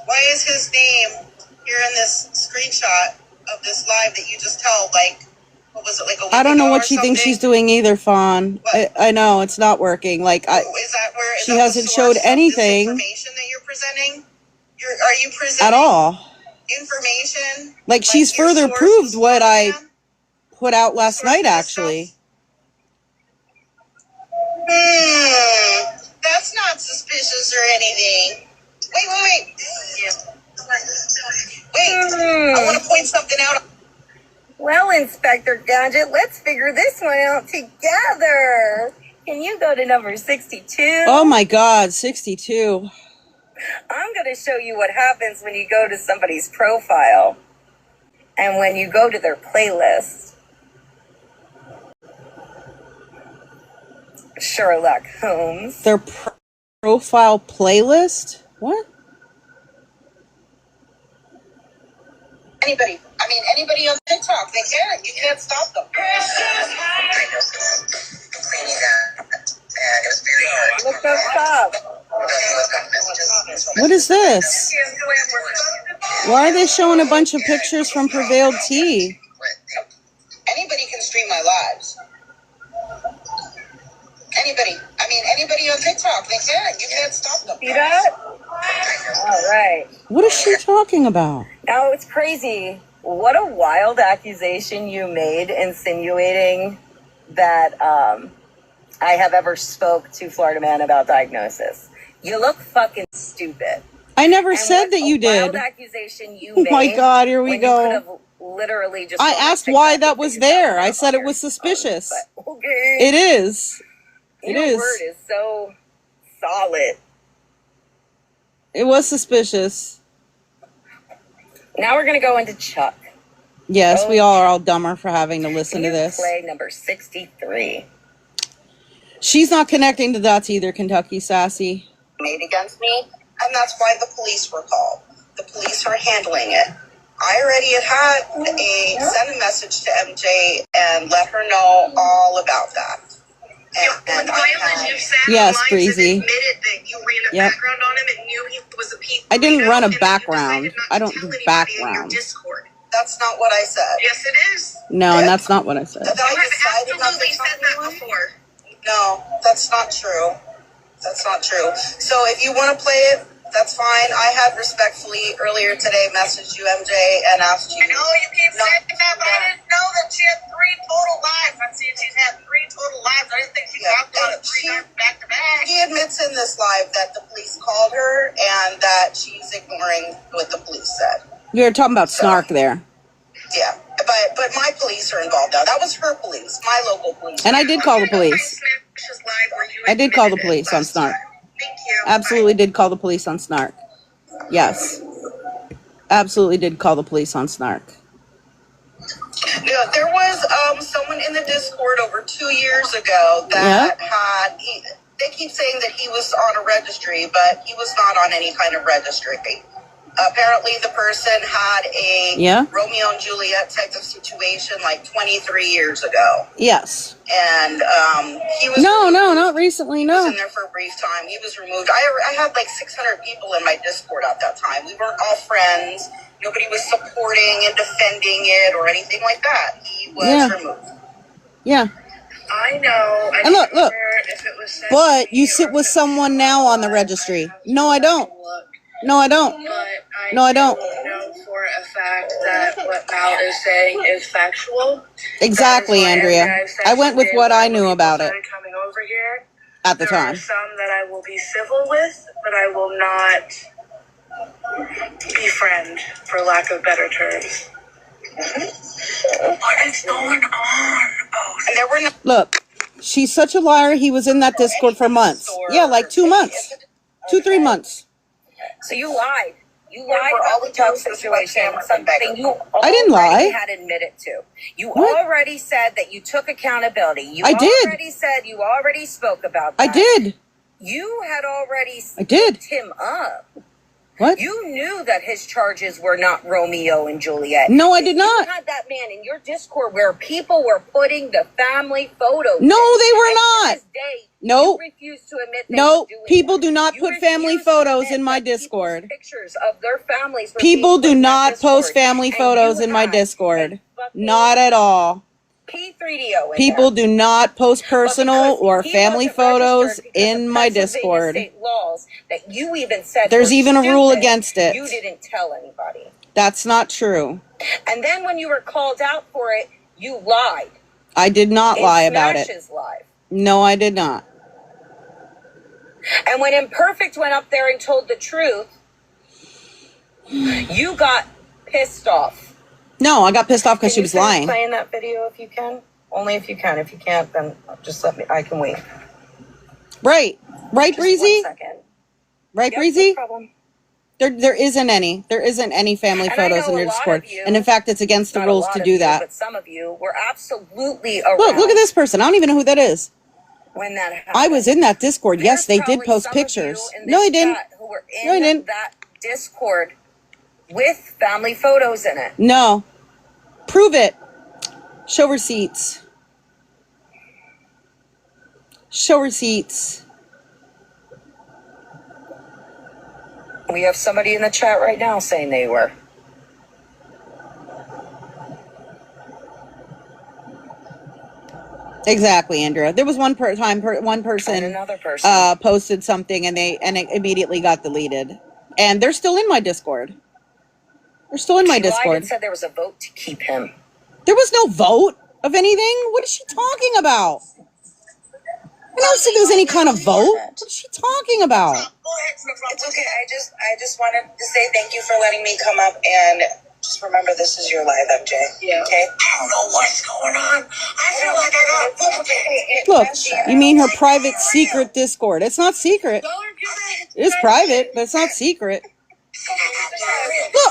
Why is his name here in this screenshot of this live that you just tell? Like, what was it, like a week I don't know ago what or she thinks something? she's doing either, Fawn. I know, it's not working. Like, Is that where she hasn't showed anything information that you're presenting? Are you presenting at all. information? Like, she's your further source proved is what I Florida Man? put out last night, actually. That's not suspicious or anything. Wait. I want to point something out. Well, Inspector Gadget, let's figure this one out together. Can you go to number 62? Oh my God, 62. I'm going to show you what happens when you go to somebody's profile and when you go to their playlist. Sherlock Holmes. Their profile playlist? What? Anybody on TikTok, they can. You can't stop them. Look up top. What is this? Why are they showing a bunch of pictures from Prevailed Tea? Anybody can stream my lives. Anybody on TikTok, they can. You can't stop them. See that? All right. What is she talking about? Now, it's crazy. What a wild accusation you made, insinuating that I have ever spoke to Florida Man about diagnosis. You look fucking stupid. I never said that you did. Wild accusation you Oh made. my God, here we when go. You could have literally just. I asked why that was there. I said it was suspicious. Okay. It is. It Your is. word is so solid. It was suspicious. Now we're gonna go into Chuck. Yes, we all are all dumber for having to listen to this. Play number 63. She's not connecting the dots either, Kentucky Sassy. Made against me, and that's why the police were called. The police are handling it. I already had sent a message to MJ and let her know all about that. And Yes, Breezy. Yep. I didn't run a background. I don't do background. That's not what I said. Yes, it is. No, and that's not what I said. That I decided not to said that before. No, that's not true. That's not true. So if you want to play it, that's fine. I had respectfully earlier today messaged you, MJ, and asked you. I know you keep saying that, but I didn't know that she had 3 total lives. I'm seeing she's had 3 total lives. I didn't think she talked about it 3 times back to back. She admits in this live that the police called her and that she's ignoring what the police said. You're talking about snark there. Yeah, but my police are involved now. That was her police, my local police. And I did call the police. I did call the police on snark. Thank you. Absolutely did call the police on snark. Yes. Absolutely did call the police on snark. Yeah, there was someone in the Discord over 2 years ago that had. They keep saying that he was on a registry, but he was not on any kind of registry. Apparently, the person had a Romeo and Juliet type of situation like 23 years ago. Yes. And he was no, not recently. No. He was in there for a brief time. He was removed. I had like 600 people in my Discord at that time. We weren't all friends. Nobody was supporting and defending it or anything like that. He was removed. Yeah. I know. And look. But you sit with someone now on the registry. No, I don't. No, I don't. No, I don't. Know for a fact that what Mal is saying is factual. Exactly, Andrea. I went with what I knew about it Coming over here at the time. There are some that I will be civil with, but I will not befriend, for lack of better terms. What is going on? And there were no. Look, she's such a liar. He was in that Discord for months. Yeah, like 2 months. 2-3 months. So you lied. You lied about the drug situation, something you I didn't lie. had admitted to. You already said that you took accountability. You I did. already said you already spoke about that. I did. You had already did. him up. What? You knew that his charges were not Romeo and Juliet. No, I did not. You had that man in your Discord where people were putting the family photos. No, they were not. To this day, Nope. you refused to admit they No, were doing people that. do not You put family refused to photos admit in my that people's Discord. Pictures of their families were People being do put in that not post Discord. family And photos you in my had Discord. a Not at all. P3DO in People there. do not post personal Because or he family wasn't photos registered because in of my Pennsylvania Discord. state laws that you even said There's were even a rule stupid, against it. You didn't tell anybody. That's not true. And then when you were called out for it, you lied. I did not lie about it. Smash's live. No, I did not. And when Imperfect went up there and told the truth, you got pissed off. No, I got pissed off because she Can you was finish lying. playing that video if you can? Only if you can. If you can't, then just let me. I can wait. Right. Right, Just Breezy? 1 second. Right, Yep, Breezy? no problem. There isn't any. There isn't any family And I photos know in a your lot Discord. of you, And in fact, it's against the not a rules lot to of do you, that. But some of you were absolutely around. Look at this person. I don't even know who that is. When that happened. I was in that Discord. Yes, There's they did probably post some of you pictures. in No, this I didn't. chat who were in No, I didn't. that Discord with family photos in it. No. Prove it. Show receipts. Show receipts. We have somebody in the chat right now saying they were. Exactly, Andrea. There was one one And person another person. posted something and it immediately got deleted. And they're still in my Discord. They're still in my She lied Discord. and said there was a vote to keep him. There was no vote of anything. What is she talking about? I don't think there's any kind of vote. What is she talking about? It's okay. I just wanted to say thank you for letting me come up and just remember this is your live, MJ. Yeah. Okay? I don't know what's going on. I feel like I got a Look, you mean her private secret Discord. It's not secret. It is private, but it's not secret.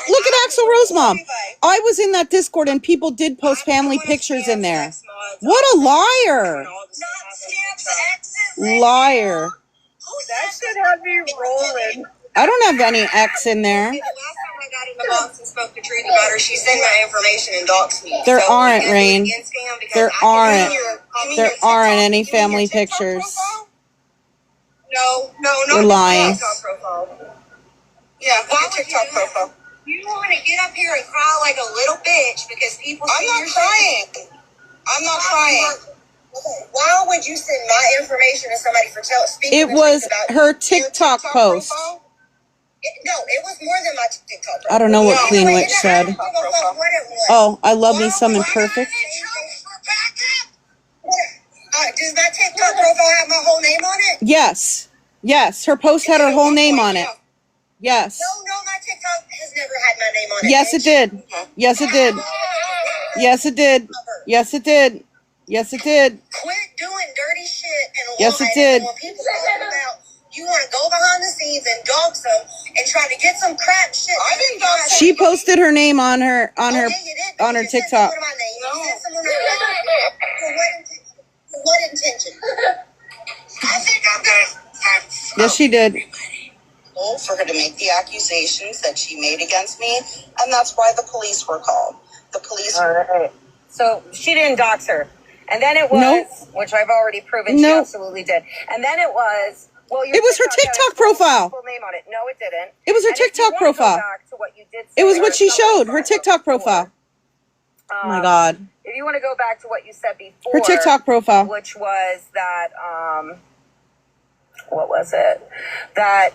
Look at Axel Rosemom. I was in that Discord and people did post family pictures in there. What a liar. Liar. That should have me rolling. I don't have any X in there. The last time I got in the box and spoke to Truth about her, she sent my information and doxed me. There So, aren't, is it Rain. against scam? Because There I can aren't. see your There TikTok- aren't any you mean your family TikTok pictures. profile? No, You're not lying. TikTok profile. Yeah, your TikTok profile. You want to get up here and cry like a little bitch because people. I'm not crying. I'm not crying. Why would you send my information to somebody for speaking? It was her TikTok post. No, it was more than my TikTok profile. I don't know what Queen Witch said. Oh, I love me some Imperfect. Does that TikTok profile have my whole name on it? Yes. Yes. Her post had her whole name on it. Yes. No, my TikTok has never had my name on it. Yes, it did. Yes, it did. Yes, it did. Yes, it did. Yes, it did. Quit doing dirty shit and yes, it did. When people talk about you want to go behind the scenes and dog them and try to get some crap shit. I didn't dog them. She posted her name on her TikTok. For what intention? I think I'm gonna. Yes, she did. For her to make the accusations that she made against me, and that's why the police were called. The police. All right. So she didn't dox her, and then it was, which I've already proven she absolutely did, and then it was. Well, it was her TikTok profile. Full name on it. No, it didn't. It was her TikTok profile. It was what she showed. Her TikTok profile. Oh my God. If you want to go back to what you said before, her TikTok profile, which was that, what was it? That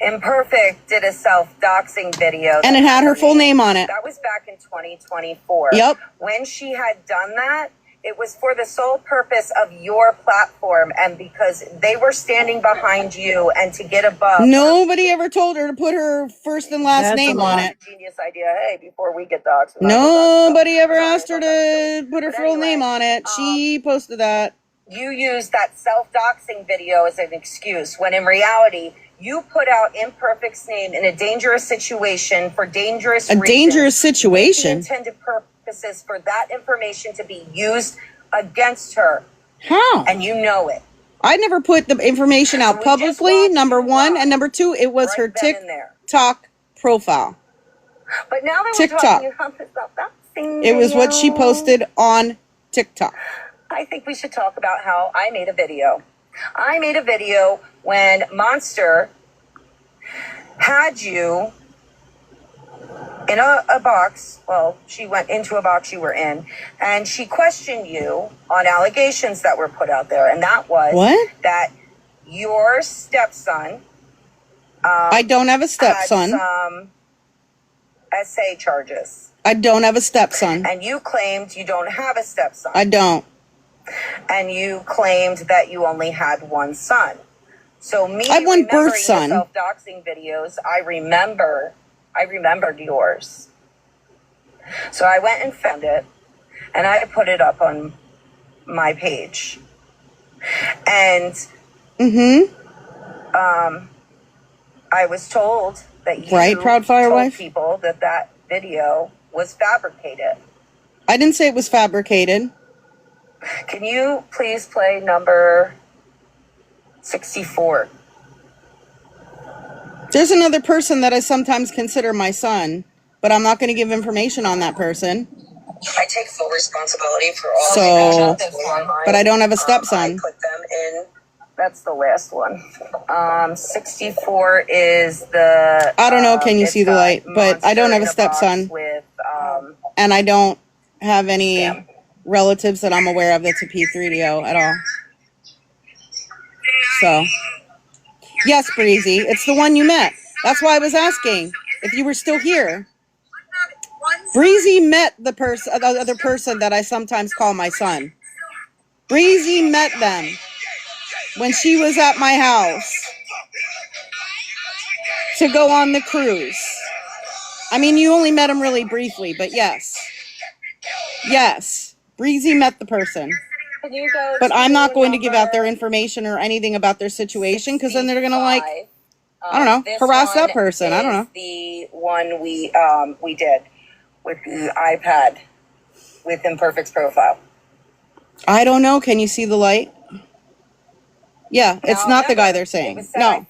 Imperfect did a self-doxing video. And it had her full name on it. That was back in 2024. Yep. When she had done that, it was for the sole purpose of your platform and because they were standing behind you and to get above. Nobody ever told her to put her first and last name on it. Genius idea. Hey, before we get dogs. Nobody ever asked her to put her full name on it. She posted that. You used that self-doxing video as an excuse when in reality, you put out Imperfect's name in a dangerous situation for dangerous reasons. A dangerous situation? Intended purposes for that information to be used against her. How? And you know it. I never put the information out publicly, number one. And number two, it was her TikTok profile. But now that we're talking about this self-doxing it was what she posted on TikTok. I think we should talk about how I made a video. I made a video when Monster had you in a box. Well, she went into a box you were in, and she questioned you on allegations that were put out there. And that was that your stepson. I don't have a stepson. Had some SA charges. I don't have a stepson. And you claimed you don't have a stepson. I don't. And you claimed that you only had one son. So me, I have one birth son. Self-doxing videos, I remembered yours. So I went and found it, and I put it up on my page. And I was told that you Proud Fire told Wife? people that video was fabricated. I didn't say it was fabricated. Can you please play number 64? There's another person that I sometimes consider my son, but I'm not going to give information on that person. I take full responsibility for all but I don't have a stepson. I put them in. That's the last one. 64 is the. I don't know. Can you see the light? But I don't have a stepson, and I don't have any relatives that I'm aware of that's a P3DO at all. So, yes, Breezy, it's the one you met. That's why I was asking if you were still here. Breezy met the other person that I sometimes call my son. Breezy met them when she was at my house to go on the cruise. I mean, you only met him really briefly, but yes. Yes. Breezy met the person. But I'm not going to give out their information or anything about their situation because then they're going to I don't know, harass that person. I don't know. The one we did with the iPad with Imperfect's profile. I don't know. Can you see the light? Yeah, it's not the guy they're saying. No.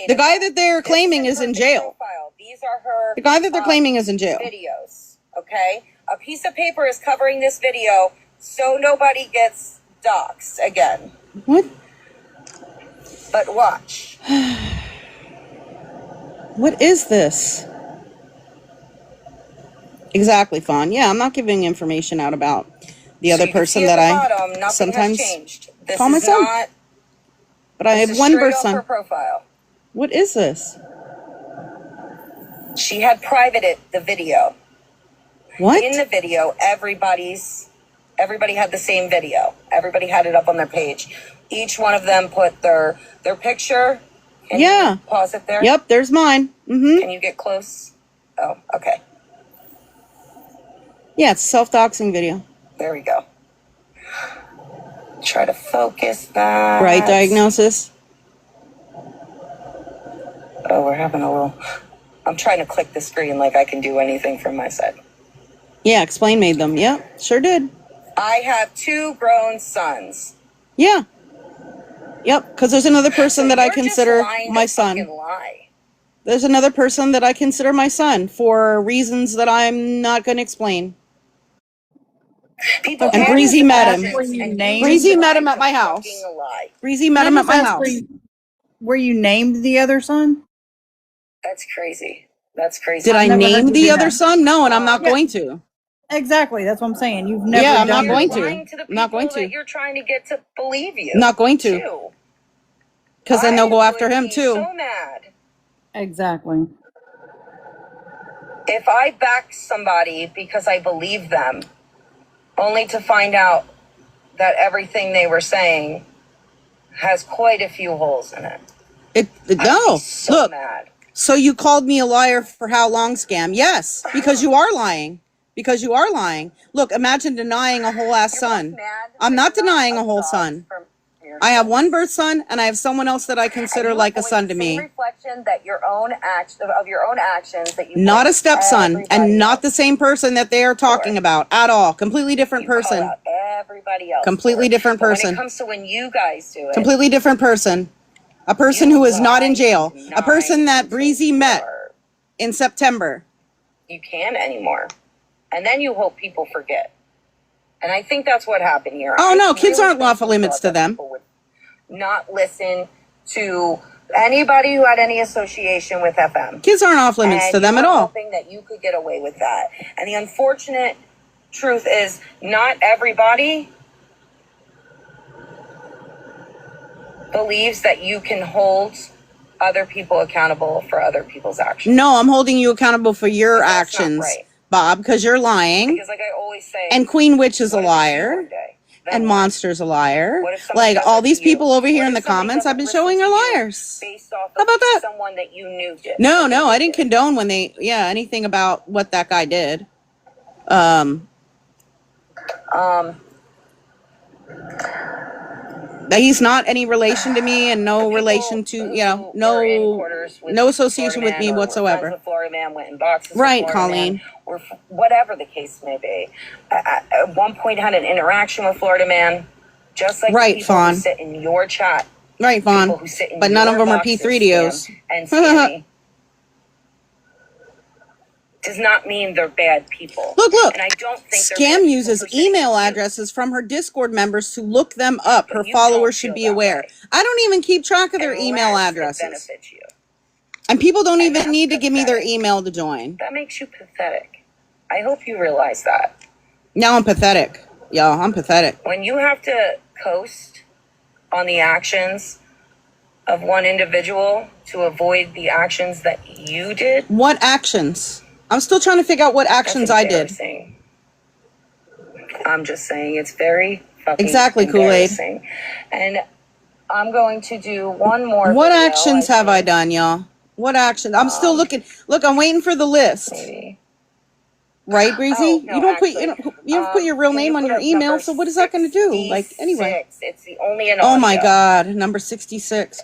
The guy that they're claiming is in jail. These are her. The guy that they're claiming is in jail. Videos, okay? A piece of paper is covering this video so nobody gets doxxed again. What? But watch. What is this? Exactly, Fawn. Yeah, I'm not giving information out about the other person that I sometimes call my son. But I have one birth son. Profile. What is this? She had privated the video. What? In the video, everybody had the same video. Everybody had it up on their page. Each one of them put their picture. Can you pause it there? Yep, there's mine. Mm-hmm. Can you get close? Oh, okay. Yeah, it's a self-doxing video. There we go. Try to focus that. Right diagnosis. Oh, we're having a little... I'm trying to click the screen like I can do anything from my side. Yeah, Explain made them. Yep, sure did. I have 2 grown sons. Yeah. Yep, because there's another person that I consider my son. There's another person that I consider my son for reasons that I'm not going to explain. And Breezy met him. Breezy met him at my house. Breezy met him at my house. Were you named the other son? That's crazy. That's crazy. Did I name the other son? No, and I'm not going to. Exactly. That's what I'm saying. You've never. Yeah, I'm not going to. I'm not going to. You're trying to get to believe you. Not going to. Because then they'll go after him too. So mad. Exactly. If I back somebody because I believe them, only to find out that everything they were saying has quite a few holes in it. No. So look. Mad. So you called me a liar for how long, Scam? Yes, because you are lying. Because you are lying. Look, imagine denying a whole ass son. I'm not denying a whole son. I have one birth son, and I have someone else that I consider like a son to me. Reflection that your own actions that you not a stepson, and not the same person that they are talking about at all. Completely different person. Everybody else. Completely different person. When it comes to when you guys do it. Completely different person. A person who is not in jail. A person that Breezy met in September. You can't anymore. And then you hope people forget. And I think that's what happened here. Oh, no, kids aren't off limits to them. Not listen to anybody who had any association with FM. Kids aren't off limits to them at all. Hoping that you could get away with that. And the unfortunate truth is not everybody believes that you can hold other people accountable for other people's actions. No, I'm holding you accountable for your actions, right. Bob, because you're lying. Because like I always say, and Queen Witch is a liar. And Monster's a liar. Like all these people over here in the comments I've been showing are liars. How about that? Someone that you knew did. No, I didn't condone when they anything about what that guy did. He's not any relation to me, and no relation to no association with me whatsoever. The Florida man went in boxes. Right, Colleen. Or whatever the case may be. At one point, had an interaction with Florida man, just like the people who sit in your chat. Right, Fawn. But none of them are P3DOs. And Scammy does not mean they're bad people. Look. And I don't think Scam uses email addresses from her Discord members to look them up. Her followers should be aware. I don't even keep track of their email addresses. And people don't even need to give me their email to join. That makes you pathetic. I hope you realize that. Now I'm pathetic. Y'all, I'm pathetic. When you have to coast on the actions of one individual to avoid the actions that you did. What actions? I'm still trying to figure out what actions I did. I'm just saying it's very fucking exactly, Kool-Aid. And I'm going to do one more. What actions have I done, y'all? What actions? I'm still looking. Look, I'm waiting for the list. Maybe. Right, Breezy? You don't put your real name on your email, so what is that going to do? Like, anyway. It's the only Oh my God, number 66.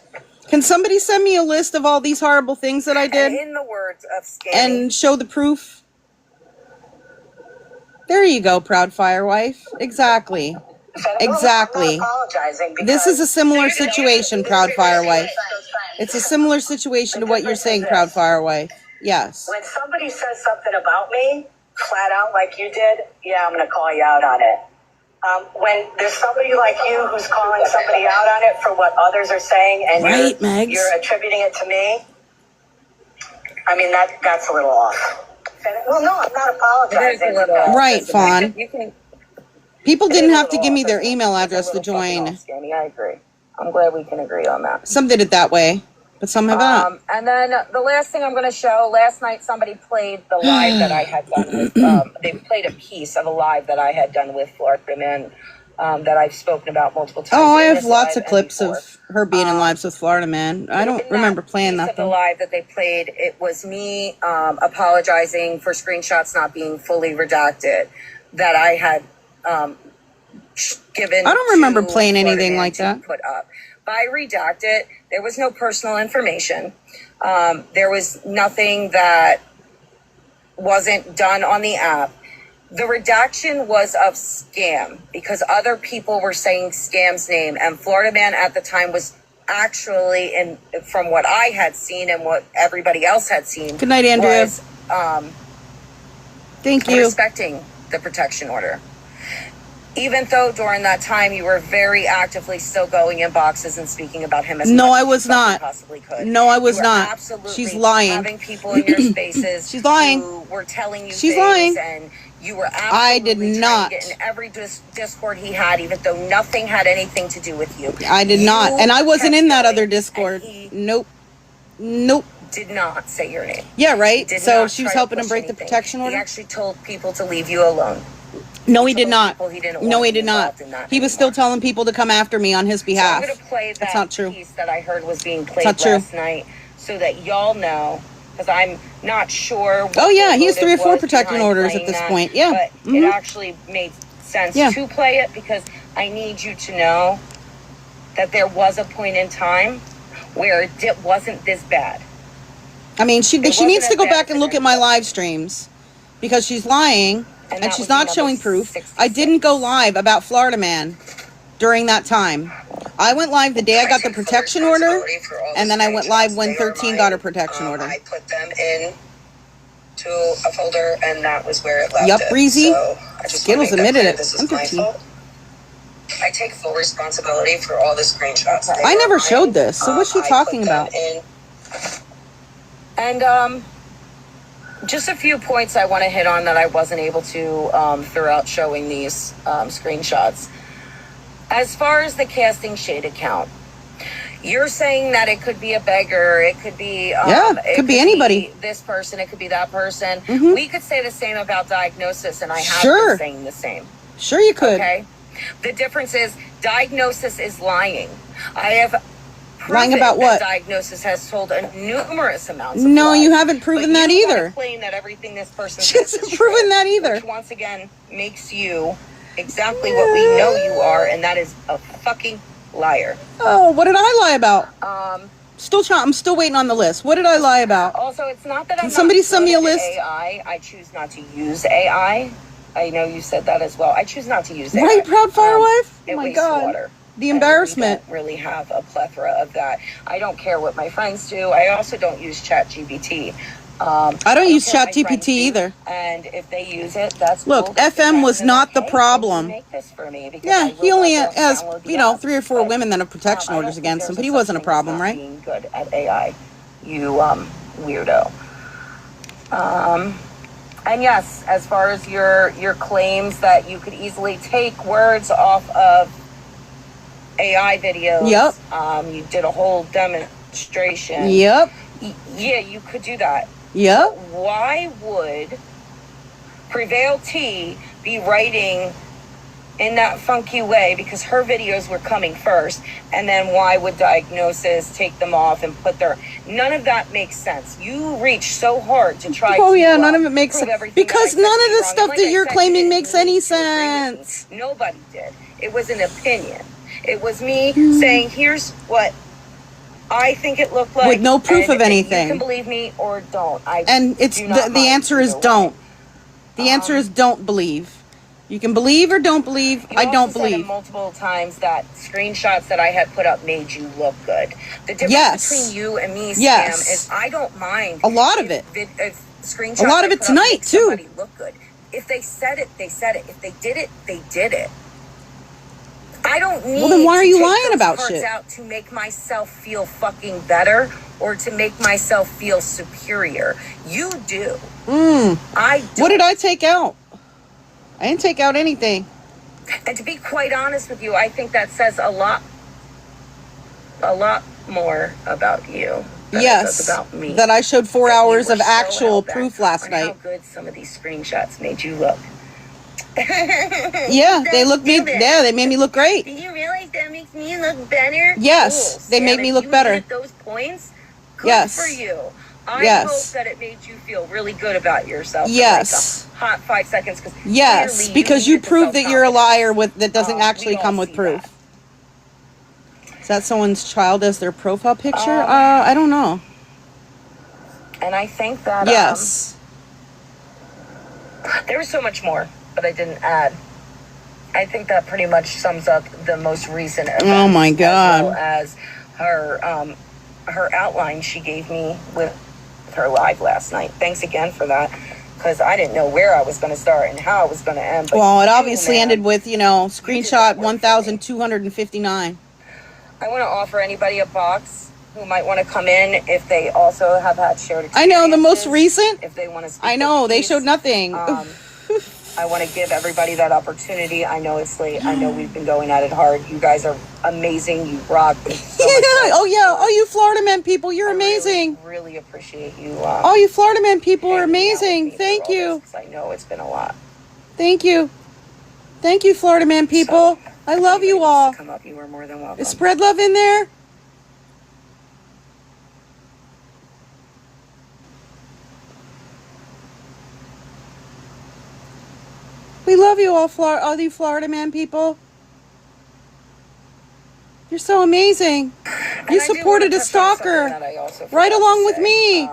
Can somebody send me a list of all these horrible things that I did? And in the words of Scammy. And show the proof? There you go, proud firewife. Exactly. Exactly. This is a similar situation, proud firewife. It's a similar situation to what you're saying, proud firewife. Yes. When somebody says something about me, flat out like you did, yeah, I'm going to call you out on it. When there's somebody like you who's calling somebody out on it for what others are saying, and you're attributing it to me, I mean, that's a little off. Well, no, I'm not apologizing. Right, Fawn. You can. People didn't have to give me their email address to join. Scammy, I agree. I'm glad we can agree on that. Some did it that way, but some have not. And then the last thing I'm going to show, last night somebody played the live that I had done with, they played a piece of a live that I had done with Florida Man that I've spoken about multiple times. Oh, I have lots of clips of her being in lives with Florida Man. I don't remember playing that The though. live that they played, it was me apologizing for screenshots not being fully redacted that I had given. I don't remember playing Florida anything Man like to that. Put up. By redacted, there was no personal information. There was nothing that wasn't done on the app. The redaction was of scam because other people were saying scam's name, and Florida Man at the time was actually, in from what I had seen and what everybody else had seen. Good night, Andrea. Was, Thank you. Respecting the protection order. Even though during that time you were very actively still going in boxes and speaking about him as No, much I as was you not. possibly could. No, I was You were not. absolutely She's lying. Having people in your spaces She's lying. who were telling you She's things, lying. and you were absolutely I did trying to not. get in every Discord he had, even though nothing had anything to do with you. I did not, and I wasn't in that other Discord. Nope. Nope. Did not say your name. Yeah, right. Did So not she was try to helping him push break the anything. protection order. He actually told people to leave you alone. No, he did not. He didn't No, want he to be did not. involved in that He was still telling people to come after me on his behalf. So I'm going to play That's that not true. piece that I heard was being played not true. last night so that y'all know, because I'm not sure what Oh yeah, the he has 3 or motive 4 was protection behind orders playing at this that, point. Yeah. But it actually made sense to play it because I need you to know that there was a point in time where it wasn't this bad. I mean, she needs to go back and look at my live streams because she's lying and she's not showing proof. I didn't go live about Florida Man during that time. I went live the day I got the protection order, and then I went live when 13 got her protection order. I put them in to a folder, and that was where it left. Yup, Breezy. So I just Skittles admitted it. I'm 13. I take full responsibility for all the screenshots. I never showed this, so what's she talking about? And just a few points I want to hit on that I wasn't able to throughout showing these screenshots. As far as the Casting Shade account, you're saying that it could be a beggar, it could be it could be anybody. This person, it could be that person. Mhm. We could say the same about Diagnosis, and I have Sure. been saying the same. Sure you could. Okay. The difference is Diagnosis is lying. I have Lying about proven that what? Diagnosis has told numerous amounts of No, lies. you haven't proven that you wanna either. claim that everything this person She says hasn't is proven true, that either. Which once again makes you exactly what we know you are, and that is a fucking liar. Oh, what did I lie about? I'm still waiting on the list. What did I lie about? Also, it's not that Can somebody send me a list? AI. I choose not to use AI. I know you said that as well. I choose not to use AI. Right, proud firewife? It Oh my wastes God. water. The embarrassment. We don't really have a plethora of that. I don't care what my friends do. I also don't use ChatGPT. I don't use ChatGPT either. And if they use it, that's Look, cool. FM was not the problem. Make this for me because Yeah, I he will only not be able to has, download the you know, app. 3 or 4 women that have protection I don't orders think against him, there's but he such wasn't a thing as problem, not right? being good at AI, you weirdo. And yes, as far as your claims that you could easily take words off of AI videos. Yep. You did a whole demonstration. Yep. Yeah, you could do that. Yep. But why would Prevail T be writing in that funky way? Because her videos were coming first, and then why would Diagnosis take them off and put their... None of that makes sense. You reach so hard to try Oh to, yeah, none of it makes prove sense. everything Because that I said none to of be the wrong. stuff Like that I you're said, claiming you makes didn't any need to agree with me. sense. Nobody did. It was an opinion. It was me saying, here's what I think it looked like. With no proof and of anything. You can believe me or don't. And it's the answer is don't. The answer is don't believe. You can believe or don't believe. I don't said believe. multiple times that screenshots that I had put up made you look good. The difference between you and me, Sam, is I don't mind a lot of it. If screenshots A lot of I it put up tonight make too. somebody look good. If they said it, they said it. If they did it, they did it. I don't need Well, then why are to you take lying those about parts shit? out to make myself feel fucking better or to make myself feel superior. You do. I don't. What did I take out? I didn't take out anything. And to be quite honest with you, I think that says a lot more about you than it does about me. That I showed 4 hours of actual proof last night. How good some of these screenshots made you look. Yeah, they made me look great. Do you realize that makes me look better? Yes, cool. they made me look better. Hit those points. Good for you. I hope that it made you feel really good about yourself. Yes. For like a hot 5 seconds. Yes, because you proved that you're a liar that doesn't actually come with proof. Is that someone's child as their profile picture? I don't know. And I think that yes, there was so much more, but I didn't add. I think that pretty much sums up the most recent events. Oh my God! As well as her outline she gave me with her live last night. Thanks again for that, because I didn't know where I was going to start and how I was going to end. Well, it obviously ended with, screenshot 1,259. I want to offer anybody a box who might want to come in if they also have had shared experiences. I know, the most recent. If they want to speak. I know, they showed nothing. I want to give everybody that opportunity. I know it's late. I know we've been going at it hard. You guys are amazing. You rock. Oh, you Florida man people, you're amazing. Really appreciate you. Oh, you Florida man people are amazing. Thank you. I know it's been a lot. Thank you. Thank you, Florida man people. I love you all. Come up, you are more than welcome. Is Spread Love in there? We love you all you Florida man people. You're so amazing. You supported a stalker right along with me.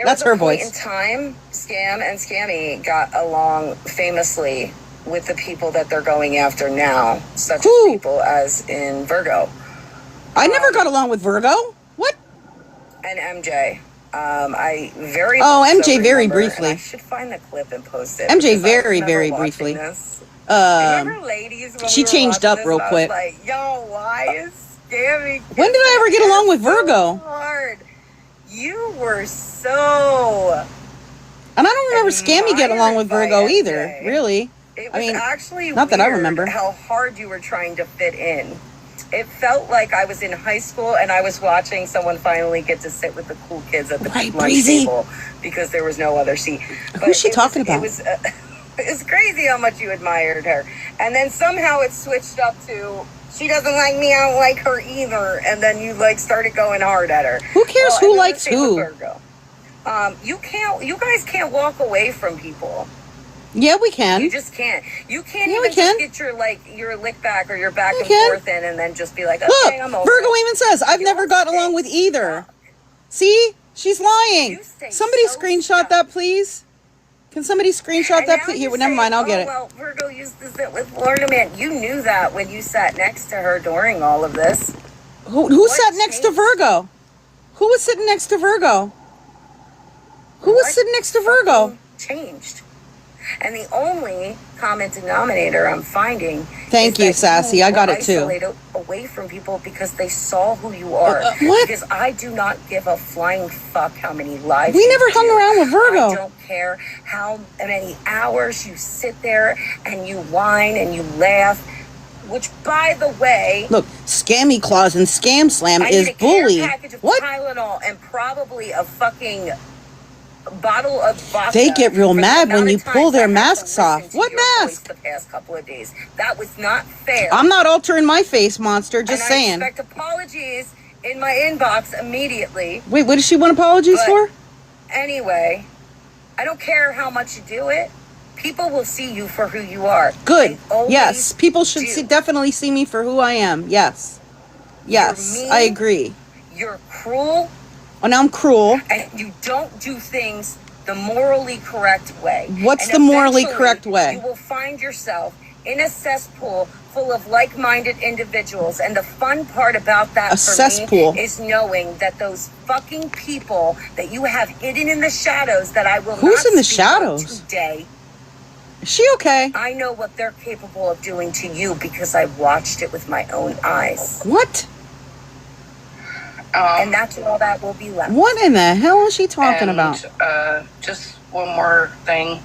That's her voice. In time, Scam and Scammy got along famously with the people that they're going after now, such as people as in Virgo. I never got along with Virgo. What? And MJ. I very MJ very briefly. I should find the clip and post it. MJ very briefly. She changed up real quick. Like, yo, why is Scammy? When did I ever get along with Virgo? Hard. You were so. And I don't remember Scammy getting along with Virgo either. Really. I mean, actually, not that I remember. How hard you were trying to fit in. It felt like I was in high school and I was watching someone finally get to sit with the cool kids at the lunch table because there was no other seat. Who's she talking about? It's crazy how much you admired her. And then somehow it switched up to, she doesn't like me, I don't like her either. And then you started going hard at her. Who cares who likes who? You guys can't walk away from people. Yeah, we can. You just can't. You can't even just get your lick back or your back and forth in and then just be like, okay, I'm over. Virgo even says, I've never gotten along with either. See? She's lying. Somebody screenshot that, please. Can somebody screenshot that, please? Here, never mind, I'll get it. Well, Virgo used to sit with Florida man. You knew that when you sat next to her during all of this. Who sat next to Virgo? Who was sitting next to Virgo? Who was sitting next to Virgo? Changed. And the only common denominator I'm finding. Thank you, Sassy. I got it too. Isolated away from people because they saw who you are. What? Because I do not give a flying fuck how many lives. We never hung around with Virgo. I don't care how many hours you sit there and you whine and you laugh. Which, by the way, look, Scammy Claus and Scamslam is bully. I need a package of Tylenol and probably a fucking bottle of vodka. They get real mad when you pull their masks off. What mask? The past couple of days. That was not fair. I'm not altering my face, monster. Just saying. I expect apologies in my inbox immediately. Wait, what does she want apologies for? Anyway, I don't care how much you do it. People will see you for who you are. Good. Yes. People should definitely see me for who I am. Yes. Yes. I agree. You're cruel. Oh, now I'm cruel. And you don't do things the morally correct way. What's the morally correct way? You will find yourself in a cesspool full of like-minded individuals. And the fun part about that for me is knowing that those fucking people that you have hidden in the shadows that I will Who's not in the speak shadows? Today. Is she okay? I know what they're capable of doing to you because I watched it with my own eyes. What? And that's all that will be left. What in the hell is she talking about? Just one more thing.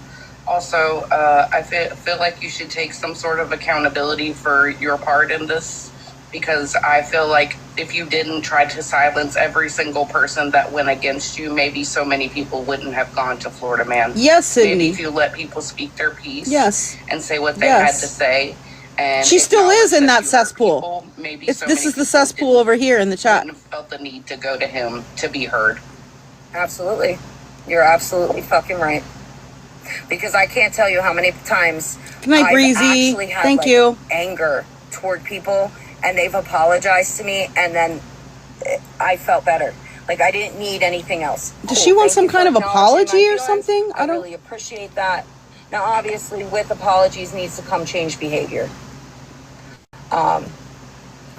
Also, I feel like you should take some sort of accountability for your part in this, because I feel like if you didn't try to silence every single person that went against you, maybe so many people wouldn't have gone to Florida Man. Yes, Sydney. Maybe if you let people speak their piece. Yes. And say what they had to say. And she still is in that cesspool. People, maybe this is the cesspool over here in the chat. Wouldn't have felt the need to go to him to be heard. Absolutely. You're absolutely fucking right. Because I can't tell you how many times Good night, I've Breezy. actually had Thank you. anger toward people, and they've apologized to me, and then I felt better. Like I didn't need anything else. Does she want some kind of apology or something? I really appreciate that. Now, obviously, with apologies needs to come change behavior.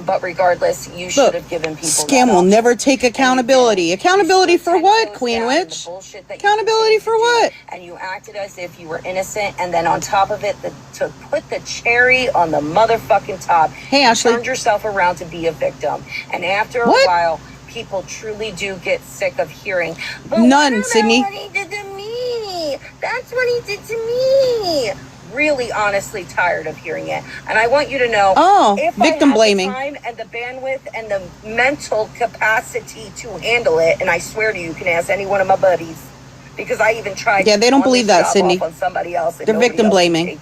But regardless, you should have given people. Scam will never take accountability. Accountability for what, Queen Witch? Accountability for what? And you acted as if you were innocent, and then on top of it, to put the cherry on the motherfucking top, hey, Ashley, you turned yourself around to be a victim. And after a while, people truly do get sick of hearing. None, Sydney. What he did to me. That's what he did to me. Really honestly tired of hearing it, and I want you to know, if victim blaming, I had the time and the bandwidth and the mental capacity to handle it, and I swear to you, you can ask any one of my buddies, because I even tried. Yeah, they don't believe that, Sydney. On somebody else, and they're victim blaming.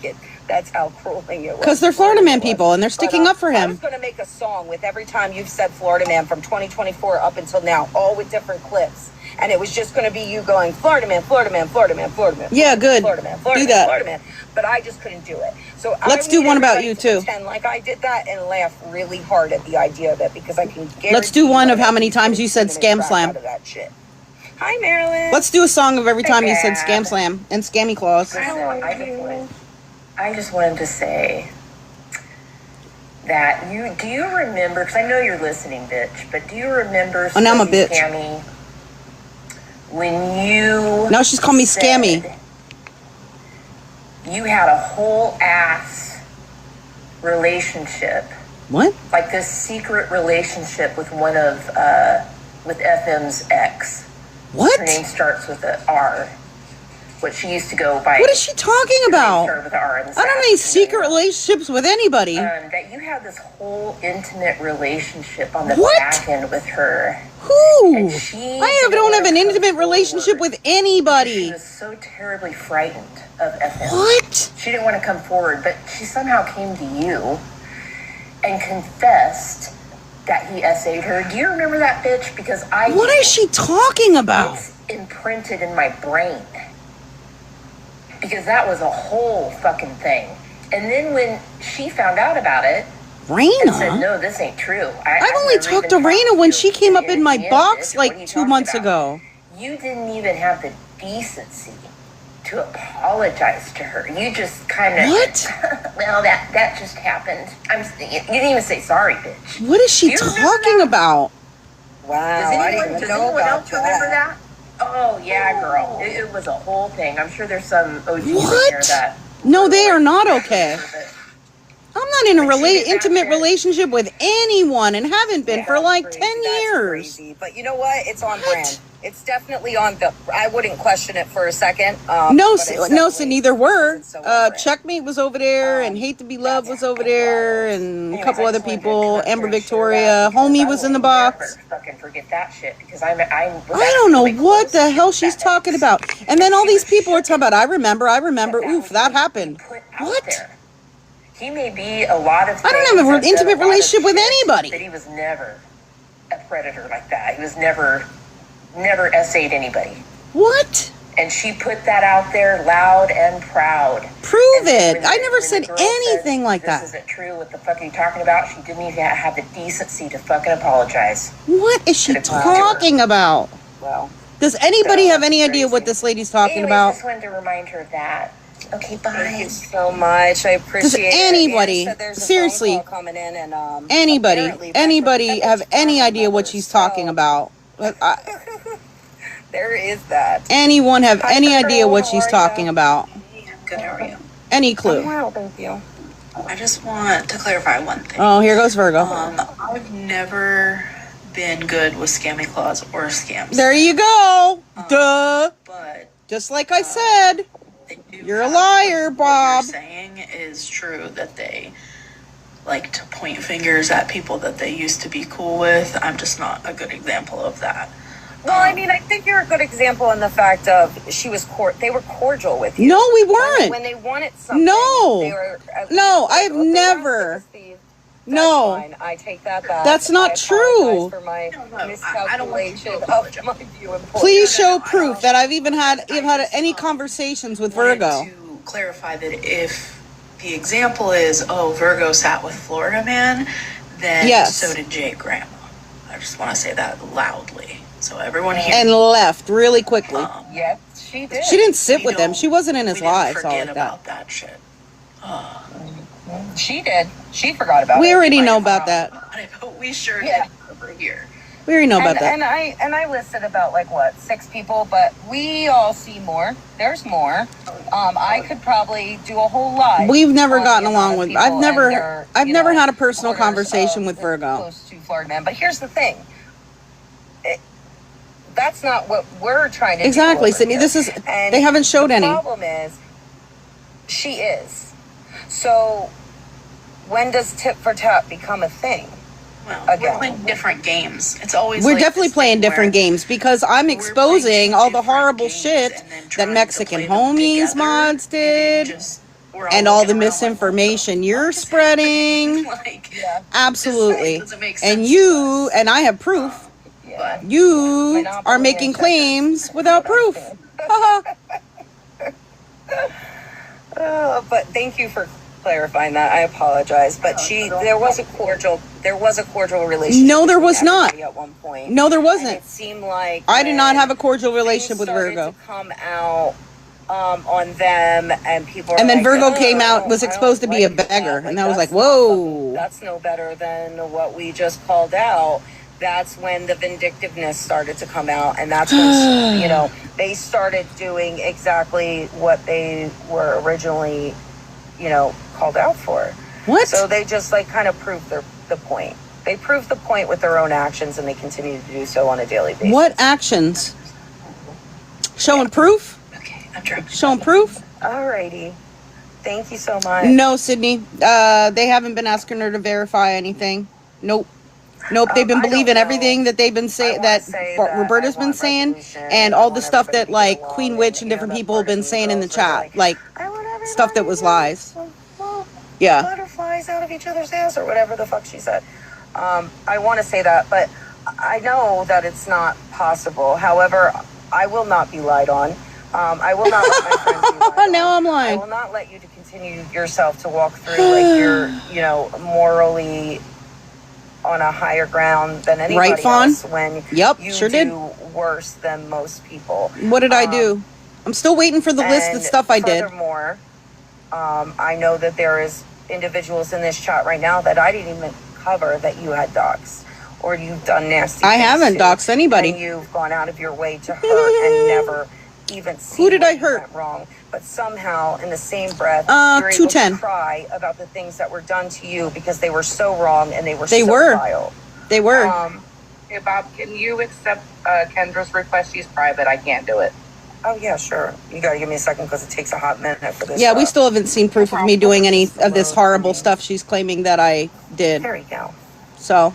That's how crueling it was. Because they're Florida Man people, and they're sticking up for him. I was going to make a song with every time you've said Florida Man from 2024 up until now, all with different clips. And it was just going to be you going, Florida Man, Florida Man, Florida Man, Florida Man. Yeah, good. Florida Man, Florida Do Man, that. Florida Man. But I just couldn't do it. So let's do one about you too. Pretend like I did that and laugh really hard at the idea of it, because I can guarantee. Let's do one of how many times you said Scamslam. Hi, Marilyn. Let's do a song of every time you said Scamslam and Scammy Claus. I just wanted to say that do you remember, because I know you're listening, bitch, but do you remember now I'm a bitch. Scammy, when you now she's called me Scammy. You had a whole ass relationship. What? Like this secret relationship with one of with FM's ex. What? Her name starts with an R. What she used to go by. What is she talking about? With an R I don't have any secret relationships with anybody. That you had this whole intimate relationship on the What? back end with her. Who? Don't have an intimate relationship with anybody. She was so terribly frightened of FM. What? She didn't want to come forward, but she somehow came to you and confessed that he essayed her. Do you remember that, bitch? Because What is she talking about? It's imprinted in my brain. Because that was a whole fucking thing. And then when she found out about it, Raina? and said, no, this ain't true. I've only talked to Raina when she came up in my box like 2 months ago. You didn't even have the decency to apologize to her. You just kind of... What? Well, that just happened. You didn't even say sorry, bitch. What is she talking about? Wow, Does anyone else remember that? Oh, yeah, girl. It was a whole thing. I'm sure there's some OGs in there that... No, they are not okay. I'm not in a intimate relationship with anyone and haven't been for like 10 years. Crazy. But you know what? It's on brand. It's definitely on the... I wouldn't question it for a second. No, Sydney, there were. Checkmate was over there, and Hate to Be Loved was over there, and a couple other people. Amber Victoria. Homie was in the box. Fucking forget that shit, because I don't know what the hell she's talking about. And then all these people are talking about, I remember, oof, that happened. What? He may be a lot of things. I don't have an intimate relationship with anybody. But he was never a predator like that. He was never essayed anybody. What? And she put that out there loud and proud. Prove it. I never said anything like that. This isn't true. What the fuck are you talking about? She didn't even have the decency to fucking apologize. What is she talking about? Well, does anybody have any idea what this lady's talking about? I just wanted to remind her of that. Okay, bye. Thank you so much. I appreciate it. Does anybody, seriously, anybody have any idea what she's talking about? There is that. Anyone have any idea what she's talking about? Good, how are you? Any clue? Well, thank you. I just want to clarify one thing. Oh, here goes Virgo. I've never been good with scammy claws or scams. There you go. Duh. But just like I said, you're a liar, Bob. What you're saying is true, that they like to point fingers at people that they used to be cool with. I'm just not a good example of that. Well, I mean, I think you're a good example in the fact of they were cordial with you. No, we weren't. When they wanted something, no, they were no, I've never. No, fine. I take that back. That's not true. For my miscalculation of my view and point. Please show proof that I've even had any conversations with Virgo. To clarify that if the example is, Virgo sat with Florida Man, then yes. So did Jay Grandma. I just want to say that loudly, so everyone here. And left really quickly. Yes, she did. She didn't sit with him. She wasn't in his life. All like about that shit. She did. She forgot about it. We already know about that. But we sure did over here. We already know about that. And I listed about 6 people, but we all see more. There's more. I could probably do a whole lot. We've never gotten along with. I've never had a personal conversation with Virgo. Close to Florida Man, but here's the thing. That's not what we're trying to do. Exactly, Sydney. This is. They haven't showed any. The problem is, she is. So, when does tit for tat become a thing? Well, we're playing different games. It's always we're definitely playing different games because I'm exposing all the horrible shit that Mexican homies mods did and all the misinformation you're spreading. Absolutely. And I have proof. You are making claims without proof. But thank you for clarifying that. I apologize, but there was a cordial relationship. No, there was not. At one point. No, there wasn't. And it seemed like I did not have a cordial relationship with Virgo. To come out on them, and people. And then Virgo came out, was exposed to be a beggar, and I was like, whoa. That's no better than what we just called out. That's when the vindictiveness started to come out, and that's when they started doing exactly what they were originally called out for. What? So they just kind of proved the point. They proved the point with their own actions, and they continue to do so on a daily basis. What actions? Showing proof? Okay, I'm trying. Showing proof? Alrighty. Thank you so much. No, Sydney. They haven't been asking her to verify anything. Nope. They've been believing everything that they've been saying, that Roberta's been saying, and all the stuff that Queen Witch and different people have been saying in the chat, stuff that was lies. Yeah. Butterflies out of each other's ass, or whatever the fuck she said. I want to say that, but I know that it's not possible. However, I will not be lied on. I will not let my friends be lied on. Now I'm lying. I will not let you to continue yourself to walk through you're, morally on a higher ground than anybody else when you sure do worse than most people. What did I do? I'm still waiting for the list of stuff I did. Furthermore, I know that there is individuals in this chat right now that I didn't even cover that you had doxed or you've done nasty I things haven't to, doxed anybody. and you've gone out of your way to hurt and never even seen Who did I you hurt? went wrong. But somehow, in the same breath, you're able 210. to cry about the things that were done to you because they were so wrong and they were so vile. They were. Hey, Bob, can you accept Kendra's request? She's private. I can't do it. Oh, yeah, sure. You got to give me a second because it takes a hot minute for this. Yeah, we still haven't seen proof of me doing any of this horrible stuff she's claiming that I did. There you go. So,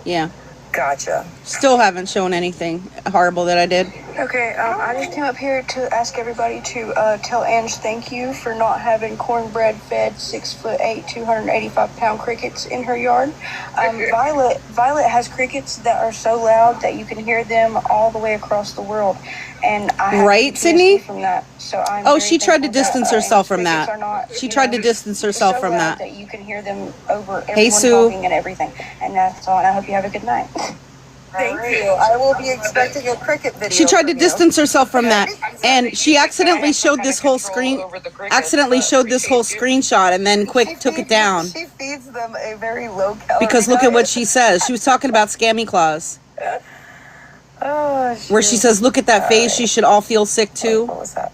yeah. Gotcha. Still haven't shown anything horrible that I did. Okay, I just came up here to ask everybody to tell Ange thank you for not having cornbread-fed 6'8", 285-pound crickets in her yard. Violet has crickets that are so loud that you can hear them all the way across the world, and I have right, PTSD Sydney? from that. So I'm Oh, very she tried to thankful distance that, herself from crickets that. are not, She tried to distance herself so from loud that. you can hear them over Hey, everyone Sue. talking and everything. And that's all. And I hope you have a good night. Thank you. I will be expecting a cricket video. She tried to from you. distance herself from that, and she accidentally showed this whole screenshot, and then took it down. She feeds them a very low calorie Because look at diet. what she says. She was talking about scammy claws, Oh, where she says, "Look at that face. She should all feel sick too." What was that?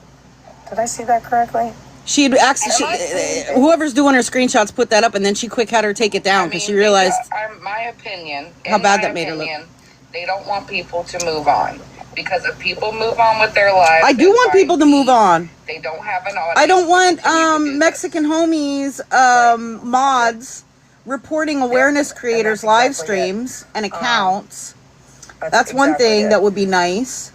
Did I see that correctly? She had whoever's doing her screenshots put that up, and then she quick had her take it down because she realized my opinion. how bad that made her look. They don't want people to move on. Because if people move on with their lives, I do want people to move on. They don't have an audience. I don't want Mexican homies mods reporting awareness creators live streams and accounts. That's one thing that would be nice.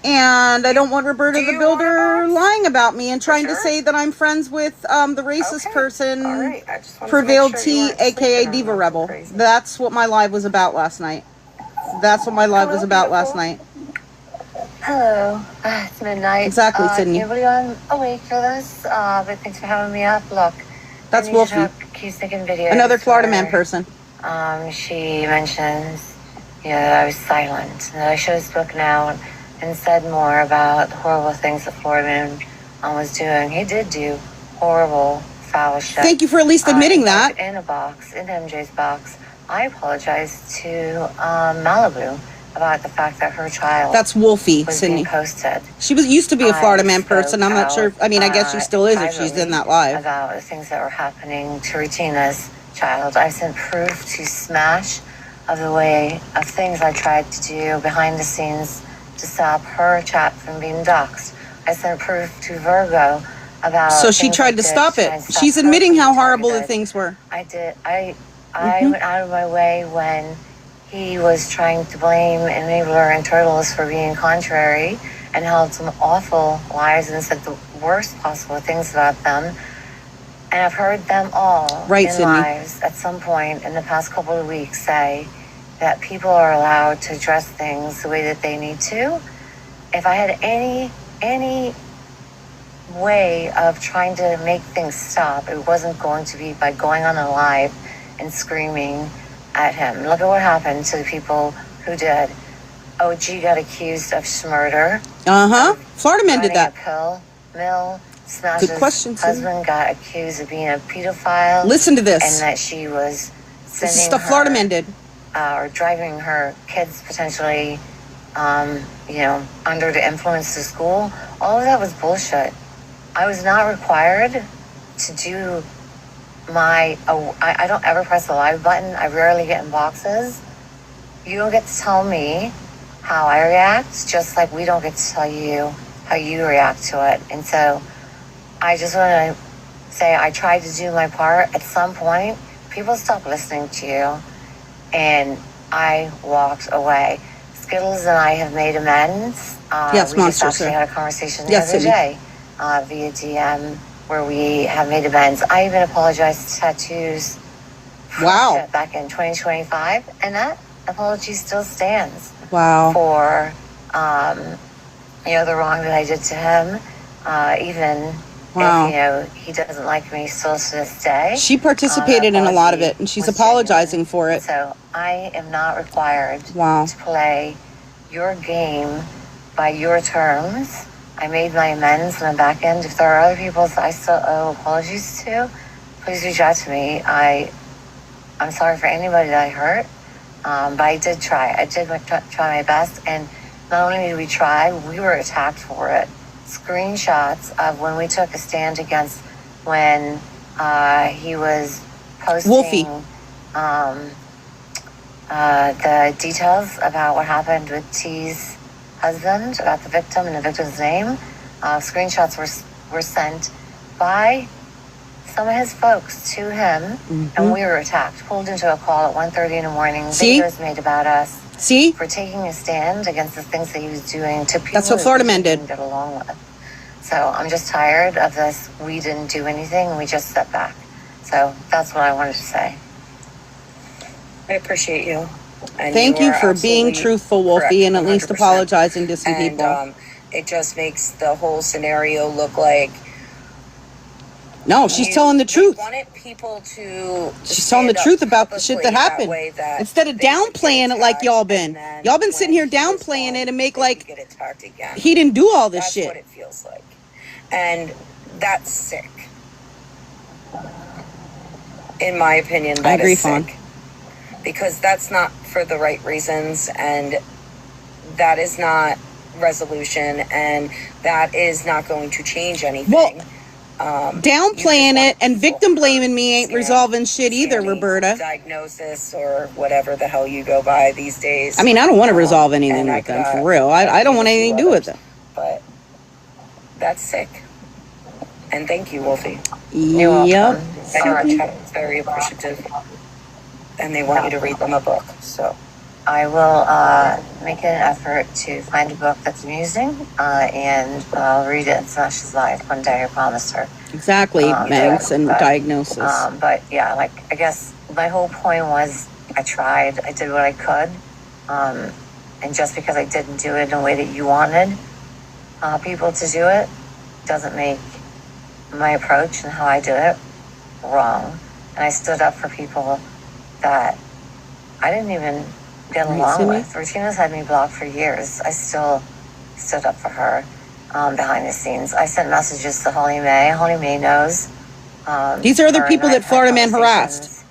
And I don't want Roberta the Builder lying about me and trying to say that I'm friends with the racist person, Prevailed T, aka Diva Rebel. That's what my live was about last night. That's what my live was about last night. Hello, it's midnight. Exactly, Sydney. Nobody on awake for this, but thanks for having me up. Look, that's Wolfie. Keeps making videos. Another Florida man person. She mentions, that I was silent, that I should have spoken out and said more about the horrible things that Florida man was doing. He did do horrible, foul shit. Thank you for at least admitting that. In MJ's box, I apologized to Malibu about the fact that her child that's Wolfie, was Sydney. being posted. She used to be a Florida man person. I'm not sure. I mean, I guess she still is if she's in that live. About the things that were happening to Regina's child. I sent proof to Smash of the way of things I tried to do behind the scenes to stop her chat from being doxxed. I sent proof to Virgo about. So she tried to stop it. She's admitting how horrible the things were. I did. I went out of my way when he was trying to blame Enabler and Turtles for being contrary and held some awful lies and said the worst possible things about them. And I've heard them all in lives at some point in the past couple of weeks say that people are allowed to address things the way that they need to. If I had any way of trying to make things stop, it wasn't going to be by going on a live and screaming at him. Look at what happened to the people who did. OG got accused of murder. Florida man did that. Mill Smash's good question, husband got accused of being a pedophile. Listen to this. And that she was sending this is stuff Florida man did. Or driving her kids potentially, under the influence to school. All of that was bullshit. I was not required to do I don't ever press the live button. I rarely get in boxes. You don't get to tell me how I react, just like we don't get to tell you how you react to it. And so I just want to say I tried to do my part. At some point, people stopped listening to you, and I walked away. Skittles and I have made amends. Yes, we just actually had a conversation the other day via DM where we have made amends. I even apologized to Tattoos back in 2025, and that apology still stands. Wow. For the wrong that I did to him, even if he doesn't like me still to this day. She participated in a lot of it, and she's apologizing for it. So I am not required to play your game by your terms. I made my amends on the back end. If there are other people that I still owe apologies to, please reach out to me. I'm sorry for anybody that I hurt, but I did try. I did try my best, and not only did we try, we were attacked for it. Screenshots of when we took a stand against when he was posting Wolfie. The details about what happened with T's husband, about the victim and the victim's name. Screenshots were sent by some of his folks to him, and we were attacked, pulled into a call at 1:30 in the morning. Videos made about us for taking a stand against the things that he was doing to people. That's what Florida men did. Get along with. So I'm just tired of this. We didn't do anything. We just stepped back. So that's what I wanted to say. I appreciate you. And Thank you for being absolutely truthful, Wolfie, and at least 100%. apologizing to some people. It just makes the whole scenario look like. No, she's telling the truth. Wanted people to. She's telling the truth about the shit that happened. Instead of downplaying it like y'all been. Y'all been sitting here downplaying it and make like he didn't do all this shit. That's what it feels like. And that's sick. In my opinion, I agree, is sick. Because that's not for the right reasons, and that is not resolution, and that is not going to change anything. Well, Downplaying it and victim blaming me ain't resolving shit either, Roberta. Diagnosis or whatever the hell you go by these days. I mean, I don't want to resolve anything with them, for real. I don't want anything to do with them. But that's sick. And thank you, Wolfie. Yep. I know our chat is very appreciative. And they want you to read them a book, so. I will make an effort to find a book that's amusing, and I'll read it as much as life one day, I promised her. Exactly, Megs, and diagnosis. But yeah, like, I guess my whole point was I tried, I did what I could, and just because I didn't do it in a way that you wanted people to do it, doesn't make my approach and how I did it wrong. And I stood up for people that I didn't even get along with. Regina's had me blocked for years. I still stood up for her behind the scenes. I sent messages to Holly Mae. Holly Mae knows. These are the people that Florida Man harassed.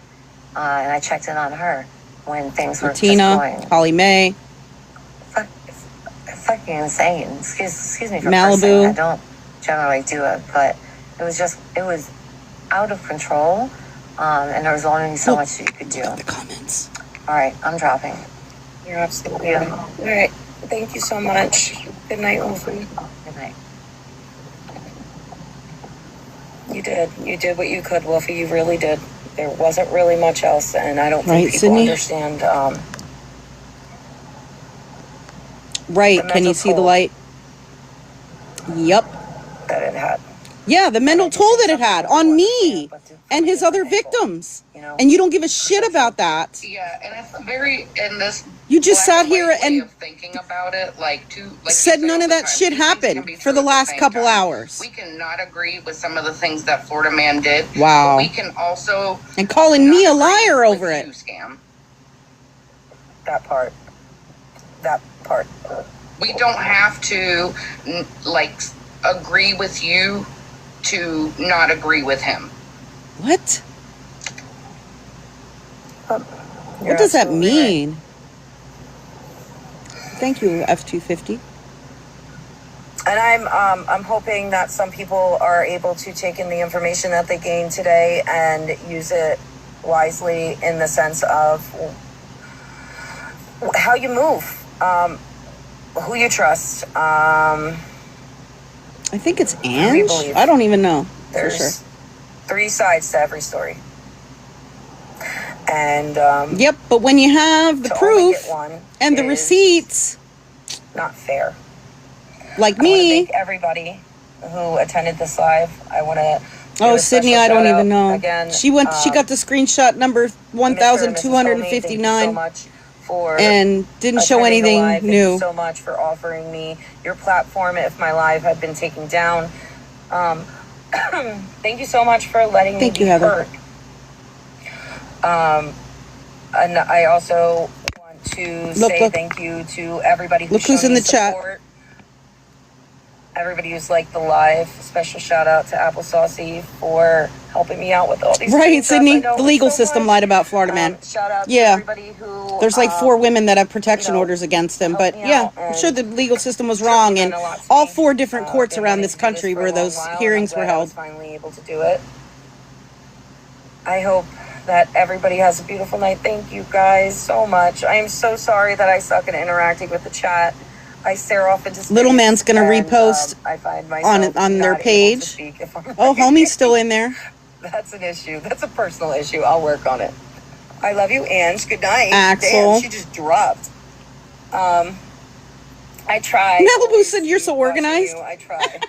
And I checked in on her when things were Tina, just going. Holly Mae. Fucking insane. Excuse me for Malibu. cursing. I don't generally do it, but it was out of control. And there was only so much that you could do. The comments. All right, I'm dropping. You're absolutely right. All right. Thank you so much. Good night, Wolfie. Good night. You did. You did what you could, Wolfie. You really did. There wasn't really much else, and I don't think people Sydney? understand. Right. Can you see the light? Yep. That it had. Yeah, the mental toll that it had on me and his other victims. And you don't give a shit about that. Yeah, and it's very in this. You just sat here and of thinking about it, like said none of that shit happened for the last couple hours. We cannot agree with some of the things that Florida Man did. Wow. But we can also and calling me a liar over it. Scam. That part. We don't have to agree with you to not agree with him. What? What does that mean? Right. Thank you, F-250. And I'm hoping that some people are able to take in the information that they gained today and use it wisely in the sense of how you move, who you trust. I think it's Ange. I don't even know. There's for sure. 3 sides to every story. And yep, but when you have the proof and the receipts, not fair. Like me, I want to thank everybody who attended this live. I want to. Oh, Sydney, I don't even know. Again, she went. She got the screenshot number 1,259, and didn't show anything new. Thank you so much for offering me your platform if my live had been taken down. Thank you so much for letting me be heard. And I also want to say thank you to everybody who showed me support. Everybody who's liked the live. Special shout out to Apple Saucy for helping me out with all these. Right, Sydney. The legal system lied about Florida Man. Shout out to everybody who. There's like 4 women that have protection orders against him, but yeah, I'm sure the legal system was wrong, and all 4 different courts around this country where those hearings were held. I was finally able to do it. I hope that everybody has a beautiful night. Thank you guys so much. I am so sorry that I suck at interacting with the chat. I stare off into space. Little Man's gonna repost on their page. Oh, homie's still in there. That's an issue. That's a personal issue. I'll work on it. I love you, Ange. Good night. Axel. Damn, she just dropped. I try. Malibu said you're so organized. I try.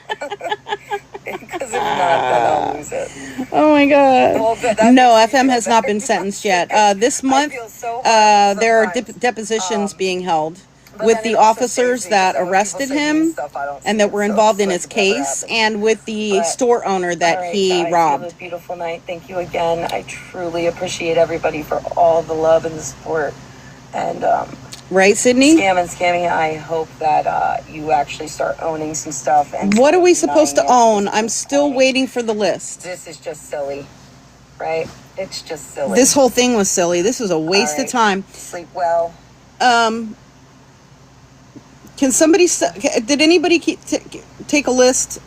Because if not, then I'll lose it. Oh my god. Well, no, FM has not been sentenced yet. This month, there are depositions being held with the officers that arrested him and that were involved in his case, and with the store owner that he robbed. Have a beautiful night. Thank you again. I truly appreciate everybody for all the love and the support. And right, Sydney? Scammy, I hope that you actually start owning some stuff. And what are we supposed to own? I'm still waiting for the list. This is just silly, right? It's just silly. This whole thing was silly. This was a waste of time. Sleep well. Can somebody? Did anybody take a list?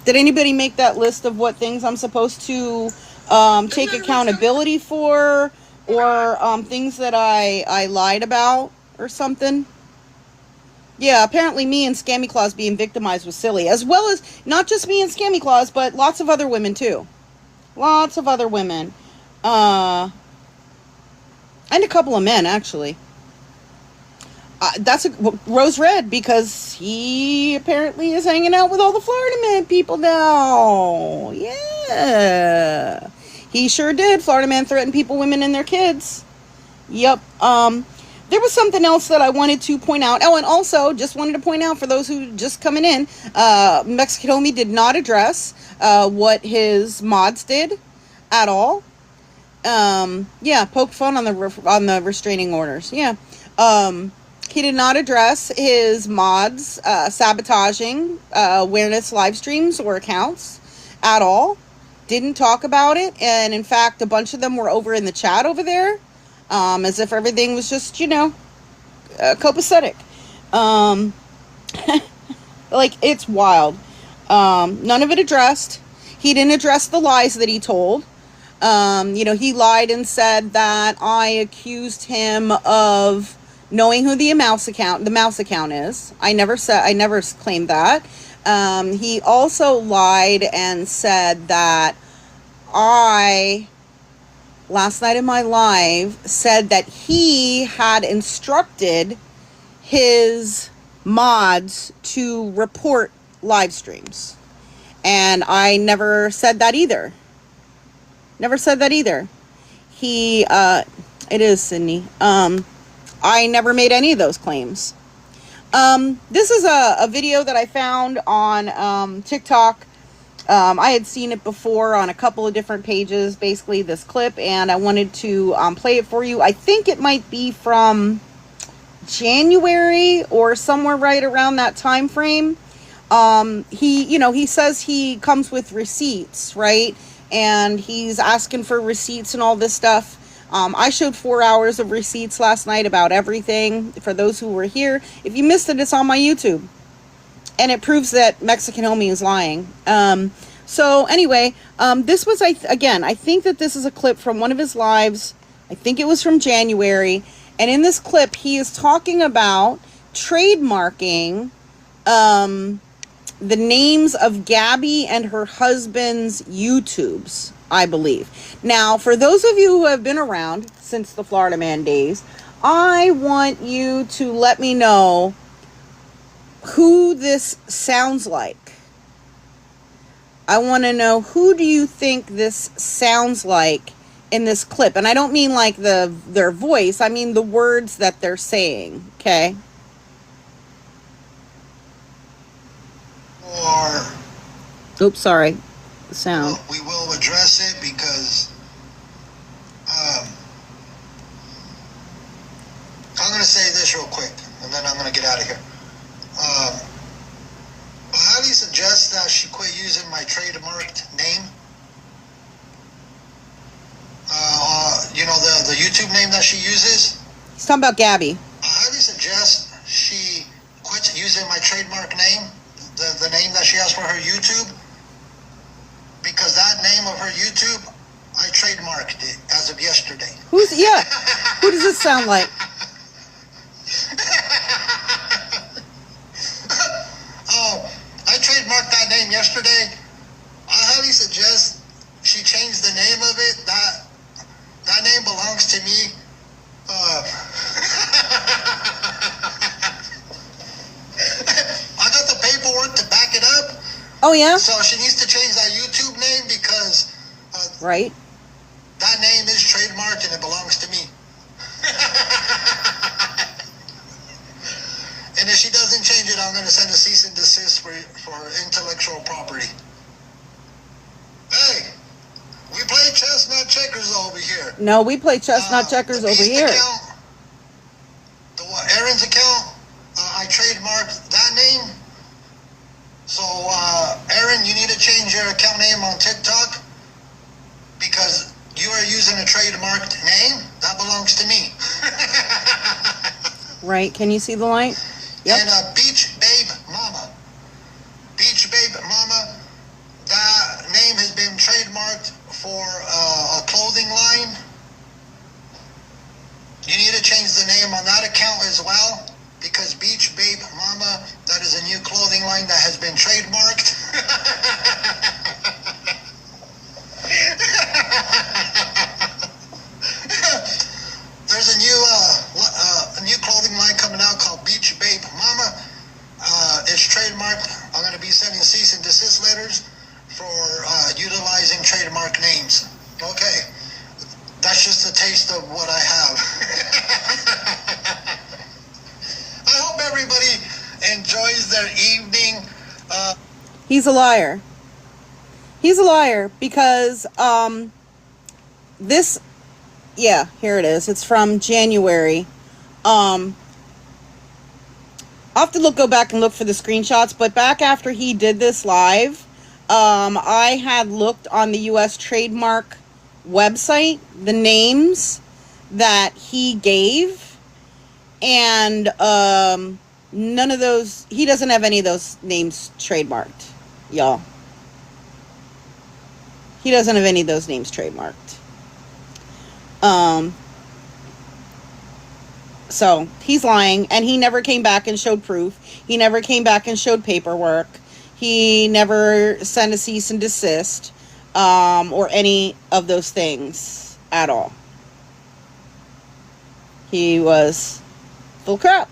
Did anybody make that list of what things I'm supposed to take accountability for, or things that I lied about or something? Yeah, apparently me and Scammy Claus being victimized was silly, as well as not just me and Scammy Claus, but lots of other women too. Lots of other women. And a couple of men, actually. That's Rose Red, because he apparently is hanging out with all the Florida Man people now. Yeah. He sure did. Florida Man threatened people, women, and their kids. Yep. There was something else that I wanted to point out. Oh, and also, just wanted to point out for those who just coming in, Mexican Homie did not address what his mods did at all. Yeah, poked fun on the restraining orders. Yeah. He did not address his mods sabotaging awareness live streams or accounts at all. Didn't talk about it, and in fact, a bunch of them were over in the chat over there, as if everything was just, copacetic. Like, it's wild. None of it addressed. He didn't address the lies that he told. He lied and said that I accused him of knowing who the mouse account is. I never claimed that. He also lied and said that I, last night in my live, said that he had instructed his mods to report live streams. And I never said that either. Never said that either. It is Sydney. I never made any of those claims. This is a video that I found on TikTok. I had seen it before on a couple of different pages, basically this clip, and I wanted to play it for you. I think it might be from January or somewhere right around that time frame. He says he comes with receipts, right? And he's asking for receipts and all this stuff. I showed 4 hours of receipts last night about everything for those who were here. If you missed it, it's on my YouTube. And it proves that Mexican Homie is lying. So anyway, this was, I think that this is a clip from one of his lives. I think it was from January. And in this clip, he is talking about trademarking the names of Gabby and her husband's YouTubes, I believe. Now, for those of you who have been around since the Florida Man days, I want you to let me know who this sounds like. I want to know, who do you think this sounds like in this clip? And I don't mean like their voice, I mean the words that they're saying, okay? Oops, sorry. The sound. We will address it because I'm going to say this real quick, and then I'm going to get out of here. I highly suggest that she quit using my trademarked name. The YouTube name that she uses. He's talking about Gabby. I highly suggest she quits using my trademark name, the name that she has for her YouTube, because that name of her YouTube, I trademarked it as of yesterday. Who does this sound like? I trademarked that name yesterday. I highly suggest she change the name of it. That name belongs to me. I got the paperwork to back it up. Oh, yeah? So she needs to change that YouTube name because right. That name is trademarked and it belongs to me. And if she doesn't change it, I'm going to send a cease and desist for intellectual property. Hey, we play chess, not checkers over here. No, we play chess, not checkers over here. Aaron's account, I trademarked that name. So, Aaron, you need to change your account name on TikTok because you are using a trademarked name. That belongs to me. Right. Can you see the light? Yep. And Beach Babe Mama. Beach Babe Mama, He's a liar. He's a liar because this, yeah, here it is. It's from January. I'll have to go back and look for the screenshots, but back after he did this live, I had looked on the U.S. trademark website, the names that he gave, and none of those, he doesn't have any of those names trademarked, y'all. He doesn't have any of those names trademarked. So he's lying, and he never came back and showed proof. He never came back and showed paperwork. He never sent a cease and desist, or any of those things at all. He was full crap.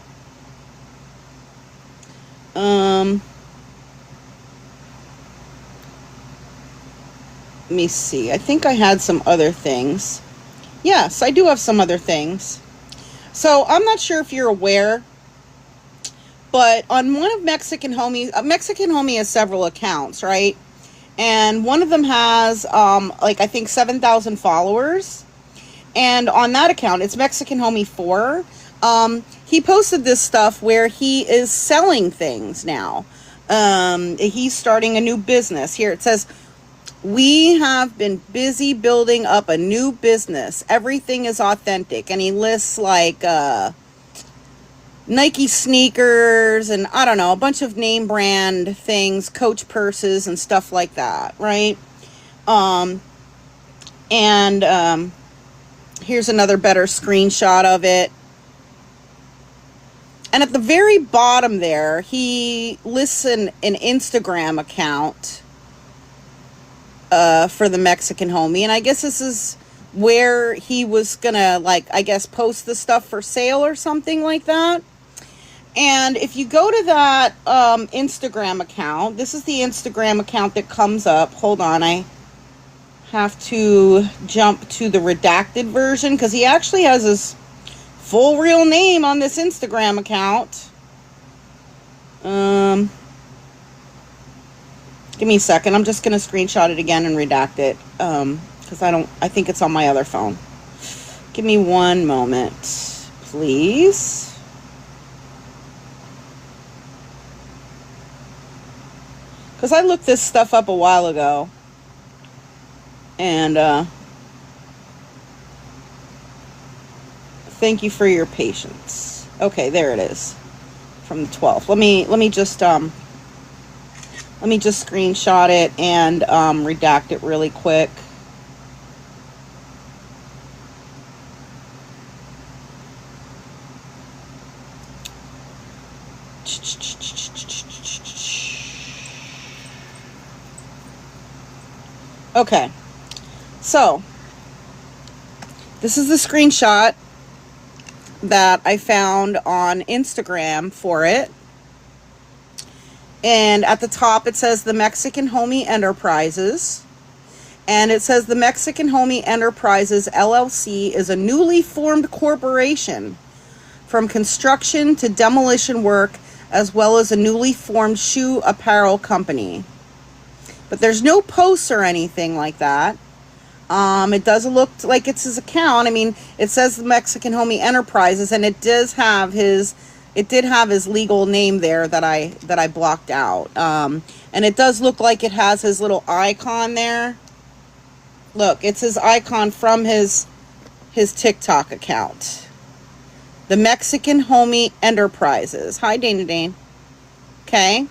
Let me see. I think I had some other things. Yes, I do have some other things. So I'm not sure if you're aware, but on one of Mexican Homie has several accounts, right? And one of them has, like, I think 7,000 followers. And on that account, it's Mexican Homie 4. He posted this stuff where he is selling things now. He's starting a new business. Here it says, "We have been busy building up a new business. Everything is authentic." And he lists like Nike sneakers and I don't know, a bunch of name brand things, Coach purses and stuff like that, right? Here's another better screenshot of it. And at the very bottom there, he lists an Instagram account for the Mexican Homie. And I guess this is where he was gonna, like, I guess post the stuff for sale or something like that. And if you go to that Instagram account, this is the Instagram account that comes up. Hold on, I have to jump to the redacted version because he actually has his full real name on this Instagram account. Give me a second. I'm just going to screenshot it again and redact it. Because I think it's on my other phone. Give me one moment, please. Because I looked this stuff up a while ago. And, thank you for your patience. Okay, there it is. From the 12th. Let me just screenshot it and redact it really quick. Okay. So, this is the screenshot that I found on Instagram for it. And at the top it says the Mexican Homie Enterprises. And it says the Mexican Homie Enterprises LLC is a newly formed corporation from construction to demolition work, as well as a newly formed shoe apparel company. But there's no posts or anything like that. It doesn't look like it's his account. I mean, it says the Mexican Homie Enterprises, and it did have his legal name there that I blocked out. And it does look like it has his little icon there. Look, it's his icon from his TikTok account. The Mexican Homie Enterprises. Hi, Dana Dane. Okay.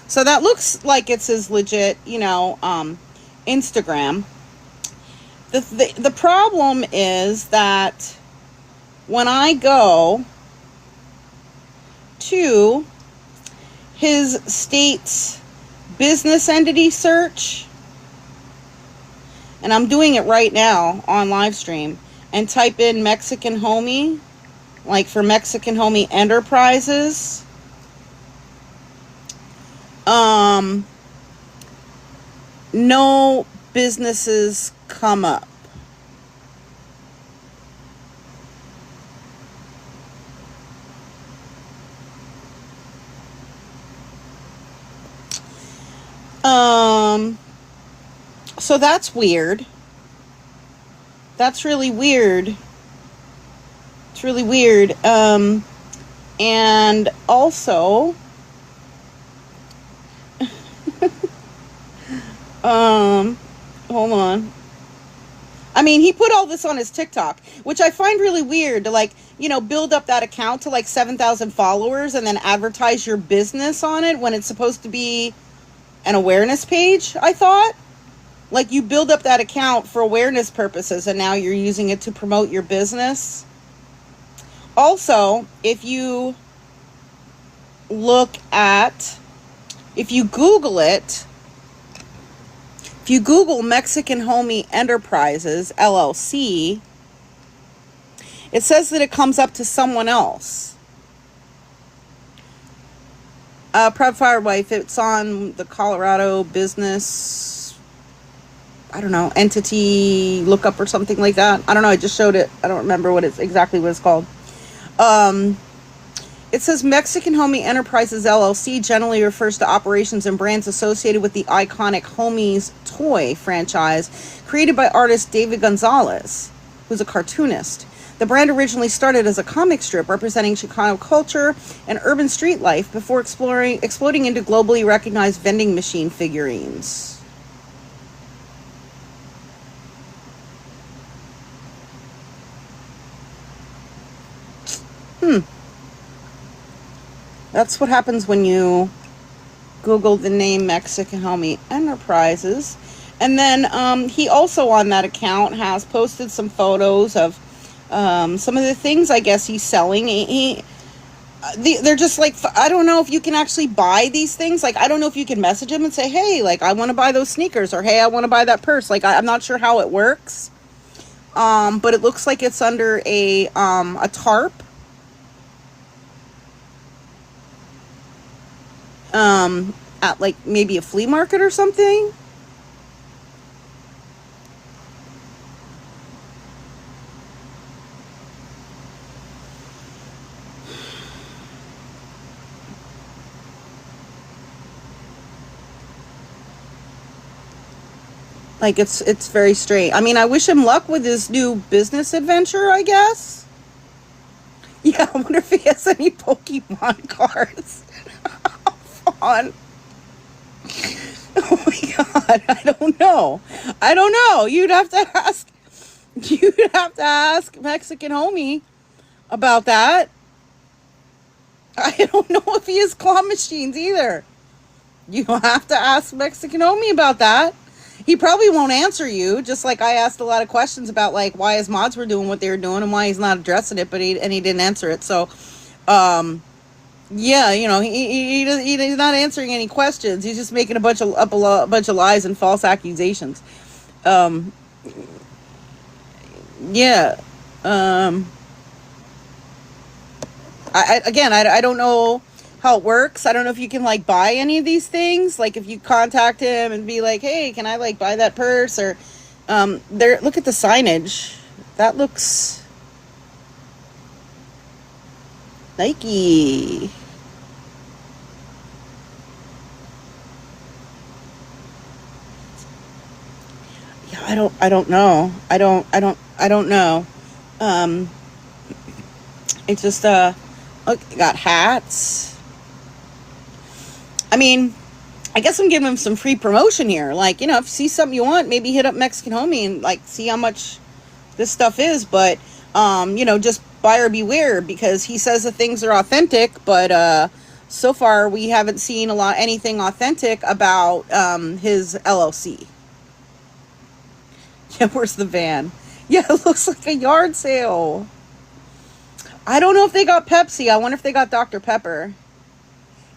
So that looks like it's his legit, Instagram. The problem is that when I go to his state's business entity search, and I'm doing it right now on live stream, and type in Mexican Homie, like for Mexican Homie Enterprises, no businesses come up. So that's weird. That's really weird. It's really weird. And also, hold on. I mean, he put all this on his TikTok, which I find really weird to, like, you know, build up that account to like 7,000 followers and then advertise your business on it when it's supposed to be an awareness page, I thought. Like, you build up that account for awareness purposes and now you're using it to promote your business. Also, if you Google it, if you Google Mexican Homie Enterprises, LLC, it says that it comes up to someone else. Proud Fire Wife, it's on the Colorado Business, I don't know, entity lookup or something like that. I don't know, I just showed it. I don't remember exactly what it's called. It says Mexican Homie Enterprises LLC generally refers to operations and brands associated with the iconic Homies toy franchise created by artist David Gonzalez, who's a cartoonist. The brand originally started as a comic strip representing Chicano culture and urban street life before exploding into globally recognized vending machine figurines. That's what happens when you Google the name Mexican Homie Enterprises. And then he also on that account has posted some photos of some of the things I guess he's selling. They're just like, I don't know if you can actually buy these things. Like, I don't know if you can message him and say, hey, like, I want to buy those sneakers, or hey, I want to buy that purse. Like, I'm not sure how it works. But it looks like it's under a tarp. At like maybe a flea market or something. Like, it's very strange. I mean, I wish him luck with his new business adventure, I guess. Yeah, I wonder if he has any Pokemon cards. On. Oh my god, I don't know. You'd have to ask Mexican Homie about that. I don't know if he has claw machines either. You have to ask Mexican Homie about that. He probably won't answer you, just like I asked a lot of questions about, like, why his mods were doing what they were doing and why he's not addressing it, but he didn't answer it. So, yeah, you know, he's not answering any questions. He's just making a bunch of lies and false accusations. Yeah. I don't know how it works. I don't know if you can, like, buy any of these things. Like, if you contact him and be like, hey, can I, like, buy that purse? Or, look at the signage. That looks Nike. Yeah, I don't know. I don't know. It's just look, got hats. I mean, I guess I'm giving him some free promotion here. Like, you know, if you see something you want, maybe hit up Mexican Homie and, like, see how much this stuff is. But you know, just buyer beware, because he says that things are authentic, but so far we haven't seen anything authentic about his LLC. Yeah, where's the van? Yeah, it looks like a yard sale. I don't know if they got Pepsi. I wonder if they got Dr. Pepper.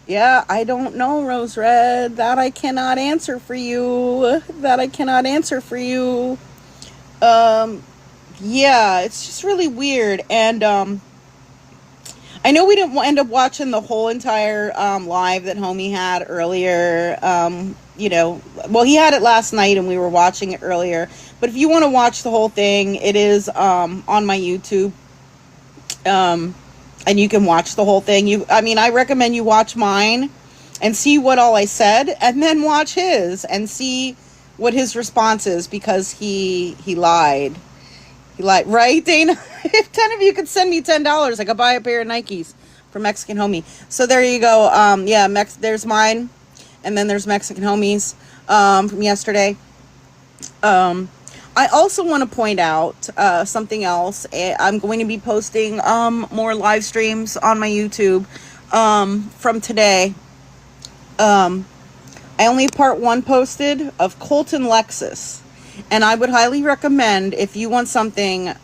Yeah, I don't know, Rose Red. That I cannot answer for you. Yeah, it's just really weird. And I know we didn't end up watching the whole entire live that Homie had earlier. Well, he had it last night and we were watching it earlier. But if you want to watch the whole thing, it is on my YouTube. And you can watch the whole thing. I recommend you watch mine and see what all I said, and then watch his and see what his response is, because he lied. He lied, right, Dana? If 10 of you could send me $10, I could buy a pair of Nikes for Mexican Homie. So there you go. There's mine, and then there's Mexican Homies from yesterday. I also want to point out something else. I'm going to be posting more live streams on my YouTube from today. I only have part 1 posted of Colton Lexus, and I would highly recommend, if you want something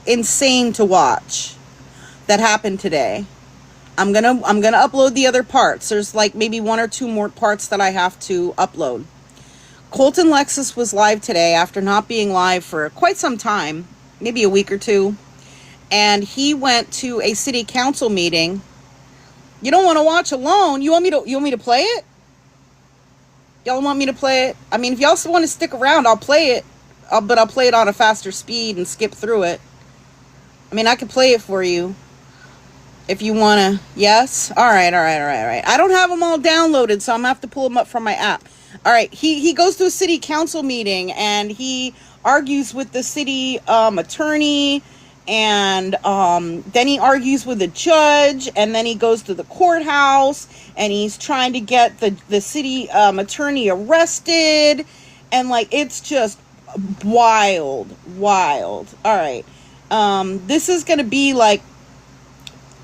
insane to watch that happened today, I'm gonna upload the other parts. There's like maybe 1 or 2 more parts that I have to upload. Colton Lexus was live today after not being live for quite some time, maybe a week or 2. And he went to a city council meeting. You don't want to watch alone. You want me to play it? Y'all want me to play it? I mean, if y'all want to stick around, I'll play it. But I'll play it on a faster speed and skip through it. I mean, I can play it for you if you want to. Yes? All right. I don't have them all downloaded, so I'm going to have to pull them up from my app. All right, he goes to a city council meeting and he argues with the city attorney, and then he argues with a judge, and then he goes to the courthouse and he's trying to get the city attorney arrested, and like, it's just wild. All right, this is going to be like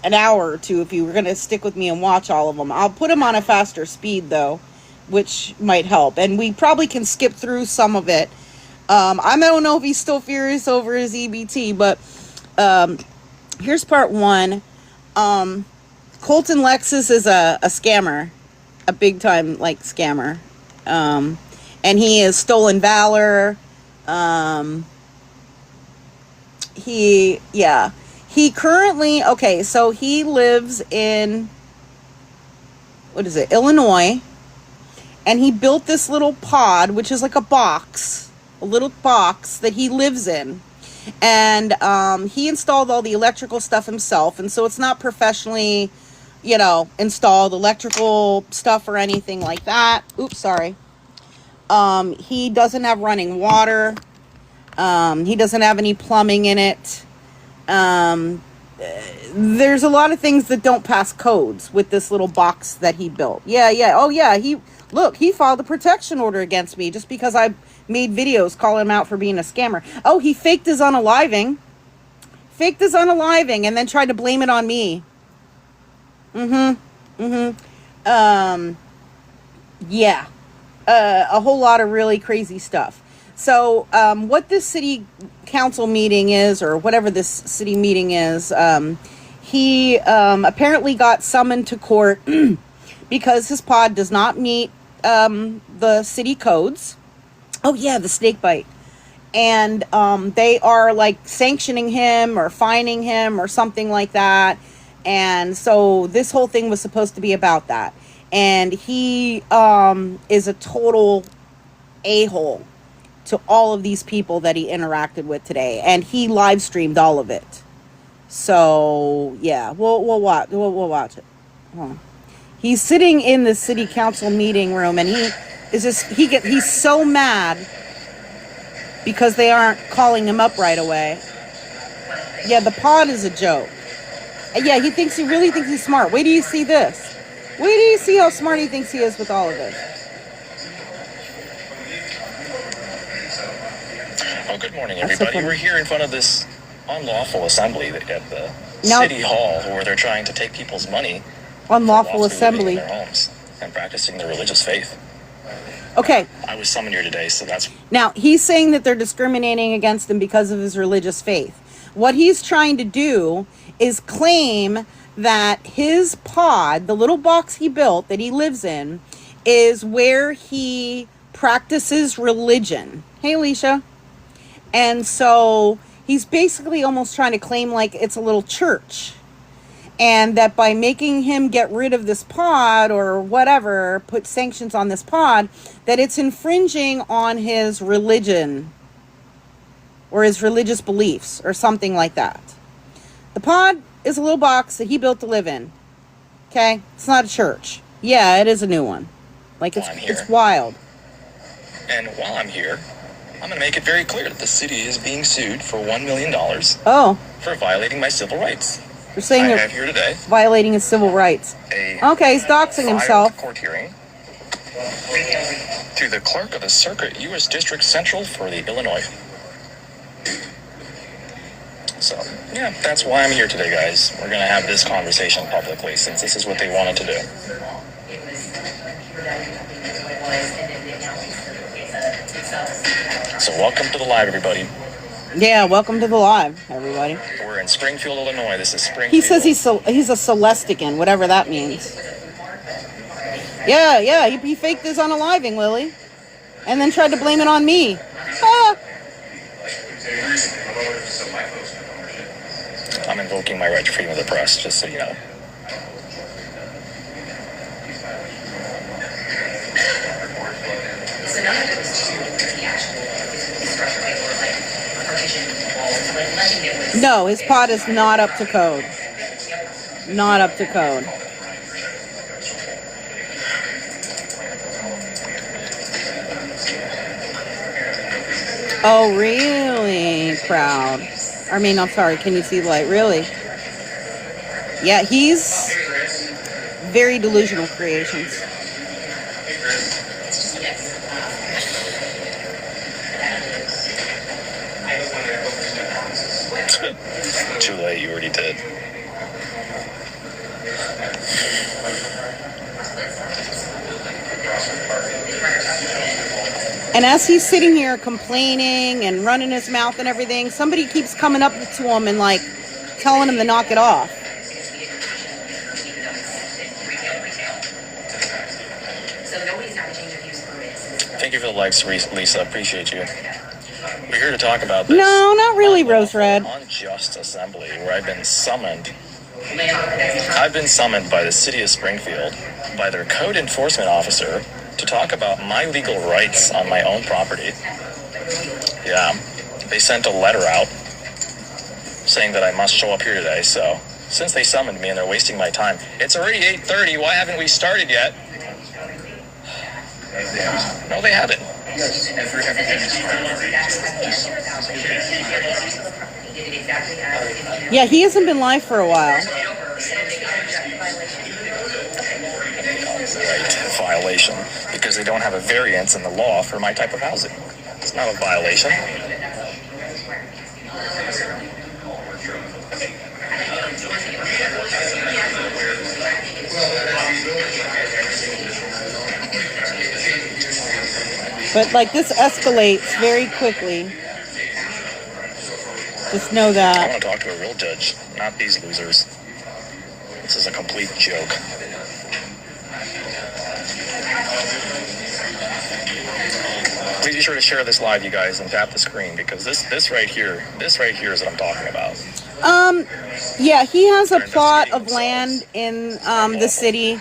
an hour or 2 if you were going to stick with me and watch all of them. I'll put them on a faster speed though, which might help, and we probably can skip through some of it. I don't know if he's still furious over his EBT, but here's part 1. Colton Lexus is a scammer, a big time like scammer, and he is stolen valor. He currently, so he lives in, Illinois. And he built this little pod, which is like a little box that he lives in. And he installed all the electrical stuff himself. And so it's not professionally, installed electrical stuff or anything like that. Oops, sorry. He doesn't have running water. He doesn't have any plumbing in it. There's a lot of things that don't pass codes with this little box that he built. Yeah. Oh, yeah. He filed a protection order against me just because I made videos calling him out for being a scammer. Oh, he faked his unaliving. And then tried to blame it on me. Yeah. A whole lot of really crazy stuff. So, what this city council meeting is, or whatever this city meeting is, he apparently got summoned to court because his pod does not meet the city codes. Oh yeah, the snake bite. And they are like sanctioning him or fining him or something like that. And so this whole thing was supposed to be about that. And he is a total a-hole to all of these people that he interacted with today. And he live streamed all of it. So yeah, we'll watch it. Hold on. He's sitting in the city council meeting room, and he's so mad because they aren't calling him up right away. Yeah, the pod is a joke. Yeah, he really thinks he's smart. Wait till you see this. Wait till you see how smart he thinks he is with all of this. Oh, good morning, everybody. We're here in front of this unlawful assembly at the city hall where they're trying to take people's money. Unlawful assembly in their homes and practicing their religious faith. Okay. I was summoned here today, so that's... Now, he's saying that they're discriminating against him because of his religious faith. What he's trying to do is claim that his pod, the little box he built that he lives in, is where he practices religion. Hey, Alicia. And so he's basically almost trying to claim like it's a little church. And that by making him get rid of this pod or whatever, put sanctions on this pod, that it's infringing on his religion or his religious beliefs or something like that. The pod is a little box that he built to live in. Okay? It's not a church. Yeah, it is a new one. Like, it's wild. And while I'm here, I'm going to make it very clear that the city is being sued for $1 million. Oh. For violating my civil rights. You're saying I they're have here today violating his civil rights. Okay, he's doxing himself. Court hearing to the clerk of the circuit, U.S. District Central for the Illinois. So, yeah, that's why I'm here today, guys. We're going to have this conversation publicly, since this is what they wanted to do. So, welcome to the live, everybody. Yeah, welcome to the live, everybody. We're in Springfield, Illinois. This is Springfield. He says he's a Celestican, whatever that means. Yeah, he faked his unaliving, Lily. And then tried to blame it on me. Ah. I'm invoking my right to freedom of the press, just so you know. No, his pod is not up to code. Not up to code. Oh, really? Proud. I mean, I'm sorry, can you see the light? Really? Yeah, he's very delusional creations. Too late, you already did. And as he's sitting here complaining and running his mouth and everything, somebody keeps coming up to him and like telling him to knock it off. Thank you for the likes, Lisa. Appreciate you. We're here to talk about this. No, not really, Rose Red. Unjust assembly, where I've been summoned. I've been summoned by the city of Springfield, by their code enforcement officer, to talk about my legal rights on my own property. Yeah, they sent a letter out saying that I must show up here today, so since they summoned me and they're wasting my time, it's already 8:30, why haven't we started yet? No, they haven't. Yeah, he hasn't been live for a while. Right, violation, because they don't have a variance in the law for my type of housing. It's not a violation. But like this escalates very quickly. Just know that. I want to talk to a real judge, not these losers. This is a complete joke. Please be sure to share this live, you guys, and tap the screen, because this right here is what I'm talking about. Yeah, he has a plot of land in the city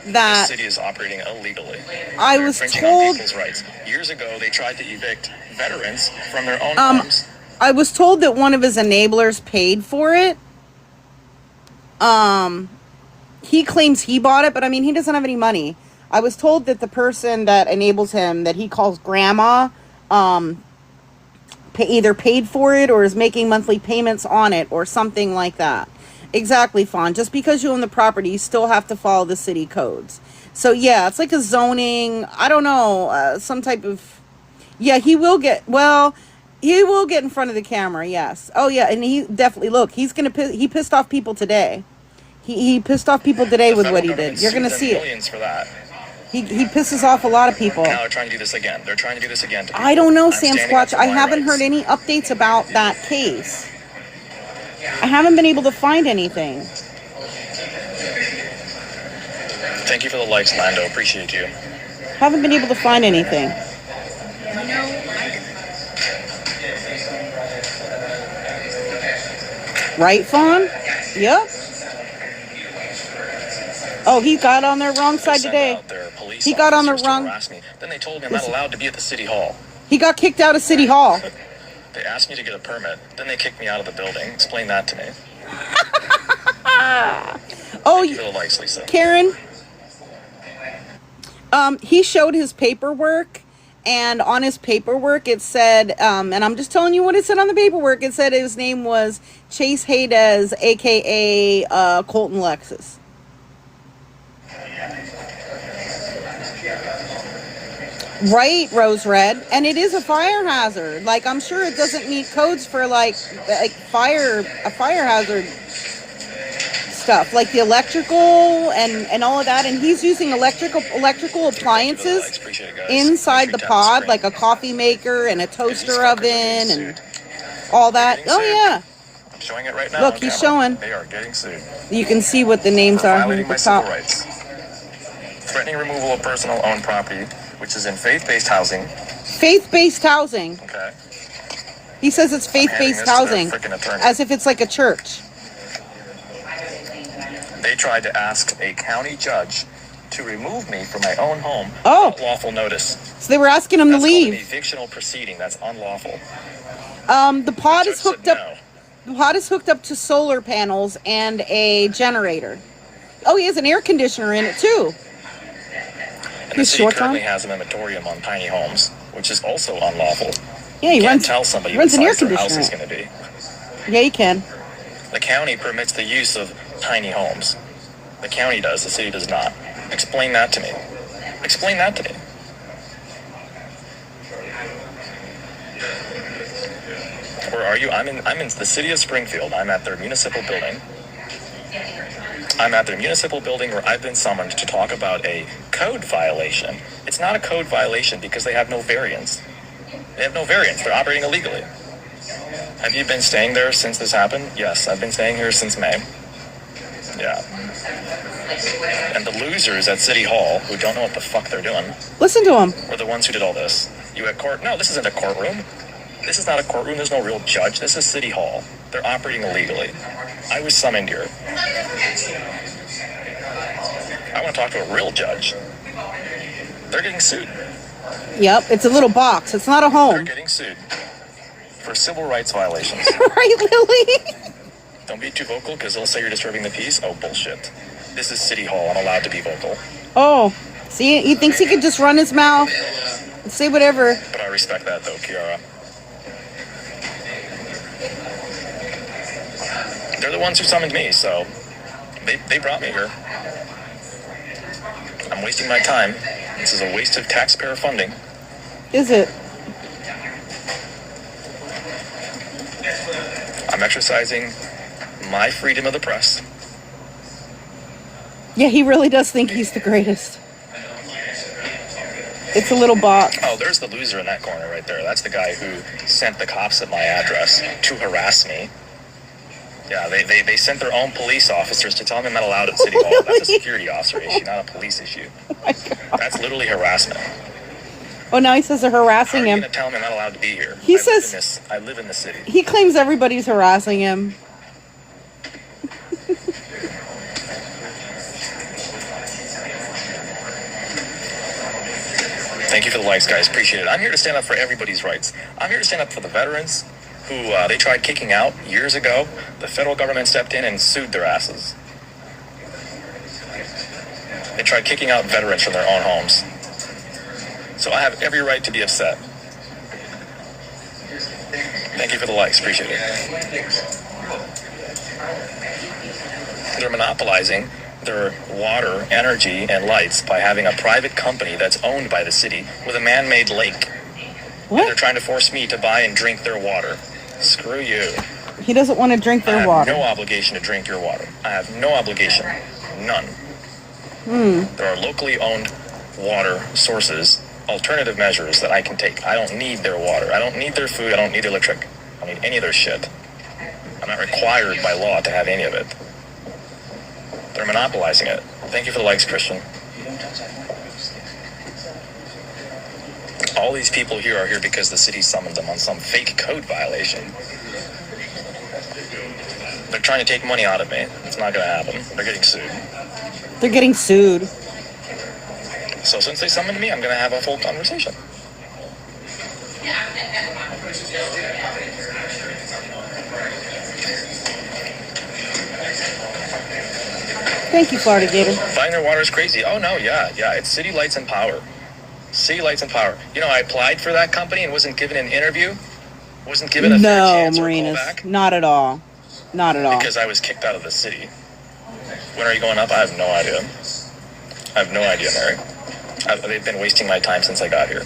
that the city is operating illegally. I was told people's rights. Years ago, they tried to evict veterans from their own homes. I was told that one of his enablers paid for it. He claims he bought it, but I mean, he doesn't have any money. I was told that the person that enables him, that he calls grandma, either paid for it or is making monthly payments on it or something like that. Exactly, Fawn. Just because you own the property, you still have to follow the city codes. So yeah, it's like a zoning, I don't know, some type of, yeah, he will get in front of the camera, yes. Oh yeah, and he definitely, look, he pissed off people today. He pissed off people today with what he did. You're gonna see it. For that. He pisses off a lot of people. Now they're trying to do this again. They're trying to do this again. I don't know, Sam Squatch. I haven't heard any updates about that case. I haven't been able to find anything. Thank you for the likes, Lando. Appreciate you. Haven't been able to find anything. Right, Fawn? Yep. Oh, he got on their wrong side today. He got on the wrong. Then they told me I'm not allowed to be at the city hall. He got kicked out of City Hall. They asked me to get a permit. Then they kicked me out of the building. Explain that to me. Oh, Thank you for the likes, Lisa. Karen. He showed his paperwork, and on his paperwork it said, and I'm just telling you what it said on the paperwork. It said his name was Chase Haydez, aka Colton Lexus. Right, Rose Red, and it is a fire hazard. Like, I'm sure it doesn't meet codes for like fire hazard stuff, like the electrical and all of that. And he's using electrical appliances inside the pod, like a coffee maker and a toaster oven and all that. Oh yeah. I'm showing it right now. Look, he's showing. They are getting sued. You can see what the names are here at the top. Rights. Threatening removal of personal owned property, which is in faith-based housing. Faith-based housing. Okay. He says it's faith-based housing, as if it's like a church. They tried to ask a county judge to remove me from my own home. Oh. Without lawful notice. So they were asking him to leave. That's called an evictional proceeding. That's unlawful. The pod is hooked up. The pod is hooked up to solar panels and a generator. Oh, he has an air conditioner in it too. And the city currently has a moratorium on tiny homes, which is also unlawful. Yeah, he can't tell somebody what size their house is going to be. Yeah, you can. The county permits the use of tiny homes. The county does. The city does not. Explain that to me. Explain that to me. Where are you? I'm in the city of Springfield. I'm at their municipal building. I'm at their municipal building where I've been summoned to talk about a code violation. It's not a code violation because they have no variance. They have no variance. They're operating illegally. Have you been staying there since this happened? Yes, I've been staying here since May. Yeah. And the losers at City Hall, who don't know what the fuck they're doing, listen to them, were the ones who did all this. You at court? No, this isn't a courtroom. This is not a courtroom. There's no real judge. This is City Hall. They're operating illegally. I was summoned here. I want to talk to a real judge. They're getting sued. Yep, it's a little box. It's not a home. They're getting sued for civil rights violations. Right, Lily? Don't be too vocal because they'll say you're disturbing the peace. Oh, bullshit. This is City Hall. I'm allowed to be vocal. Oh, see, he thinks he could just run his mouth and say whatever. But I respect that, though, Kiara. They're the ones who summoned me, so they brought me here. I'm wasting my time. This is a waste of taxpayer funding. Is it? I'm exercising my freedom of the press. Yeah, he really does think he's the greatest. It's a little box. Oh, there's the loser in that corner right there. That's the guy who sent the cops at my address to harass me. Yeah, they sent their own police officers to tell me I'm not allowed at City Hall. That's a security officer issue, not a police issue. Oh, that's literally harassment. Oh, now he says they're harassing him. How are you going to tell me I'm not allowed to be here? He says I live in the city. He claims everybody's harassing him. Thank you for the likes, guys. Appreciate it. I'm here to stand up for everybody's rights. I'm here to stand up for the veterans who they tried kicking out years ago. The federal government stepped in and sued their asses. They tried kicking out veterans from their own homes. So I have every right to be upset. Thank you for the likes. Appreciate it. They're monopolizing their water, energy, and lights by having a private company that's owned by the city with a man-made lake. What? And they're trying to force me to buy and drink their water. Screw you. He doesn't want to drink their water. I have no obligation to drink your water. I have no obligation. None. There are locally owned water sources, alternative measures that I can take. I don't need their water. I don't need their food. I don't need their electric. I don't need any of their shit. I'm I'm not required by law to have any of it. They're monopolizing it. Thank you for the likes, Christian. All these people here are here because the city summoned them on some fake code violation. They're trying to take money out of me. It's not going to happen. They're getting sued. They're getting sued. So since they summoned me, I'm going to have a full conversation. Thank you, Florida Gator. Buying their water is crazy. Oh, no, yeah. It's City Lights and Power. City Lights and Power. You know, I applied for that company and wasn't given an interview. Wasn't given a fair chance or a callback. Not at all. Not at all. Because I was kicked out of the city. When are you going up? I have no idea. I have no idea, Mary. They've been wasting my time since I got here.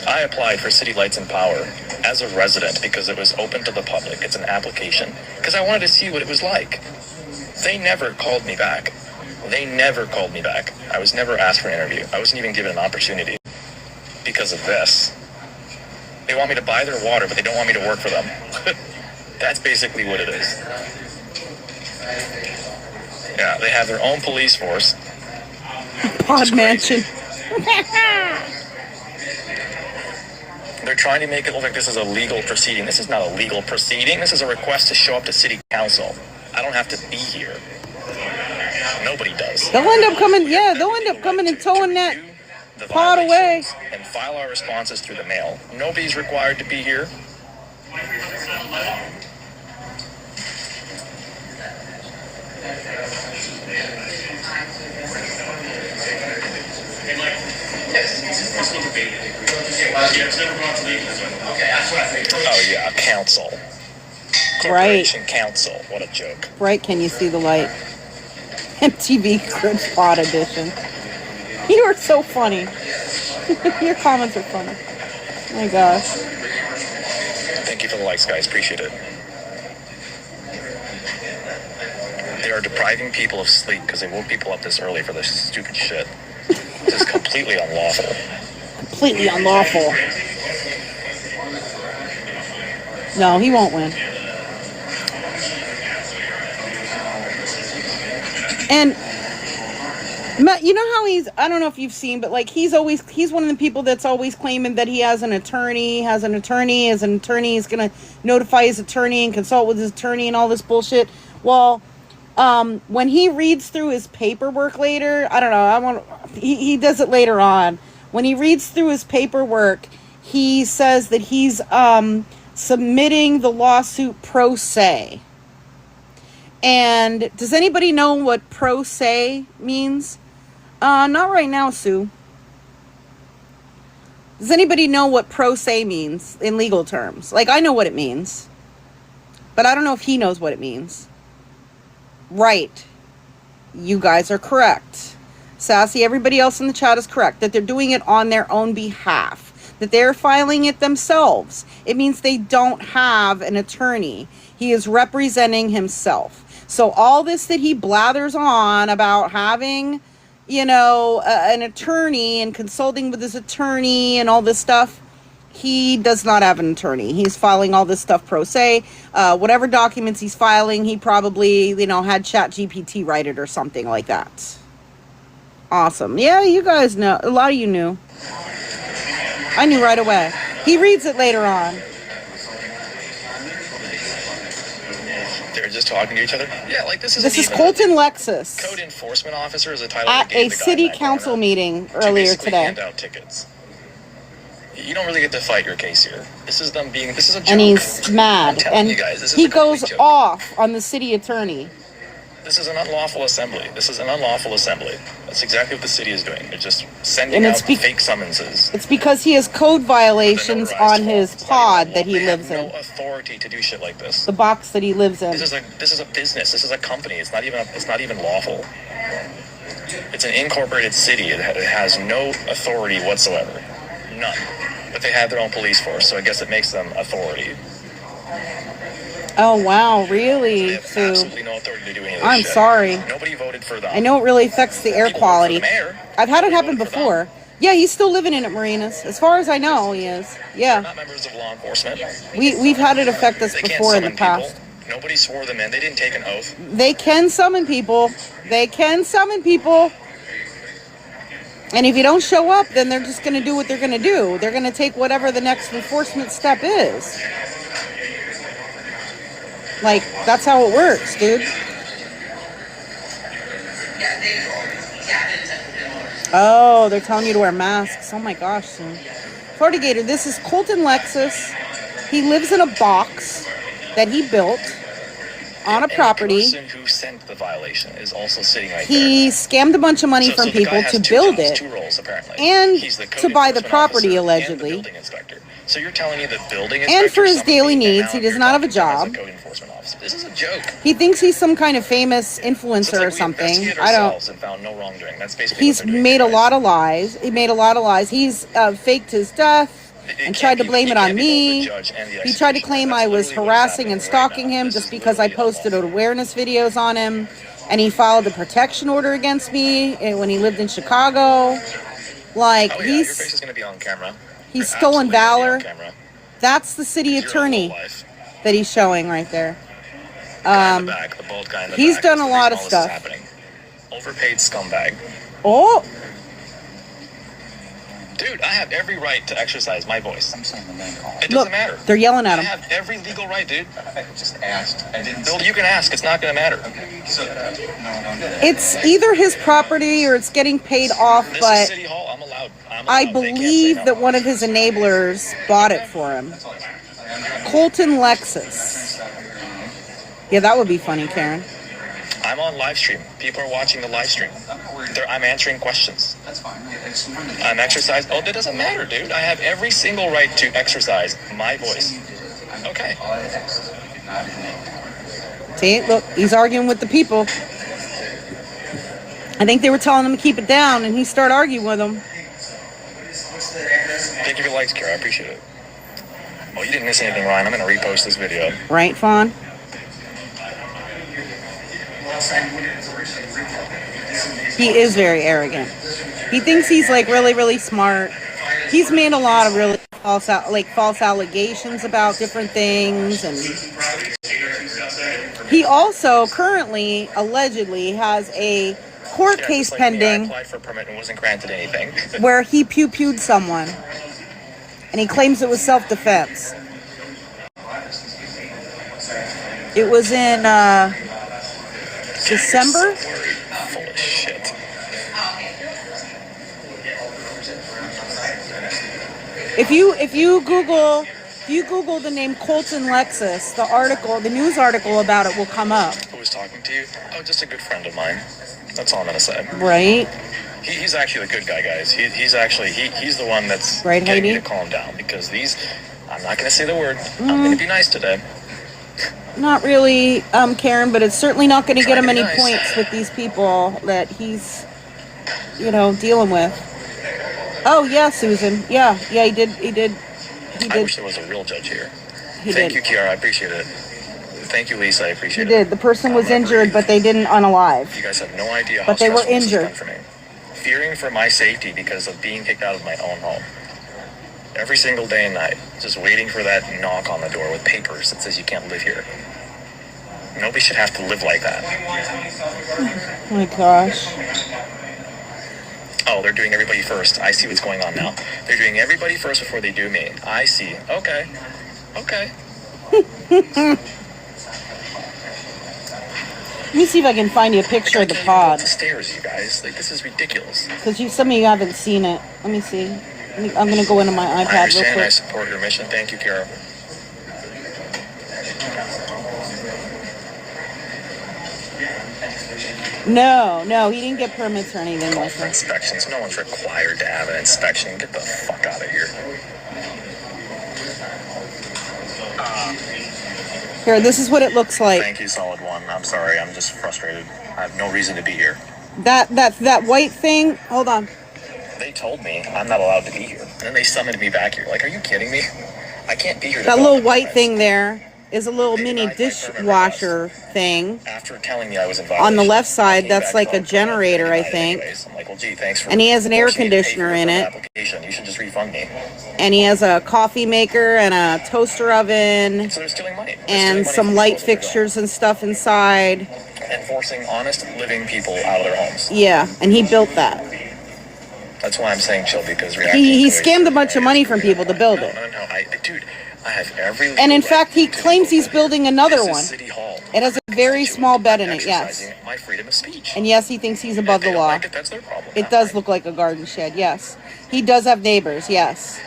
I applied for City Lights and Power as a resident because it was open to the public. It's an application. Because I wanted to see what it was like. They never called me back. I was never asked for an interview. I wasn't even given an opportunity because of this. They want me to buy their water, but they don't want me to work for them. That's basically what it is. Yeah, they have their own police force. Pod Mansion. They're trying to make it look like this is a legal proceeding. This is not a legal proceeding. This is a request to show up to city council. I don't have to be here. Nobody does. They'll end up coming and towing that pod away. And file our responses through the mail. Nobody's required to be here. Oh yeah, council. Corporation council. What a joke. Right, can you see the light? MTV Cribs Pod Edition. You are so funny. Your comments are funny. Oh my gosh. Thank you for the likes, guys. Appreciate it. They are depriving people of sleep because they woke people up this early for this stupid shit. This is completely unlawful. Completely unlawful. No, he won't win. And you know how I don't know if you've seen, but like he's one of the people that's always claiming that he has an attorney, his attorney is going to notify his attorney and consult with his attorney and all this bullshit. Well, when he reads through his paperwork later, I don't know, he does it later on. When he reads through his paperwork, he says that he's submitting the lawsuit pro se. And does anybody know what pro se means? Not right now, Sue. Does anybody know what pro se means in legal terms? Like, I know what it means, but I don't know if he knows what it means. Right. You guys are correct. Sassy, everybody else in the chat is correct. That they're doing it on their own behalf. That they're filing it themselves. It means they don't have an attorney. He is representing himself. So all this that he blathers on about having, an attorney and consulting with his attorney and all this stuff, he does not have an attorney. He's filing all this stuff pro se. Whatever documents he's filing, he probably, had ChatGPT write it or something like that. Awesome. Yeah, you guys know. A lot of you knew. I knew right away. He reads it later on. They're just talking to each other. Yeah, like this is Colton Lexus. Code enforcement officer is a title at a city council meeting earlier today. Hand out tickets. You don't really get to fight your case here. This is a joke. And he's mad. And you guys, he goes off on the city attorney. This is an unlawful assembly. That's exactly what the city is doing. They're just sending out fake summonses. It's because he has code violations on his pod that he lives in. No authority to do shit like this. The box that he lives in. This is a business. This is a company. It's not even lawful. It's an incorporated city. It has no authority whatsoever. None. But they have their own police force, so I guess it makes them authority. Oh, wow, really? They have absolutely no authority to do any of this shit. Sorry. Nobody voted for them. I know it really affects the air quality. I've had it happen before. Yeah, he's still living in at Marinas. As far as I know, he is. Yeah. They're not members of law enforcement. We've had it affect us They can't before in the summon past. people. Nobody swore them in. They didn't take an oath. They can summon people. They can summon people. And if you don't show up, then they're just going to do what they're going to do. They're going to take whatever the next enforcement step is. Like, that's how it works, dude. Oh, they're telling you to wear masks. Oh my gosh, soon. Florida Gator, this is Colton Lexus. He lives in a box that he built on a property. The person who sent the violation is also sitting right He scammed a bunch of money from people to build it two roles, apparently. and He's the code to buy the enforcement property, officer and the allegedly. building inspector. So you're telling me the building inspector And for his summoned daily me, and needs, now he does you're not have a talking to him as job. code enforcement officer. This is a joke. He thinks he's some kind of famous influencer or something. Investigated I don't. ourselves and found no wrongdoing. That's basically He's what they're doing. made a lot of lies. He made a lot of lies. He's faked his death and tried to blame it on me. He tried to claim I was harassing and stalking him just because I posted awareness videos on him. And he filed a protection order against me when he lived in Chicago. Like, Oh, yeah, your face is going to be on camera. he's stolen valor. Camera. That's the city attorney that he's showing right there. Guy in the back, the bald guy in the He's back done is a the lot reason of all this is stuff. happening. Overpaid scumbag. Oh, Dude, I have every right to exercise my voice. I'm saying the name call. It look, doesn't matter. they're yelling at I him. have every legal right, dude. I just asked. I didn't. Bill, you can ask. It's not going to matter. Okay. So, It's either his property or it's getting paid off, This but is City Hall. I'm allowed. I believe that one of his enablers bought it for him. Colton Lexus. Yeah, that would be funny, Karen. I'm on live stream. People are watching the live stream. I'm answering questions. That's fine. I'm exercising. Oh, that doesn't matter, dude. I have every single right to exercise my voice. Okay. See, look, he's arguing with the people. I think they were telling him to keep it down, and he started arguing with them. Thank you for the likes, Kara. I appreciate it. Oh, you didn't miss anything, Ryan. I'm going to repost this video. Right, Fawn? He is very arrogant. He thinks he's like really, really smart. He's made a lot of really false allegations about different things, and he also currently allegedly has a court case just like me, I pending applied for a permit and wasn't granted anything. where he pew-pewed someone, and he claims it was self-defense. It was in December. Full of shit. If you Google the name Colton Lexus, the news article about it will come up. Who was talking to you? Oh, just a good friend of mine. That's all I'm gonna say. Right. He's actually the good guy, guys. He's the one that's Right, getting me Heidi? to calm down, because I'm not gonna say the word. I'm gonna be nice today. Not really, Karen, but it's certainly not going to get him any nice. points with these people that he's, dealing with. Oh yeah, Susan. Yeah, he did. I wish there was a real judge here. He Thank did. you, Kiara. I appreciate it. Thank you, Lisa. I He appreciate it. did. The person was injured, but they didn't unalive. You guys have no idea how But they were stressful this has injured. been for me. Fearing for my safety because of being kicked out of my own home. Every single day and night, just waiting for that knock on the door with papers that says you can't live here. Nobody should have to live like that. Oh my gosh. Oh, they're doing everybody first. I see what's going on now. They're doing everybody first before they do me. I see. Okay. Let me see if I can find you a picture of the pod. The stairs, you guys. Like, this is ridiculous. Because some of you haven't seen it. Let me see. I'm going to go into my I iPad real understand. I quick. support your mission. Thank you, Kara. No, he didn't get permits or anything like For that. inspections. No one's required to have an inspection. Get the fuck out of here. Here, this is what it looks like. Thank you, Solid One. I'm sorry. I'm just frustrated. I have no reason to be here. That white thing. Hold on. They told me I'm not allowed to be here. And then they summoned me back here. Like, are you kidding me? I can't be here. That little white thing there is a little mini dishwasher thing. After telling me I was in On the violation, left I side, came that's back like a home, generator, I denied it think. anyways. I'm like, Well, gee, thanks for And he has an air forcing me to pay for conditioner your in it. application. You should just refund me. And he has a coffee maker and a toaster oven. So they're stealing money. And some light fixtures and stuff inside. And forcing honest, living people out of their homes. Yeah, and he built that. That's why I'm saying chill, because He scammed a bunch of money from people to build it. No, dude, I have every. And in fact, he claims he's building another one. City Hall. It has a very small bed in it, yes. Exercising my freedom of speech. And yes, he thinks he's above the law. Like it, that's their problem. It does look like a garden shed, yes. He does have neighbors, yes.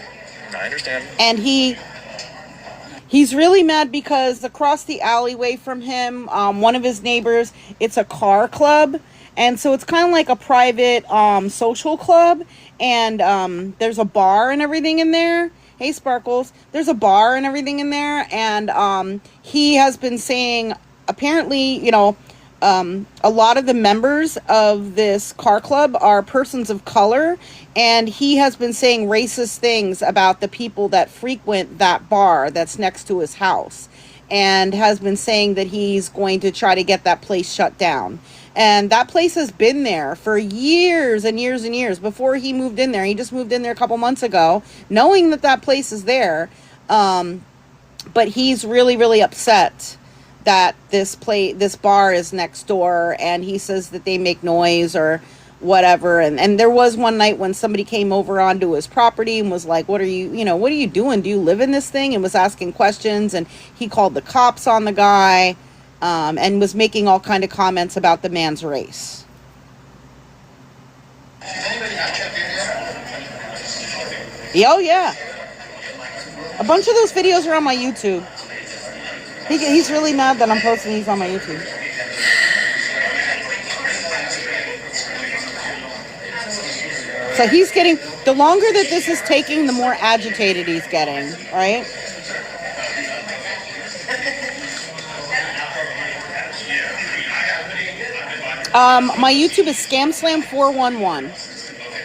I understand. And he's really mad because across the alleyway from him, one of his neighbors, it's a car club. And so it's kind of like a private social club. And there's a bar and everything in there. Hey, Sparkles. There's a bar and everything in there. And he has been saying, apparently, you know, a lot of the members of this car club are persons of color. And he has been saying racist things about the people that frequent that bar that's next to his house. And has been saying that he's going to try to get that place shut down. And that place has been there for years and years and years before he moved in there. He just moved in there a couple months ago, knowing that that place is there. But he's really, really upset that this bar is next door, and he says that they make noise or whatever. And there was one night when somebody came over onto his property and was like, what are you doing? Do you live in this thing? And was asking questions, and he called the cops on the guy. And was making all kind of comments about the man's race. Oh, yeah. A bunch of those videos are on my YouTube. He's really mad that I'm posting these on my YouTube. So he's getting, the longer that this is taking, the more agitated he's getting, right? My YouTube is Scamslam 411.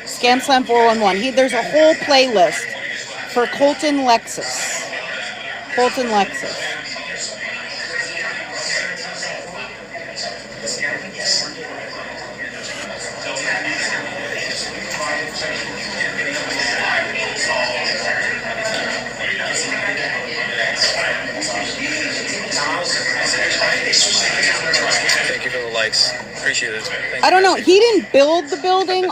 Scamslam 411. There's a whole playlist for Colton Lexus. Colton Lexus. Thank you for the likes. Appreciate it. I don't know. He didn't build the building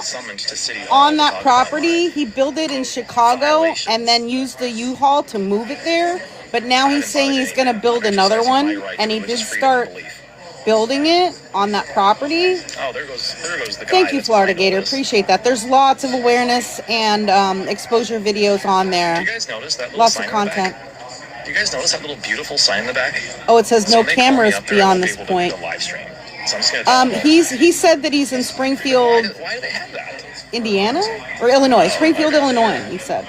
on that property. He built it in Chicago and then used the U-Haul to move it there. But now he's saying he's going to build another one. And he did start building it on that property. Oh, there goes the guy. Thank you, Florida Gator. Appreciate that. There's lots of awareness and exposure videos on there. Do you guys notice that little Lots sign of in the content. back? Do you guys notice that little beautiful sign in the back? Oh, it says no Somebody call me cameras up there beyond and this I'll be able to point. do the live stream. So I'm just gonna tell them. He said that he's in Springfield, Why do they have that? Indiana or Illinois. Springfield, Illinois, he said.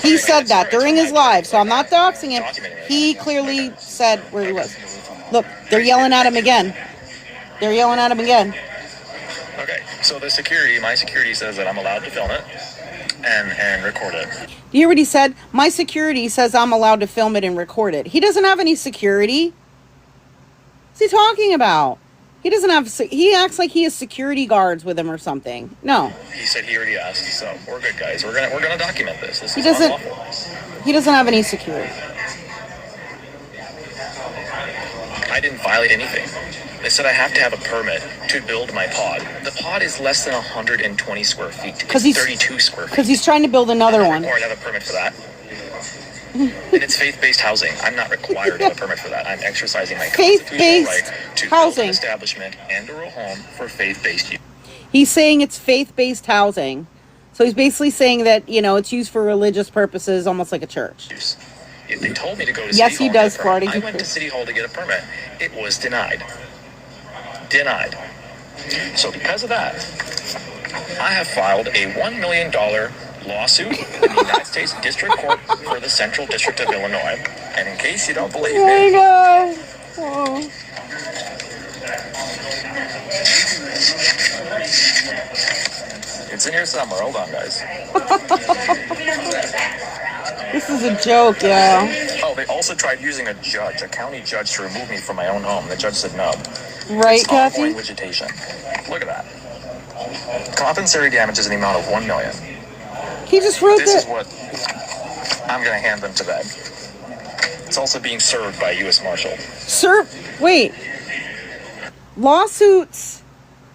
He said that during his live, so I'm not doxing him. He clearly said where he was. Look, they're yelling at him again. They're yelling at him again. Okay, so my security says that I'm allowed to film it and record it. You hear what he said? My security says I'm allowed to film it and record it. He doesn't have any security. What's he talking about? He doesn't have, he acts like he has security guards with him or something. No. He said he already asked, so we're good, guys. We're gonna document this. This He is doesn't, unlawful. he doesn't have any security. I didn't violate anything. They said I have to have a permit to build my pod. The pod is less than 120 square feet. It's 32 square feet. Because he's trying to build another one. Or I'd have a permit for that. And it's faith-based housing. I'm not required to have a permit for that. I'm exercising my constitutional right to build an establishment and or a home for faith-based use. He's saying it's faith-based housing. So he's basically saying that, you know, it's used for religious purposes, almost like a church. If they told me to go to Yes, City he Hall does, to get a permit, Florida. I went to City Hall to get a permit. It was denied. Denied. So because of that, I have filed a $1 million lawsuit in the United States District Court for the Central District of Illinois. And in case you don't believe me, it's in here somewhere. Hold on, guys. This is a joke, yeah. Oh, they also tried using a county judge, to remove me from my own home. The judge said no. Right, it's Kathy? ongoing vegetation. Look at that. Compensatory damages in the amount of $1 million. He just wrote This is that. what I'm going to hand them today. It's also being served by U.S. Marshal. Wait. Lawsuits,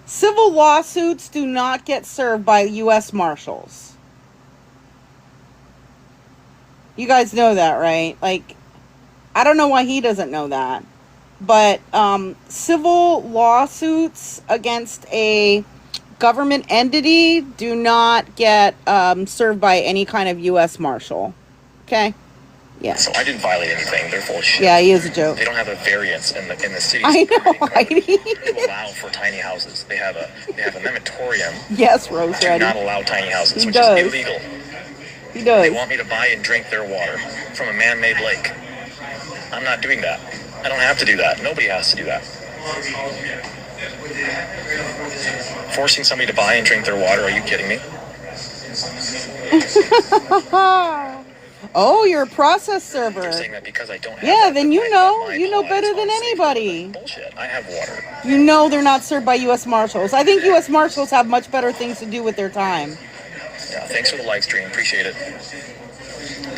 civil lawsuits do not get served by U.S. Marshals. You guys know that, right? Like, I don't know why he doesn't know that. But civil lawsuits against a government entity do not get served by any kind of U.S. Marshal. Okay? Yeah. So I didn't violate anything. They're full of shit. Yeah, he is a joke. They don't have a variance in the city. I know, Heidi. To allow for tiny houses. They have a moratorium. Yes, Rose to Reddy. not allow tiny houses, He which does. is illegal. He does. They want me to buy and drink their water from a man-made lake. I'm not doing that. I don't have to do that. Nobody has to do that. Forcing somebody to buy and drink their water, are you kidding me? Oh, you're a process server. They're saying that because I don't have Yeah, then you know better than anybody. bullshit. I have water. You know they're not served by U.S. Marshals. I think U.S. Marshals have much better things to do with their time. Yeah, thanks for the live stream. Appreciate it.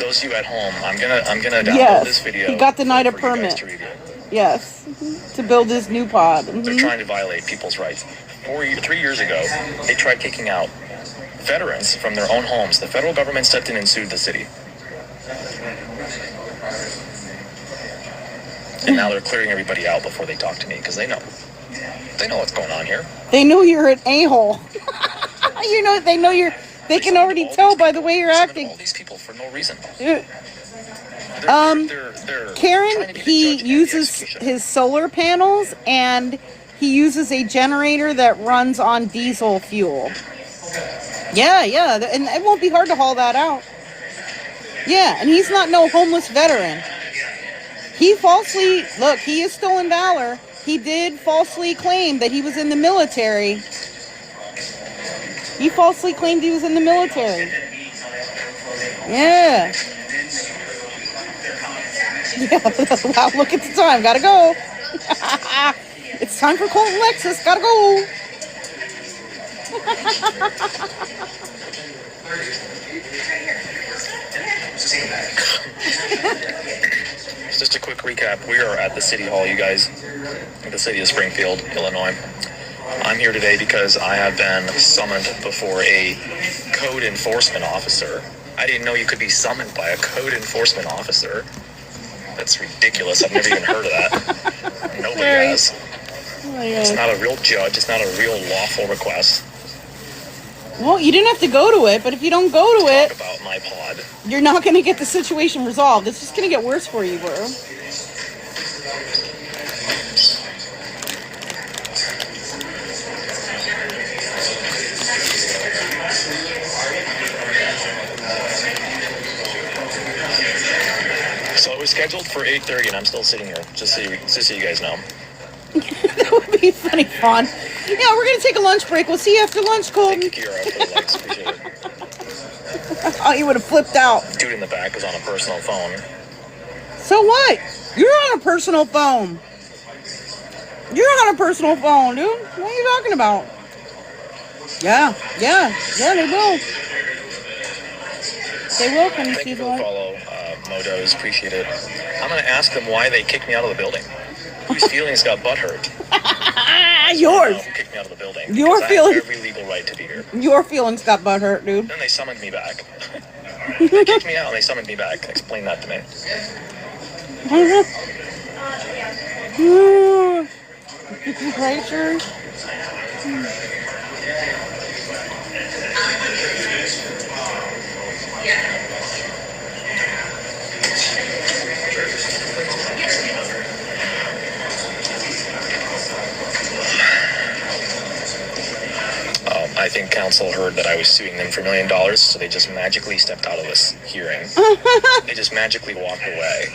Those of you at home, I'm gonna download Yes, this video. he got denied a for you guys permit. to review. Yes, to build his new pod. They're trying to violate people's rights. 3 years ago, they tried kicking out veterans from their own homes. The federal government stepped in and sued the city. And now they're clearing everybody out before they talk to me because they know what's going on here. They know you're an a-hole. They know you're. They can already tell by the way you're acting. All these people for no reason. Karen, he uses his solar panels and he uses a generator that runs on diesel fuel. Yeah, and it won't be hard to haul that out. Yeah, and he's not no homeless veteran. He is stolen valor. He did falsely claim that he was in the military. He falsely claimed he was in the military. Yeah. Wow, look at the time. Gotta go. It's time for Colton Lexus. Gotta go. Just a quick recap. We are at the City Hall, you guys, in the city of Springfield, Illinois. I'm here today because I have been summoned before a code enforcement officer. I didn't know you could be summoned by a code enforcement officer. That's ridiculous. I've never even heard of that. Nobody has. It's not a real judge. It's not a real lawful request. Well, you didn't have to go to it, but if you don't go to it, about my pod. You're not going to get the situation resolved. It's just going to get worse for you, bro. So it was scheduled for 8:30, and I'm still sitting here, just so you guys know. That would be funny fun. Yeah, we're going to take a lunch break. We'll see you after lunch, Colton. Thank you, Kira, for the likes. Appreciate it. Oh, you would have flipped out. Dude in the back is on a personal phone. So what? You're on a personal phone. You're on a personal phone, dude. What are you talking about? Yeah, they will. They will. Can you Thank see you the for the follow, Modos. Appreciate it. I'm going to ask them why they kicked me out of the building. Whose feelings got butthurt? Yours. Kicked me out of the building. Your feelings. I have every legal right to be here. Your feelings got butthurt, dude. Then they summoned me back. They kicked me out and they summoned me back. Explain that to me. Right, sure. I think council heard that I was suing them for $1 million, so they just magically stepped out of this hearing. They just magically walked away.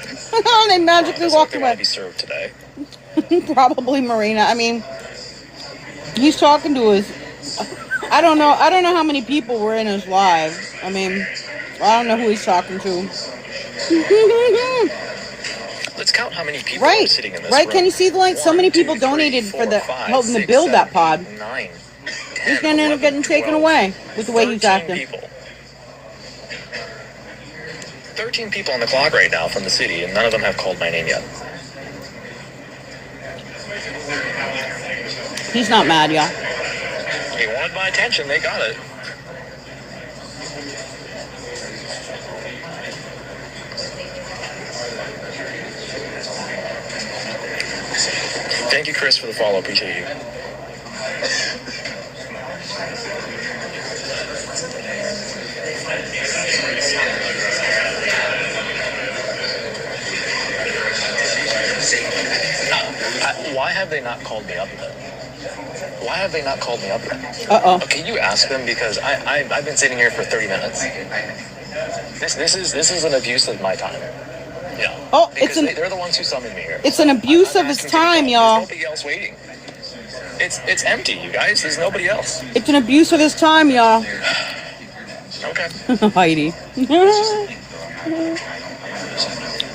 They magically walked they away. Want to be served today. Probably Marina. I mean, he's talking to his. I don't know how many people were in his live. I mean, I don't know who he's talking to. Let's count how many people are sitting in this room. Right? Can you see the light? So many people donated for helping to build that pod. 9, 10, He's gonna end up getting taken away with the way he's acting. People. 13 people on the clock right now from the city, and none of them have called my name yet. He's not mad, y'all. They wanted my attention, they got it. Thank you, Chris, for the follow. Appreciate you. Why have they not called me up yet? Why have they not called me up yet? Uh-oh. Can you ask them? Because I've been sitting here for 30 minutes. This is an abuse of my time. Yeah. Oh, because they're the ones who summoned me here. It's an abuse of his time, y'all. There's nobody else waiting. It's empty, you guys. There's nobody else. It's an abuse of his time, y'all. Okay. Heidi.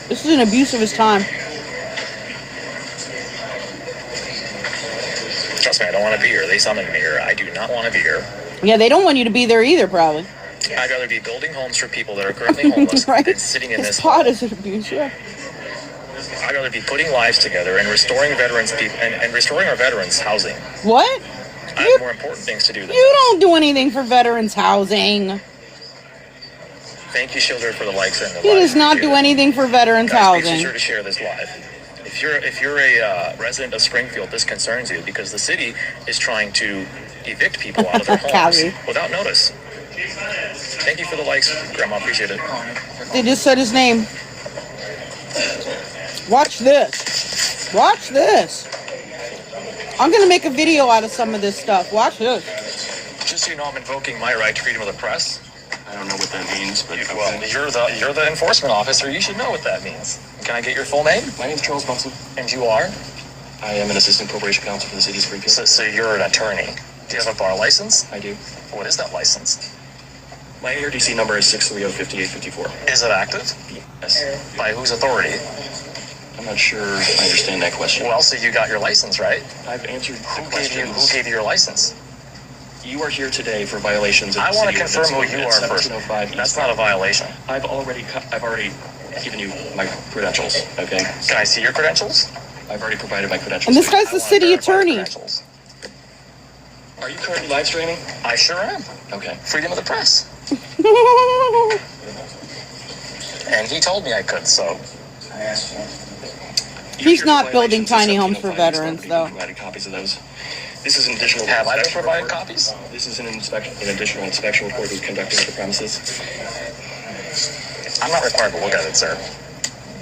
This is an abuse of his time. Trust me, I don't want to be here. They summoned me here. I do not want to be here. Yeah, they don't want you to be there either, probably. I'd rather be building homes for people that are currently homeless right? than sitting in this plot is an abuse, yeah. I'd rather be putting lives together and restoring veterans and restoring our veterans housing. What? I have more important things to do than You don't do anything for veterans housing. Thank you, Schilder, for the likes and the He does not do anything for veterans Guys, housing. Be sure to share this live. If you're a resident of Springfield, this concerns you because the city is trying to evict people out of their homes without notice. Thank you for the likes, Grandma. Appreciate it. They just said his name. Watch this. Watch this. I'm going to make a video out of some of this stuff. Watch this. Just so you know, I'm invoking my right to freedom of the press. I don't know what that means, but well, you're the enforcement officer. You should know what that means. Can I get your full name? My name's Charles Bunson. And you are? I am an assistant corporation counsel for the city of Springfield. So you're an attorney. Do you have a bar license? I do. What is that license? My ARDC number is 630-5854. Is it active? Yes. By whose authority? I'm not sure I understand that question. Well, so you got your license, right? I've answered the questions. Who gave you your license? You are here today for violations of I the want to city confirm who ordinance you at are first. 1705 That's not a violation. I've already given you my credentials, okay? Can I see your credentials? I've already provided my credentials. And this guy's the city attorney. Are you currently live streaming? I sure am. Okay. Freedom of the press. And he told me I could, so. He's not building tiny homes for veterans, though. Provided copies of those. This is an additional. Have I been provided copies? This is an additional inspection report we've conducted at the premises. I'm not required to look at it, sir.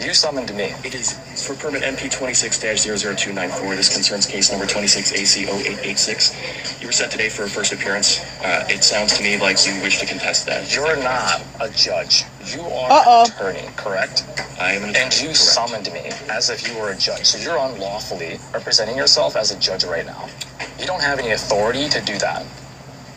You summoned me. It is for permit MP 26-00294. This concerns case number 26AC0886. You were set today for a first appearance. It sounds to me like you wish to contest that. You're not a judge. You are an attorney, correct? I am an attorney. And you summoned me as if you were a judge. So you're unlawfully representing yourself as a judge right now. You don't have any authority to do that.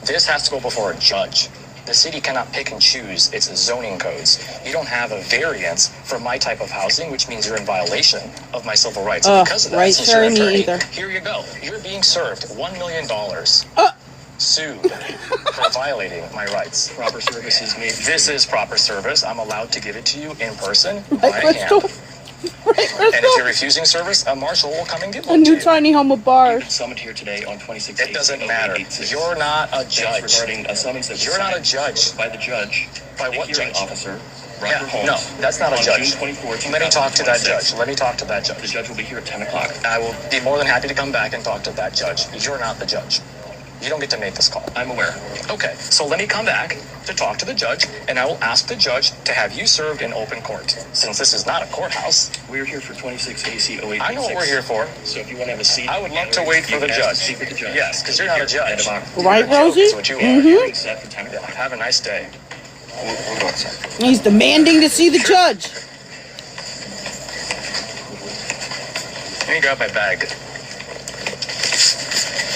This has to go before a judge. The city cannot pick and choose its zoning codes. You don't have a variance for my type of housing, which means you're in violation of my civil rights. And because of that, since you're an attorney, here you go. You're being served $1 million. Sued for violating my rights. Proper service is made. This is proper service. I'm allowed to give it to you in person by hand. And if you're refusing service, a marshal will come and give A one to new you. tiny home of bars. Summoned here today on 26. It doesn't matter. You're not a judge. Regarding a summons that was You're not a judge. By the judge. By what hearing judge? Officer. Roger Holmes. No, that's not a on judge. June 24, Let me talk to that judge. Let me talk to that judge. The judge will be here at 10 o'clock. I will be more than happy to come back and talk to that judge. You're not the judge. You don't get to make this call. I'm aware. Okay, so let me come back to talk to the judge, and I will ask the judge to have you served in open court. Since this is not a courthouse. We're here for 26 AC 0886. I know what we're here for. So if you want to have a seat. I would love to wait for the judge. Yes, because you're not a judge. Right, Rosie? That's what you are. Mm-hmm. Have a nice day. He's demanding to see the judge. Let me grab my bag.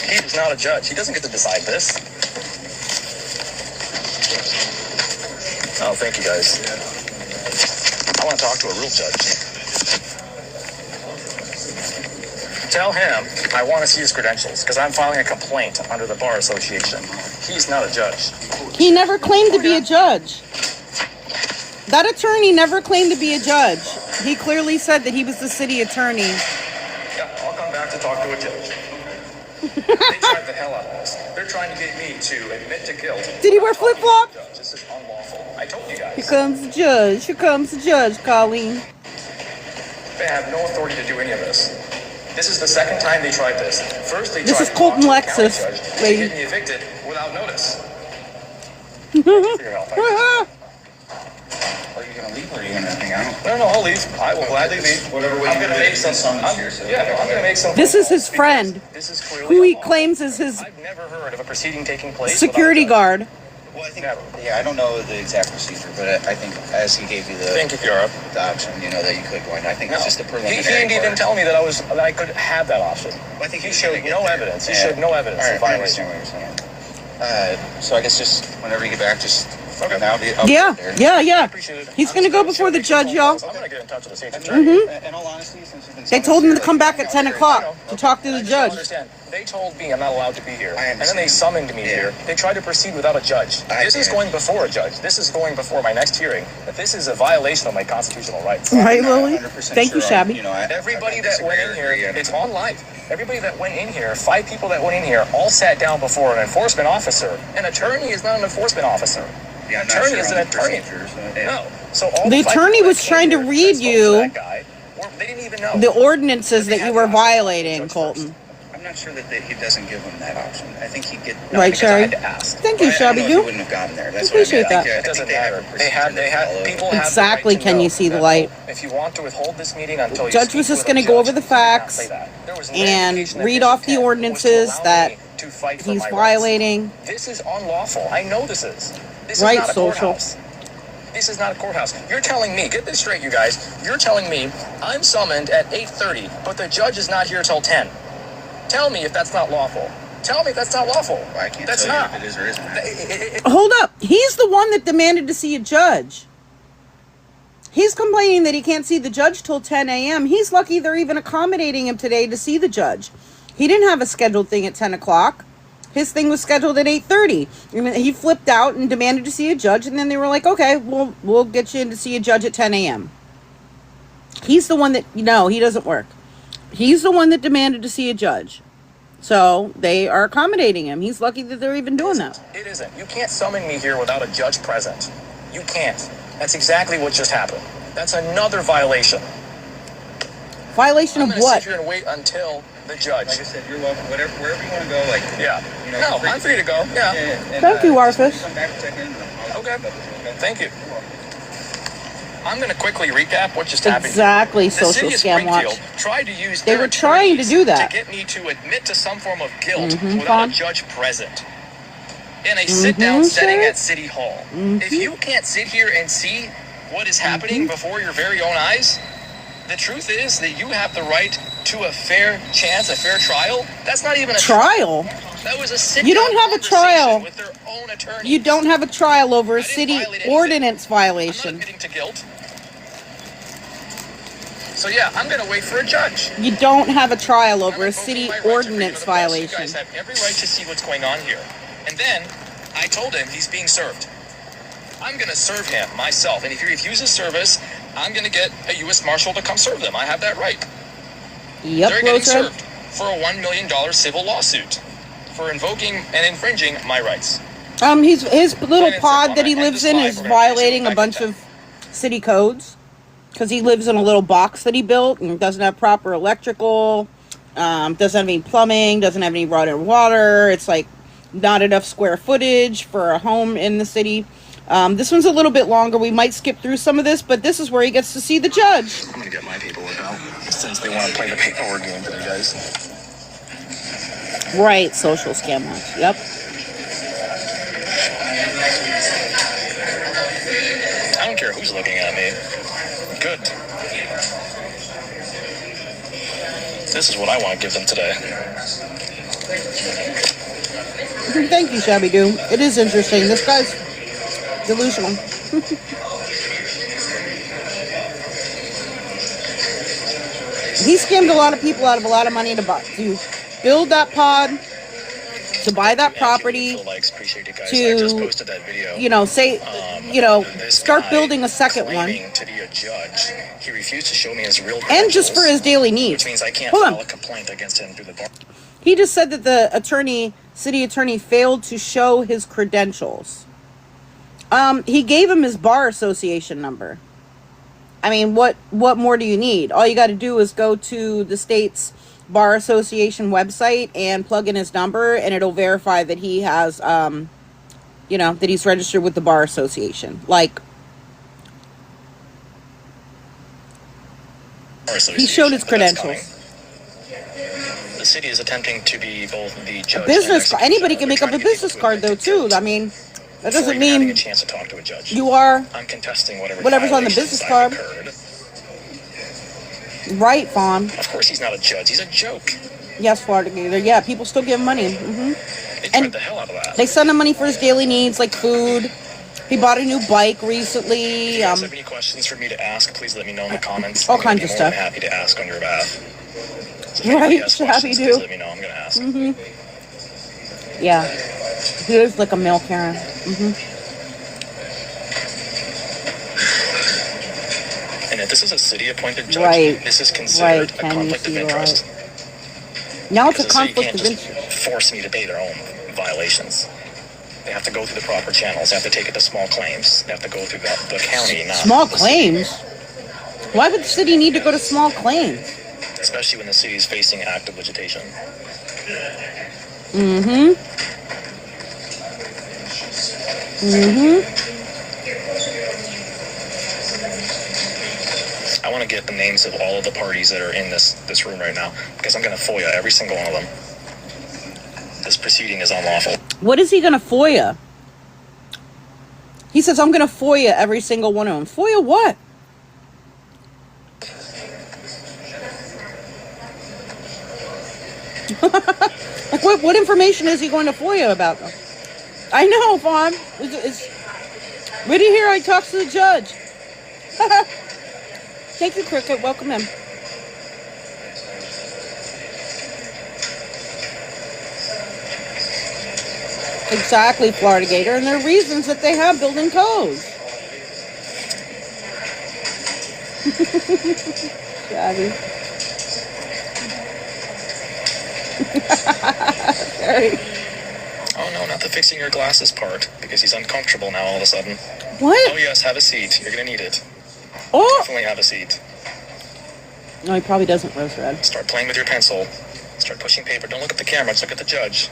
He is not a judge. He doesn't get to decide this. Oh, thank you guys. I want to talk to a real judge. Tell him I want to see his credentials because I'm filing a complaint under the Bar Association. He's not a judge. He never claimed to be a judge. That attorney never claimed to be a judge. He clearly said that he was the city attorney. Yeah, I'll come back to talk to a judge. They tried the hell out of this. They're trying to get me to admit to guilt. Did he wear flip-flops? This is unlawful. I told you guys. Here comes the judge. Here comes the judge, Colleen. They have no authority to do any of this. This is the second time they tried this. First, they This tried is to Colton talk to the county Lexus, judge to lady. get me evicted without notice. Thank you for your help. Are you going to leave or are you going to hang out? No, I'll leave. I will gladly leave. Whatever way I'm going to make some. I'm going to make some. This is his friend, This is clearly who he unlawful. claims is his I've never heard of a proceeding taking place. security guard. Well, I think, yeah, I don't know the exact procedure, but I think as he gave you the option, you know, that you could go in. I think it's just a preliminary. He didn't even tell me that I could have that option. Well, I think He showed no evidence. He showed no evidence of I violation. understand what you're saying. So I guess just whenever you get back, just now. Yeah. He's gonna go before the judge, y'all. I'm going to get in touch with the state's attorney. In all honesty, since you've been They told him to come back at 10 o'clock to talk to the judge. Understand. They told me I'm not allowed to be here, and then they summoned me here. They tried to proceed without a judge. This is going before a judge. This is going before my next hearing. But this is a violation of my constitutional rights. Right, Lily? Thank you, Shabby. Everybody that went in here, it's on live. Everybody that went in here, 5 people that went in here, all sat down before an enforcement officer. An attorney is not an enforcement officer. Yeah, An attorney is an attorney. No. So all The 5 attorney people was that trying to came here read that spoke to you that guy, they didn't even know. the ordinances that you were violating, Colton. I'm not sure that he doesn't give him that option. I think he'd get. Right, Sherry? Thank you, Shabby. You wouldn't have gotten there. That's appreciate what I mean. that. It doesn't matter. They have people have Exactly. the right to Can know you see the that light? If you want to withhold this meeting until you Judge was speak just with going a to go judge, over the you cannot facts say that. There was no and indication that read his off the intent was to ordinances allow that me to fight for he's my rights. violating. This is unlawful. I know this is. This Right, is not a social. courthouse. This is not a courthouse. You're telling me, get this straight, you guys. You're telling me I'm summoned at 8:30, but the judge is not here till 10. Tell me if that's not lawful. Tell me if that's not lawful. I can't That's tell not. you if it is or isn't. Hold up. He's the one that demanded to see a judge. He's complaining that he can't see the judge till 10 a.m. He's lucky they're even accommodating him today to see the judge. He didn't have a scheduled thing at 10 o'clock. His thing was scheduled at 8:30. He flipped out and demanded to see a judge, and then they were like, okay, we'll get you in to see a judge at 10 a.m. He's the one that, no, he doesn't work. He's the one that demanded to see a judge. So they are accommodating him. He's lucky that they're even doing that. It isn't. You can't summon me here without a judge present. You can't. That's exactly what just happened. That's another violation. Violation of I'm what? Sit here and wait until the judge. Like I said, you're welcome. Wherever you want to go, like you know. No, I'm free to go. Yeah. And, Thank you, Arthas. Come back and check in. Okay. Thank you. I'm going to quickly recap what just happened. Exactly, The social city of scam watch. Springfield tried to use They their were trying to attorneys do that. to get me to admit to some form of guilt Mhm, without Con. a judge present in a sit-down setting sir. at City Hall. If you can't sit here and see what is happening before your very own eyes, the truth is that you have the right to a fair chance, a fair trial. That's not even a Trial? That was a sit-down You don't have a trial. with their own attorney. You don't have a trial over a city ordinance violation. Admitting to guilt. So yeah, I'm going to wait for a judge. You don't have a trial over a city ordinance You violation. guys have every right to see what's going on here. And then I told him he's being served. I'm going to serve him myself. And if he refuses service, I'm going to get a U.S. Marshal to come serve them. I have that right. Yep, They're getting Rose Red. served for a $1 million civil lawsuit for invoking and infringing my rights. His little pod that he lives in is violating a bunch of city codes because he lives in a little box that he built and doesn't have proper electrical, doesn't have any plumbing, doesn't have any running water. It's like not enough square footage for a home in the city. This one's a little bit longer. We might skip through some of this, but this is where he gets to see the judge. I'm going to get my paperwork out since they want to play the paperwork game for you guys. Right, social scam watch. Yep. I don't care who's looking at me. Good. This is what I want to give them today. Thank you, Shabby Doo. It is interesting. This guy's delusional. He scammed a lot of people out of a lot of money to build that pod, to buy that property, to, start building a second one. To be a judge, he refused to show me his real and just for his daily needs. Which means I can't file a complaint against him through the bar. He just said that the city attorney failed to show his credentials. He gave him his bar association number. I mean, what more do you need? All you got to do is go to the state's bar association website and plug in his number, and it'll verify that he has, that he's registered with the bar association. Like, he showed his credentials. The city is attempting to be both the judge. Business. Anybody can make up a business card, though, too. I mean, that doesn't mean a chance to talk to a judge. You are. I'm contesting whatever's on the business card. Right, Fawn. Of course, he's not a judge. He's a joke. Yes, Florida Gator. Yeah, people still give him money. They tried the hell out of that. They send him money for his daily needs, like food. He bought a new bike recently. If you guys have any questions for me to ask, please let me know in the comments. All kinds of stuff. I'm happy to ask on your behalf. So right, happy to. Let me know. I'm going to ask. Yeah, he is like a male Karen. And if this is a city-appointed judge, this is considered a conflict of interest. Now it's a conflict of interest. Force me to pay their own violations. They have to go through the proper channels. They have to take it to small claims. They have to go through the county. Small claims? Why would the city need to go to small claims? Especially when the city is facing active vegetation. I want to get the names of all of the parties that are in this room right now, because I'm going to FOIA every single one of them. This proceeding is unlawful. What is he going to FOIA? He says, I'm going to FOIA every single one of them. FOIA what? Like, what information is he going to FOIA about them? I know, Fawn. Wait to hear I talk to the judge. Thank you, Cricket. Welcome in. Exactly, Florida Gator, and there are reasons that they have building codes. Shabby. Oh no, not the fixing your glasses part, because he's uncomfortable now all of a sudden. What? Oh yes, have a seat. You're gonna need it. Oh! Definitely have a seat. No, he probably doesn't, Rose Red. Start playing with your pencil. Start pushing paper. Don't look at the camera, just look at the judge.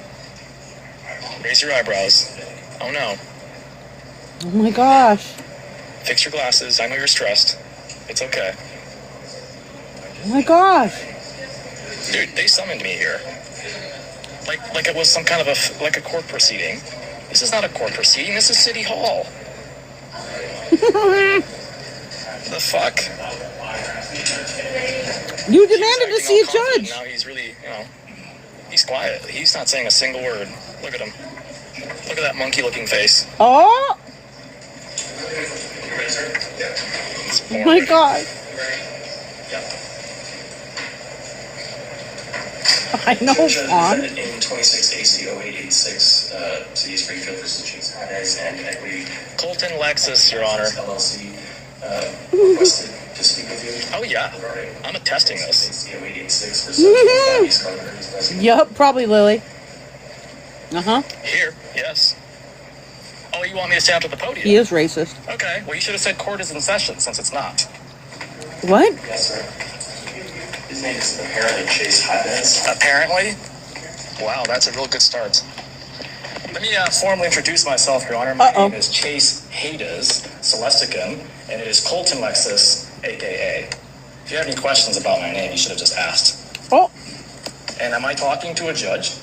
Raise your eyebrows. Oh no. Oh my gosh. Fix your glasses. I know you're stressed. It's okay. Oh my gosh. Dude, they summoned me here. Like it was some kind of a court proceeding. This is not a court proceeding. This is City Hall. The fuck? You demanded to see a judge. Now he's really, he's quiet. He's not saying a single word. Look at him. Look at that monkey-looking face. Oh! Oh my god. I know, Fawn. In 26 AC 0886, City of Springfield versus Chase Hernandez and Equity. Colton Lexus, Your Honor. LLC requested to speak with you. Oh, yeah. I'm attesting this. Yup, probably Lily. Here, yes. Oh, you want me to stand up at the podium? He is racist. Okay, well, you should have said court is in session, since it's not. What? Yes, sir. His name is apparently Chase Hernandez. Apparently? Wow, that's a real good start. Let me formally introduce myself, Your Honor. My name is Chase Hades Celestican, and it is Colton Lexus, a.k.a. If you have any questions about my name, you should have just asked. Oh. And am I talking to a judge?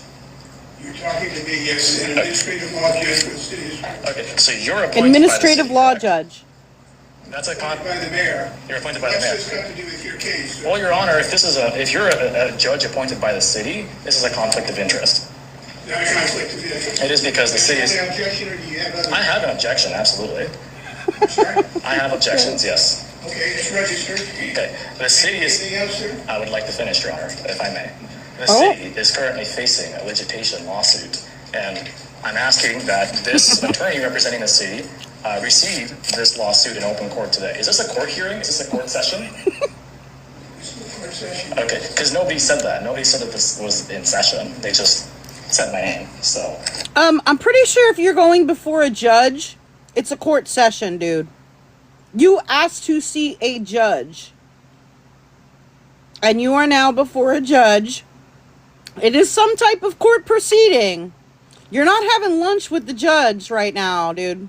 You're talking to me, yes, an administrative law judge for the city. Okay, so you're appointed administrative law judge. That's a by the mayor. You're appointed by the mayor. What's this got to do with your case? Well, Your Honor, if you're a judge appointed by the city, this is a conflict of interest. Not a conflict of interest. It is because the city is. Objection, or do you have other... I have an objection, absolutely. I have objections, yes. Okay, it's registered. Okay, the city is. Anything else, sir? I would like to finish, Your Honor, if I may. The Oh. city is currently facing a litigation lawsuit, and I'm asking that this attorney representing the city receive this lawsuit in open court today. Is this a court hearing? Is this a court session? Okay, because nobody said that. Nobody said that this was in session. They just said my name, so. I'm pretty sure if you're going before a judge, it's a court session, dude. You asked to see a judge. And you are now before a judge. It is some type of court proceeding. You're not having lunch with the judge right now, dude.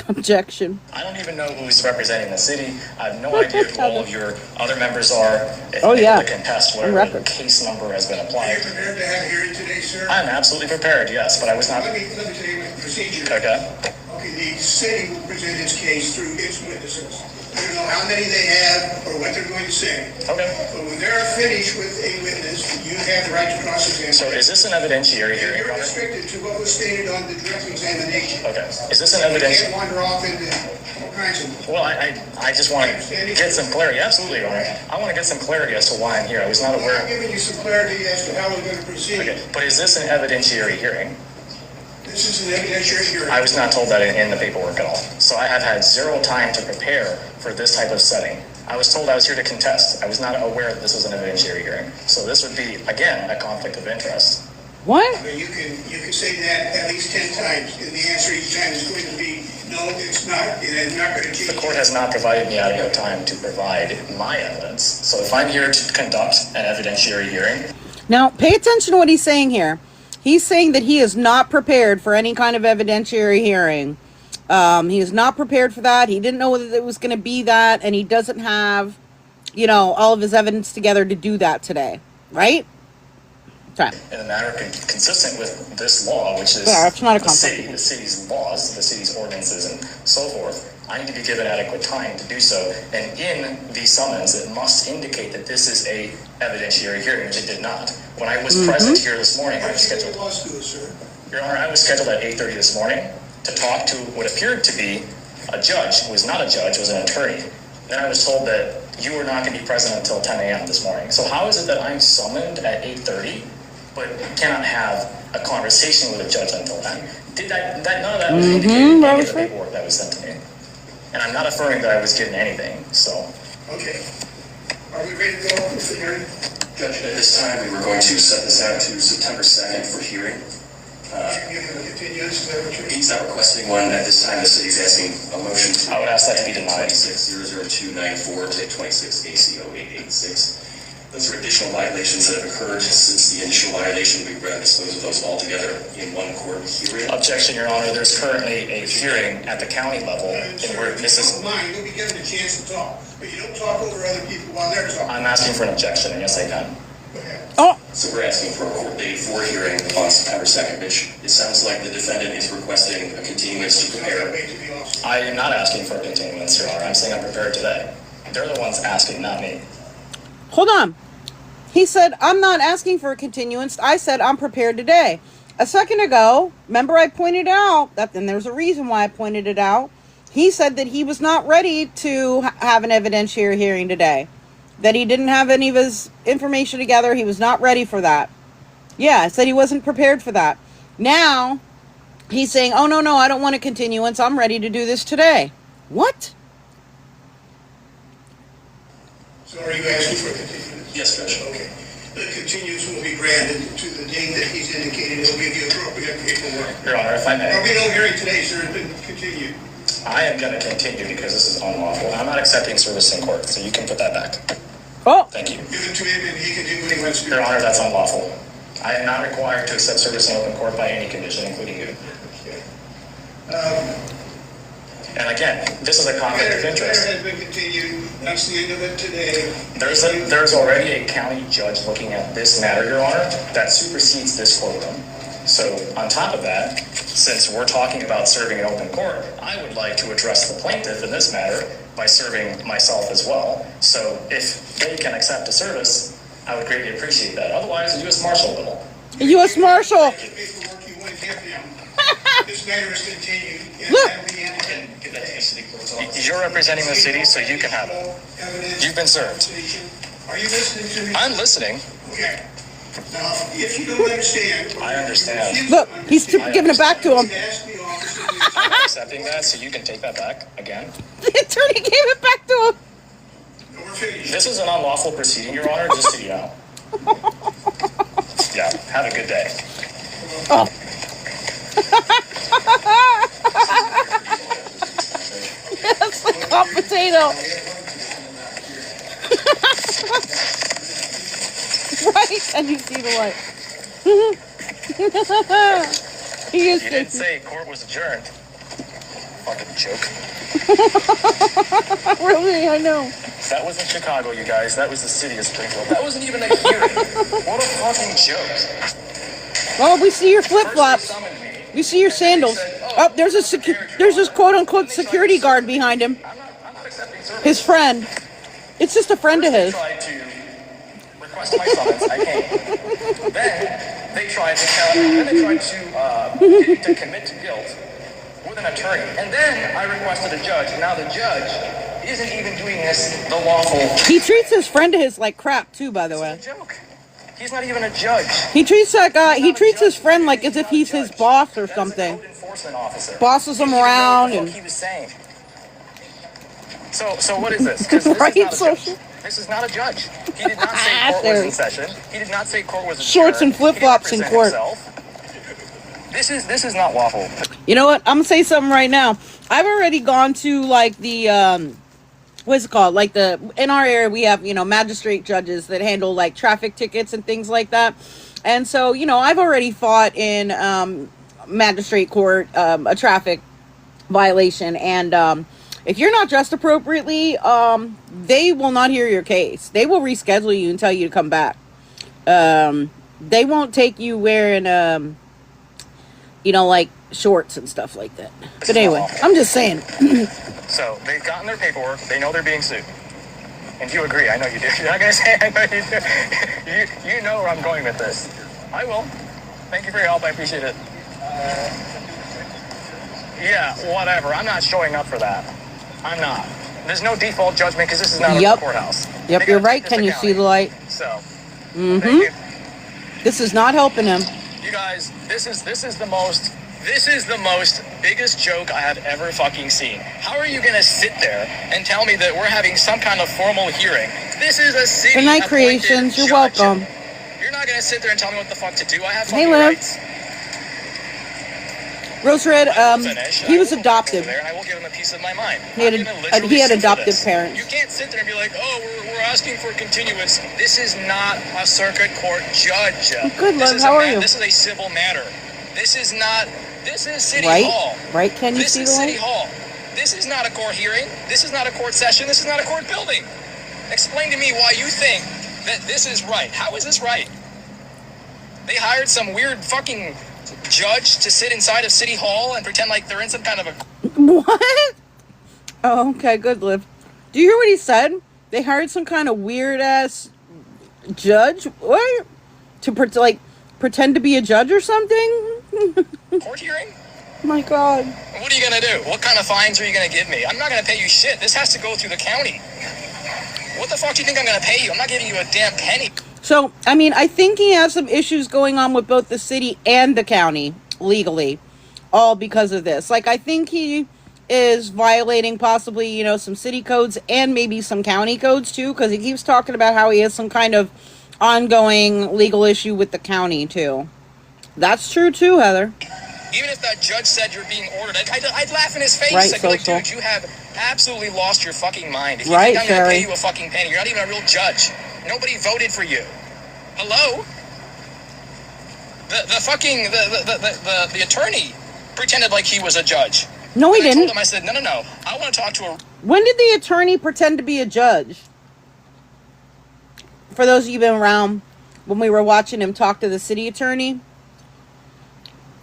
Objection. I don't even know who's representing the city. I have no idea who all of your other members are. If Oh, yeah. they contest whatever case number has been Are you applied. prepared to have a hearing today, sir? I'm absolutely prepared, yes, but I was not. Let me tell you the procedure. Okay. Okay, the city will present its case through its witnesses. I don't know how many they have or what they're going to say. Okay. But when they're finished with a witness, you have the right to cross-examine. So is this an evidentiary hearing? You're restricted to what was stated on the direct examination. Okay. Is this an You evidentiary? can't wander off into all kinds of... Well, I just want to get some clarity. Absolutely, Your Honor. I want to get some clarity as to why I'm here. I was not I'm aware. giving you some clarity as to how we're going to proceed. Okay. But is this an evidentiary hearing? This is an evidentiary hearing. I was not told that in the paperwork at all. So I have had zero time to prepare for this type of setting. I was told I was here to contest. I was not aware that this was an evidentiary hearing. So this would be, again, a conflict of interest. What? I mean, you can say that at least 10 times, and the answer each time is going to be, no, it's not. It is not going to change. The court has not provided me adequate time to provide my evidence. So if I'm here to conduct an evidentiary hearing. Now, pay attention to what he's saying here. He's saying that he is not prepared for any kind of evidentiary hearing. He is not prepared for that. He didn't know whether it was going to be that, and he doesn't have, all of his evidence together to do that today, right? Okay. In a manner consistent with this law, which is it's not a the conflict. city's laws, the city's ordinances, and so forth, I need to be given adequate time to do so. And in the summons, it must indicate that this is a evidentiary hearing, which it did not. When I was present here this morning, I was scheduled. Law school, sir. Your Honor, I was scheduled at 8:30 this morning to talk to what appeared to be a judge, who was not a judge, was an attorney. Then I was told that you were not going to be present until 10 a.m. this morning. So how is it that I'm summoned at 8:30, but cannot have a conversation with a judge until 10? None of that was indicated in any of the paperwork that was sent to me. And I'm not affirming that I was given anything, so. Okay. Are we ready to go with the hearing? Judge, at this time, we were going to set this out to September 2nd for hearing. Give him a continuance, is that what you're... He's not requesting one at this time. The city's asking a motion to. I would ask that to be denied. 26-00294 to 26 ACO 886. Those are additional violations that have occurred since the initial violation. We've got to dispose of those all together in one court hearing. Objection, Your Honor. There's currently a hearing at the county level in where this is. You'll be given a chance to talk, but you don't talk over other people while they're talking. I'm asking for an objection, and yes, I can. Oh. So we're asking for a court date for hearing on September 2nd, which it sounds like the defendant is requesting a continuance to prepare. I am not asking for a continuance, Your Honor. I'm saying I'm prepared today. They're the ones asking, not me. Hold on. He said, I'm not asking for a continuance. I said, I'm prepared today. A second ago, remember I pointed out that, and there's a reason why I pointed it out. He said that he was not ready to have an evidentiary hearing today. That he didn't have any of his information together. He was not ready for that. Yeah, I said he wasn't prepared for that. Now, he's saying, oh, no, I don't want a continuance. I'm ready to do this today. What? So are you asking for a continuance? Yes, Judge. Okay. The continuance will be granted to the date that he's indicated. He'll give you appropriate paperwork. Your Honor, if I may. There'll be no hearing today, sir. It's been continued. I am going to continue because this is unlawful. I'm not accepting service in court, so you can put that back. Oh. Thank you. Give it to him and he can do what he wants to do. Your Honor, that's unlawful. I am not required to accept service in open court by any condition, including you. Okay. And again, this is a conflict of interest. The matter has been continued. That's the end of it today. There's already a county judge looking at this matter, Your Honor, that supersedes this courtroom. So on top of that, since we're talking about serving in open court, I would like to address the plaintiff in this matter by serving myself as well. So if they can accept a service, I would greatly appreciate that. Otherwise, a U.S. Marshal will. A U.S. Marshal. This matter is continued. Look. You're representing the city, so you can have it. You've been served. Are you listening to me? I'm listening. Okay. Now, if you don't understand. I understand. Look, he's giving it back to him. I'm accepting that, so you can take that back again. The attorney gave it back to him. This is an unlawful proceeding, Your Honor, just so you know. Yeah, have a good day. Oh. That's like hot potato. Right? And you see the light. He is. You didn't say court was adjourned. Fucking joke. Really, I know. That wasn't Chicago, you guys. That was the city of Springfield. That wasn't even a hearing. What a fucking joke. Well, we see your flip-flops. We see your sandals. Oh, there's this quote-unquote security guard behind him. His friend. It's just a friend of his. Tried to request my summons. I came. Then they tried to commit to guilt with an attorney. And then I requested a judge. And now the judge isn't even doing this the lawful. He treats his friend of his like crap too, by the way. It's a joke. He's not even a judge. He treats his friend like as if he's his boss or something. Code enforcement officer. Bosses him around and. He was saying. So what is this? Because right, this is not a judge. He did not say court was in session. He did not say court was adjourned. Shorts and flip-flops in court. This is not lawful. You know what? I'm gonna say something right now. I've already gone to like the what's it called? Like in our area we have, magistrate judges that handle like traffic tickets and things like that. And so, I've already fought in magistrate court a traffic violation, and if you're not dressed appropriately, they will not hear your case. They will reschedule you and tell you to come back. They won't take you wearing like shorts and stuff like that. But anyway, I'm just saying. So they've gotten their paperwork. They know they're being sued. And you agree. I know you do. You're not going to say I know you do. You know where I'm going with this. I will. Thank you for your help. I appreciate it. Yeah, whatever. I'm not showing up for that. I'm not. There's no default judgment because this is not a courthouse. Yep, you're right. Can you see the light? So. Mm-hmm. Thank you. This is not helping him. You guys, this is the most biggest joke I have ever fucking seen. How are you gonna sit there and tell me that we're having some kind of formal hearing? This is a city. Good night, Creations. You're welcome. You're not gonna sit there and tell me what the fuck to do. I have fucking hey, Liv. rights. Rose Red, he was adopted. There and I will give him a piece of my mind. He had adoptive parents. You can't sit there and be like, oh, we're asking for continuance. This is not a circuit court judge. Good, love. How are you? This is a civil matter. This is City right? Hall. Right? Can you this see is the light? City Hall. This is not a court hearing. This is not a court session. This is not a court building. Explain to me why you think that this is right. How is this right? They hired some weird fucking judge to sit inside of City Hall and pretend like they're in some kind of a... What? Oh, okay. Good, Liv. Do you hear what he said? They hired some kind of weird-ass judge? What? To pretend to be a judge or something? Court hearing? My God. What are you going to do? What kind of fines are you going to give me? I'm not going to pay you shit. This has to go through the county. What the fuck do you think I'm going to pay you? I'm not giving you a damn penny. So, I think he has some issues going on with both the city and the county, legally. All because of this. I think he is violating possibly, some city codes and maybe some county codes too, because he keeps talking about how he has some kind of ongoing legal issue with the county too. That's true too, Heather. Even if that judge said you're being ordered, I'd laugh in his face. Right, I'd be like, dude, you have absolutely lost your fucking mind. If you right, think I'm going to pay you a fucking penny, you're not even a real judge. Nobody voted for you. Hello? The attorney pretended like he was a judge. No, he didn't. I told him, I said, no. I want to talk to a... When did the attorney pretend to be a judge? For those of you who've been around when we were watching him talk to the city attorney,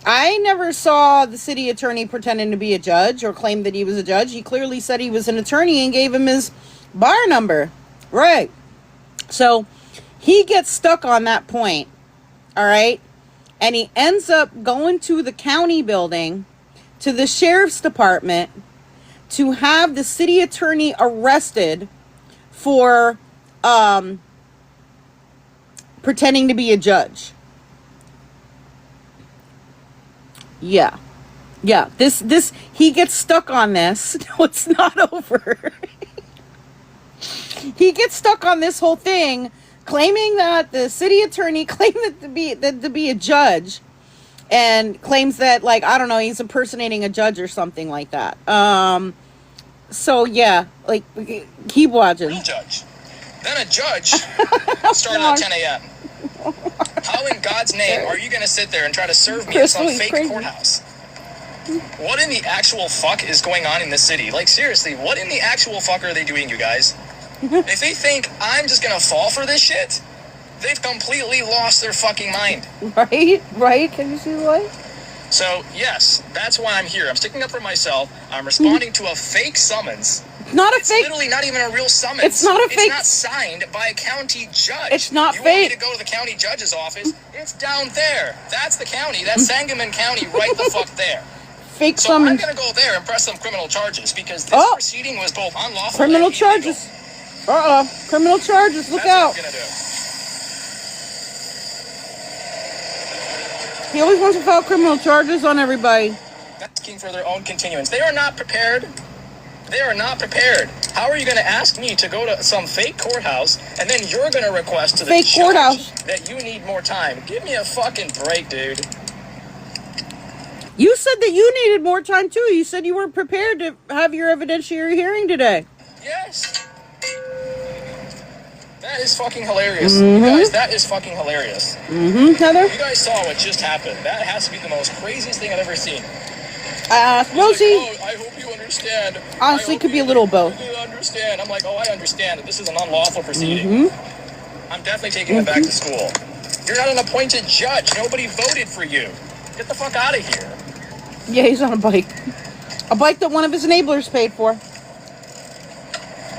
I never saw the city attorney pretending to be a judge or claim that he was a judge. He clearly said he was an attorney and gave him his bar number. Right. So he gets stuck on that point. All right. And he ends up going to the county building to the sheriff's department to have the city attorney arrested for pretending to be a judge. Yeah. Yeah. This he gets stuck on this. No, it's not over. He gets stuck on this whole thing, claiming that the city attorney claimed that to be a judge, and claims that, like, I don't know, he's impersonating a judge or something like that. So yeah, like, keep watching. Real judge. Then a judge starting at 10 a.m. How in God's name are you going to sit there and try to serve me at some fake courthouse? What in the actual fuck is going on in this city? Like, seriously, what in the actual fuck are they doing, you guys? If they think I'm just going to fall for this shit, they've completely lost their fucking mind. Right? Can you see why? So, yes, that's why I'm here. I'm sticking up for myself. I'm responding to a fake summons. It's literally not even a real summons. It's not a fake. It's not signed by a county judge. It's not you fake. Want me to go to the county judge's office? It's down there. That's the county. That's Sangamon County right the fuck there. Fake so summons. I'm going to go there and press some criminal charges because this proceeding was both unlawful criminal and charges. Criminal charges. Look out. That's what I'm going to do. He always wants to file criminal charges on everybody. Asking for their own continuance. They are not prepared. They are not prepared. How are you going to ask me to go to some fake courthouse and then you're going to request to the judge that you need more time? Give me a fucking break, dude. You said that you needed more time too. You said you weren't prepared to have your evidentiary hearing today. Yes. That is fucking hilarious. You guys, that is fucking hilarious. Heather? You guys saw what just happened. That has to be the most craziest thing I've ever seen. Rosie. Like, I hope you understand. Honestly, it could be a little both. I understand. I'm like, I understand that this is an unlawful proceeding. I'm definitely taking it back to school. You're not an appointed judge. Nobody voted for you. Get the fuck out of here. Yeah, he's on a bike. A bike that one of his enablers paid for.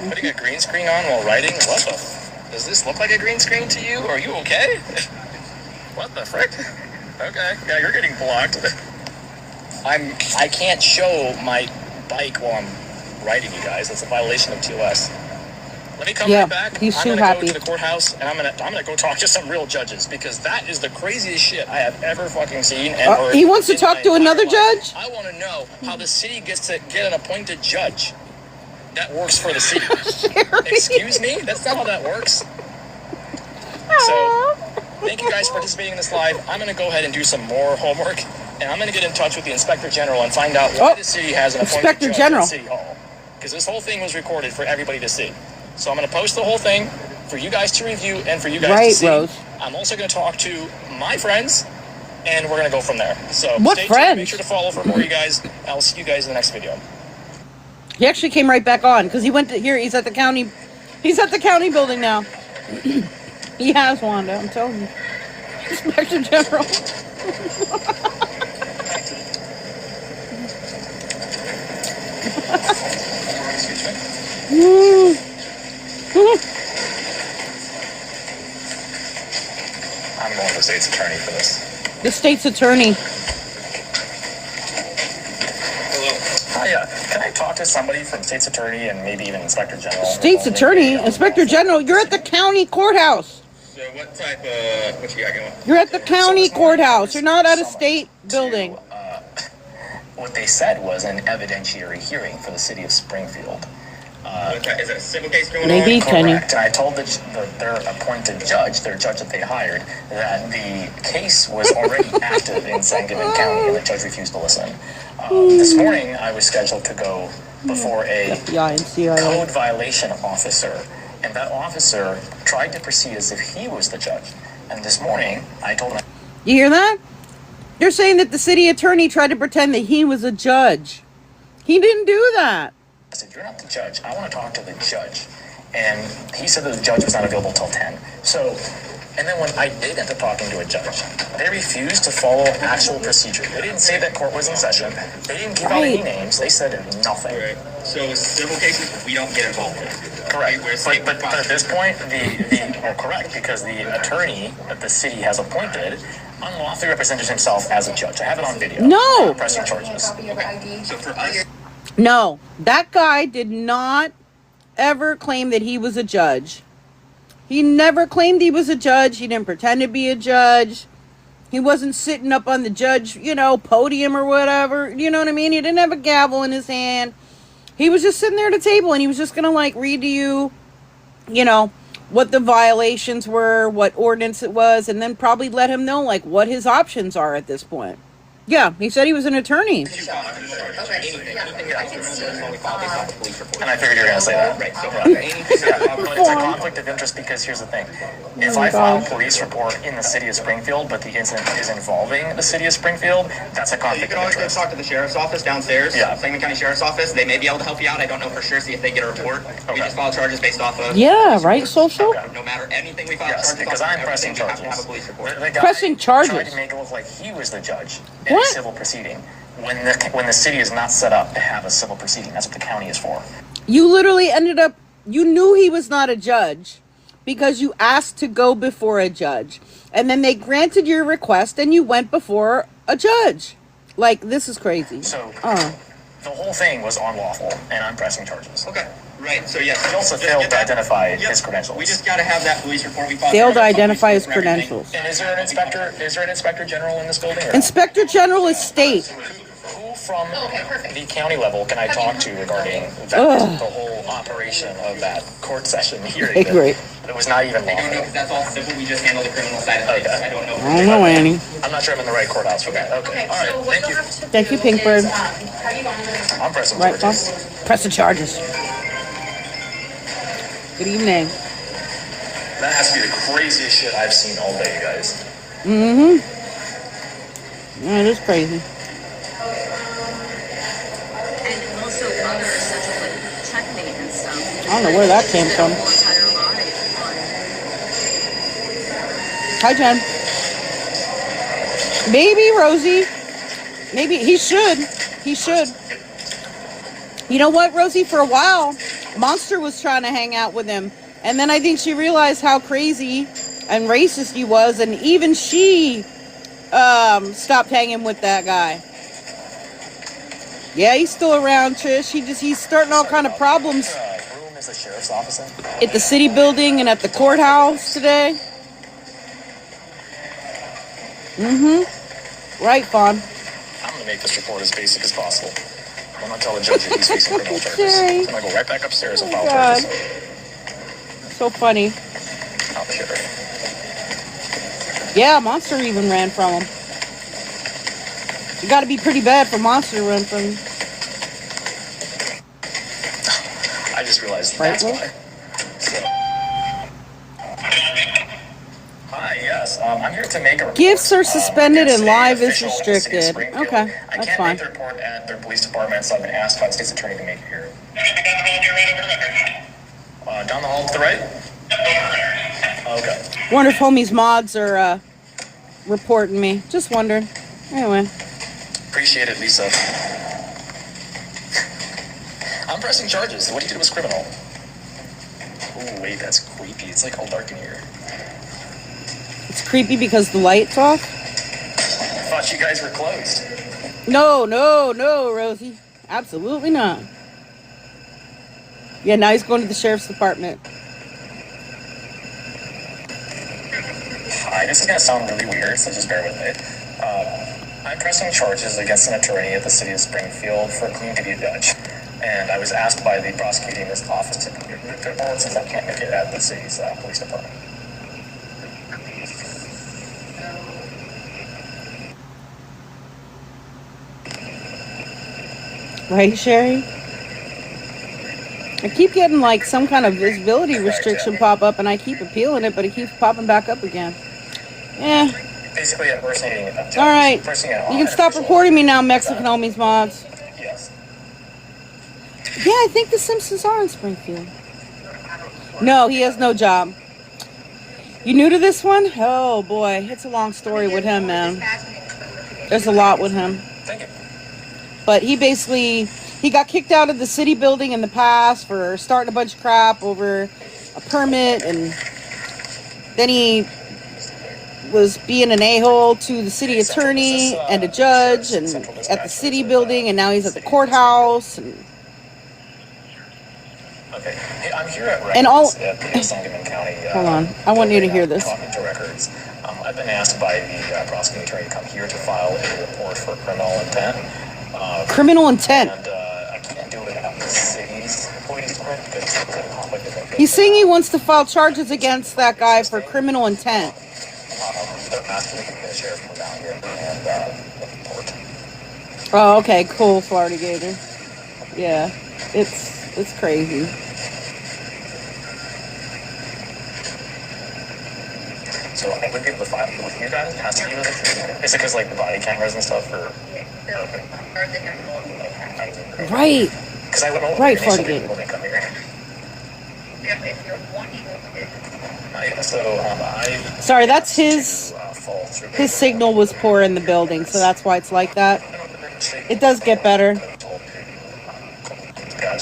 Putting a green screen on while writing? What the? Does this look like a green screen to you? Are you okay? What the frick? Okay, yeah, you're getting blocked. I can't show my bike while I'm writing, you guys. That's a violation of TOS. Let me come right back. He's too I'm happy. gonna go to the courthouse and I'm gonna go talk to some real judges because that is the craziest shit I have ever fucking seen and heard. He wants to talk to another judge? I want to know how the city gets to get an appointed judge that works for the city. Excuse me? That's not how that works. So, thank you guys for participating in this live. I'm going to go ahead and do some more homework, and I'm going to get in touch with the Inspector General and find out why the city has an appointed judge at City Hall. Because this whole thing was recorded for everybody to see. So I'm going to post the whole thing for you guys to review and for you guys to see. Rose. I'm also going to talk to my friends, and we're going to go from there. So what stay friends? tuned. Make sure to follow for more, you guys. I'll see you guys in the next video. He actually came right back on because he went to here. He's at the county. He's at the county building now. He has Wanda. I'm telling you, Inspector General. I'm going to the state's attorney for this. The state's attorney. Hiya. Can I talk to somebody from state's attorney and maybe even Inspector General? State's attorney, Inspector General. You're at the county courthouse. So what type of what you got going? You're at the county courthouse. You're not at a state building. What they said was an evidentiary hearing for the city of Springfield. Is it a civil case going Maybe, on? Correct. And I told their appointed judge, their judge that they hired, that the case was already active in Sangamon County, and the judge refused to listen. This morning, I was scheduled to go before a code violation officer, and that officer tried to proceed as if he was the judge. And this morning, I told him... You hear that? They're saying that the city attorney tried to pretend that he was a judge. He didn't do that. I said, you're not the judge. I want to talk to the judge. And he said that the judge was not available till 10. So, and then when I did end up talking to a judge, they refused to follow actual procedure. They didn't say that court was in session. They didn't give out any names. They said nothing. Right. So civil cases, we don't get involved in. Correct. But at this point, correct, because the attorney that the city has appointed unlawfully represented himself as a judge. I have it on video. No. Pressing charges. So for us, No, that guy did not ever claim that he was a judge. He never claimed he was a judge. He didn't pretend to be a judge. He wasn't sitting up on the judge, podium or whatever. You know what I mean? He didn't have a gavel in his hand. He was just sitting there at a table, and he was just going to, read to you, what the violations were, what ordinance it was, and then probably let him know, what his options are at this point. Yeah, he said he was an attorney. And I figured you were going to say that. Right. But it's a conflict of interest because here's the thing. If I file a police report in the city of Springfield, but the incident is involving the city of Springfield, that's a conflict of interest. You can always talk to the sheriff's office downstairs. Yeah. Sangamon County Sheriff's Office. They may be able to help you out. I don't know for sure. See if they get a report. Okay. We just file charges based off of... Yeah, right, social? Okay. No matter anything we file charges on. Because I'm pressing charges. Have a police report. The guy pressing charges? tried to make it look like he was the judge in a civil proceeding when the city is not set up to have a civil proceeding. That's what the county is for. You literally ended up... You knew he was not a judge because you asked to go before a judge. And then they granted your request and you went before a judge. This is crazy. So, the whole thing was unlawful, and I'm pressing charges. Okay. Right, so yes. He also failed to identify his credentials. We just got to have that police report. We failed to identify his credentials. And is there an inspector general in this building? Inspector General is state. Who from the county level can I talk to regarding that, the whole operation of that court session hearing? Great. It was not even I don't know lawful. because that's all civil. We just handle the criminal side of things. I don't know. I don't know, Annie. I'm not sure I'm in the right courthouse for that. Okay. All right. Thank you. Thank you, Pinkbird. I'm pressing Right, charges. boss? Press the charges. Good evening. That has to be the craziest shit I've seen all day, you guys. Mm-hmm. Yeah, it is crazy. And also other such as checkmate and stuff. I don't know where that came from. Hi, Jen. Maybe, Rosie. Maybe. He should. He should. You know what, Rosie? For a while, Monster was trying to hang out with him. And then I think she realized how crazy and racist he was. And even she stopped hanging with that guy. Yeah, he's still around, Trish. He's starting all kind of problems Room is the sheriff's office in? at the city building and at the courthouse today. Mm-hmm. Right, Fawn. I'm going to make this report as basic as possible. I'm going to tell the judge that he's facing criminal charges. Jerry. So I'm going to go right back upstairs and Oh, file God. charges. So funny. Not the sheriff. Yeah, Monster even ran from him. You got to be pretty bad for Monster to run from him. I just realized Right, that's Will? why. So. Hi, yes. I'm here to make a report. Gifts are suspended against and a live is official in the city of restricted. Springfield. Okay, I that's can't fine. make the report at their police department, so I've been asked by the state's attorney to make it here. Down the hall to the right? Okay. Wonder if homies mods are reporting me. Just wondering. Anyway. Appreciate it, Lisa. I'm pressing charges. What you did was criminal. Oh, wait, that's creepy. It's all dark in here. It's creepy because the light's off? I thought you guys were closed. No, Rosie. Absolutely not. Yeah, now he's going to the sheriff's department. Hi, this is going to sound really weird, so just bear with me. I'm pressing charges against an attorney at the city of Springfield for claiming to be a judge. And I was asked by the prosecuting office to make a report since I can't make it at the city's police department. Right, Sherry? I keep getting some kind of visibility restriction pop up and I keep appealing it, but it keeps popping back up again. Yeah. Basically impersonating a judge. All right. Impersonating You can stop reporting me now, Mexican homies mods. Yes. Yeah, I think the Simpsons are in Springfield. No, he has no job. You new to this one? Oh boy, it's a long story with him, man. There's a lot with him. Thank you. But he got kicked out of the city building in the past for starting a bunch of crap over a permit, and then he was being an a-hole to the city attorney and a judge and at the city building, and now he's at the courthouse. And okay, hey, I'm here at records and all. at the Sangamon County. Hold on, I want you to hear this. Talking to records. I've been asked by the prosecuting attorney to come here to file a report for criminal intent. Criminal intent. And I can't do it at the city's police department because it's a conflict of interest. He's saying he wants to file charges against that guy for criminal intent. They're asking the sheriff to come down here and report. Oh, okay, cool, Florida Gator. Yeah, it's crazy. So I wouldn't be able to file it with you guys. It has to be with it. Is it because like the body cameras and stuff, or? Okay. Right. Because I went over right, Florida Gator. When they come here. So Sorry, that's his signal was poor in the building, so that's why it's like that. It does get better. Guys,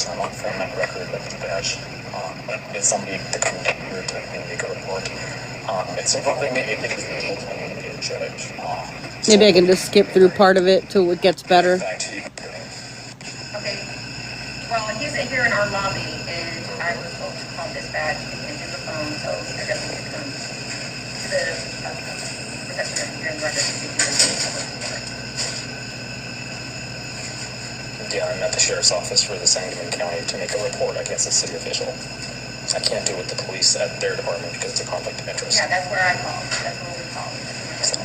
I'm on phone that record with the badge. It's somebody to come here to make a report. It's something maybe because they told me to be a judge. Maybe I can just skip through part of it till it gets better. Okay. Well, he's here in our lobby, and I was told to call dispatch and do the phone, so I guess we could come to the reception here in the record to do the report. Yeah, I'm at the sheriff's office for the Sangamon County to make a report against a city official. I can't do it with the police at their department because it's a conflict of interest. Yeah, that's where I call. That's where we call. So,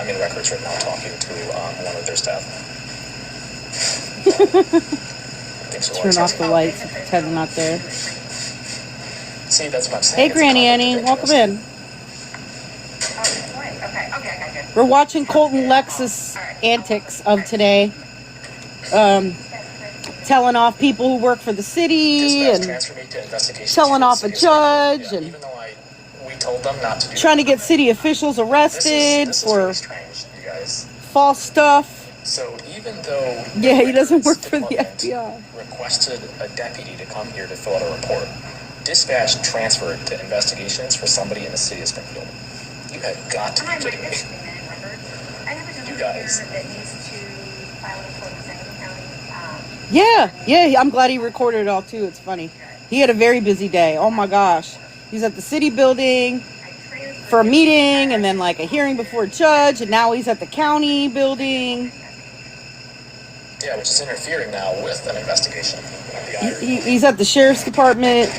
I'm in records right now talking to one of their staff. Turn off the lights and pretend I'm not there. See, that's what I'm saying. Hey, Granny Annie, welcome in. We're watching Colton Lex's antics of today. Telling off people who work for the city and telling off a judge and trying to get city officials arrested for false stuff. So even though he doesn't work for the FBI, requested a deputy to come here to fill out a report, dispatch transferred to investigations for somebody in the city of Springfield. You have got to be kidding me. You guys. Yeah, I'm glad he recorded it all too. It's funny. He had a very busy day. Oh my gosh. He's at the city building for a meeting and then like a hearing before a judge, and now he's at the county building. Yeah, which is interfering now with an investigation. He's at the sheriff's department.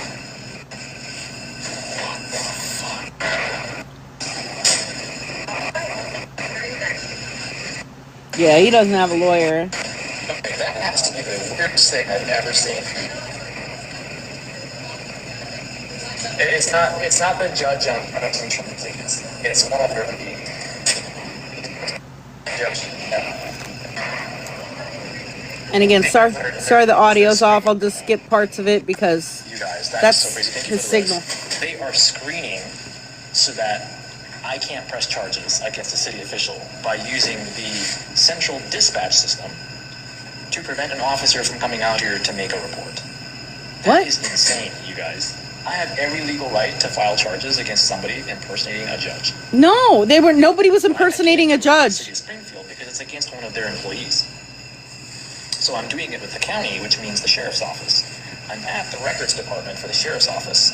Yeah, he doesn't have a lawyer. Okay, that has to be the weirdest thing I've ever seen. It's not the judge on presentation please. It's one of the judge. And again, sorry the audio's off. I'll just skip parts of it because you guys, that's so crazy. his signal. They are screening so that I can't press charges against a city official by using the central dispatch system to prevent an officer from coming out here to make a report. That is insane, you guys. I have every legal right to file charges against somebody impersonating a judge. No, nobody was impersonating a judge. City of Springfield because it's against one of their employees. So I'm doing it with the county, which means the sheriff's office. I'm at the records department for the sheriff's office,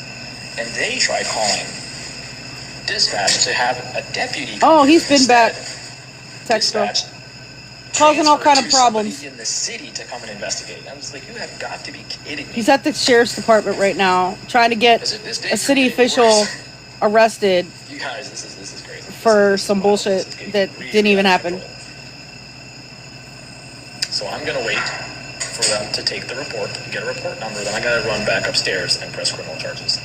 and they tried calling dispatch to have a deputy. Oh, he's been back. Dispatch causing all kind of problems in the city to come and investigate. I was like, you have got to be kidding me. He's at the sheriff's department right now, trying to get a city official arrested. You guys, this is crazy. For some bullshit that didn't even happen. So I'm gonna wait for them to take the report, get a report number, then I gotta run back upstairs and press criminal charges.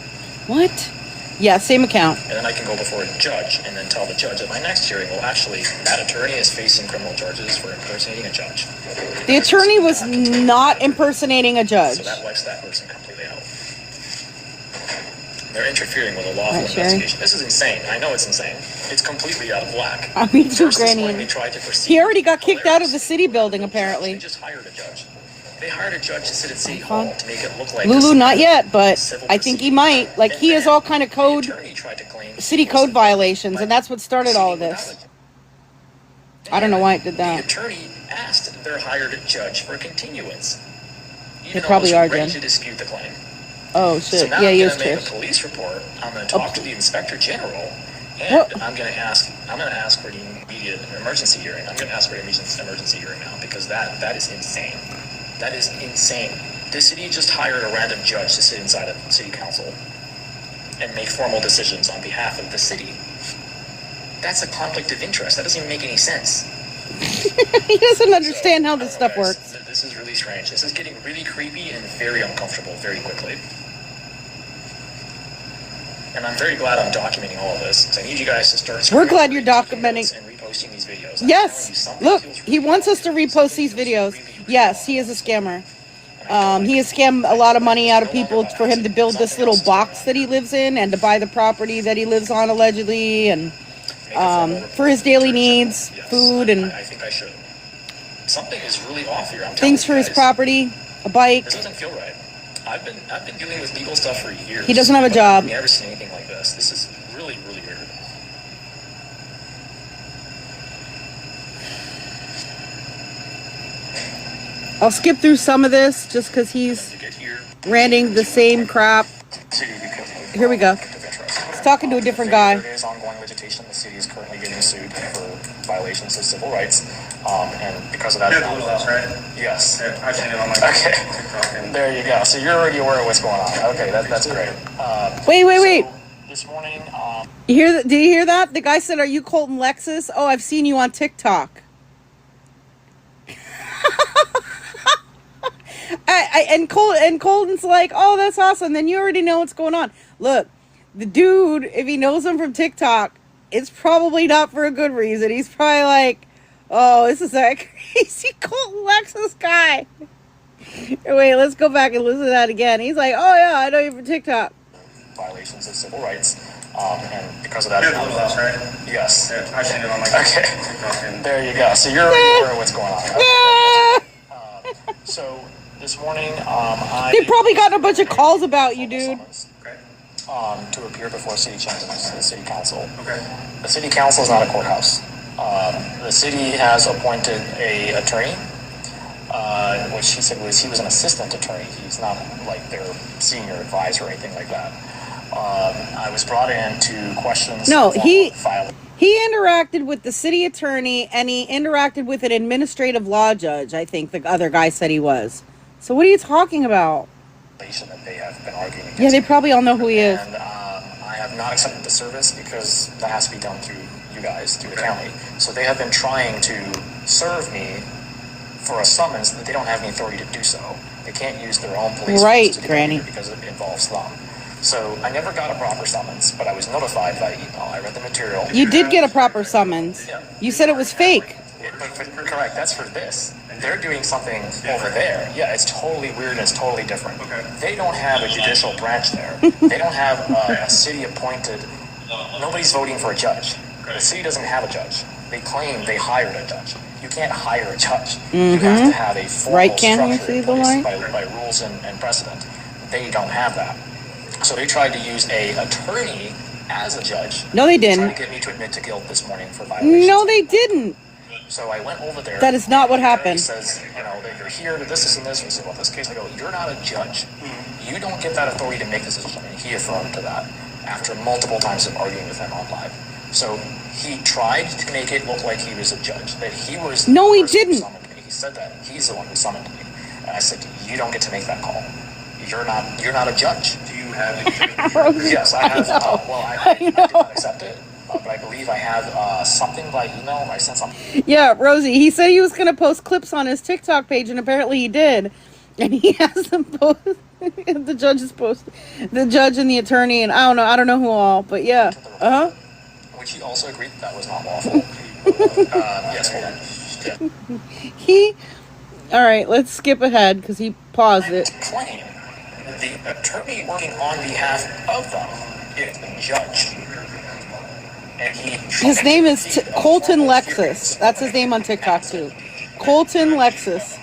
What? Yeah, same account. And then I can go before a judge and then tell the judge at my next hearing, well, actually, that attorney is facing criminal charges for impersonating a judge. The attorney was not impersonating a judge. So that wipes that person completely out. They're interfering with a lawful investigation. This is insane. I know it's insane. It's completely out of whack. I mean, too, First this Granny. morning they tried to proceed. He already got kicked out of the city building, apparently. They just hired a judge. They hired a judge to sit at City Hall to make it look like Lulu, not yet, but I think he might. Like, he has all kind of city code violations, and that's what started all of this. I don't know why it did that. The attorney asked their hired judge for a continuance. They probably are, ready Jen. to dispute the claim. Oh, shit. So now Yeah, he I'm is, going to make Trish. a police report. I'm going to talk to the inspector general, and I'm going to ask for the immediate emergency hearing. I'm going to ask for an emergency hearing now, because that is insane. That is insane. The city just hired a random judge to sit inside of city council and make formal decisions on behalf of the city. That's a conflict of interest. That doesn't even make any sense. He doesn't understand how this stuff works. This is really strange. This is getting really creepy and very uncomfortable very quickly. And I'm very glad I'm documenting all of this. I need you guys to start. We're glad you're documenting. And reposting these videos. Yes. Look, he wants us to repost these videos. Yes, he is a scammer. He has scammed a lot of money out of people for him to build this little box that he lives in and to buy the property that he lives on allegedly, and for his daily needs, food and I think I should. Something is really off here. things for his property, a bike. This doesn't feel right. I've been dealing with legal stuff for years. He doesn't have a job. I've never seen anything like this. This is really, really weird. I'll skip through some of this just because he's ranting the same crap. Here we go. He's talking to a different guy. There is ongoing litigation. The city is currently getting sued for violations of civil rights, and because of that, yes. Okay, there you go. So you're already aware of what's going on. Okay, that's great. Wait. So this morning, Did you hear that? The guy said, "Are you Colton Lexus?" Oh, I've seen you on TikTok. And Colton's like, "Oh, that's awesome." Then you already know what's going on. Look, the dude, if he knows him from TikTok, it's probably not for a good reason. He's probably like, "Oh, this is that crazy Colton Lexus guy." Wait, let's go back and listen to that again. He's like, "Oh yeah, I know you from TikTok." Violations of civil rights, and because of that, yes. Okay, there you go. So you're already aware of what's going on. So this morning, They probably got a bunch of calls about you, dude. To appear before city chambers, the city council. The city council is not a courthouse. The city has appointed a attorney, which he said he was an assistant attorney. He's not like their senior advisor or anything like that. I was brought in to question. No, he interacted with the city attorney and he interacted with an administrative law judge. I think the other guy said he was. So what are you talking about? That they have been arguing against. Yeah, they probably all know who he is. And I have not accepted the service because that has to be done through you guys, through the county. So they have been trying to serve me for a summons that they don't have any authority to do so. They can't use their own police right, to Granny, because it involves them. So I never got a proper summons, but I was notified by email. I read the material. You did get a proper summons. Yeah. You said it was fake. Correct. That's for this. They're doing something over there. Yeah, it's totally weird and it's totally different. They don't have a judicial branch there. They don't have a city appointed. Nobody's voting for a judge. The city doesn't have a judge. They claim they hired a judge. You can't hire a judge. You have to have a formal structure in place by rules and precedent. They don't have that. So they tried to use a attorney as a judge. No, they didn't. Trying to get me to admit to guilt this morning for violations. No, they didn't. So I went over there. That is not what happened. He says, that you're here to this and this. We said, well, in this case, I go, you're not a judge. You don't get that authority to make this decision. And he affirmed to that after multiple times of arguing with him on live. So he tried to make it look like he was a judge, that he was. No, he didn't. He said that he's the one who summoned me, and I said, you don't get to make that call. You're not a judge. Do you have? Yes, I have. I did not accept it. But I believe I have something by email. I sent something. Yeah, Rosie. He said he was going to post clips on his TikTok page, and apparently he did. And he has them post. The judges post. The judge and the attorney, and I don't know who all. But yeah. Which he also agreed that was not lawful. Yes. Yeah. All right. Let's skip ahead because he paused it. Claim the attorney working on behalf of them is the judge. His name is Colton Lexus. That's his name on TikTok too. Colton Lexus.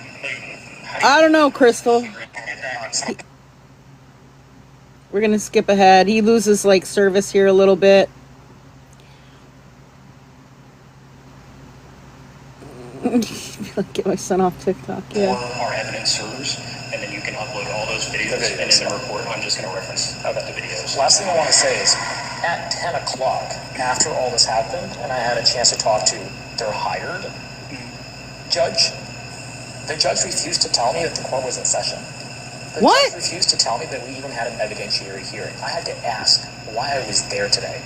I don't know, Crystal. We're gonna skip ahead. He loses like service here a little bit. Get my son off TikTok. Yeah. Our evidence servers, and then you can upload all those videos, and in the report, I'm just going to reference the videos. Last thing I want to say is, at 10 o'clock, after all this happened, and I had a chance to talk to their hired judge, the judge refused to tell me that the court was in session. The judge refused to tell me that we even had an evidentiary hearing. I had to ask why I was there today.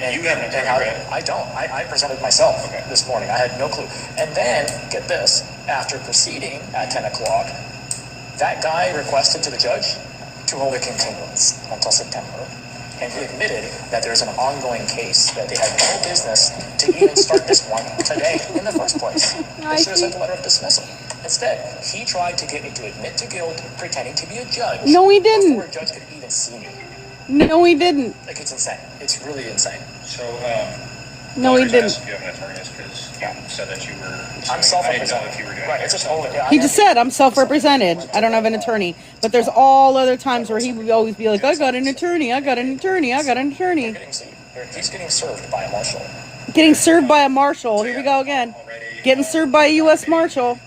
And you have an attorney, right? I don't. I presented myself this morning. I had no clue. And then, get this, after proceeding at 10 o'clock, that guy requested to the judge to hold a continuance until September. And he admitted that there's an ongoing case, that they had no business to even start this one today in the first place. They should have sent a letter of dismissal. Instead, he tried to get me to admit to guilt, pretending to be a judge. No, he didn't. Before a judge could even see me. No, he didn't. Like, it's insane. It's really insane. So, no, he didn't. If you have an attorney, because you said that you were. I'm self-represented. Right, it's just all. He just said, I'm self-represented. I don't have an attorney. But there's all other times where he would always be like, I got an attorney, I got an attorney, I got an attorney. He's getting served by a marshal. Getting served by a marshal. Here we go again. Getting served by a U.S. Marshal.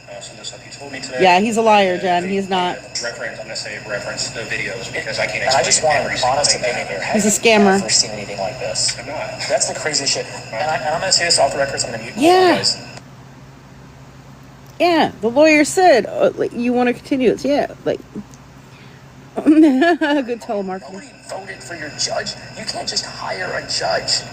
Yeah, he's a liar, Jen. He's not. I'm going to say reference the videos because I can't explain. And I just want an honest opinion here. He's a scammer. I've never seen anything like this. I'm not. That's the crazy shit. And I'm going to say this off the record. I'm going to mute you guys. Yeah, the lawyer said, like, you want to continue it. Yeah, like, good telemarketing. Nobody voted for your judge. You can't just hire a judge.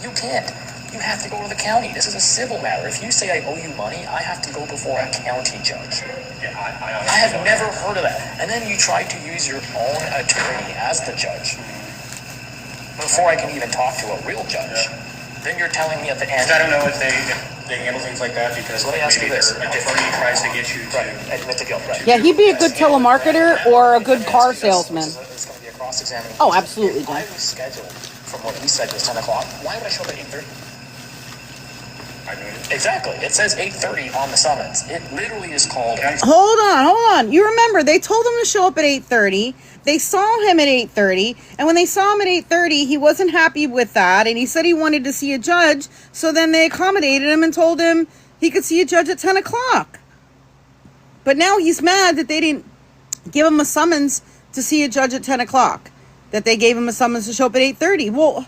You can't. You have to go to the county. This is a civil matter. If you say I owe you money, I have to go before a county judge. Yeah, I have never heard of that. And then you try to use your own attorney as the judge before I can even talk to a real judge. Then you're telling me at the end. I don't know if they handle things like that because let me ask you this: a attorney tries to get you to admit to guilt. Right? Yeah, he'd be a good telemarketer or a good car salesman. It's going to be a cross-examination. Oh, absolutely, Jen. I was scheduled from what he said was 10 o'clock. Why would I show up at 8:30? Exactly. It says 8:30 on the summons. It literally is called. Hold on. You remember they told him to show up at 8:30. They saw him at 8:30, and when they saw him at 8:30, he wasn't happy with that, and he said he wanted to see a judge. So then they accommodated him and told him he could see a judge at 10 o'clock. But now he's mad that they didn't give him a summons to see a judge at 10 o'clock. That they gave him a summons to show up at 8:30. Well,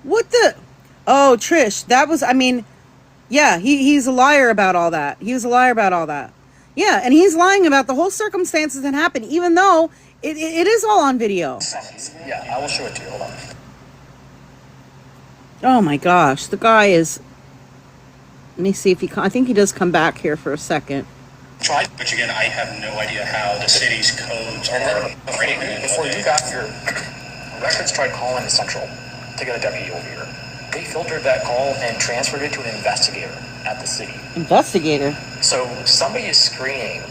what the? Oh, Trish, that was. I mean. Yeah, he's a liar about all that. He was a liar about all that. Yeah, and he's lying about the whole circumstances that happened, even though it is all on video. Yeah, I will show it to you. Hold on. Oh my gosh, the guy is. Let me see if he. I think he does come back here for a second. Tried, which again, I have no idea how the city's codes are. Before you got here, records tried calling the Central to get a deputy over here. They filtered that call and transferred it to an investigator at the city. Investigator? So somebody is screening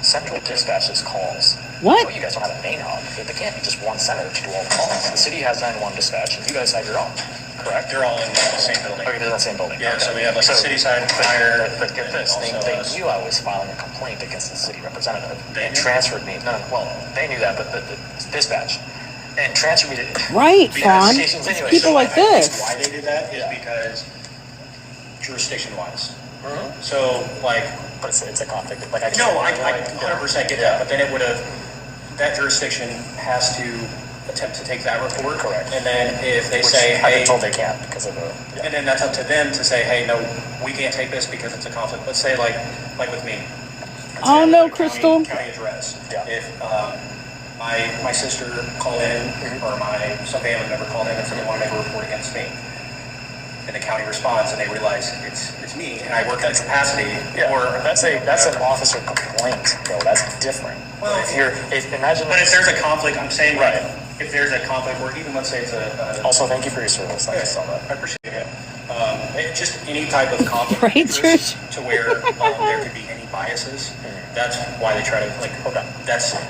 Central Dispatch's calls. What? I know you guys don't have a main hub, but they can't be just one center to do all the calls. The city has 911 dispatch, and you guys have your own, correct? They're all in the same building. Okay, they're in the same building. Yeah, okay. So we have like the city side fire. But get this, they knew I was filing a complaint against the city representative. They transferred me. No, well, they knew that, but the dispatch. And transfer me to right, Fawn. Anyway. People like this. Why they did that is because jurisdiction-wise. Mm-hmm. So, like, but it's a conflict. Like, I 100% get that. But then it would have that jurisdiction has to attempt to take that report. Correct. And then if they say, hey, I've been told they can't because of the. Yeah. And then that's up to them to say, hey, no, we can't take this because it's a conflict. Let's say, like with me. Oh no, Crystal. County address. Yeah. If my sister called in, or some family member called in and said they want to make a report against me, and the county responds and they realize it's me and I work in that capacity. Yeah. Or that's an officer complaint, though. That's different. Well, imagine. But if there's a conflict, I'm saying right. If there's a conflict, or even let's say it's a. Also, thank you for your service. I saw that. I appreciate it. Just any type of conflict, right, Trish? To where there could be any biases. That's why they try to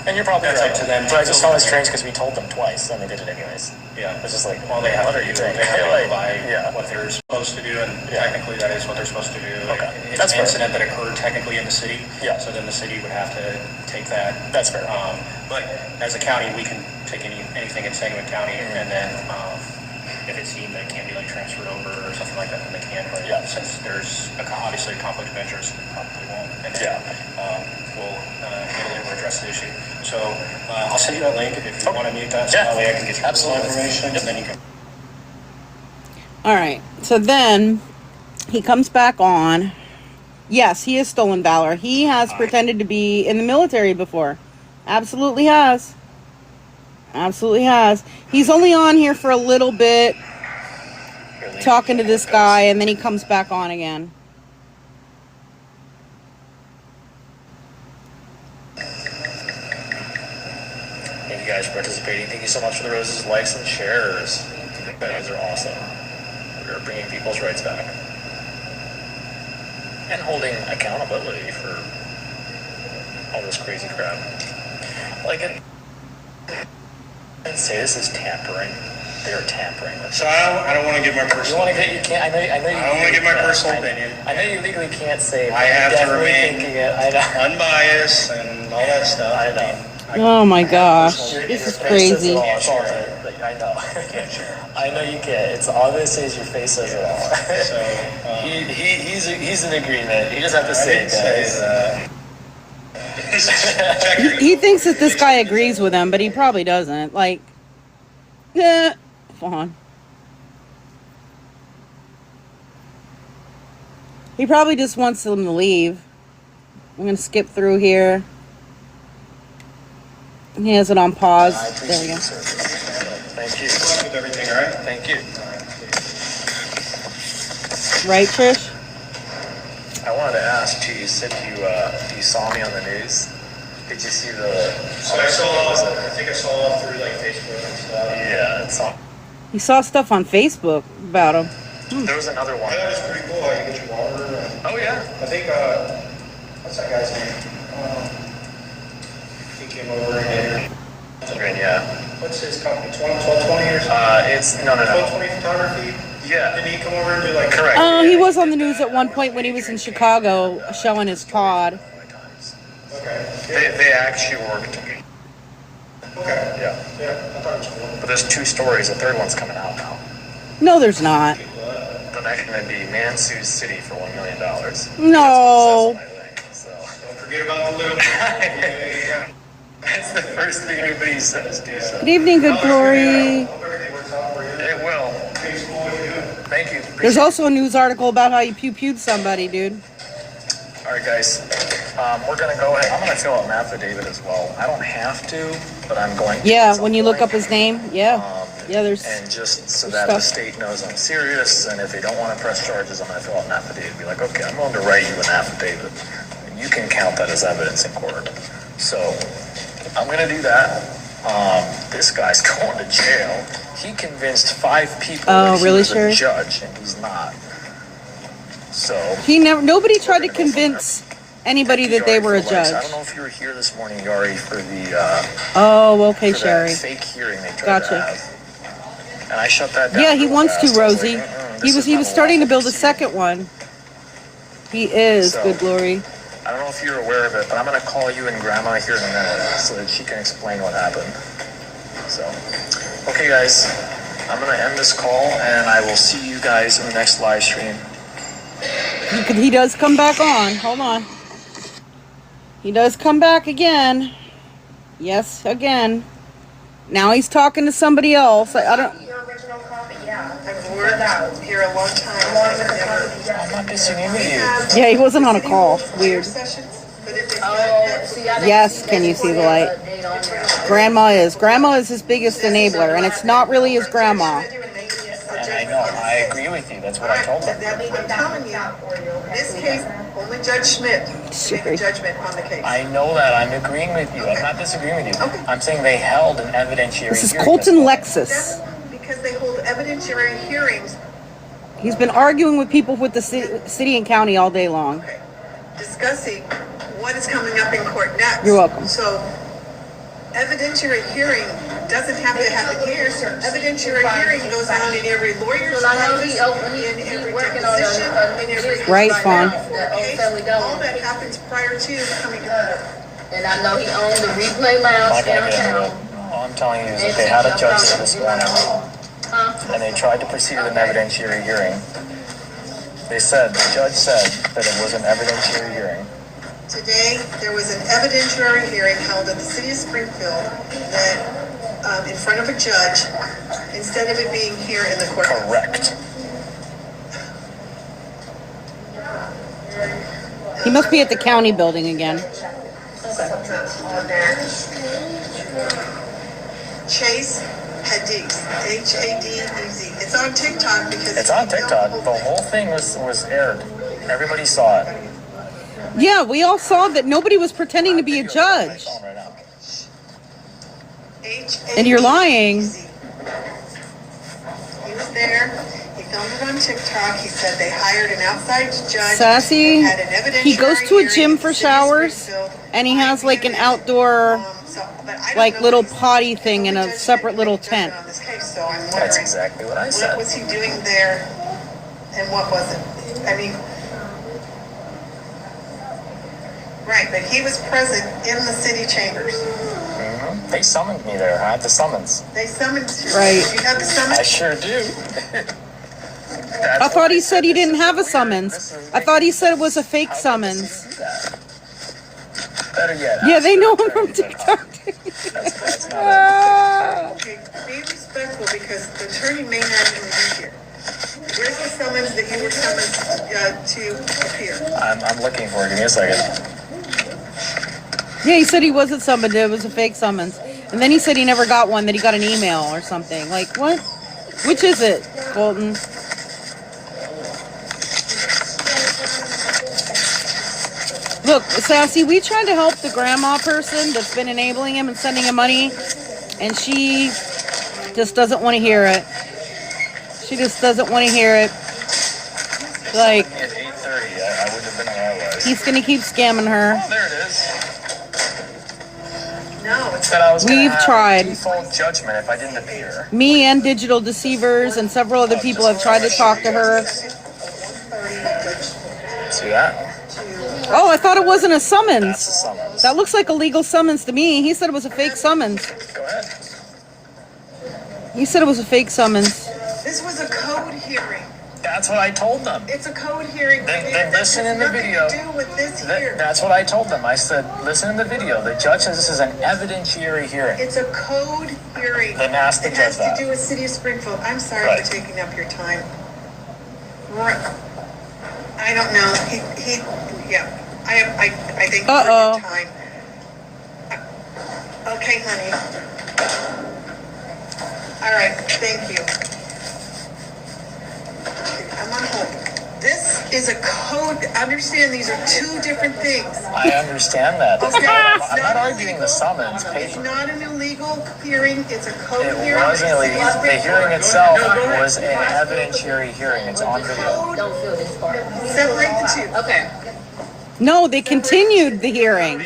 And you're probably that's right. up to them. But I just thought it was strange because we told them twice, and they did it anyways. Yeah, it's just like, well, they have what to are you do. doing? They have to Like, provide what they're supposed to do, and technically that is what they're supposed to do. Okay. It's That's an fair. incident that occurred technically in the city. Yeah. So then the city would have to take that. That's fair. But as a county, we can take anything in Sangamon County, and then if it's deemed that it can't be like transferred over or something like that, then they can. But since there's obviously a conflict of interest, it probably won't. And then, we'll handle it or address the issue. So I'll send you that link if you want to mute that. So that way I can get you full information, and then you can. All right. So then he comes back on. Yes, he has stolen valor. He has pretended to be in the military before. Absolutely has. Absolutely has. He's only on here for a little bit, talking to this guy, and then he comes back on again. Thank you guys for participating. Thank you so much for the roses, likes, and shares. You guys are awesome. We're bringing people's rights back. And holding accountability for all this crazy crap. Like, I didn't say this is tampering. They're tampering with. So I don't want to give my personal. You want to get? You can't. I know you. I don't want to give my personal opinion. I know you legally can't say. I have to remain unbiased and all that stuff. I know. Oh my gosh, this is crazy. I know. I know you can't. It's all this is your face says it all. So he's in agreement. You just have to say it, guys. He thinks that this guy agrees with him, but he probably doesn't. Like, Vaughn. He probably just wants them to leave. I'm going to skip through here. He has it on pause. There we go. Thank you. Good luck with everything, all right? Thank you. Right, Trish? I wanted to ask too. You said you saw me on the news. Did you see the? So I think I saw through like Facebook and stuff. Yeah, it's on. He saw stuff on Facebook about him. There was another one. That was pretty cool. How you get your water. Oh yeah. I think what's that guy's name? He came over and yeah. What's his company? 1220 or something? It's no. 1220 photography. Yeah. Did he come over and do like? Correct. Oh, he was on the news at one point when he was in Chicago showing his pod. Okay. They actually worked. Okay. Yeah. Yeah, I thought it was cool. But there's 2 stories. The third one's coming out now. No, there's not. The next one would be Man Sues City for $1 million. No. Don't forget about the little. That's the first thing anybody says, too. So. Good evening, good glory. It will. Thank you. There's also a news article about how you pew-pewed somebody, dude. All right, guys. We're going to go ahead. I'm going to fill out an affidavit as well. I don't have to, but I'm going to. Yeah, when you look up his name. Yeah. Yeah, there's. And just so that the state knows I'm serious, and if they don't want to press charges, I'm going to fill out an affidavit and be like, okay, I'm going to write you an affidavit. And you can count that as evidence in court. So I'm going to do that. This guy's going to jail. He convinced 5 people that he was a judge, and he's not. So Nobody tried to convince anybody that they were a judge. I don't know if you were here this morning, Yari, for the okay, for Sherry. that fake hearing they tried to have. And I shut that down. Yeah, he wants to, fast. Rosie. He was starting to build a second one. He is, good glory. I don't know if you're aware of it, but I'm going to call you and Grandma here in a minute so that she can explain what happened. So, okay, guys, I'm going to end this call, and I will see you guys in the next live stream. He does come back on. Hold on. He does come back again. Yes, again. Now he's talking to somebody else. I don't. Your original copy, yeah. I've worn that here a long time. I'm not disagreeing with you. Yeah, he wasn't on a call. Weird. Oh, Yes, can you see the light? Grandma is his biggest enabler, and it's not really his grandma. And I know, I agree with you. That's what I told them. I'm telling you, this case, only Judge Schmidt made a judgment on the case. I know that. I'm agreeing with you. I'm not disagreeing with you. I'm saying they held an evidentiary This is hearing. Colton Lexus. Because they hold evidentiary hearings. He's been arguing with people with the city and county all day long. discussing what is coming up in court next. You're welcome. So, evidentiary hearing doesn't have to happen here. Evidentiary hearing goes on in every lawyer's office, in every deposition, in every Right, Fawn. case. All that happens prior to coming to court. And I know he owned the replay lounge downtown. All I'm telling you is that they had a judge this morning, and they tried to proceed with an evidentiary hearing. The judge said that it was an evidentiary hearing. Today, there was an evidentiary hearing held at the city of Springfield that, in front of a judge, instead of it being here in the courthouse. Correct. He must be at the county building again. Chase Hadez, Hadez. It's on TikTok because It's on TikTok. The whole thing was aired. Everybody saw it. Yeah, we all saw that nobody was pretending to be a judge. And you're lying. He was there. He filmed it on TikTok. He said they hired an outside judge. Sassy, had an evidentiary he goes to a hearing gym at for the city of showers, Springfield. and he has like an outdoor, like little potty thing in a separate little tent. So I'm wondering, That's exactly what I said. what was he doing there, and what wasn't? I mean, right, but he was present in the city chambers. Mm-hmm. They summoned me there. I had the summons. They summoned you. Right. You had the summons? I sure do. I thought he said he didn't have a summons. I thought he said it was a fake summons. Better yet. Yeah, they know him from TikTok. Okay, be respectful because the attorney may not even be here. Where's the summons that you were summoned to appear? I'm looking for it. Give me a second. Yeah, he said he wasn't summoned. It was a fake summons. And then he said he never got one, that he got an email or something. Like, what? Which is it, Bolton? Look, Sassy, we tried to help the grandma person that's been enabling him and sending him money, and she just doesn't want to hear it. She just doesn't want to hear it. Like, At 8:30, I wouldn't have been where I was. he's going to keep scamming her. Oh, there it is. No, it's Said I was gonna We've have tried. default judgment if I didn't appear. Me and Digital Deceivers and several other people have tried to talk to her. See that? Oh, I thought it wasn't a That's a summons. summons. That looks like a legal summons to me. He said it was a fake summons. Go ahead. He said it was a fake summons. this was a code hearing. That's what I told them. It's a code hearing. Then listen in the video. Do with this here. That's what I told them. I said, listen in the video. The judge says this is an evidentiary hearing. It's a code hearing. Then ask the It has judge to do that. with City of Springfield. I'm sorry Right. for taking up your time. Right. I don't know. Yeah. I think for Uh-oh. your time. Okay, honey. All right. Thank you. I'm on hold. This is a code. Understand these are two different things. I understand that. Okay. I'm not arguing the summons. It's not an illegal hearing. It's a code It hearing. wasn't illegal. The hearing itself was an evidentiary hearing. It's on video. Don't feel this part. Separate the two. Okay. No, they continued the hearing.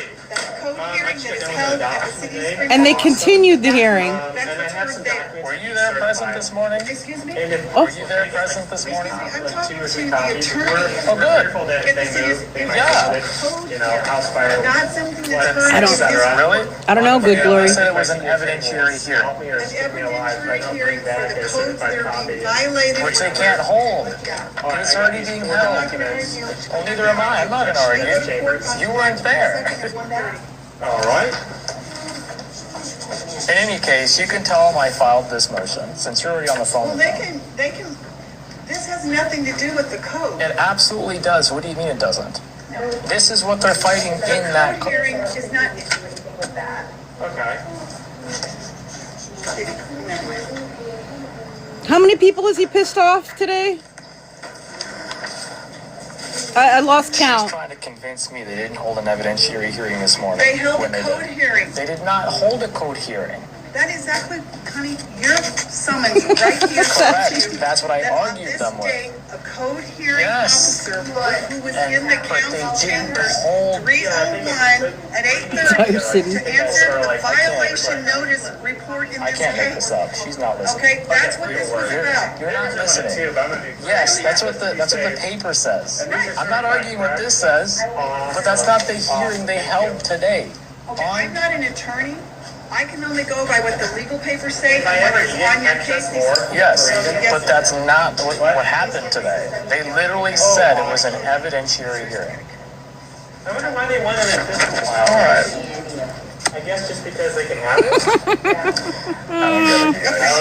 Code hearing that is held at the City of Springfield. And they continued the hearing. That's what's heard there. Were you there present this morning? Excuse me? Oh. Were you there present this morning? I'm talking to the attorney. Oh, good. At the City of Springfield. Yeah. Code hearing. Not something that's heard. I don't- Really? I don't know, good glory. They said it was an evidentiary hearing, An evidentiary hearing for the codes that are being violated. which they can't hold. It's already being held. Well, neither am I. I'm not going to argue. You weren't there. All right. In any case, you can tell them I filed this motion, since you're already on the phone Well, with them. they can, this has nothing to do with the code. It absolutely does. What do you mean it doesn't? This is what they're fighting in that Code hearing is not with that. Okay. How many people has he pissed off today? I lost She's count. trying to convince me they didn't hold an evidentiary hearing this morning. They held a when code did. hearing. They did not hold a code hearing. That is exactly, honey, you're summoned right here. Correct. That's what I argued this them with. day, a code hearing officer who was in the council chambers 301 at 8:30 to answer the violation notice report in I this can't make case. this up. She's not listening. Okay, that's what this was about. You're not listening. Yes, that's what the paper says. I'm not arguing what this says, but that's not the hearing they held today. Okay, I'm not an attorney. I can only go by what the legal papers say and what is on your case. Yes, but that's not what happened today. They literally said it was an evidentiary hearing. I wonder why they wanted it this way. All right. I guess just because they can have it.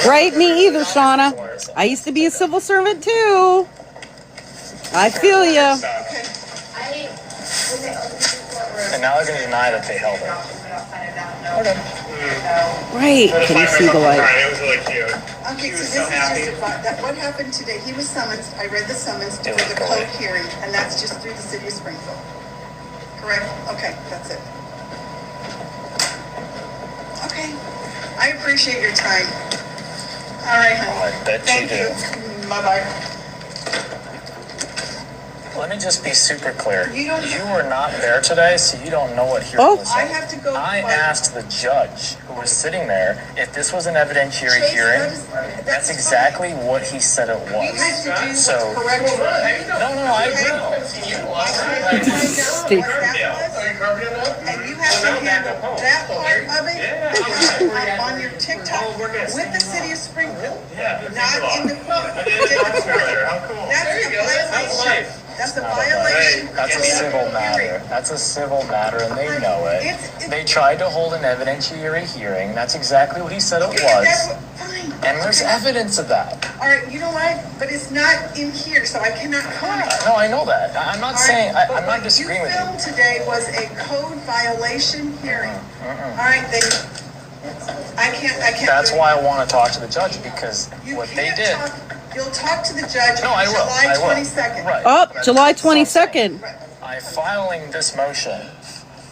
Right, me either, Shauna. I used to be a civil servant too. I feel ya. And now they're going to deny that they held it. Right. Can you see the light? It was really cute. Okay, so this is just what happened today. He was summoned. I read the summons for the code hearing, and that's just through the city of Springfield. Correct? Okay, that's it. Okay. I appreciate your time. All right, honey. I bet Thank you you. Bye-bye. Let me just be super clear. You were not there today, so you don't know what hearing was I like. have to go. I asked the judge who was sitting there if this was an evidentiary hearing. That's exactly what he said it was. So, no, I will. And you have to handle that part of it on your TikTok with the city of Springfield, not in the court. That's a violation. That's a civil matter. That's a civil matter, and they know it. They tried to hold an evidentiary hearing. That's exactly what he said it was. And there's evidence of that. All right, you know what? But it's not in here, so I cannot comment. No, I know that. I'm not saying, I'm not disagreeing with you. What you filmed today was a code violation hearing. All right, then I can't. That's why I want to talk to the judge, because what they did. You'll talk to the judge No, I will. July 22nd. Right. Oh, July 22nd. I'm filing this motion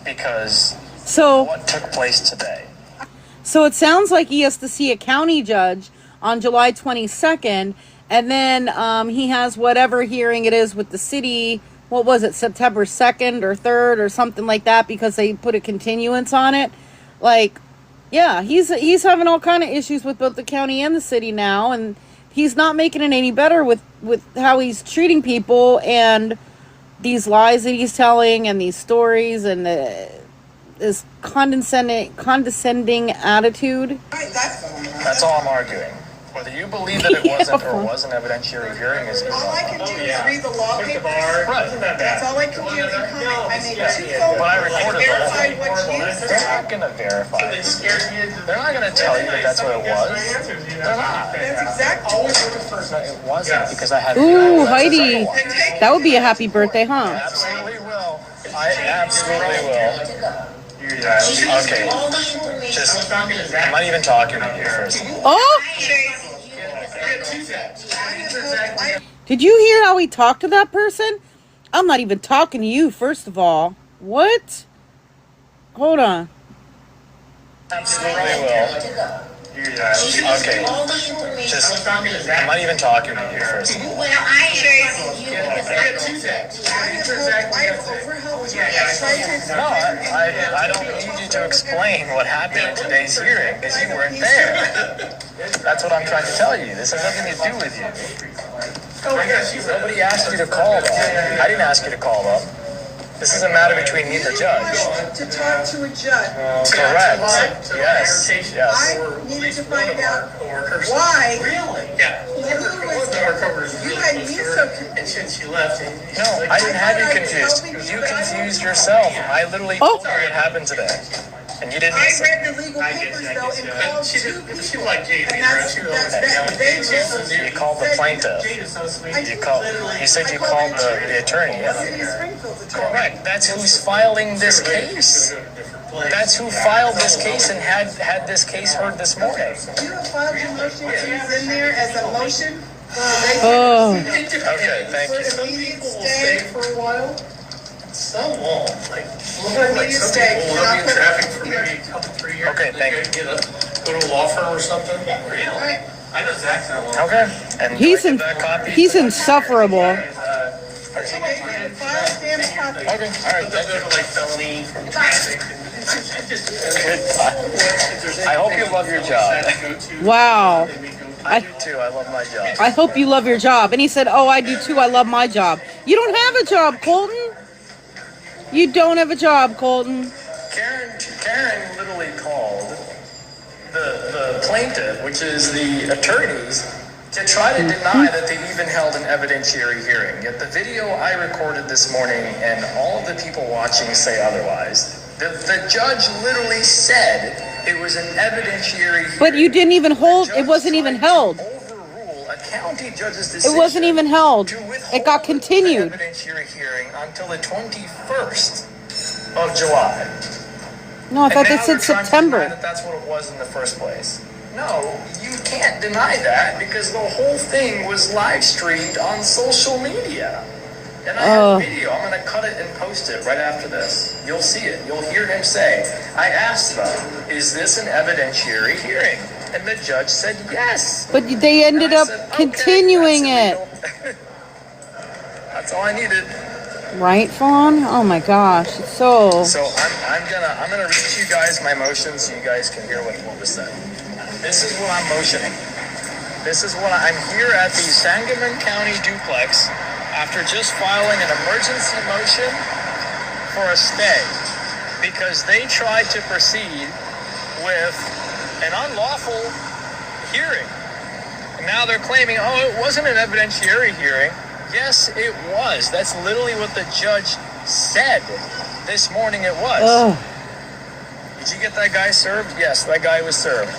because what took place today. So it sounds like he has to see a county judge on July 22nd, and then he has whatever hearing it is with the city. What was it, September 2nd or 3rd or something like that, because they put a continuance on it. Like, yeah, he's having all kind of issues with both the county and the city now, and he's not making it any better with how he's treating people and these lies that he's telling and these stories and this condescending attitude. That's all I'm arguing. Whether you believe that it wasn't or was an evidentiary hearing is all I can do is read the law papers. Right. That's all I can do is comment. I made 2 phone But I calls. recorded the whole thing. What They're not going to verify it. They're not going to tell you that that's what it was. They're not. That's exactly what No, it wasn't, because I had... Ooh, Heidi. That would be a happy birthday, huh? Absolutely will. I absolutely will. Okay. Just, I'm not even talking to you first. Oh! Did you hear how he talked to that person? I'm not even talking to you, first of all. What? Hold on. Absolutely will. Okay. Just, I'm not even talking to you first of all. No, I don't need you to explain what happened in today's hearing, because you weren't there. That's what I'm trying to tell you. This has nothing to do with you. Nobody asked you to call them. I didn't ask you to call them. This is a matter between me and the judge. To talk to a judge. Correct. Yes. I needed to find out why. Really? Yeah. You had me so confused. And since you left, no, I didn't have you confused. You confused yourself. I literally told you what happened today. And you didn't listen. I read the legal papers though and called 2 people. She like JD, You called the plaintiff. You said you called the attorney. Correct. That's who's filing this case. That's who filed this case and had this case heard this morning. You have filed your motion. It's in there as a motion. Oh. Okay, thank you. For immediate stay for a while. So long. Like some people will be in traffic for maybe a couple, 3 years. Okay, thank you. Go to a law firm or something. Really? I I know Zach's not one. Okay. And He's insufferable. Okay, all right. Those are like felony. I hope you love your job. Wow. I do too. I love my job. I hope you love your job. And he said, oh, I do too. I love my job. You don't have a job, Colton. You don't have a job, Colton. Karen literally called the plaintiff, which is the attorneys, to try to deny that they even held an evidentiary hearing. Yet the video I recorded this morning and all of the people watching say otherwise. The judge literally said it was an evidentiary hearing. But you didn't even hold, it wasn't even held. Overrule a county judge's decision. It wasn't even held. It got continued. The evidentiary hearing until the 21st of July. No, I thought they said September. That's what it was in the first place. No, you can't deny that because the whole thing was live streamed on social media. And I have video. I'm going to cut it and post it right after this. You'll see it. You'll hear him say, I asked them, is this an evidentiary hearing? And the judge said yes. But they ended up continuing it. That's all I needed. Right, Fawn? Oh my gosh. It's so I'm gonna read to you guys my motion so you guys can hear what was said. This is what I'm motioning. I'm here at the Sangamon County duplex after just filing an emergency motion for a stay because they tried to proceed with an unlawful hearing. And now they're claiming, oh, it wasn't an evidentiary hearing. Yes, it was. That's literally what the judge said this morning it was. Did you get that guy served? Yes, that guy was served.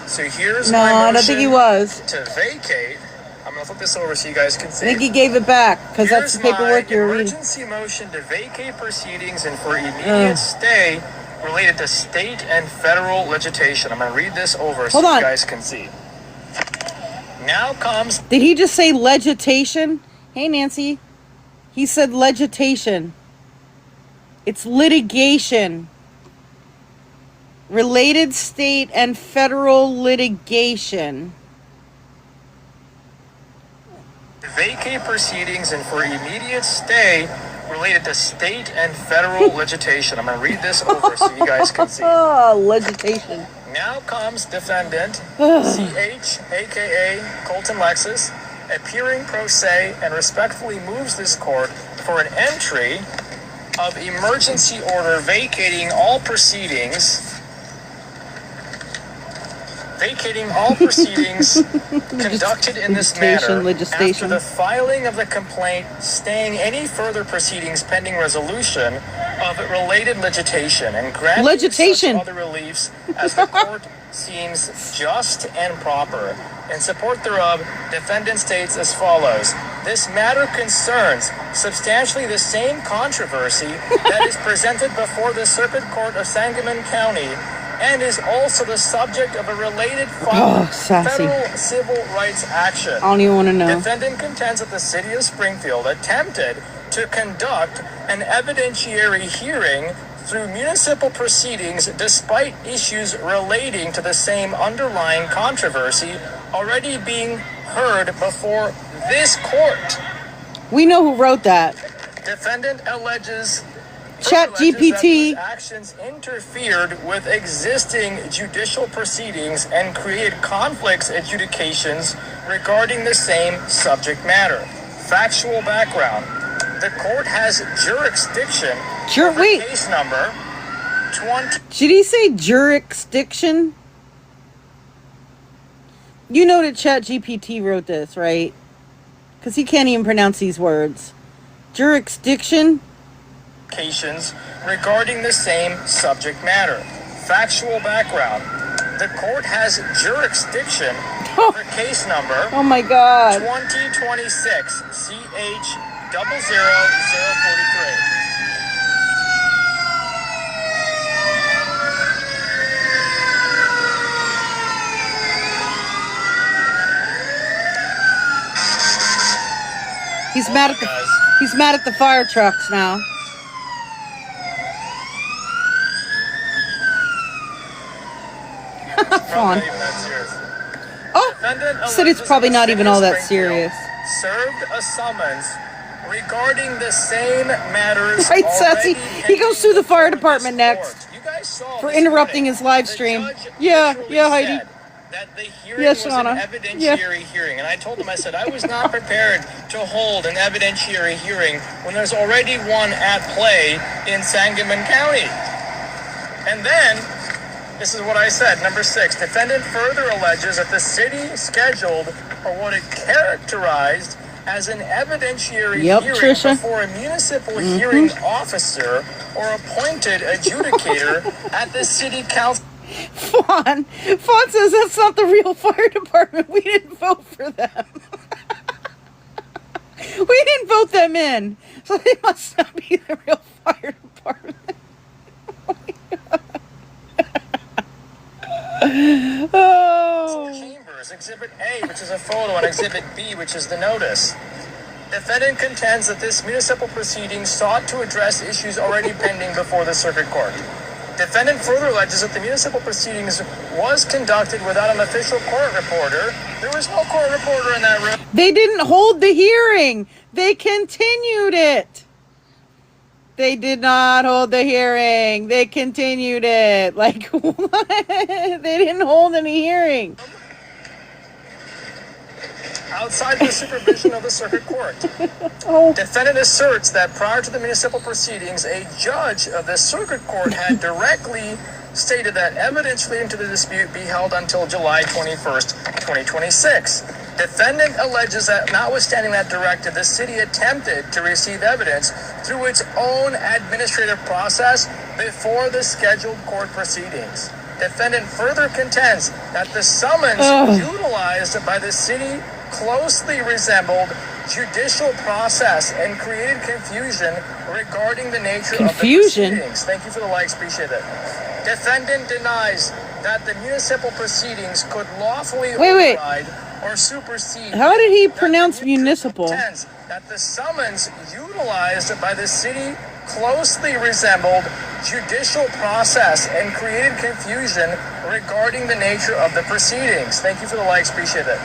So here's my motion I don't think he was. to vacate. I'm going to flip this over so you guys can see. I think he gave it back because that's the paperwork you're reading. Emergency motion to vacate proceedings and for immediate stay related to state and federal legislation. I'm going to read this over so you guys can see. Now comes... Did he just say legislation? Hey, Nancy. He said legislation. It's litigation. Related state and federal litigation. Vacate proceedings and for immediate stay related to state and federal legislation. I'm going to read this over so you guys can see. Legislation. Now comes defendant CH, a.k.a. Colton Lexus, appearing pro se and respectfully moves this court for an entry of emergency order vacating all proceedings conducted in this manner after the filing of the complaint, staying any further proceedings pending resolution of related legislation and granting such other reliefs as the court seems just and proper. In support thereof, defendant states as follows. This matter concerns substantially the same controversy that is presented before the Circuit Court of Sangamon County and is also the subject of a related federal civil rights action. I don't even want to know. Defendant contends that the city of Springfield attempted to conduct an evidentiary hearing through municipal proceedings despite issues relating to the same underlying controversy already being heard before this court. We know who wrote that. Defendant alleges ChatGPT actions interfered with existing judicial proceedings and created conflicts adjudications regarding the same subject matter. Factual background. The court has jurisdiction over case number 20. Did he say jurisdiction? You know that ChatGPT wrote this, right? Because he can't even pronounce these words. Jurisdiction? Regarding the same subject matter. Factual background. The court has jurisdiction over case number 2026 CH 00043. He's mad at the fire trucks now. Come on. Said it's probably not even all that serious. Served a summons regarding the same matters. Right, Sassy? He goes through the fire department next for interrupting his live stream. Yeah, Heidi. That the hearing Yes, was Shauna. an evidentiary hearing. And I told him, I said, I was not prepared to hold an evidentiary hearing when there's already one at play in Sangamon County. And then, this is what I said, number 6, defendant further alleges that the city scheduled, or what it characterized as an evidentiary hearing Trisha. before a municipal hearing officer or appointed adjudicator at the city council. Fawn says that's not the real fire department. We didn't vote for them. We didn't vote them in. So they must not be the real fire department. Oh. Chambers, Exhibit A, which is a photo, and Exhibit B, which is the notice. Defendant contends that this municipal proceeding sought to address issues already pending before the circuit court. Defendant further alleges that the municipal proceedings was conducted without an official court reporter. There was no court reporter in that room. They didn't hold the hearing. They continued it. They did not hold the hearing. They continued it. Like, what? They didn't hold any hearing. Outside the supervision of the circuit court. Defendant asserts that prior to the municipal proceedings, a judge of the circuit court had directly stated that evidence relating to the dispute be held until July 21st, 2026. Defendant alleges that notwithstanding that directive, the city attempted to receive evidence through its own administrative process before the scheduled court proceedings. Defendant further contends that the summons utilized by the city closely resembled judicial process and created confusion regarding the nature of the proceedings. Thank you for the likes, appreciate it. Defendant denies that the municipal proceedings could lawfully override or supersede. How did he pronounce municipal? That the summons utilized by the city closely resembled judicial process and created confusion regarding the nature of the proceedings. Thank you for the likes, appreciate it.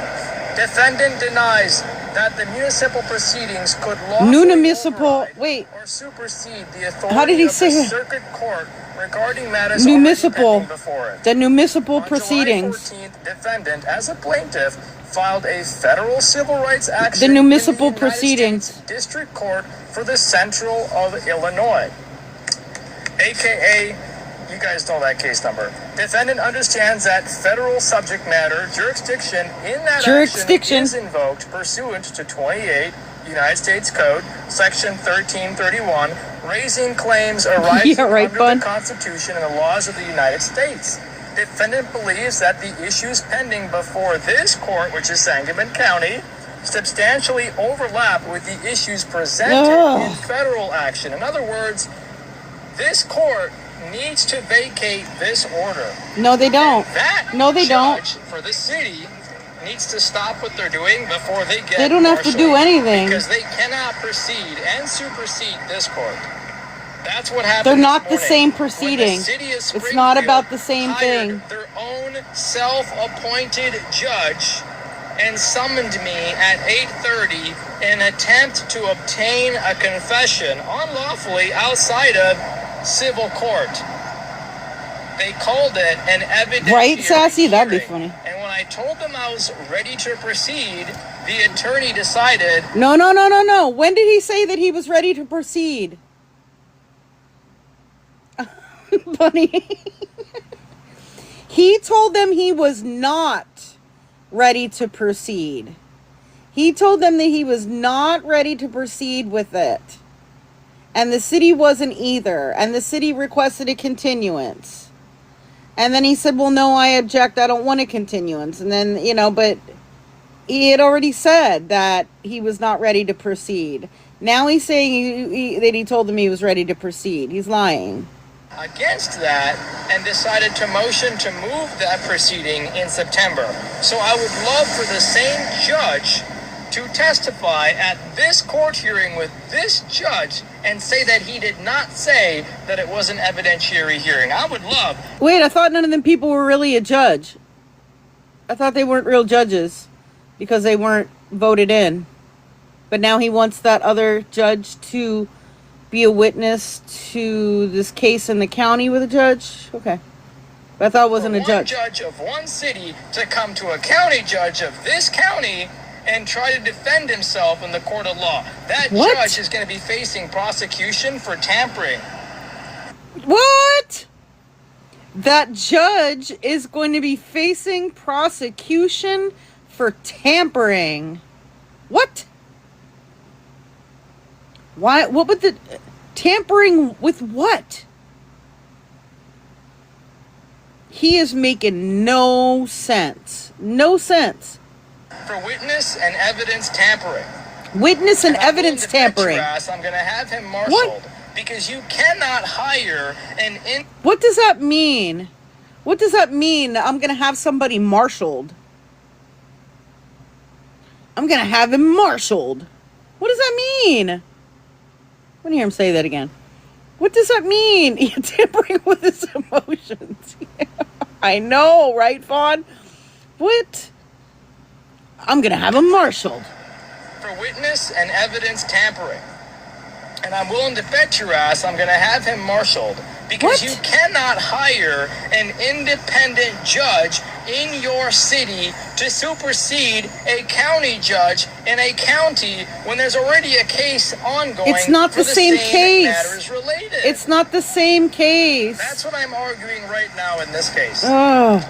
Defendant denies that the municipal proceedings could lawfully override or supersede the authority of the circuit court regarding matters municipal, before it. the municipal On proceedings. July 14th, defendant, as a plaintiff, filed a federal civil rights action The municipal in the United proceedings. States District Court for the Central of Illinois, aka, you guys know that case number. Defendant understands that federal subject matter jurisdiction in that action is invoked pursuant to 28 United States Code, Section 1331, raising claims arising under the Constitution and the laws of the United States. Defendant believes that the issues pending before this court, which is Sangamon County, substantially overlap with the issues presented in federal action. In other words, this court needs to vacate this order. No, they don't. No, they don't. For the city needs to stop what they're doing before they get. They don't have to do anything because they cannot proceed and supersede this court. That's what happened. They're not this the same morning. proceeding. The city of It's not about the same hired thing. Their own self-appointed judge and summoned me at 8:30 in an attempt to obtain a confession unlawfully outside of civil court. They called it an evidentiary Right, Sassy? That'd be hearing. funny. And when I told them I was ready to proceed, the attorney decided... No. When did he say that he was ready to proceed? Bunny. He told them he was not ready to proceed. He told them that he was not ready to proceed with it. And the city wasn't either. And the city requested a continuance. And then he said, well, no, I object. I don't want a continuance. And then, but he had already said that he was not ready to proceed. Now he's saying that he told them he was ready to proceed. He's lying. Against that and decided to motion to move that proceeding in September. So I would love for the same judge to testify at this court hearing with this judge and say that he did not say that it was an evidentiary hearing. I would love... Wait, I thought none of them people were really a judge. I thought they weren't real judges because they weren't voted in. But now he wants that other judge to be a witness to this case in the county with a judge? Okay. But I thought it wasn't a judge. One judge of one city to come to a county judge of this county and try to defend himself in the court of law. That judge is going to be facing prosecution for tampering. What? That judge is going to be facing prosecution for tampering. What? Why? What would the tampering with what? He is making no sense. No sense. For witness and evidence tampering. Witness and evidence tampering. I'm going to have him marshaled because you cannot hire an What does that mean? What does that mean? I'm going to have somebody marshaled. I'm going to have him marshaled. What does that mean? I want to hear him say that again. What does that mean? Tampering with his emotions. I know, right, Fawn? What? I'm going to have him marshaled. For witness and evidence tampering. And I'm willing to bet your ass I'm going to have him marshaled. Because you cannot hire an independent judge in your city to supersede a county judge in a county when there's already a case ongoing. It's not the same case. Matters related. It's not the same case. That's what I'm arguing right now in this case. Oh.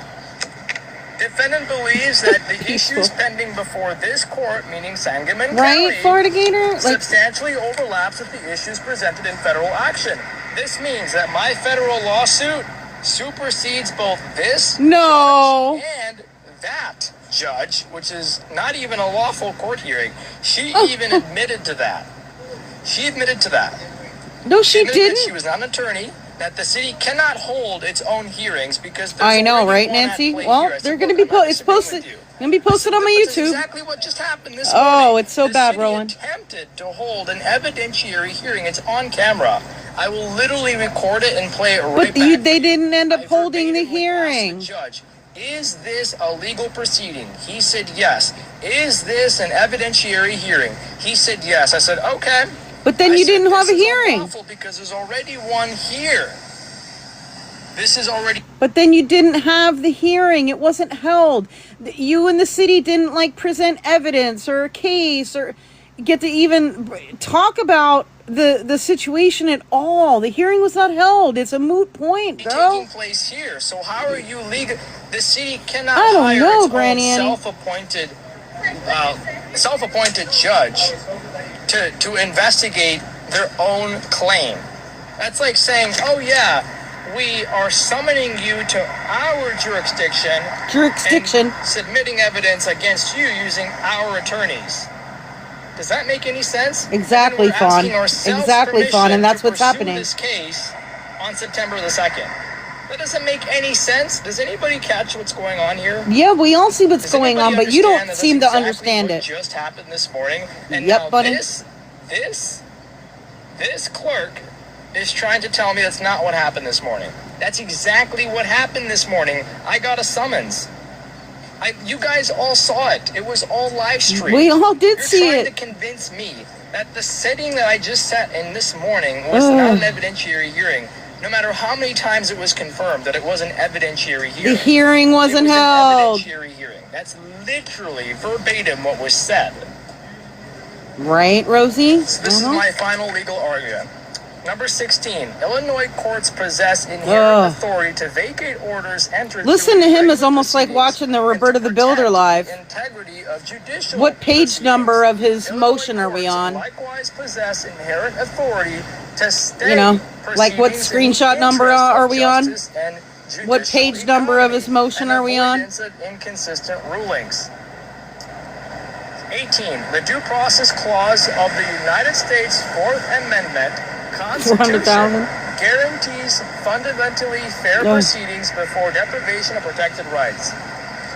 Defendant believes that the issues pending before this court, meaning Sangamon Right, County, Florida Gator? substantially overlaps with the issues presented in federal action. This means that my federal lawsuit supersedes both this judge and that judge, which is not even a lawful court hearing. She even admitted to that. She admitted to that. No, she admitted didn't. That she was not an attorney. That the city cannot hold its own hearings because there's I know, already right, one at Nancy? play Well, here. I they're said, going to look, be it's posted. Going to be posted on my That's YouTube. exactly what just happened this Oh, morning. it's so the bad, city Roland. Attempted to hold an evidentiary hearing. It's on camera. I will literally record it and play it right But back. they didn't end up holding the hearing. The judge, is this a legal proceeding? He said yes. Is this an evidentiary hearing? He said yes. I said okay. But then you didn't have a hearing. Because there's already one here. This is already. But then you didn't have the hearing. It wasn't held. You and the city didn't present evidence or a case or get to even talk about the situation at all. The hearing was not held. It's a moot point, girl. Taking place here. So how are you legal? The city cannot I don't hire know, its Granny own Annie. self-appointed judge to investigate their own claim. That's like saying, oh yeah, we are summoning you to our jurisdiction and submitting evidence against you using our attorneys. Does that make any sense? Exactly, Fawn. Exactly, Fawn, and that's what's happening. This case on September the 2nd. That doesn't make any sense. Does anybody catch what's going on here? Yeah, we all see what's going on, but you don't seem to understand what it. Just happened this morning, and yep, now buddy. This clerk is trying to tell me that's not what happened this morning. That's exactly what happened this morning. I got a summons. You guys all saw it. It was all live streamed. We all did see it. You're trying to convince me that the setting that I just sat in this morning was not an evidentiary hearing. No matter how many times it was confirmed that it was an evidentiary hearing. The hearing wasn't held. An evidentiary hearing. That's literally verbatim what was said. Right, Rosie? So this is my final legal argument. Number 16, Illinois courts possess inherent authority to vacate orders entered. Listen to him is almost like watching the Roberta the Builder live. Integrity of judicial what page number of his motion are we on? Likewise possess inherent authority to stay, you know, like what screenshot number are we on? What page number of his motion are we on? Inconsistent rulings. 18, the Due Process Clause of the United States Fourth Amendment Constitution guarantees fundamentally fair proceedings before deprivation of protected rights.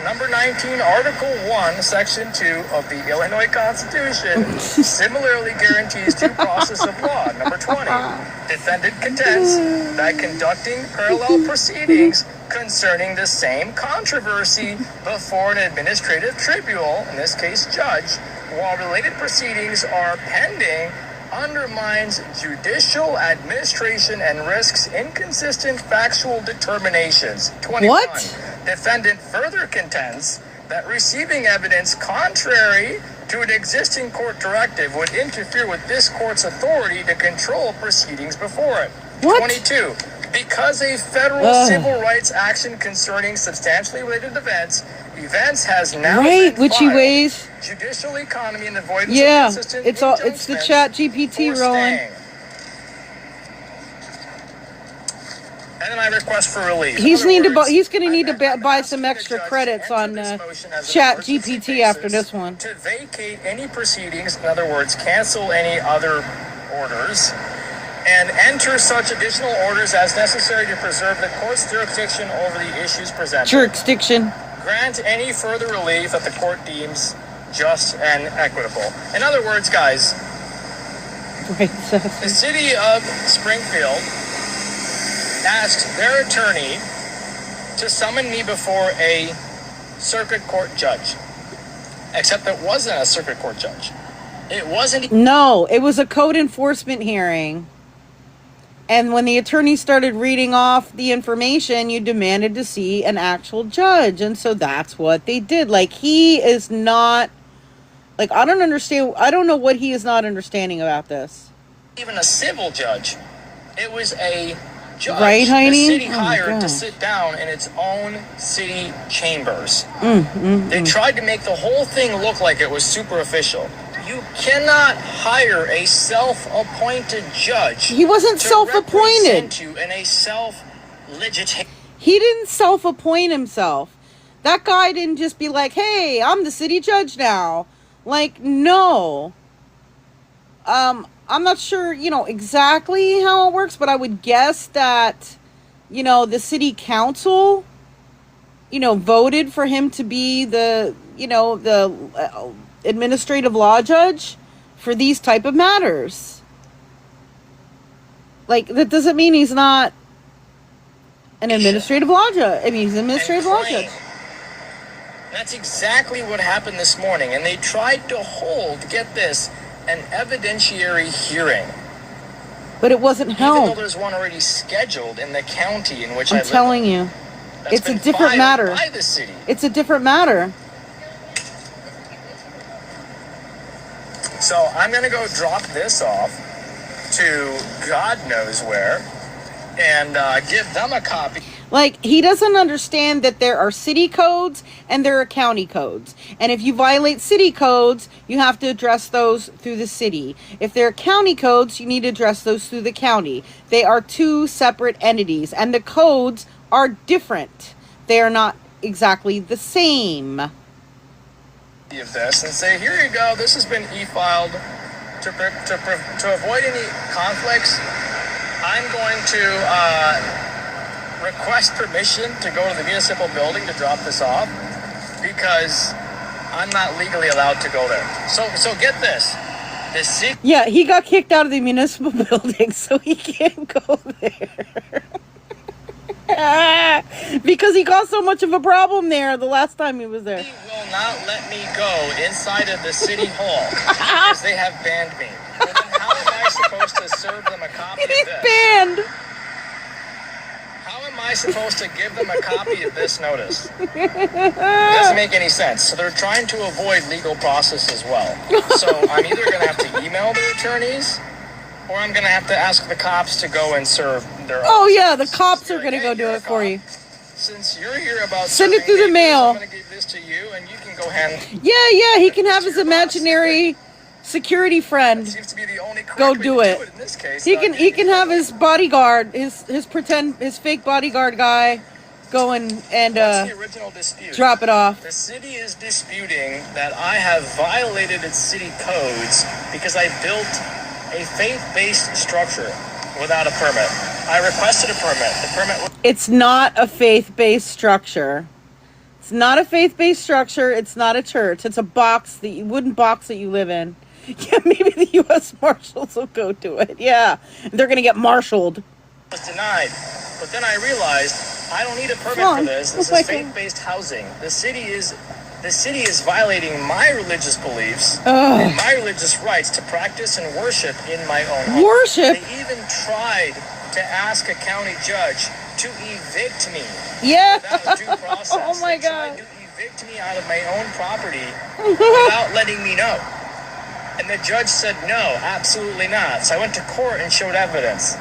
Number 19, Article 1, Section 2 of the Illinois Constitution similarly guarantees due process of law. Number 20, defendant contends that conducting parallel proceedings concerning the same controversy before an administrative tribunal, in this case judge, while related proceedings are pending, undermines judicial administration and risks inconsistent factual determinations. 21. What? Defendant further contends that receiving evidence contrary to an existing court directive would interfere with this court's authority to control proceedings before it. What? 22. Because a federal civil rights action concerning substantially related events has now been witchy filed, ways. judicial economy and avoidance Yeah, of consistent it's the chat GPT for rolling. staying. And then I request for relief. He's going to need to buy some extra credits on chat GPT after this one. To vacate any proceedings, in other words, cancel any other orders, and enter such additional orders as necessary to preserve the court's jurisdiction over the issues presented. Jurisdiction. Grant any further relief that the court deems just and equitable. In other words, guys, the city of Springfield asked their attorney to summon me before a circuit court judge. Except it wasn't a circuit court judge. It wasn't. No, it was a code enforcement hearing. And when the attorney started reading off the information, you demanded to see an actual judge. And so that's what they did. Like, he is not... Like, I don't understand... I don't know what he is not understanding about this. Even a civil judge. It was a judge right, the Heine? city hired to sit down in its own city chambers. They tried to make the whole thing look like it was super official. You cannot hire a self-appointed judge. He wasn't self-appointed. You in a self-legitimate. He didn't self-appoint himself. That guy didn't just be like, hey, I'm the city judge now. Like, no. I'm not sure, exactly how it works, but I would guess that, the city council, voted for him to be the administrative law judge for these type of matters. Like, that doesn't mean he's not an administrative law judge. I mean, he's an administrative law judge. That's exactly what happened this morning. And they tried to hold, get this, an evidentiary hearing. But it wasn't held. Even though there's one already scheduled in the county in which I live. I'm telling you. It's a different matter. By the city. It's a different matter. So I'm going to go drop this off to God knows where and give them a copy. Like, he doesn't understand that there are city codes and there are county codes. And if you violate city codes, you have to address those through the city. If there are county codes, you need to address those through the county. They are two separate entities, and the codes are different. They are not exactly the same. Of this and say, here you go, this has been e-filed. To avoid any conflicts, I'm going to request permission to go to the municipal building to drop this off because I'm not legally allowed to go there. So get this. The city. Yeah, he got kicked out of the municipal building, so he can't go there. Because he caused so much of a problem there the last time he was there. He will not let me go inside of the city hall because they have banned me. Well, then how am I supposed to serve them a copy of this? Banned. How am I supposed to give them a copy of this notice? It doesn't make any sense. So they're trying to avoid legal process as well. So I'm either going to have to email their attorneys or I'm going to have to ask the cops to go and serve their Oh, yeah, the cops are going to go do it for you. Since you're here about send it through the mail. I'm going to give this to you and you can go hand. Yeah, he can have his imaginary security friend go do it. He can have his bodyguard, his fake bodyguard guy go and drop it off. The city is disputing that I have violated its city codes because I built a faith-based structure without a permit. I requested a permit. The permit. It's not a faith-based structure. It's not a faith-based structure. It's not a church. It's a wooden box that you live in. Yeah, maybe the U.S. Marshals will go to it. Yeah, they're gonna get marshaled. Was denied, but then I realized I don't need a permit for this. This is faith-based housing. The city is violating my religious beliefs and my religious rights to practice and worship in my own home. Worship? They even tried to ask a county judge to evict me. Yeah. Without due process. Oh my God. They tried to evict me out of my own property without letting me know. And the judge said no, absolutely not. So I went to court and showed evidence.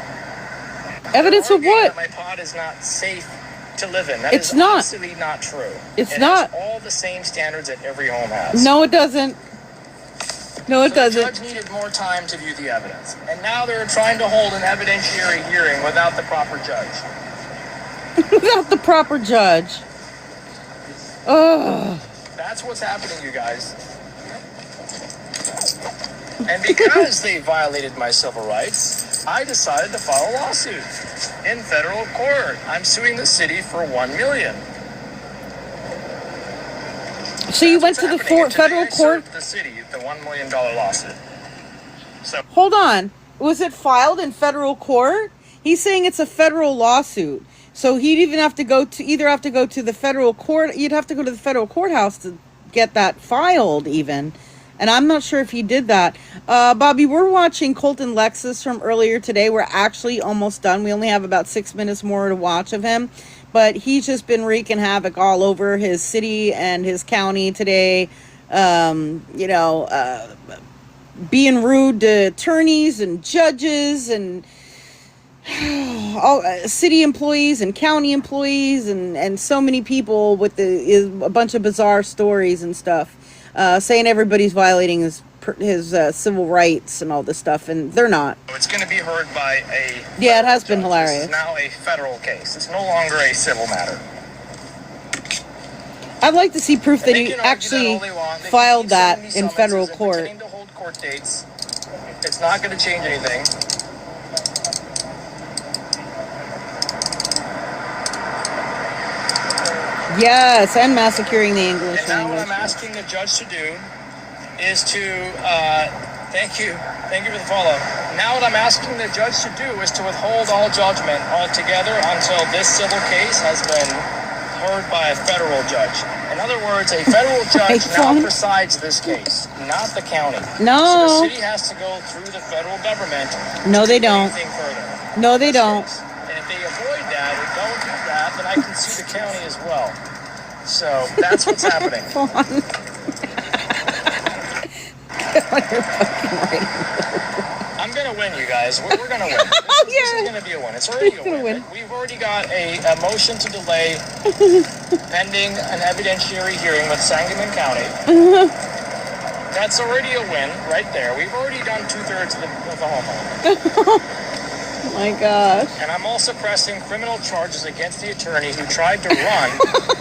Evidence of what? That my pod is not safe to live in. That It's is not. absolutely not true. It's not. Has all the same standards that every home has. No, it doesn't. No, it doesn't. The judge needed more time to view the evidence, and now they're trying to hold an evidentiary hearing without the proper judge. Without the proper judge. Ugh. That's what's happening, you guys. And because they violated my civil rights, I decided to file a lawsuit in federal court. I'm suing the city for $1 million. So you went to the federal court? The city, the $1 million lawsuit. So hold on. Was it filed in federal court? He's saying it's a federal lawsuit. So he'd even have to go to the federal court. You'd have to go to the federal courthouse to get that filed even. And I'm not sure if he did that. Bobby, we're watching Colton Lexus from earlier today. We're actually almost done. We only have about 6 minutes more to watch of him. But he's just been wreaking havoc all over his city and his county today. Being rude to attorneys and judges and all city employees and county employees and so many people with a bunch of bizarre stories and stuff. Saying everybody's violating his civil rights and all this stuff, and they're not. It's going to be heard by a... Yeah, it has been hilarious. This is now a federal case. It's no longer a civil matter. I'd like to see proof that he actually filed that in federal court. Continuing to hold court dates. It's not going to change anything. Yes, and massacring the English and now language. what I'm asking the judge to do is to, thank you for the follow. Now what I'm asking the judge to do is to withhold all judgment altogether until this civil case has been heard by a federal judge. In other words, a federal judge now presides this case, not the county. No. So the city has to go through the federal government. No, they don't. Further. No, they don't. And if they avoid that or don't do that, then I can sue the county as well. So that's what's happening. I'm gonna win, you guys. We're gonna win. This is gonna be a win. It's already a win. We've already got a motion to delay pending an evidentiary hearing with Sangamon County. That's already a win right there. We've already done 2/3 of the homeowner. Oh my gosh. And I'm also pressing criminal charges against the attorney who tried to run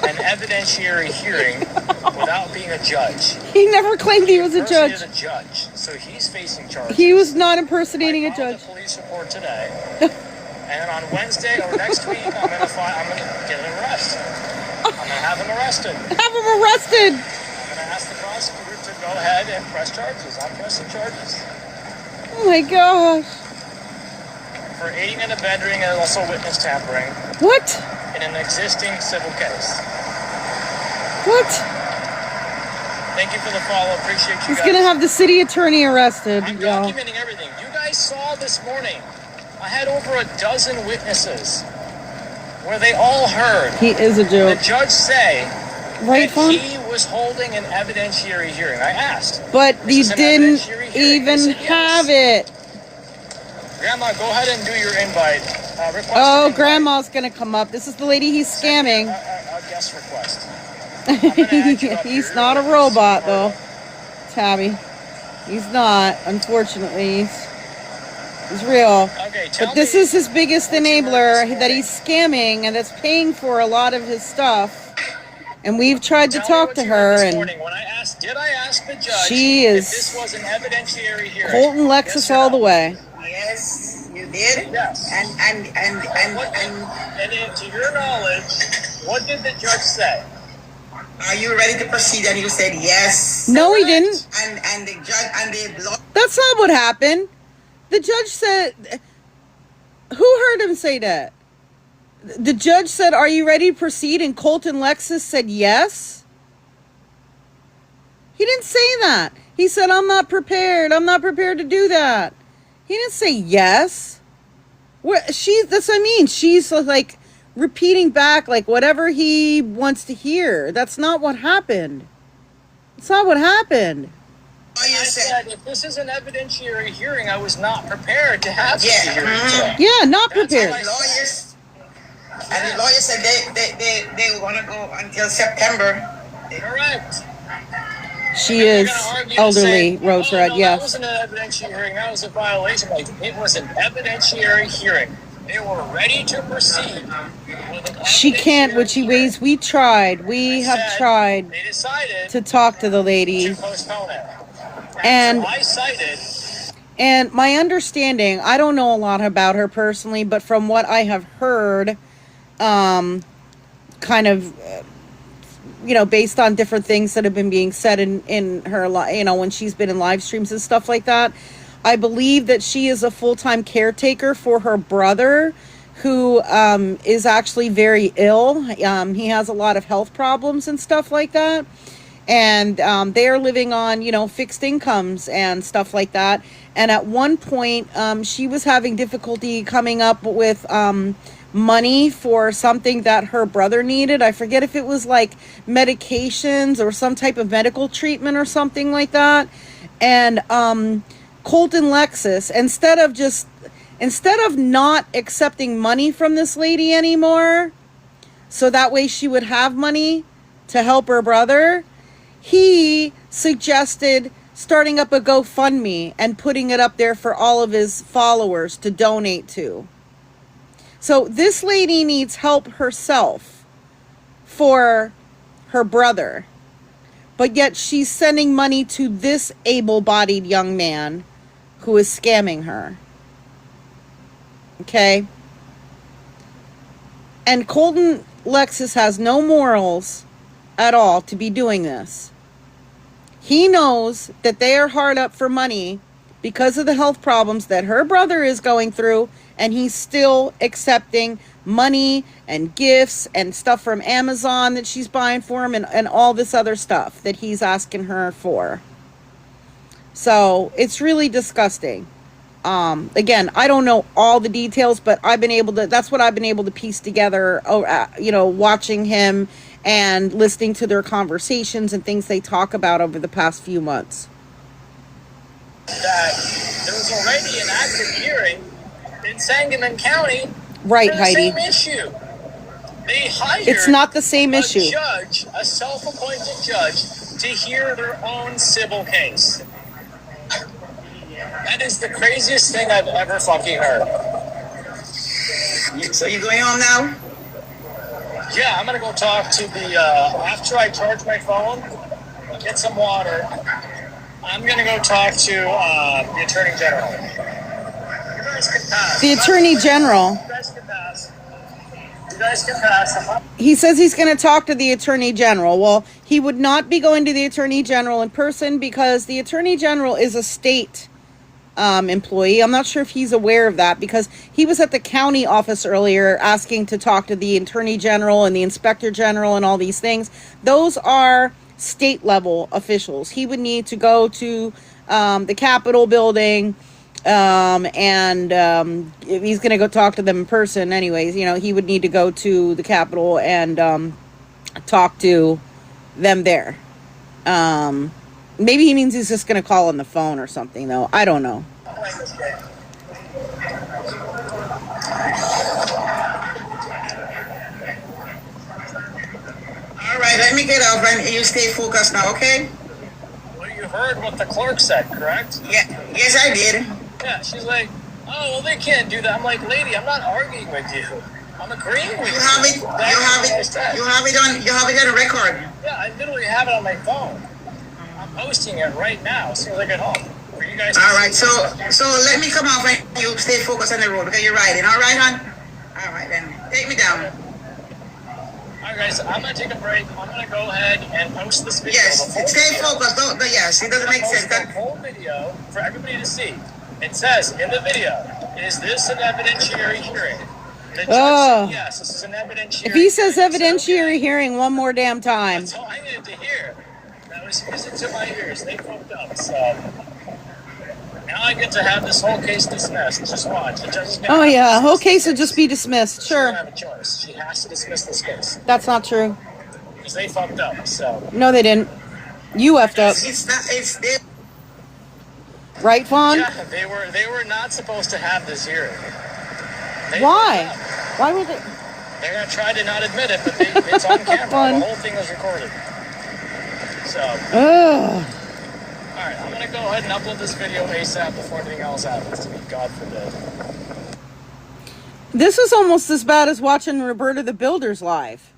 an evidentiary hearing without being a judge. He never claimed he was a judge. He is a judge, so he's facing charges. He was not impersonating a judge. I filed a police report today, and on Wednesday or next week, I'm gonna get an arrest. I'm gonna have him arrested. Have him arrested. I'm gonna ask the prosecutor to go ahead and press charges. I'm pressing charges. Oh my gosh. For aiding and abetting and also witness tampering. What? In an existing civil case. What? Thank you for the follow. Appreciate you guys. He's gonna have the city attorney arrested. I'm documenting everything. You guys saw this morning. I had over a dozen witnesses where they all heard he is a joke. The judge say that he was holding an evidentiary hearing. I asked. But he didn't even have it. Grandma, go ahead and do your invite. Grandma's gonna come up. This is the lady he's scamming. A guest request. He's not a robot, though, Tabby. He's not, unfortunately. He's real. Okay, but this is his biggest enabler that he's scamming and that's paying for a lot of his stuff. And we've tried to talk to her, and when I asked, did I ask the judge she is if this was an evidentiary hearing? Colton Lexus all the way. Yes, you did. Yes. And to your knowledge, what did the judge say? Are you ready to proceed? And you said yes. No, he didn't. And the judge and the That's not what happened. The judge said, who heard him say that? The judge said, "Are you ready to proceed?" And Colton Lexus said yes. He didn't say that. He said, "I'm not prepared. I'm not prepared to do that." He didn't say yes. That's what I mean. She's like repeating back like whatever he wants to hear. That's not what happened. It's not what happened. I said, if this is an evidentiary hearing, I was not prepared to have this hearing. Yeah, not prepared. Lawyers, and the lawyer said they were going to go until September. Correct. She is elderly, Rose Red, That yes. wasn't an evidentiary hearing. That was a violation. Like, it was an evidentiary hearing. They were ready to proceed. She can't, which he ways. We tried. We have tried to talk to the lady. And my understanding, I don't know a lot about her personally, but from what I have heard, kind of, based on different things that have been being said in her, when she's been in live streams and stuff like that, I believe that she is a full-time caretaker for her brother, who is actually very ill. He has a lot of health problems and stuff like that. And they are living on, fixed incomes and stuff like that. And at one point, she was having difficulty coming up with money for something that her brother needed. I forget if it was like medications or some type of medical treatment or something like that. And Colton Lexus, instead of not accepting money from this lady anymore, so that way she would have money to help her brother, he suggested starting up a GoFundMe and putting it up there for all of his followers to donate to. So this lady needs help herself for her brother, but yet she's sending money to this able-bodied young man who is scamming her. Okay? And Colton Lexus has no morals at all to be doing this. He knows that they are hard up for money because of the health problems that her brother is going through, and he's still accepting money and gifts and stuff from Amazon that she's buying for him, and all this other stuff that he's asking her for. So it's really disgusting. Again, I don't know all the details, but that's what I've been able to piece together, watching him and listening to their conversations and things they talk about over the past few months. That there was already an active hearing in Sangamon County. Right, for the Heidi. same issue. They hired It's not the same issue. A self-appointed judge, to hear their own civil case. That is the craziest thing I've ever fucking heard. So you going home now? Yeah, I'm gonna go talk to the, after I charge my phone, get some water, I'm gonna go talk to the Attorney General. You guys can pass. The Attorney General. You guys can pass. You guys can pass. He says he's going to talk to the Attorney General. Well, he would not be going to the Attorney General in person because the Attorney General is a state employee. I'm not sure if he's aware of that, because he was at the county office earlier asking to talk to the Attorney General and the Inspector General and all these things. Those are state level officials. He would need to go to the Capitol building, and if he's going to go talk to them in person anyways, he would need to go to the Capitol and talk to them there. Maybe he means he's just going to call on the phone or something, though. I don't know. All right, let me get off and you stay focused now, okay? Well, you heard what the clerk said, correct? Yeah, yes I did. Yeah, she's like, oh, well, they can't do that. I'm like, lady, I'm not arguing with you. I'm agreeing with you. You have it on record. Yeah, I literally have it on my phone. I'm posting it right now as soon as I get home. For you guys. All right, so let me come off and you stay focused on the road because you're riding. All right, hon? All right, then. Take me down. All right, guys, I'm going to take a break. I'm going to go ahead and post this video. Yes, stay focused. Yes, it doesn't make sense. The whole video for everybody to see. It says in the video, is this an evidentiary hearing? The judge Oh. said yes, this is an evidentiary. If he says hearing. evidentiary hearing one more damn time. That's all I needed to hear. That was music to my ears. They fucked up. So now I get to have this whole case dismissed. Just watch. The judge is gonna Oh have yeah, to whole dismiss case this would just be dismissed. She Sure. doesn't have a choice. She has to dismiss this case That's not true. because they fucked up. So No, they didn't. You effed up. It's not. It's Right, Fawn? yeah, they were not supposed to have this hearing. They Why? fucked up. Why would they? They're gonna try to not admit it, but it's on camera. Fun. The whole thing was recorded. So. Ugh. Alright, I'm gonna go ahead and upload this video ASAP before anything else happens to me, God forbid. This is almost as bad as watching Roberta the Builders live.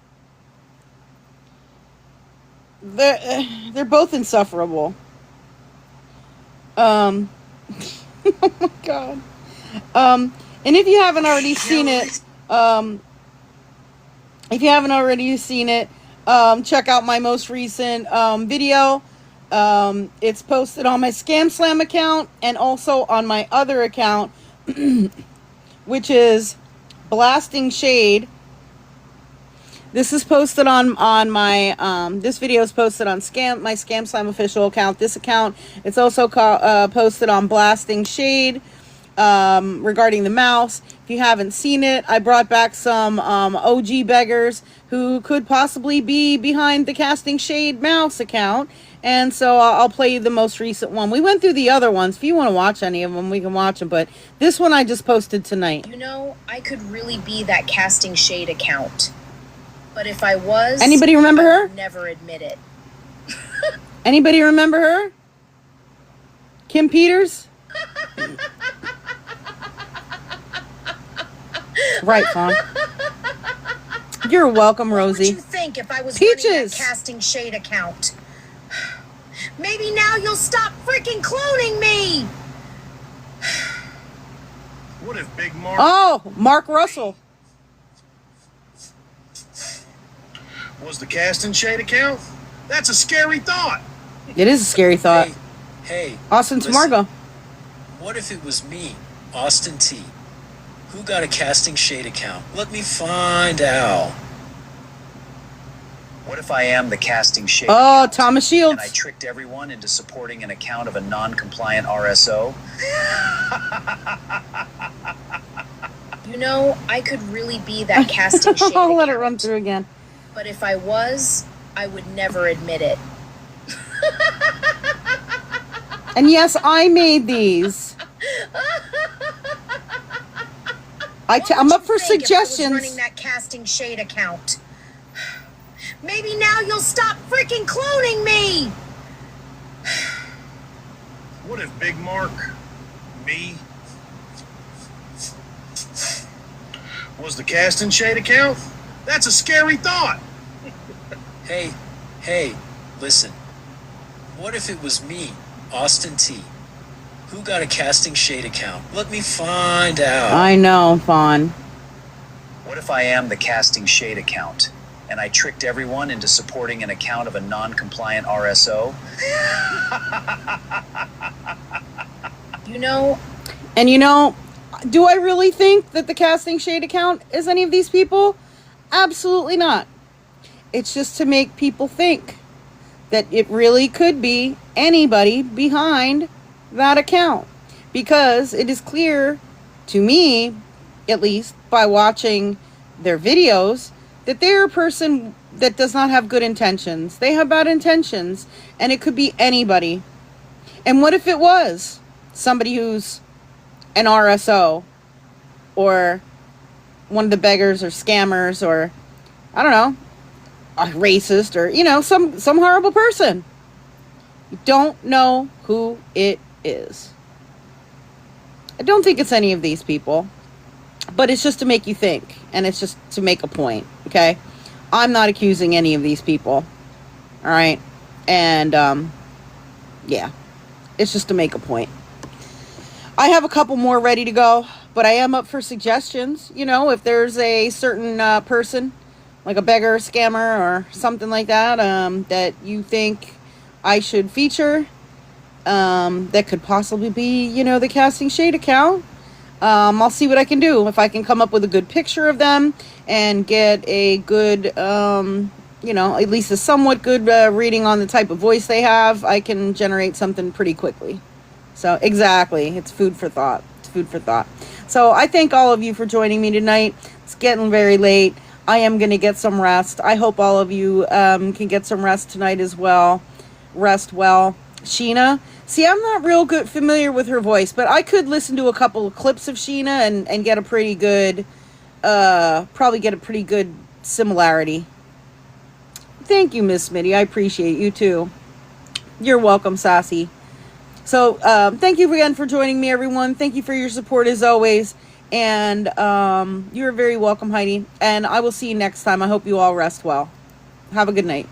They're both insufferable. Oh my God. And if you haven't already seen it, check out my most recent video. It's posted on my Scamslam account and also on my other account, which is Blasting Shade. This is posted on my this video is posted on my Scamslam official account. This account, it's also posted on Blasting Shade regarding the mouse. If you haven't seen it, I brought back some OG beggars who could possibly be behind the Casting Shade mouse account. And so I'll play you the most recent one. We went through the other ones. If you want to watch any of them, we can watch them. But this one I just posted tonight. You know, I could really be that Casting Shade account. But if I was... Anybody remember I her? would never admit it. Anybody remember her? Kim Peters? Right, Fawn. You're welcome, Rosie. What would you think if I was Peaches. running that Casting Shade account? Maybe now you'll stop freaking cloning me! What if Big Mark... Oh, Mark Russell. was the Casting Shade account? That's a scary thought. It is a scary thought. Hey, Austin Tamargo. What if it was me, Austin T, who got a Casting Shade account? Let me find out. What if I am the Casting Shade? Oh, Thomas Shields. And I tricked everyone into supporting an account of a non-compliant RSO? You know, I could really be that Casting Shade I'll account. let it run through again. But if I was, I would never admit it. And yes, I made these. I'm up for suggestions. If I was running that Casting Shade account. Maybe now you'll stop freaking cloning me. What if Big Mark, me, was the Casting Shade account? That's a scary thought. Hey, listen. What if it was me, Austin T, who got a Casting Shade account? Let me find out. I know, Fawn. What if I am the Casting Shade account and I tricked everyone into supporting an account of a non-compliant RSO? You know... And you know, do I really think that the Casting Shade account is any of these people? Absolutely not. It's just to make people think that it really could be anybody behind that account. Because it is clear to me, at least by watching their videos, that they're a person that does not have good intentions. They have bad intentions. And it could be anybody. And what if it was somebody who's an RSO? Or one of the beggars or scammers or, I don't know, a racist or, you know, some horrible person. You don't know who it is. I don't think it's any of these people. But it's just to make you think. And it's just to make a point. Okay? I'm not accusing any of these people. Alright? And, yeah. It's just to make a point. I have a couple more ready to go. But I am up for suggestions. You know, if there's a certain person, like a beggar, scammer, or something like that, that you think I should feature, that could possibly be, you know, the Casting Shade account, I'll see what I can do. If I can come up with a good picture of them and get a good, you know, at least a somewhat good reading on the type of voice they have, I can generate something pretty quickly. So, exactly. It's food for thought. It's food for thought. So, I thank all of you for joining me tonight. It's getting very late. I am going to get some rest. I hope all of you can get some rest tonight as well. Rest well. Sheena. See, I'm not real good familiar with her voice, but I could listen to a couple of clips of Sheena and get a pretty good, probably get a pretty good similarity. Thank you, Miss Smitty. I appreciate you too. You're welcome, Sassy. So, thank you again for joining me, everyone. Thank you for your support as always. And you're very welcome, Heidi. And I will see you next time. I hope you all rest well. Have a good night.